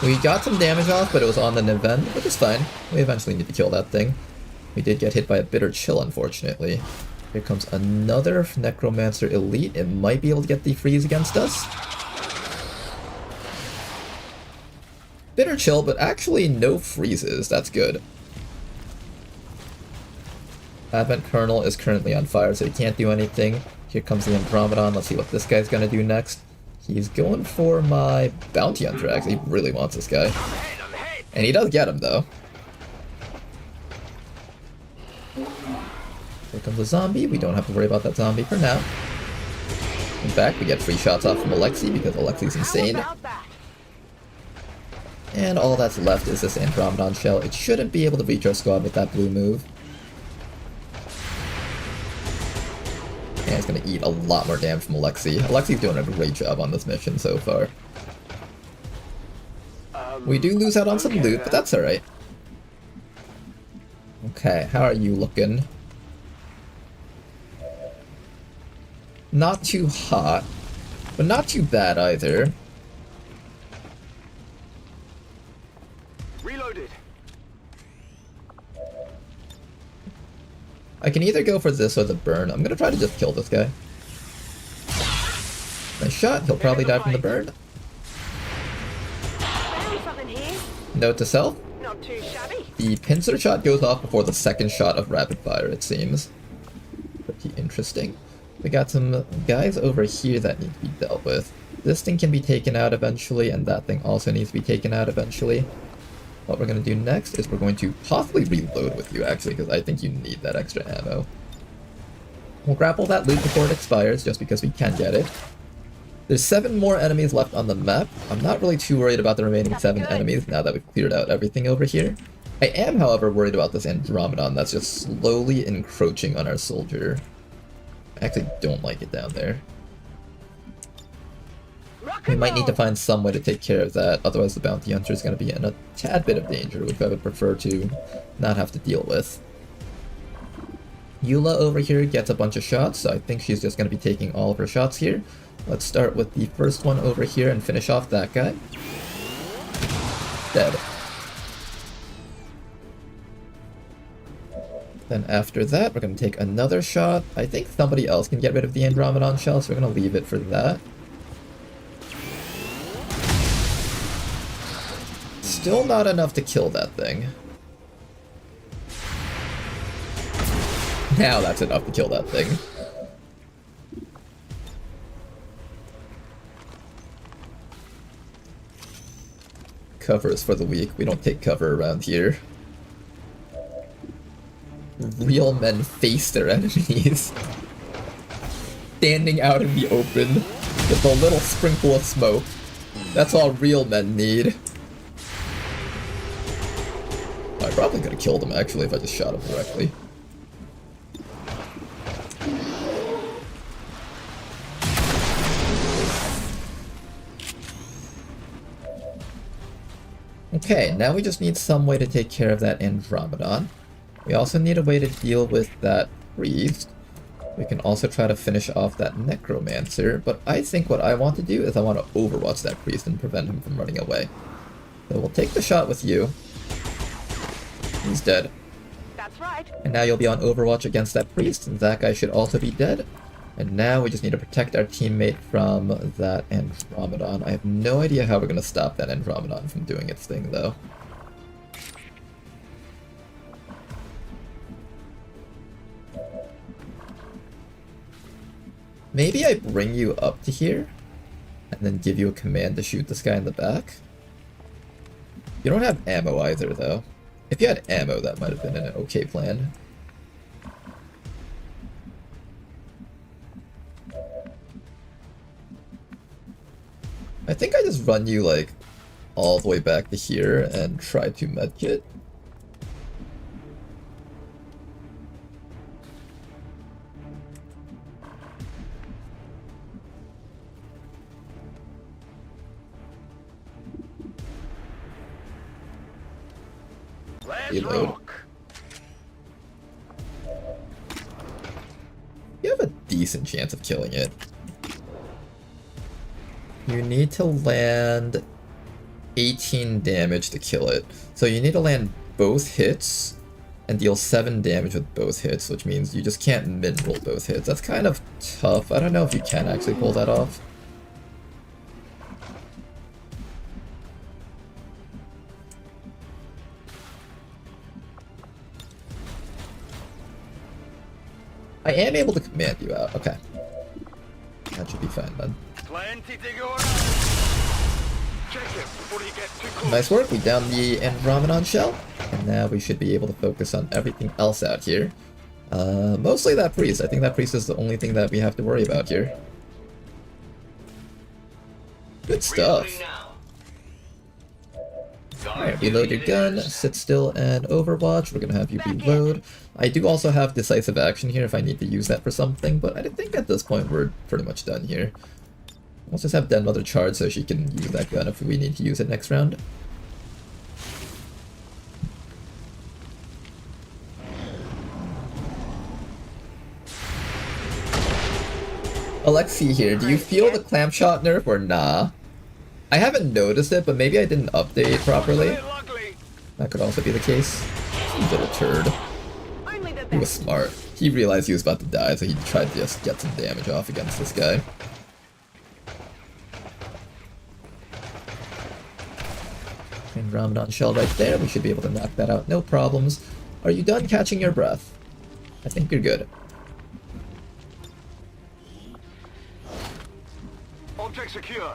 We got some damage off, but it was on the Niven, which is fine. We eventually need to kill that thing. We did get hit by a Bitter Chill, unfortunately. Here comes another Necromancer Elite. It might be able to get the freeze against us. Bitter Chill, but actually no freezes. That's good. Advent Colonel is currently on fire, so he can't do anything. Here comes the Andromedon. Let's see what this guy's gonna do next. He's going for my bounty hunter, actually. He really wants this guy. And he does get him, though. Here comes a zombie. We don't have to worry about that zombie for now. In fact, we get free shots off from Alexei because Alexei's insane. And all that's left is this Andromedon shell. It shouldn't be able to reach our squad with that blue move. And it's going to eat a lot more damage from Alexei. Alexei's doing a great job on this mission so far. We do lose out on some loot, but that's alright. Okay, how are you looking? Not too hot, but not too bad either. Reloaded. I can either go for this or the burn. I'm gonna try to just kill this guy. Nice shot. He'll probably die from the burn. Note to self. Not too shabby. The pincer shot goes off before the second shot of rapid fire, it seems. Pretty interesting. We got some guys over here that need to be dealt with. This thing can be taken out eventually, and that thing also needs to be taken out eventually. What we're going to do next is we're going to possibly reload with you, actually, because I think you need that extra ammo. We'll grapple that loot before it expires, just because we can get it. There's 7 more enemies left on the map. I'm not really too worried about the remaining 7 enemies now that we've cleared out everything over here. I am, however, worried about this Andromedon that's just slowly encroaching on our soldier. I actually don't like it down there. We might need to find some way to take care of that, otherwise the bounty hunter is going to be in a tad bit of danger, which I would prefer to not have to deal with. Eula over here gets a bunch of shots, so I think she's just going to be taking all of her shots here. Let's start with the first one over here and finish off that guy. Dead. Then after that, we're going to take another shot. I think somebody else can get rid of the Andromedon shell, so we're going to leave it for that. Still not enough to kill that thing. Now that's enough to kill that thing. Cover is for the weak. We don't take cover around here. Real men face their enemies. Standing out in the open with a little sprinkle of smoke. That's all real men need. I probably could have killed him actually if I just shot him directly. Okay, now we just need some way to take care of that Andromedon. We also need a way to deal with that priest. We can also try to finish off that necromancer, but I think what I want to do is I want to overwatch that priest and prevent him from running away. So we'll take the shot with you. He's dead. That's right. And now you'll be on Overwatch against that priest, and that guy should also be dead. And now we just need to protect our teammate from that Andromedon. I have no idea how we're going to stop that Andromedon from doing its thing, though. Maybe I bring you up to here, and then give you a command to shoot this guy in the back. You don't have ammo either, though. If you had ammo, that might have been an okay plan. I think I just run you, like, all the way back to here and try to medkit. Reload. You have a decent chance of killing it. You need to land 18 damage to kill it. So you need to land both hits and deal 7 damage with both hits, which means you just can't min-roll both hits. That's kind of tough. I don't know if you can actually pull that off. I am able to command you out. Okay. That should be fine then. Plenty to go around. Check it before you get too close. Nice work, we downed the Andromedon shell, and now we should be able to focus on everything else out here. Mostly that priest. I think that priest is the only thing that we have to worry about here. Good stuff. Alright, reload your gun, sit still and overwatch. We're gonna have you reload. I do also have decisive action here if I need to use that for something, but I think at this point we're pretty much done here. Let's just have Den Mother charge so she can use that gun if we need to use it next round. Alexi here, do you feel the clamp shot nerf or nah? I haven't noticed it, but maybe I didn't update properly. That could also be the case. He's a turd. He was smart. He realized he was about to die, so he tried to just get some damage off against this guy. And Ramadan shell right there, we should be able to knock that out, no problems. Are you done catching your breath? I think you're good. Object secure.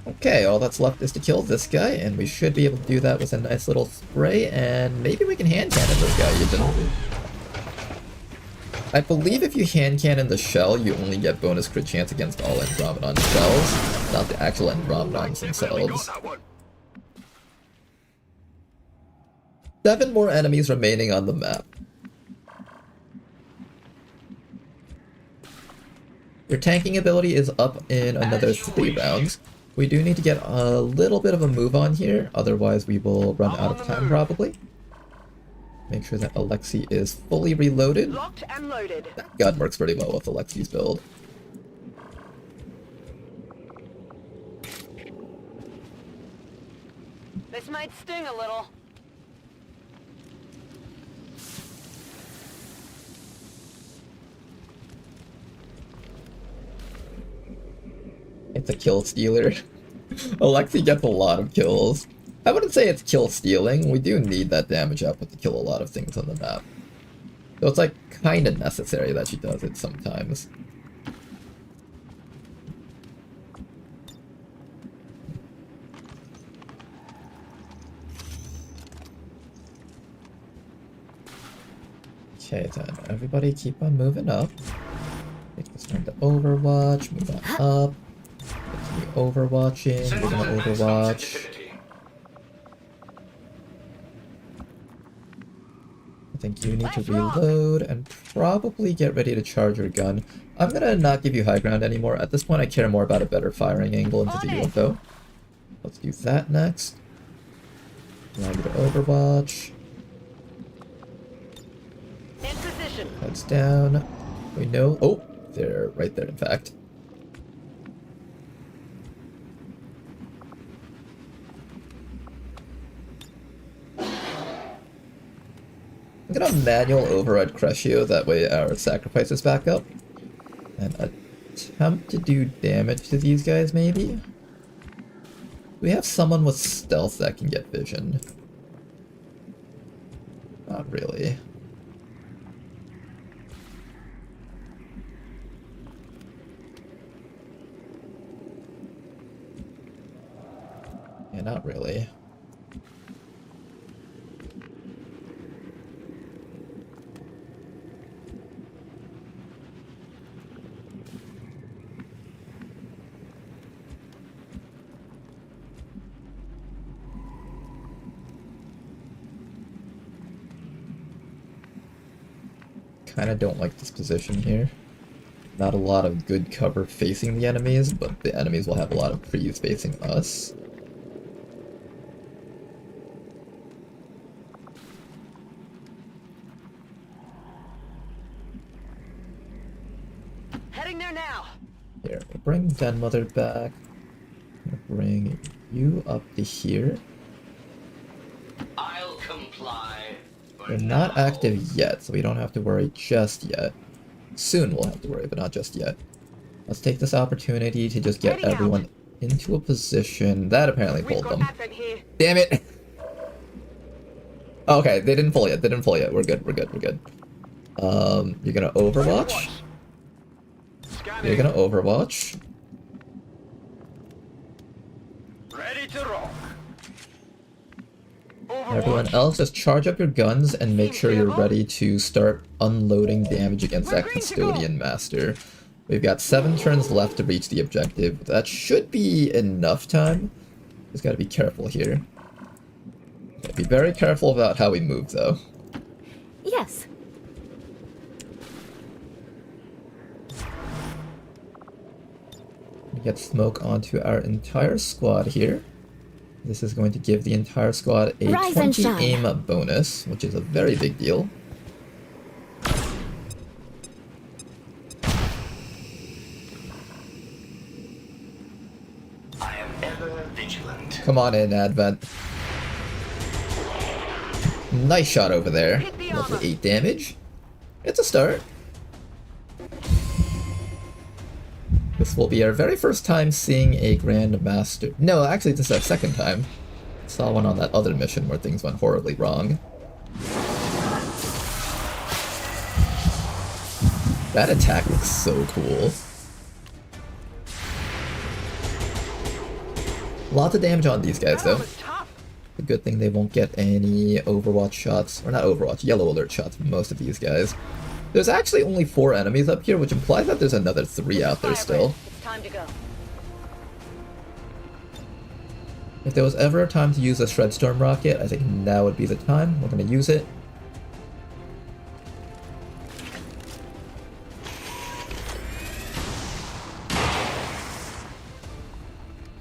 Okay, all that's left is to kill this guy, and we should be able to do that with a nice little spray, and maybe we can hand cannon this guy even. I believe if you hand cannon the shell, you only get bonus crit chance against all Andromedon shells, not the actual Andromedons themselves. 7 more enemies remaining on the map. Your tanking ability is up in another 3 rounds. We do need to get a little bit of a move on here, otherwise we will run out of time probably. Make sure that Alexi is fully reloaded. Locked and loaded. That gun works pretty well with Alexi's build. This might sting a little. It's a kill stealer. Alexi gets a lot of kills. I wouldn't say it's kill stealing. We do need that damage output to kill a lot of things on the map. So it's like kind of necessary that she does it sometimes. Okay, then everybody keep on moving up. Take this time to overwatch, move on up. Continue overwatching, we're gonna overwatch. I think you need to reload and probably get ready to charge your gun. I'm gonna not give you high ground anymore. At this point I care more about a better firing angle into the UFO. Let's do that next. Allow you to overwatch. In position. Heads down. We know. Oh, they're right there, in fact. I'm gonna manual override Crescio, that way our sacrifice is back up. And attempt to do damage to these guys, maybe? We have someone with stealth that can get vision. Not really. Yeah, not really. Kinda don't like this position here. Not a lot of good cover facing the enemies, but the enemies will have a lot of pre's facing us. Heading there now. Here, we'll bring Den Mother back. We'll bring you up to here. I'll comply. They're not active yet, so we don't have to worry just yet. Soon we'll have to worry, but not just yet. Let's take this opportunity to just get everyone into a position. That apparently pulled them. Damn it! Okay, they didn't pull yet. They didn't pull yet. We're good. We're good. We're good. You're gonna overwatch. You're gonna Overwatch. Ready to rock. Everyone else, just charge up your guns and make sure you're ready to start unloading damage against that Custodian Master. We've got 7 turns left to reach the objective. That should be enough time. Just gotta be careful here. Yeah, be very careful about how we move, though. Yes. We get smoke onto our entire squad here. This is going to give the entire squad a 20 aim bonus, which is a very big deal. I am ever vigilant. Come on in, Advent. Nice shot over there. Level 8 damage. It's a start. This will be our very first time seeing a Grand Master. No, actually this is our second time. Saw one on that other mission where things went horribly wrong. That attack looks so cool. Lots of damage on these guys though. A good thing they won't get any Overwatch shots, or not Overwatch, Yellow Alert shots from most of these guys. There's actually only 4 enemies up here, which implies that there's another 3 out there still. It's time to go. If there was ever a time to use a Shredstorm rocket, I think now would be the time. We're gonna use it.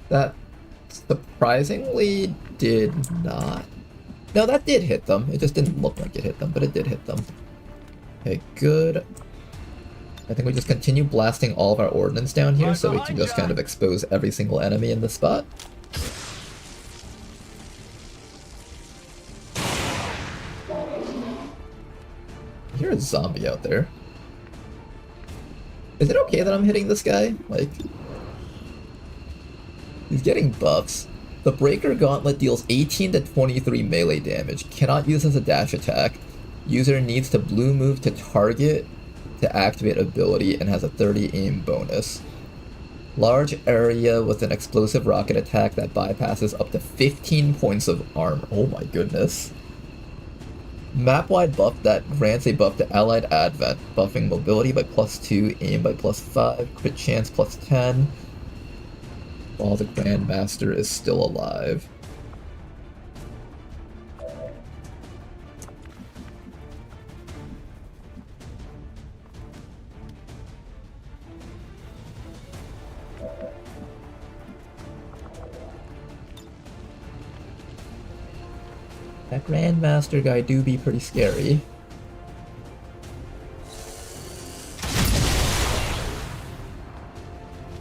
That surprisingly did not. No, that did hit them. It just didn't look like it hit them, but it did hit them. Okay, good. I think we just continue blasting all of our ordnance down here so we can just kind of expose every single enemy in the spot. I hear a zombie out there. Is it okay that I'm hitting this guy? Like, he's getting buffs. The Breaker Gauntlet deals 18 to 23 melee damage. Cannot use as a dash attack. User needs to blue move to target to activate ability and has a 30 aim bonus. Large area with an explosive rocket attack that bypasses up to 15 points of armor. Oh my goodness. Map-wide buff that grants a buff to allied advent, buffing mobility by +2, aim by +5, crit chance +10, while the Grandmaster is still alive. That Grandmaster guy do be pretty scary.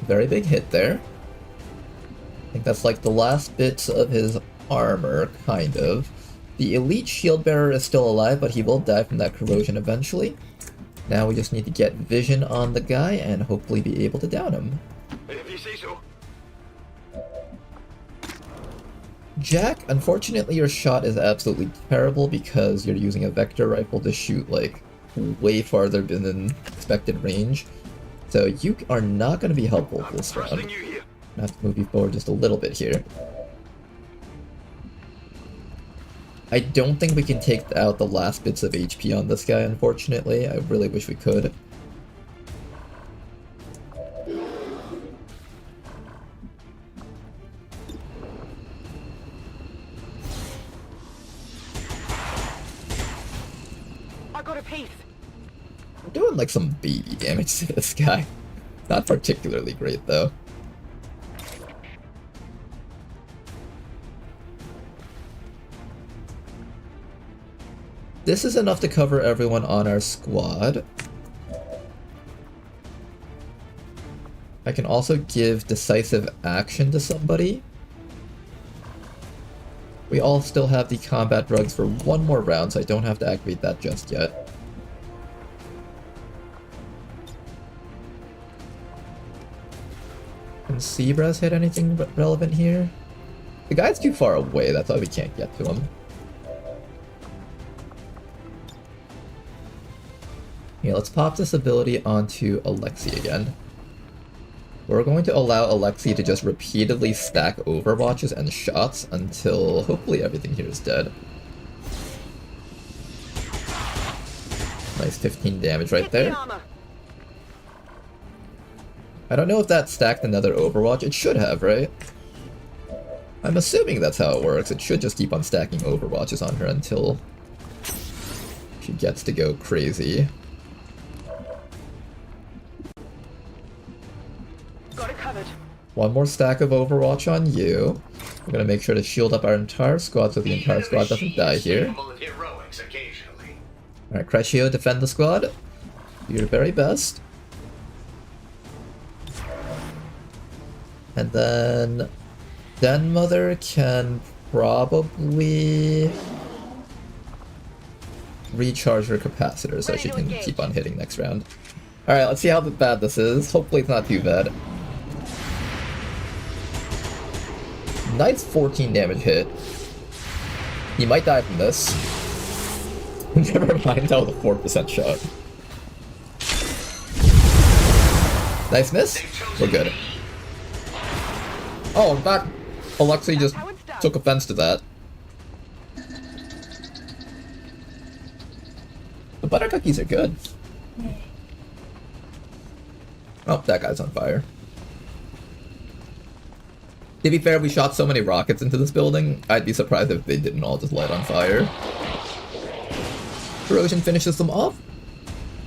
Very big hit there. I think that's like the last bits of his armor, kind of. The Elite Shield Bearer is still alive, but he will die from that corrosion eventually. Now we just need to get vision on the guy and hopefully be able to down him. If you say so. Jack, unfortunately your shot is absolutely terrible because you're using a vector rifle to shoot like way farther than expected range. So you are not going to be helpful this round. I'm going to have to move you forward just a little bit here. I don't think we can take out the last bits of HP on this guy, unfortunately. I really wish we could. I got a piece. I'm doing like some baby damage to this guy. Not particularly great though. This is enough to cover everyone on our squad. I can also give decisive action to somebody. We all still have the combat drugs for one more round, so I don't have to activate that just yet. Can Sebras hit anything relevant here? The guy's too far away, that's why we can't get to him. Yeah, let's pop this ability onto Alexi again. We're going to allow Alexei to just repeatedly stack overwatches and shots until hopefully everything here is dead. Nice 15 damage right there. I don't know if that stacked another overwatch. It should have, right? I'm assuming that's how it works. It should just keep on stacking overwatches on her until she gets to go crazy. Got it covered. One more stack of overwatch on you. We're gonna make sure to shield up our entire squad so the entire squad doesn't die here. Alright, Crescio, defend the squad. Do your very best. And then Den Mother can probably recharge her capacitor so she can keep on hitting next round. Alright, let's see how bad this is. Hopefully it's not too bad. Nice 14 damage hit. He might die from this. Never mind, that was a 4% shot. Nice miss. We're good. Oh, in fact, Alexei just took offense to that. The butter cookies are good. Oh, that guy's on fire. To be fair, we shot so many rockets into this building, I'd be surprised if they didn't all just light on fire. Corrosion finishes them off.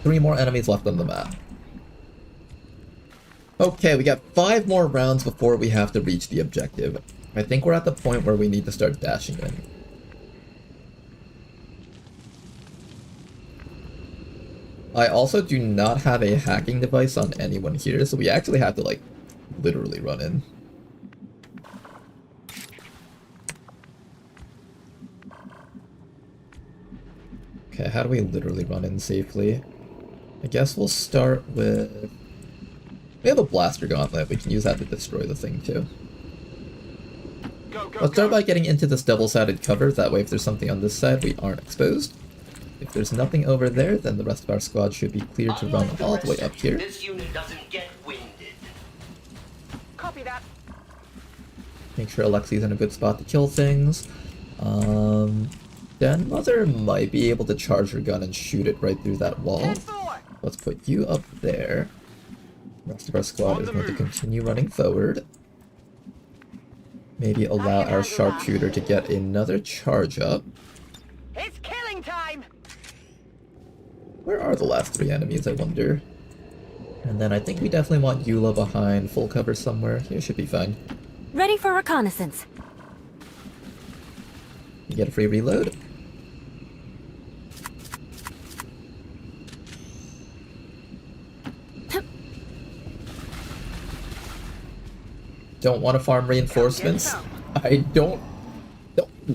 3 more enemies left on the map. Okay, we got 5 more rounds before we have to reach the objective. I think we're at the point where we need to start dashing in. I also do not have a hacking device on anyone here, so we actually have to, like, literally run in. Okay, how do we literally run in safely? I guess we'll start with... We have a blaster gauntlet, we can use that to destroy the thing too. Let's start by getting into this double-sided cover, that way if there's something on this side, we aren't exposed. If there's nothing over there, then the rest of our squad should be clear to run all the way up here. This unit doesn't get winded. Copy that. Make sure Alexei's in a good spot to kill things. Den Mother might be able to charge her gun and shoot it right through that wall. Let's put you up there. The rest of our squad is going to continue running forward. Maybe allow our sharpshooter to get another charge up. It's killing time. Where are the last 3 enemies, I wonder? And then I think we definitely want Eula behind full cover somewhere. Here should be fine. Ready for reconnaissance. You get a free reload. Don't want to farm reinforcements. I don't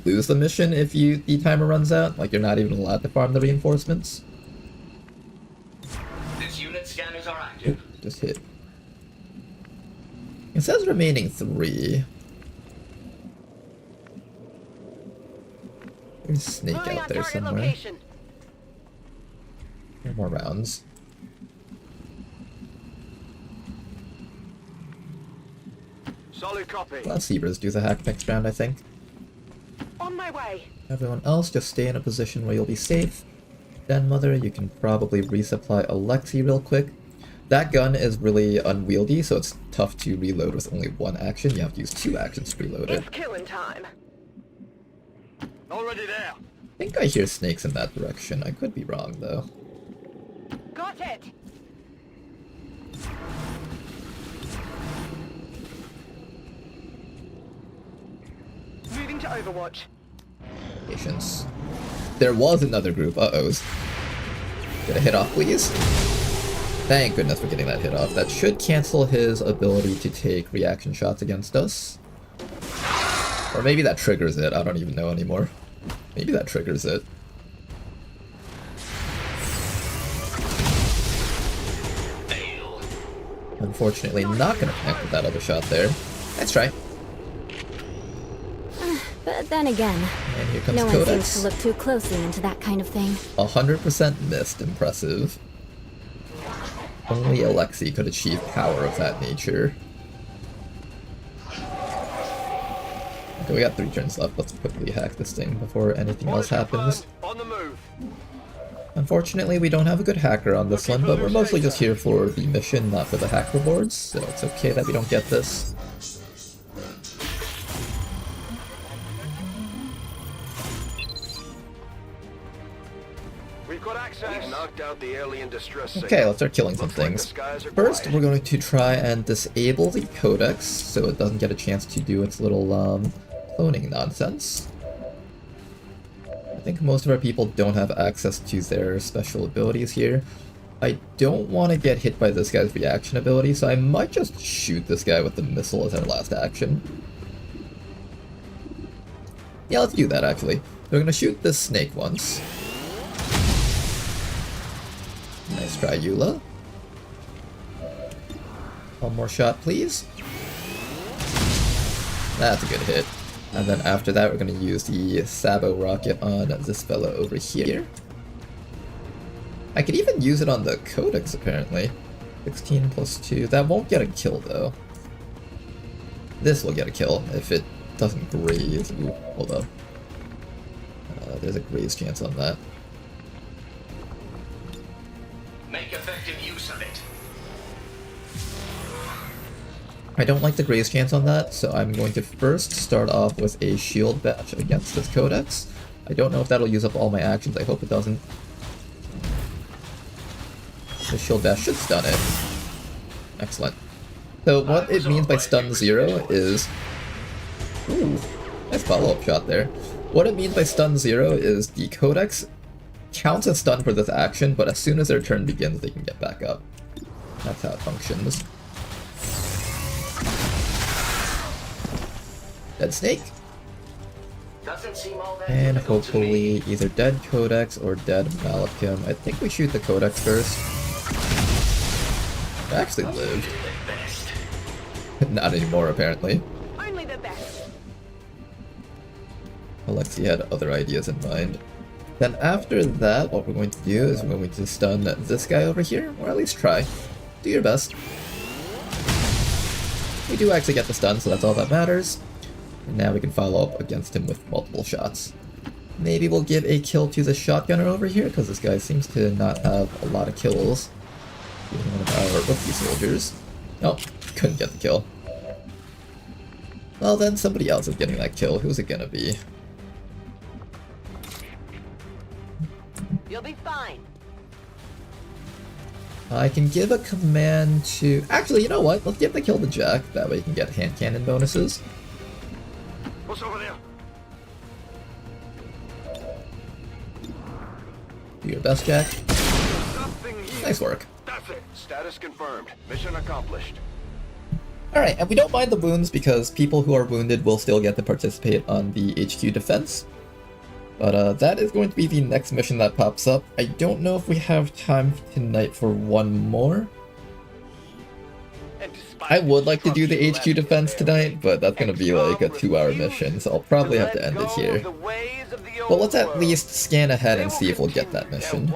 lose the mission if the timer runs out. Like, you're not even allowed to farm the reinforcements. This unit scanners are active. Oop, just hit. It says remaining 3. There's a snake out there somewhere. 4 more rounds. Solid copy. Well, Zebras do the hack next round, I think. On my way. Everyone else, just stay in a position where you'll be safe. Den Mother, you can probably resupply Alexei real quick. That gun is really unwieldy, so it's tough to reload with only 1 action. You have to use 2 actions to reload it. It's killing time. Already there. I think I hear snakes in that direction. I could be wrong, though. Got it. Moving to Overwatch. Patience. There was another group. Uh-ohs. Get a hit off, please. Thank goodness for getting that hit off. That should cancel his ability to take reaction shots against us. Or maybe that triggers it. I don't even know anymore. Maybe that triggers it. Unfortunately, not going to connect with that other shot there. Let's try. But then again, And here comes no one Codex. seems to look too closely into that kind of thing. 100% missed. Impressive. Only Alexei could achieve power of that nature. Okay, we got 3 turns left. Let's quickly hack this thing before anything else happens. On the move. Unfortunately, we don't have a good hacker on this one, but we're mostly just here for the mission, not for the hack rewards, so it's okay that we don't get this. We've got access. We've knocked out the alien distress signal. Okay, let's start killing some things. First, we're going to try and disable the codex so it doesn't get a chance to do its little cloning nonsense. I think most of our people don't have access to their special abilities here. I don't want to get hit by this guy's reaction ability, so I might just shoot this guy with the missile as our last action. Yeah, let's do that actually. We're going to shoot this snake once. Nice try, Eula. One more shot, please. That's a good hit. And then after that, we're going to use the Sabo rocket on this fella over here. I could even use it on the Codex, apparently. 16 plus 2. That won't get a kill, though. This will get a kill if it doesn't graze. Ooh, hold up. There's a graze chance on that. Make effective use of it. I don't like the graze chance on that, so I'm going to first start off with a shield bash against this Codex. I don't know if that'll use up all my actions, I hope it doesn't. The shield bash should stun it. Excellent. So what it means by stun 0 is... Ooh, nice follow-up shot there. What it means by stun 0 is the Codex counts as stun for this action, but as soon as their turn begins, they can get back up. That's how it functions. Dead snake. And hopefully either dead Codex or dead Malachim. I think we shoot the Codex first. It actually lived. Not anymore, apparently. Only the best. Alexei had other ideas in mind. Then after that, what we're going to do is we're going to stun this guy over here, or at least try. Do your best. We do actually get the stun, so that's all that matters. And now we can follow up against him with multiple shots. Maybe we'll give a kill to the shotgunner over here, because this guy seems to not have a lot of kills. Getting one of our rookie soldiers. Nope, couldn't get the kill. Well then, somebody else is getting that kill. Who's it gonna be? You'll be fine. I can give a command to... Actually, you know what? Let's give the kill to Jack. That way you can get hand cannon bonuses. What's over there? Do your best, Jack. Nice work. That's it. Status confirmed. Mission accomplished. Alright, and we don't mind the wounds because people who are wounded will still get to participate on the HQ defense. But that is going to be the next mission that pops up. I don't know if we have time tonight for one more. I would like to do the HQ defense tonight, but that's going to be like a 2-hour mission, so I'll probably have to end it here. But let's at least scan ahead and see if we'll get that mission.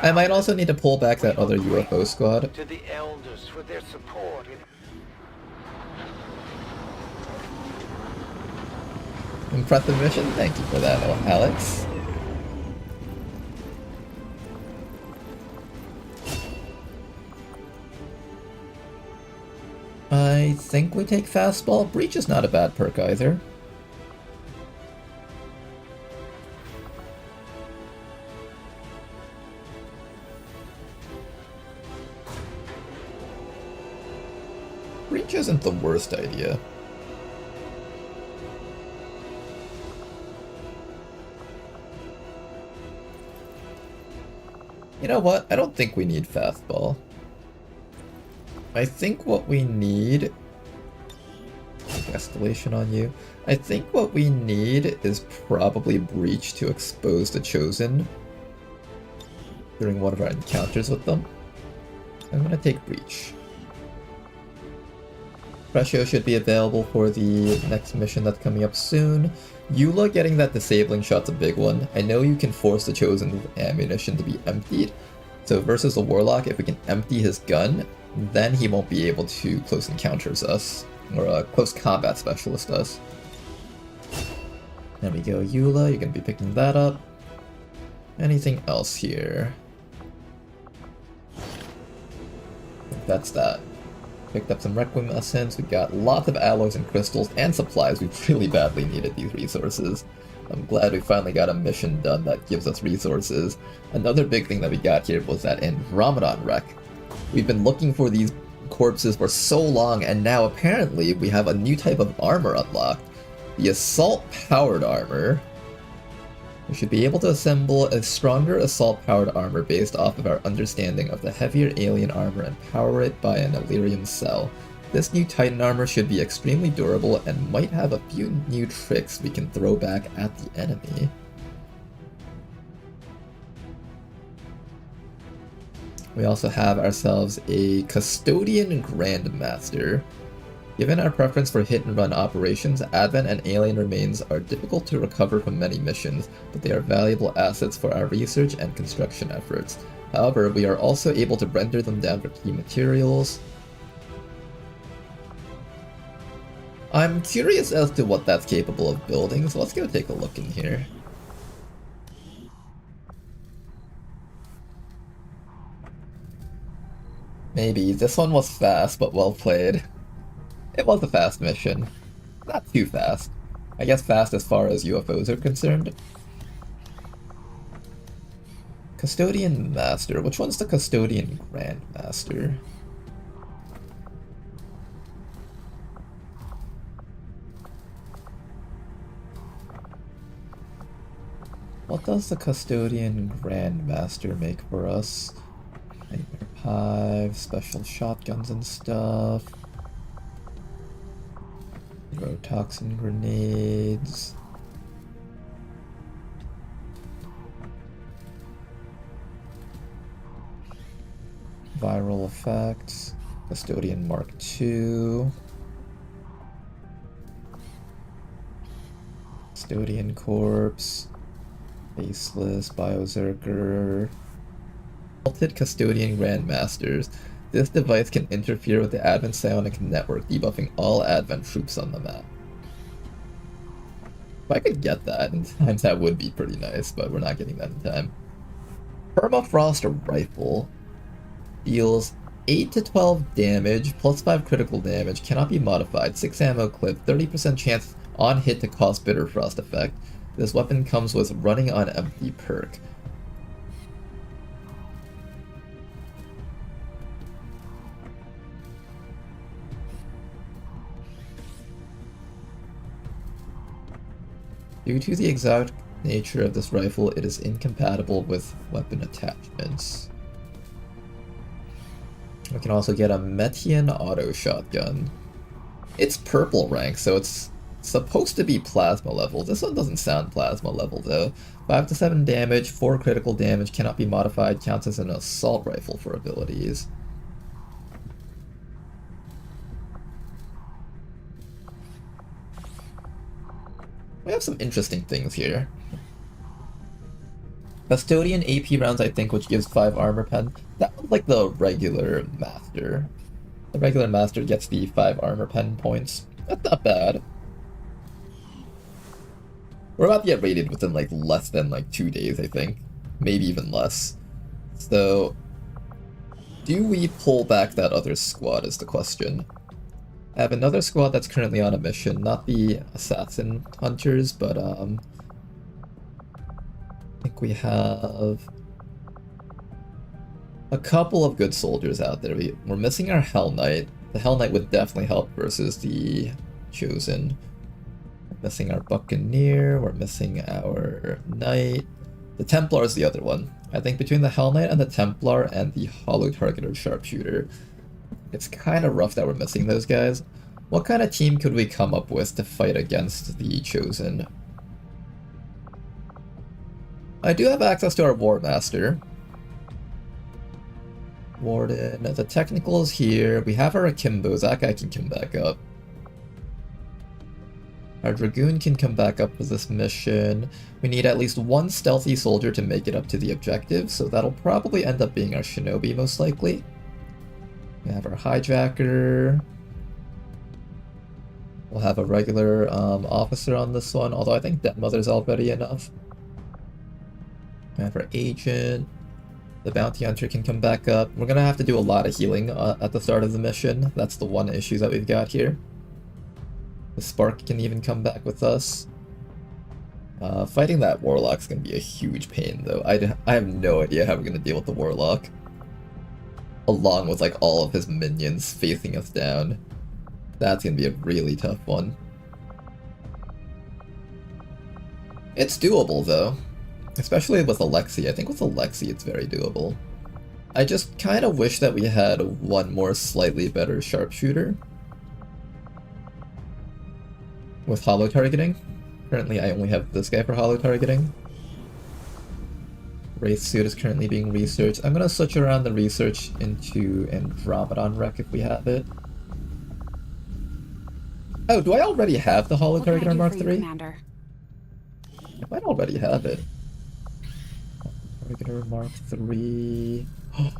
I might also need to pull back that other UFO squad. To the elders for their support. Impressive mission, thank you for that, Alex. I think we take Fastball. Breach is not a bad perk either. Breach isn't the worst idea. You know what? I don't think we need Fastball. I think what we need... Escalation on you. I think what we need is probably Breach to expose the Chosen during one of our encounters with them. I'm gonna take Breach. Pressure should be available for the next mission that's coming up soon. Eula getting that disabling shot's a big one. I know you can force the Chosen ammunition to be emptied. So versus the Warlock, if we can empty his gun, then he won't be able to close encounters us. Or close combat specialist us. There we go, Eula, you're going to be picking that up. Anything else here? That's that. Picked up some Requiem Essence, we got lots of alloys and crystals and supplies. We really badly needed these resources. I'm glad we finally got a mission done that gives us resources. Another big thing that we got here was that Andromedon wreck. We've been looking for these corpses for so long, and now apparently we have a new type of armor unlocked. The assault-powered armor. We should be able to assemble a stronger assault-powered armor based off of our understanding of the heavier alien armor and power it by an Illyrium cell. This new Titan armor should be extremely durable and might have a few new tricks we can throw back at the enemy. We also have ourselves a Custodian Grandmaster. Given our preference for hit-and-run operations, Advent and alien remains are difficult to recover from many missions, but they are valuable assets for our research and construction efforts. However, we are also able to render them down for key materials. I'm curious as to what that's capable of building, so let's go take a look in here. Maybe. This one was fast, but well played. It was a fast mission. Not too fast. I guess fast as far as UFOs are concerned. Custodian Master. Which one's the Custodian Grandmaster? What does the Custodian Grandmaster make for us? Nightmare Hive, special shotguns and stuff. Neurotoxin grenades. Viral effects. Custodian Mark II. Custodian Corpse. Faceless, Biozerker. Vaulted Custodian Grandmasters. This device can interfere with the Advent psionic network, debuffing all Advent troops on the map. If I could get that in time, that would be pretty nice, but we're not getting that in time. Permafrost Rifle deals 8 to 12 damage, plus 5 critical damage, cannot be modified, 6 ammo clip, 30% chance on hit to cause Bitter Frost effect. This weapon comes with Running on Empty perk. Due to the exact nature of this rifle, it is incompatible with weapon attachments. We can also get a Metian auto shotgun. It's purple rank, so it's supposed to be plasma level. This one doesn't sound plasma level though. 5 to 7 damage, 4 critical damage, cannot be modified, counts as an assault rifle for abilities. We have some interesting things here. Custodian AP rounds, I think, which gives 5 armor pen. That one's like the regular master. The regular master gets the 5 armor pen points. That's not bad. We're about to get rated within like less than like 2 days, I think. Maybe even less. So, do we pull back that other squad is the question. I have another squad that's currently on a mission, not the assassin hunters, but I think we have a couple of good soldiers out there. We're missing our Hell Knight. The Hell Knight would definitely help versus the Chosen. We're missing our Buccaneer, we're missing our Knight. The Templar is the other one. I think between the Hell Knight and the Templar and the Hollow Targeter Sharpshooter, it's kind of rough that we're missing those guys. What kind of team could we come up with to fight against the Chosen? I do have access to our War Master. Warden. The technical is here. We have our Akimbos. That guy can come back up. Our Dragoon can come back up for this mission. We need at least one stealthy soldier to make it up to the objective, so that'll probably end up being our Shinobi, most likely. We have our Hijacker. We'll have a regular officer on this one, although I think Dead Mother's already enough. We have our Agent. The Bounty Hunter can come back up. We're gonna have to do a lot of healing at the start of the mission. That's the one issue that we've got here. The Spark can even come back with us. Fighting that Warlock's gonna be a huge pain, though. I have no idea how we're gonna deal with the Warlock. Along with, like, all of his minions facing us down. That's gonna be a really tough one. It's doable, though. Especially with Alexi. I think with Alexi it's very doable. I just kind of wish that we had one more slightly better sharpshooter. With holo targeting. Currently I only have this guy for holo targeting. Wraith suit is currently being researched. I'm gonna switch around the research into Andromedon Wreck if we have it. Oh, do I already have the holo targeter Mark III? I might already have it. Targeter Mark III. Oh,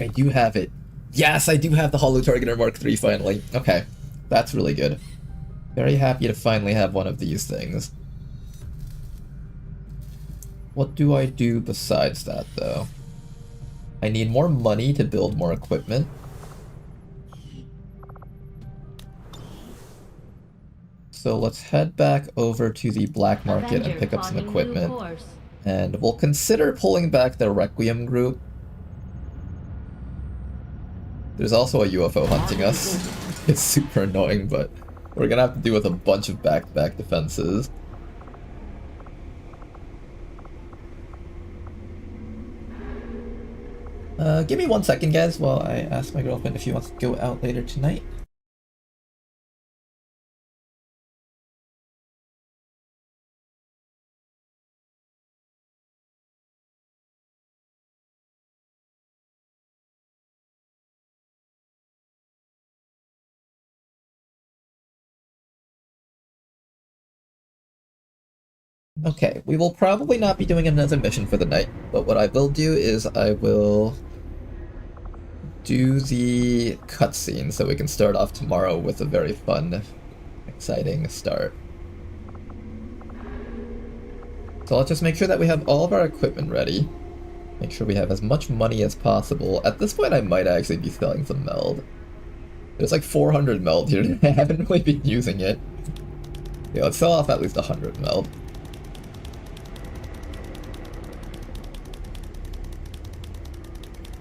I do have it. Yes, I do have the holo targeter Mark III finally. Okay, that's really good. Very happy to finally have one of these things. What do I do besides that, though? I need more money to build more equipment. So let's head back over to the black market and pick up some equipment. And we'll consider pulling back the Requiem group. There's also a UFO hunting us. It's super annoying, but we're gonna have to deal with a bunch of back-to-back defenses. Give me 1 second, guys, while I ask my girlfriend if she wants to go out later tonight. Okay, we will probably not be doing another mission for the night, but what I will do is I will do the cutscene so we can start off tomorrow with a very fun, exciting start. So let's just make sure that we have all of our equipment ready. Make sure we have as much money as possible. At this point I might actually be selling some meld. There's like 400 meld here, I haven't really been using it. Yeah, let's sell off at least 100 meld.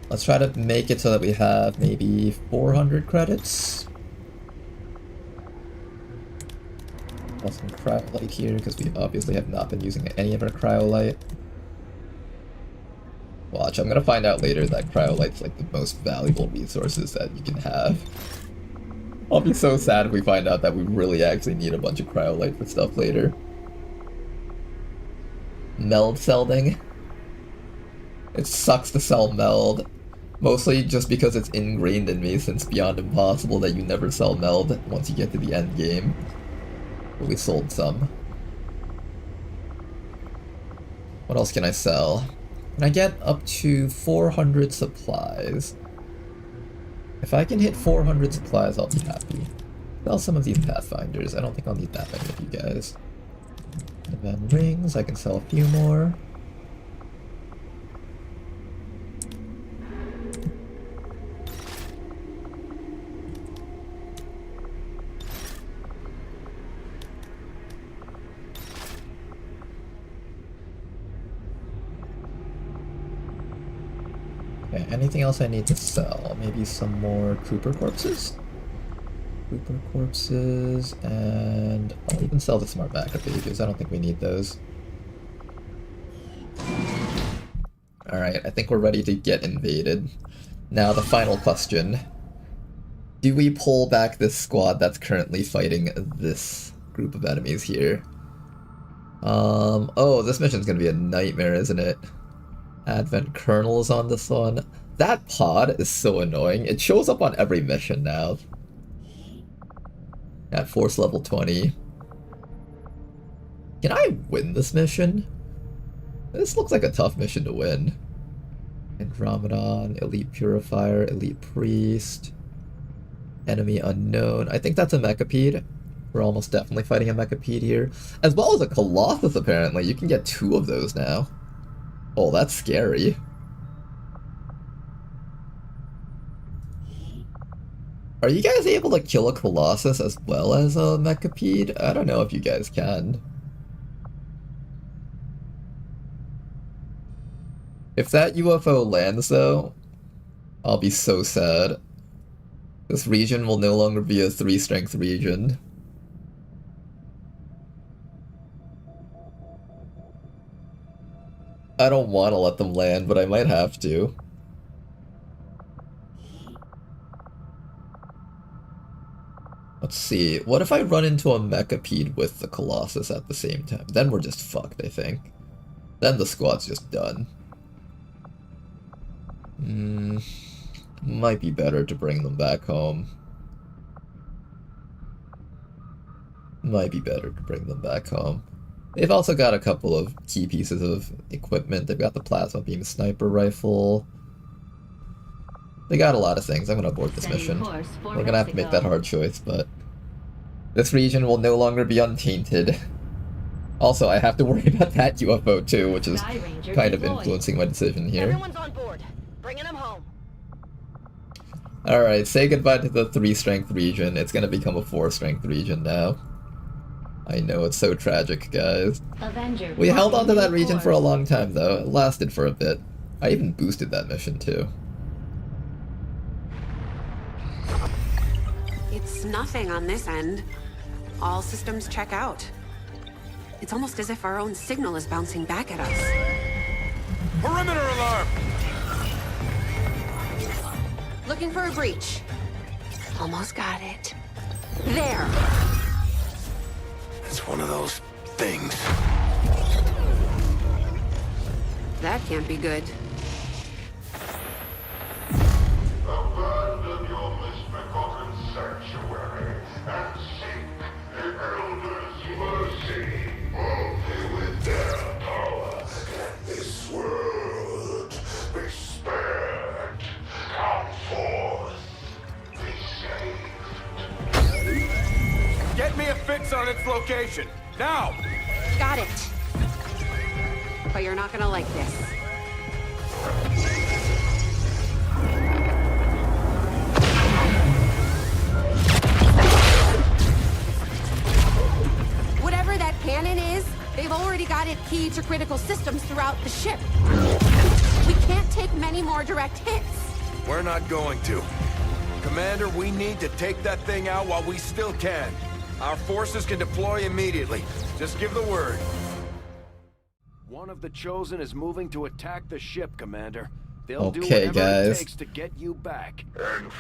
Let's try to make it so that we have maybe 400 credits. Plus some cryolite here, because we obviously have not been using any of our cryolite. Watch, I'm gonna find out later that cryolite's like the most valuable resources that you can have. I'll be so sad if we find out that we really actually need a bunch of cryolite for stuff later. Meld selding. It sucks to sell meld. Mostly just because it's ingrained in me since Beyond Impossible that you never sell meld once you get to the end game. But we sold some. What else can I sell? Can I get up to 400 supplies? If I can hit 400 supplies, I'll be happy. Sell some of these Pathfinders. I don't think I'll need that many of you guys. And then rings, I can sell a few more. Okay, anything else I need to sell? Maybe some more Trooper Corpses? Trooper Corpses, and I'll even sell the Smart Backup Pages. I don't think we need those. Alright, I think we're ready to get invaded. Now the final question. Do we pull back this squad that's currently fighting this group of enemies here? Oh, this mission's gonna be a nightmare, isn't it? Advent Colonel is on this one. That pod is so annoying. It shows up on every mission now. At force level 20. Can I win this mission? This looks like a tough mission to win. Andromedon, Elite Purifier, Elite Priest, Enemy Unknown. I think that's a Mechapede. We're almost definitely fighting a Mechapede here. As well as a Colossus, apparently. You can get 2 of those now. Oh, that's scary. Are you guys able to kill a Colossus as well as a Mechapede? I don't know if you guys can. If that UFO lands, though, I'll be so sad. This region will no longer be a 3-strength region. I don't want to let them land, but I might have to. Let's see, what if I run into a Mechapede with the Colossus at the same time? Then we're just fucked, I think. Then the squad's just done. Might be better to bring them back home. Might be better to bring them back home. They've also got a couple of key pieces of equipment. They've got the plasma beam sniper rifle. They got a lot of things. I'm gonna abort this mission. We're gonna have to make that hard choice, but this region will no longer be untainted. Also, I have to worry about that UFO too, which is kind of influencing my decision here. Everyone's on board. Bringing them home. Alright, say goodbye to the 3-strength region. It's gonna become a 4-strength region now. I know, it's so tragic, guys. We held on to that region for a long time, though. It lasted for a bit. I even boosted that mission, too. It's nothing on this end. All systems check out. It's almost as if our own signal is bouncing back at us. Perimeter alarm! Looking for a breach. Almost got it. There! It's one of those things. That can't be good. Abandon your misbegotten sanctuary and seek the Elders' mercy. Only with their power can this world be spared. Come forth. Be saved. Get me a fix on its location. Now! Got it. But you're not gonna like this. Whatever that cannon is, they've already got it keyed to critical systems throughout the ship. We can't take many more direct hits. We're not going to. Commander, we need to take that thing out while we still can. Our forces can deploy immediately. Just give the word. One of the Chosen is moving to attack the ship, Commander. They'll do whatever it takes to get you back.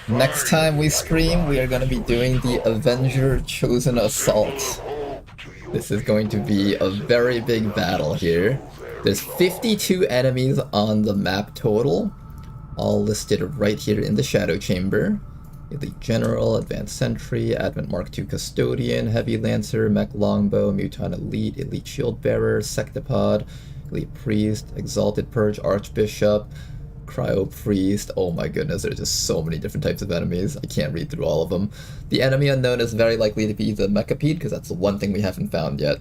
Next time we stream, we are going to be doing the Avenger Chosen Assault. This is going to be a very big battle here. There's 52 enemies on the map total, all listed right here in the Shadow Chamber. Elite General, Advanced Sentry, Advent Mark II Custodian, Heavy Lancer, Mech Longbow, Muton Elite, Elite Shield Bearer, Sectopod, Elite Priest, Exalted Purge Archbishop, Cryo Priest. Oh my goodness, there's just so many different types of enemies. I can't read through all of them. The enemy unknown is very likely to be the Mechapede, because that's the one thing we haven't found yet.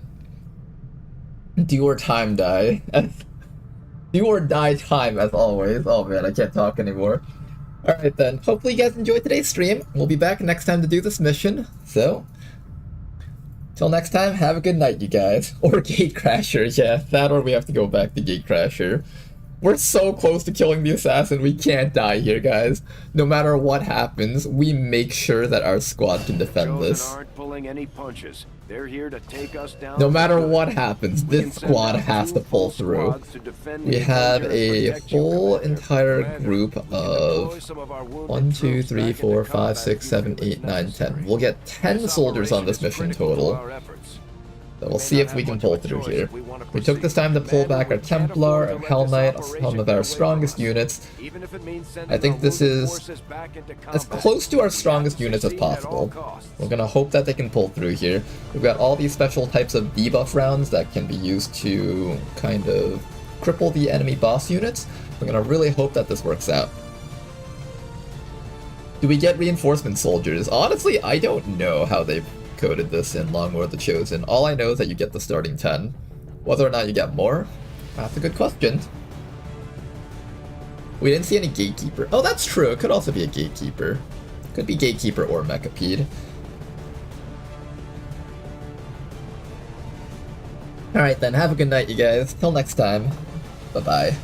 Do or time die. Do or die time, as always. Oh man, I can't talk anymore. Alright then, hopefully you guys enjoyed today's stream. We'll be back next time to do this mission, so... till next time, have a good night, you guys. Or Gatecrasher, yeah, that or we have to go back to Gatecrasher. We're so close to killing the assassin, we can't die here, guys. No matter what happens, we make sure that our squad can defend this. Aren't pulling any punches. They're here to take us down. No matter what happens, this squad has to pull through. We have a whole entire group of 1, 2, 3, 4, 5, 6, 7, 8, 9, 10. We'll get 10 soldiers on this mission total. So we'll see if we can pull through here. We took this time to pull back our Templar, our Hell Knight, some of our strongest units. I think this is as close to our strongest units as possible. We're gonna hope that they can pull through here. We've got all these special types of debuff rounds that can be used to kind of cripple the enemy boss units. We're gonna really hope that this works out. Do we get reinforcement soldiers? Honestly, I don't know how they've coded this in Long War the Chosen. All I know is that you get the starting 10. Whether or not you get more, that's a good question. We didn't see any Gatekeeper. Oh, that's true. It could also be a Gatekeeper. Could be Gatekeeper or Mechapede. Alright then, have a good night, you guys. Till next time. Bye-bye.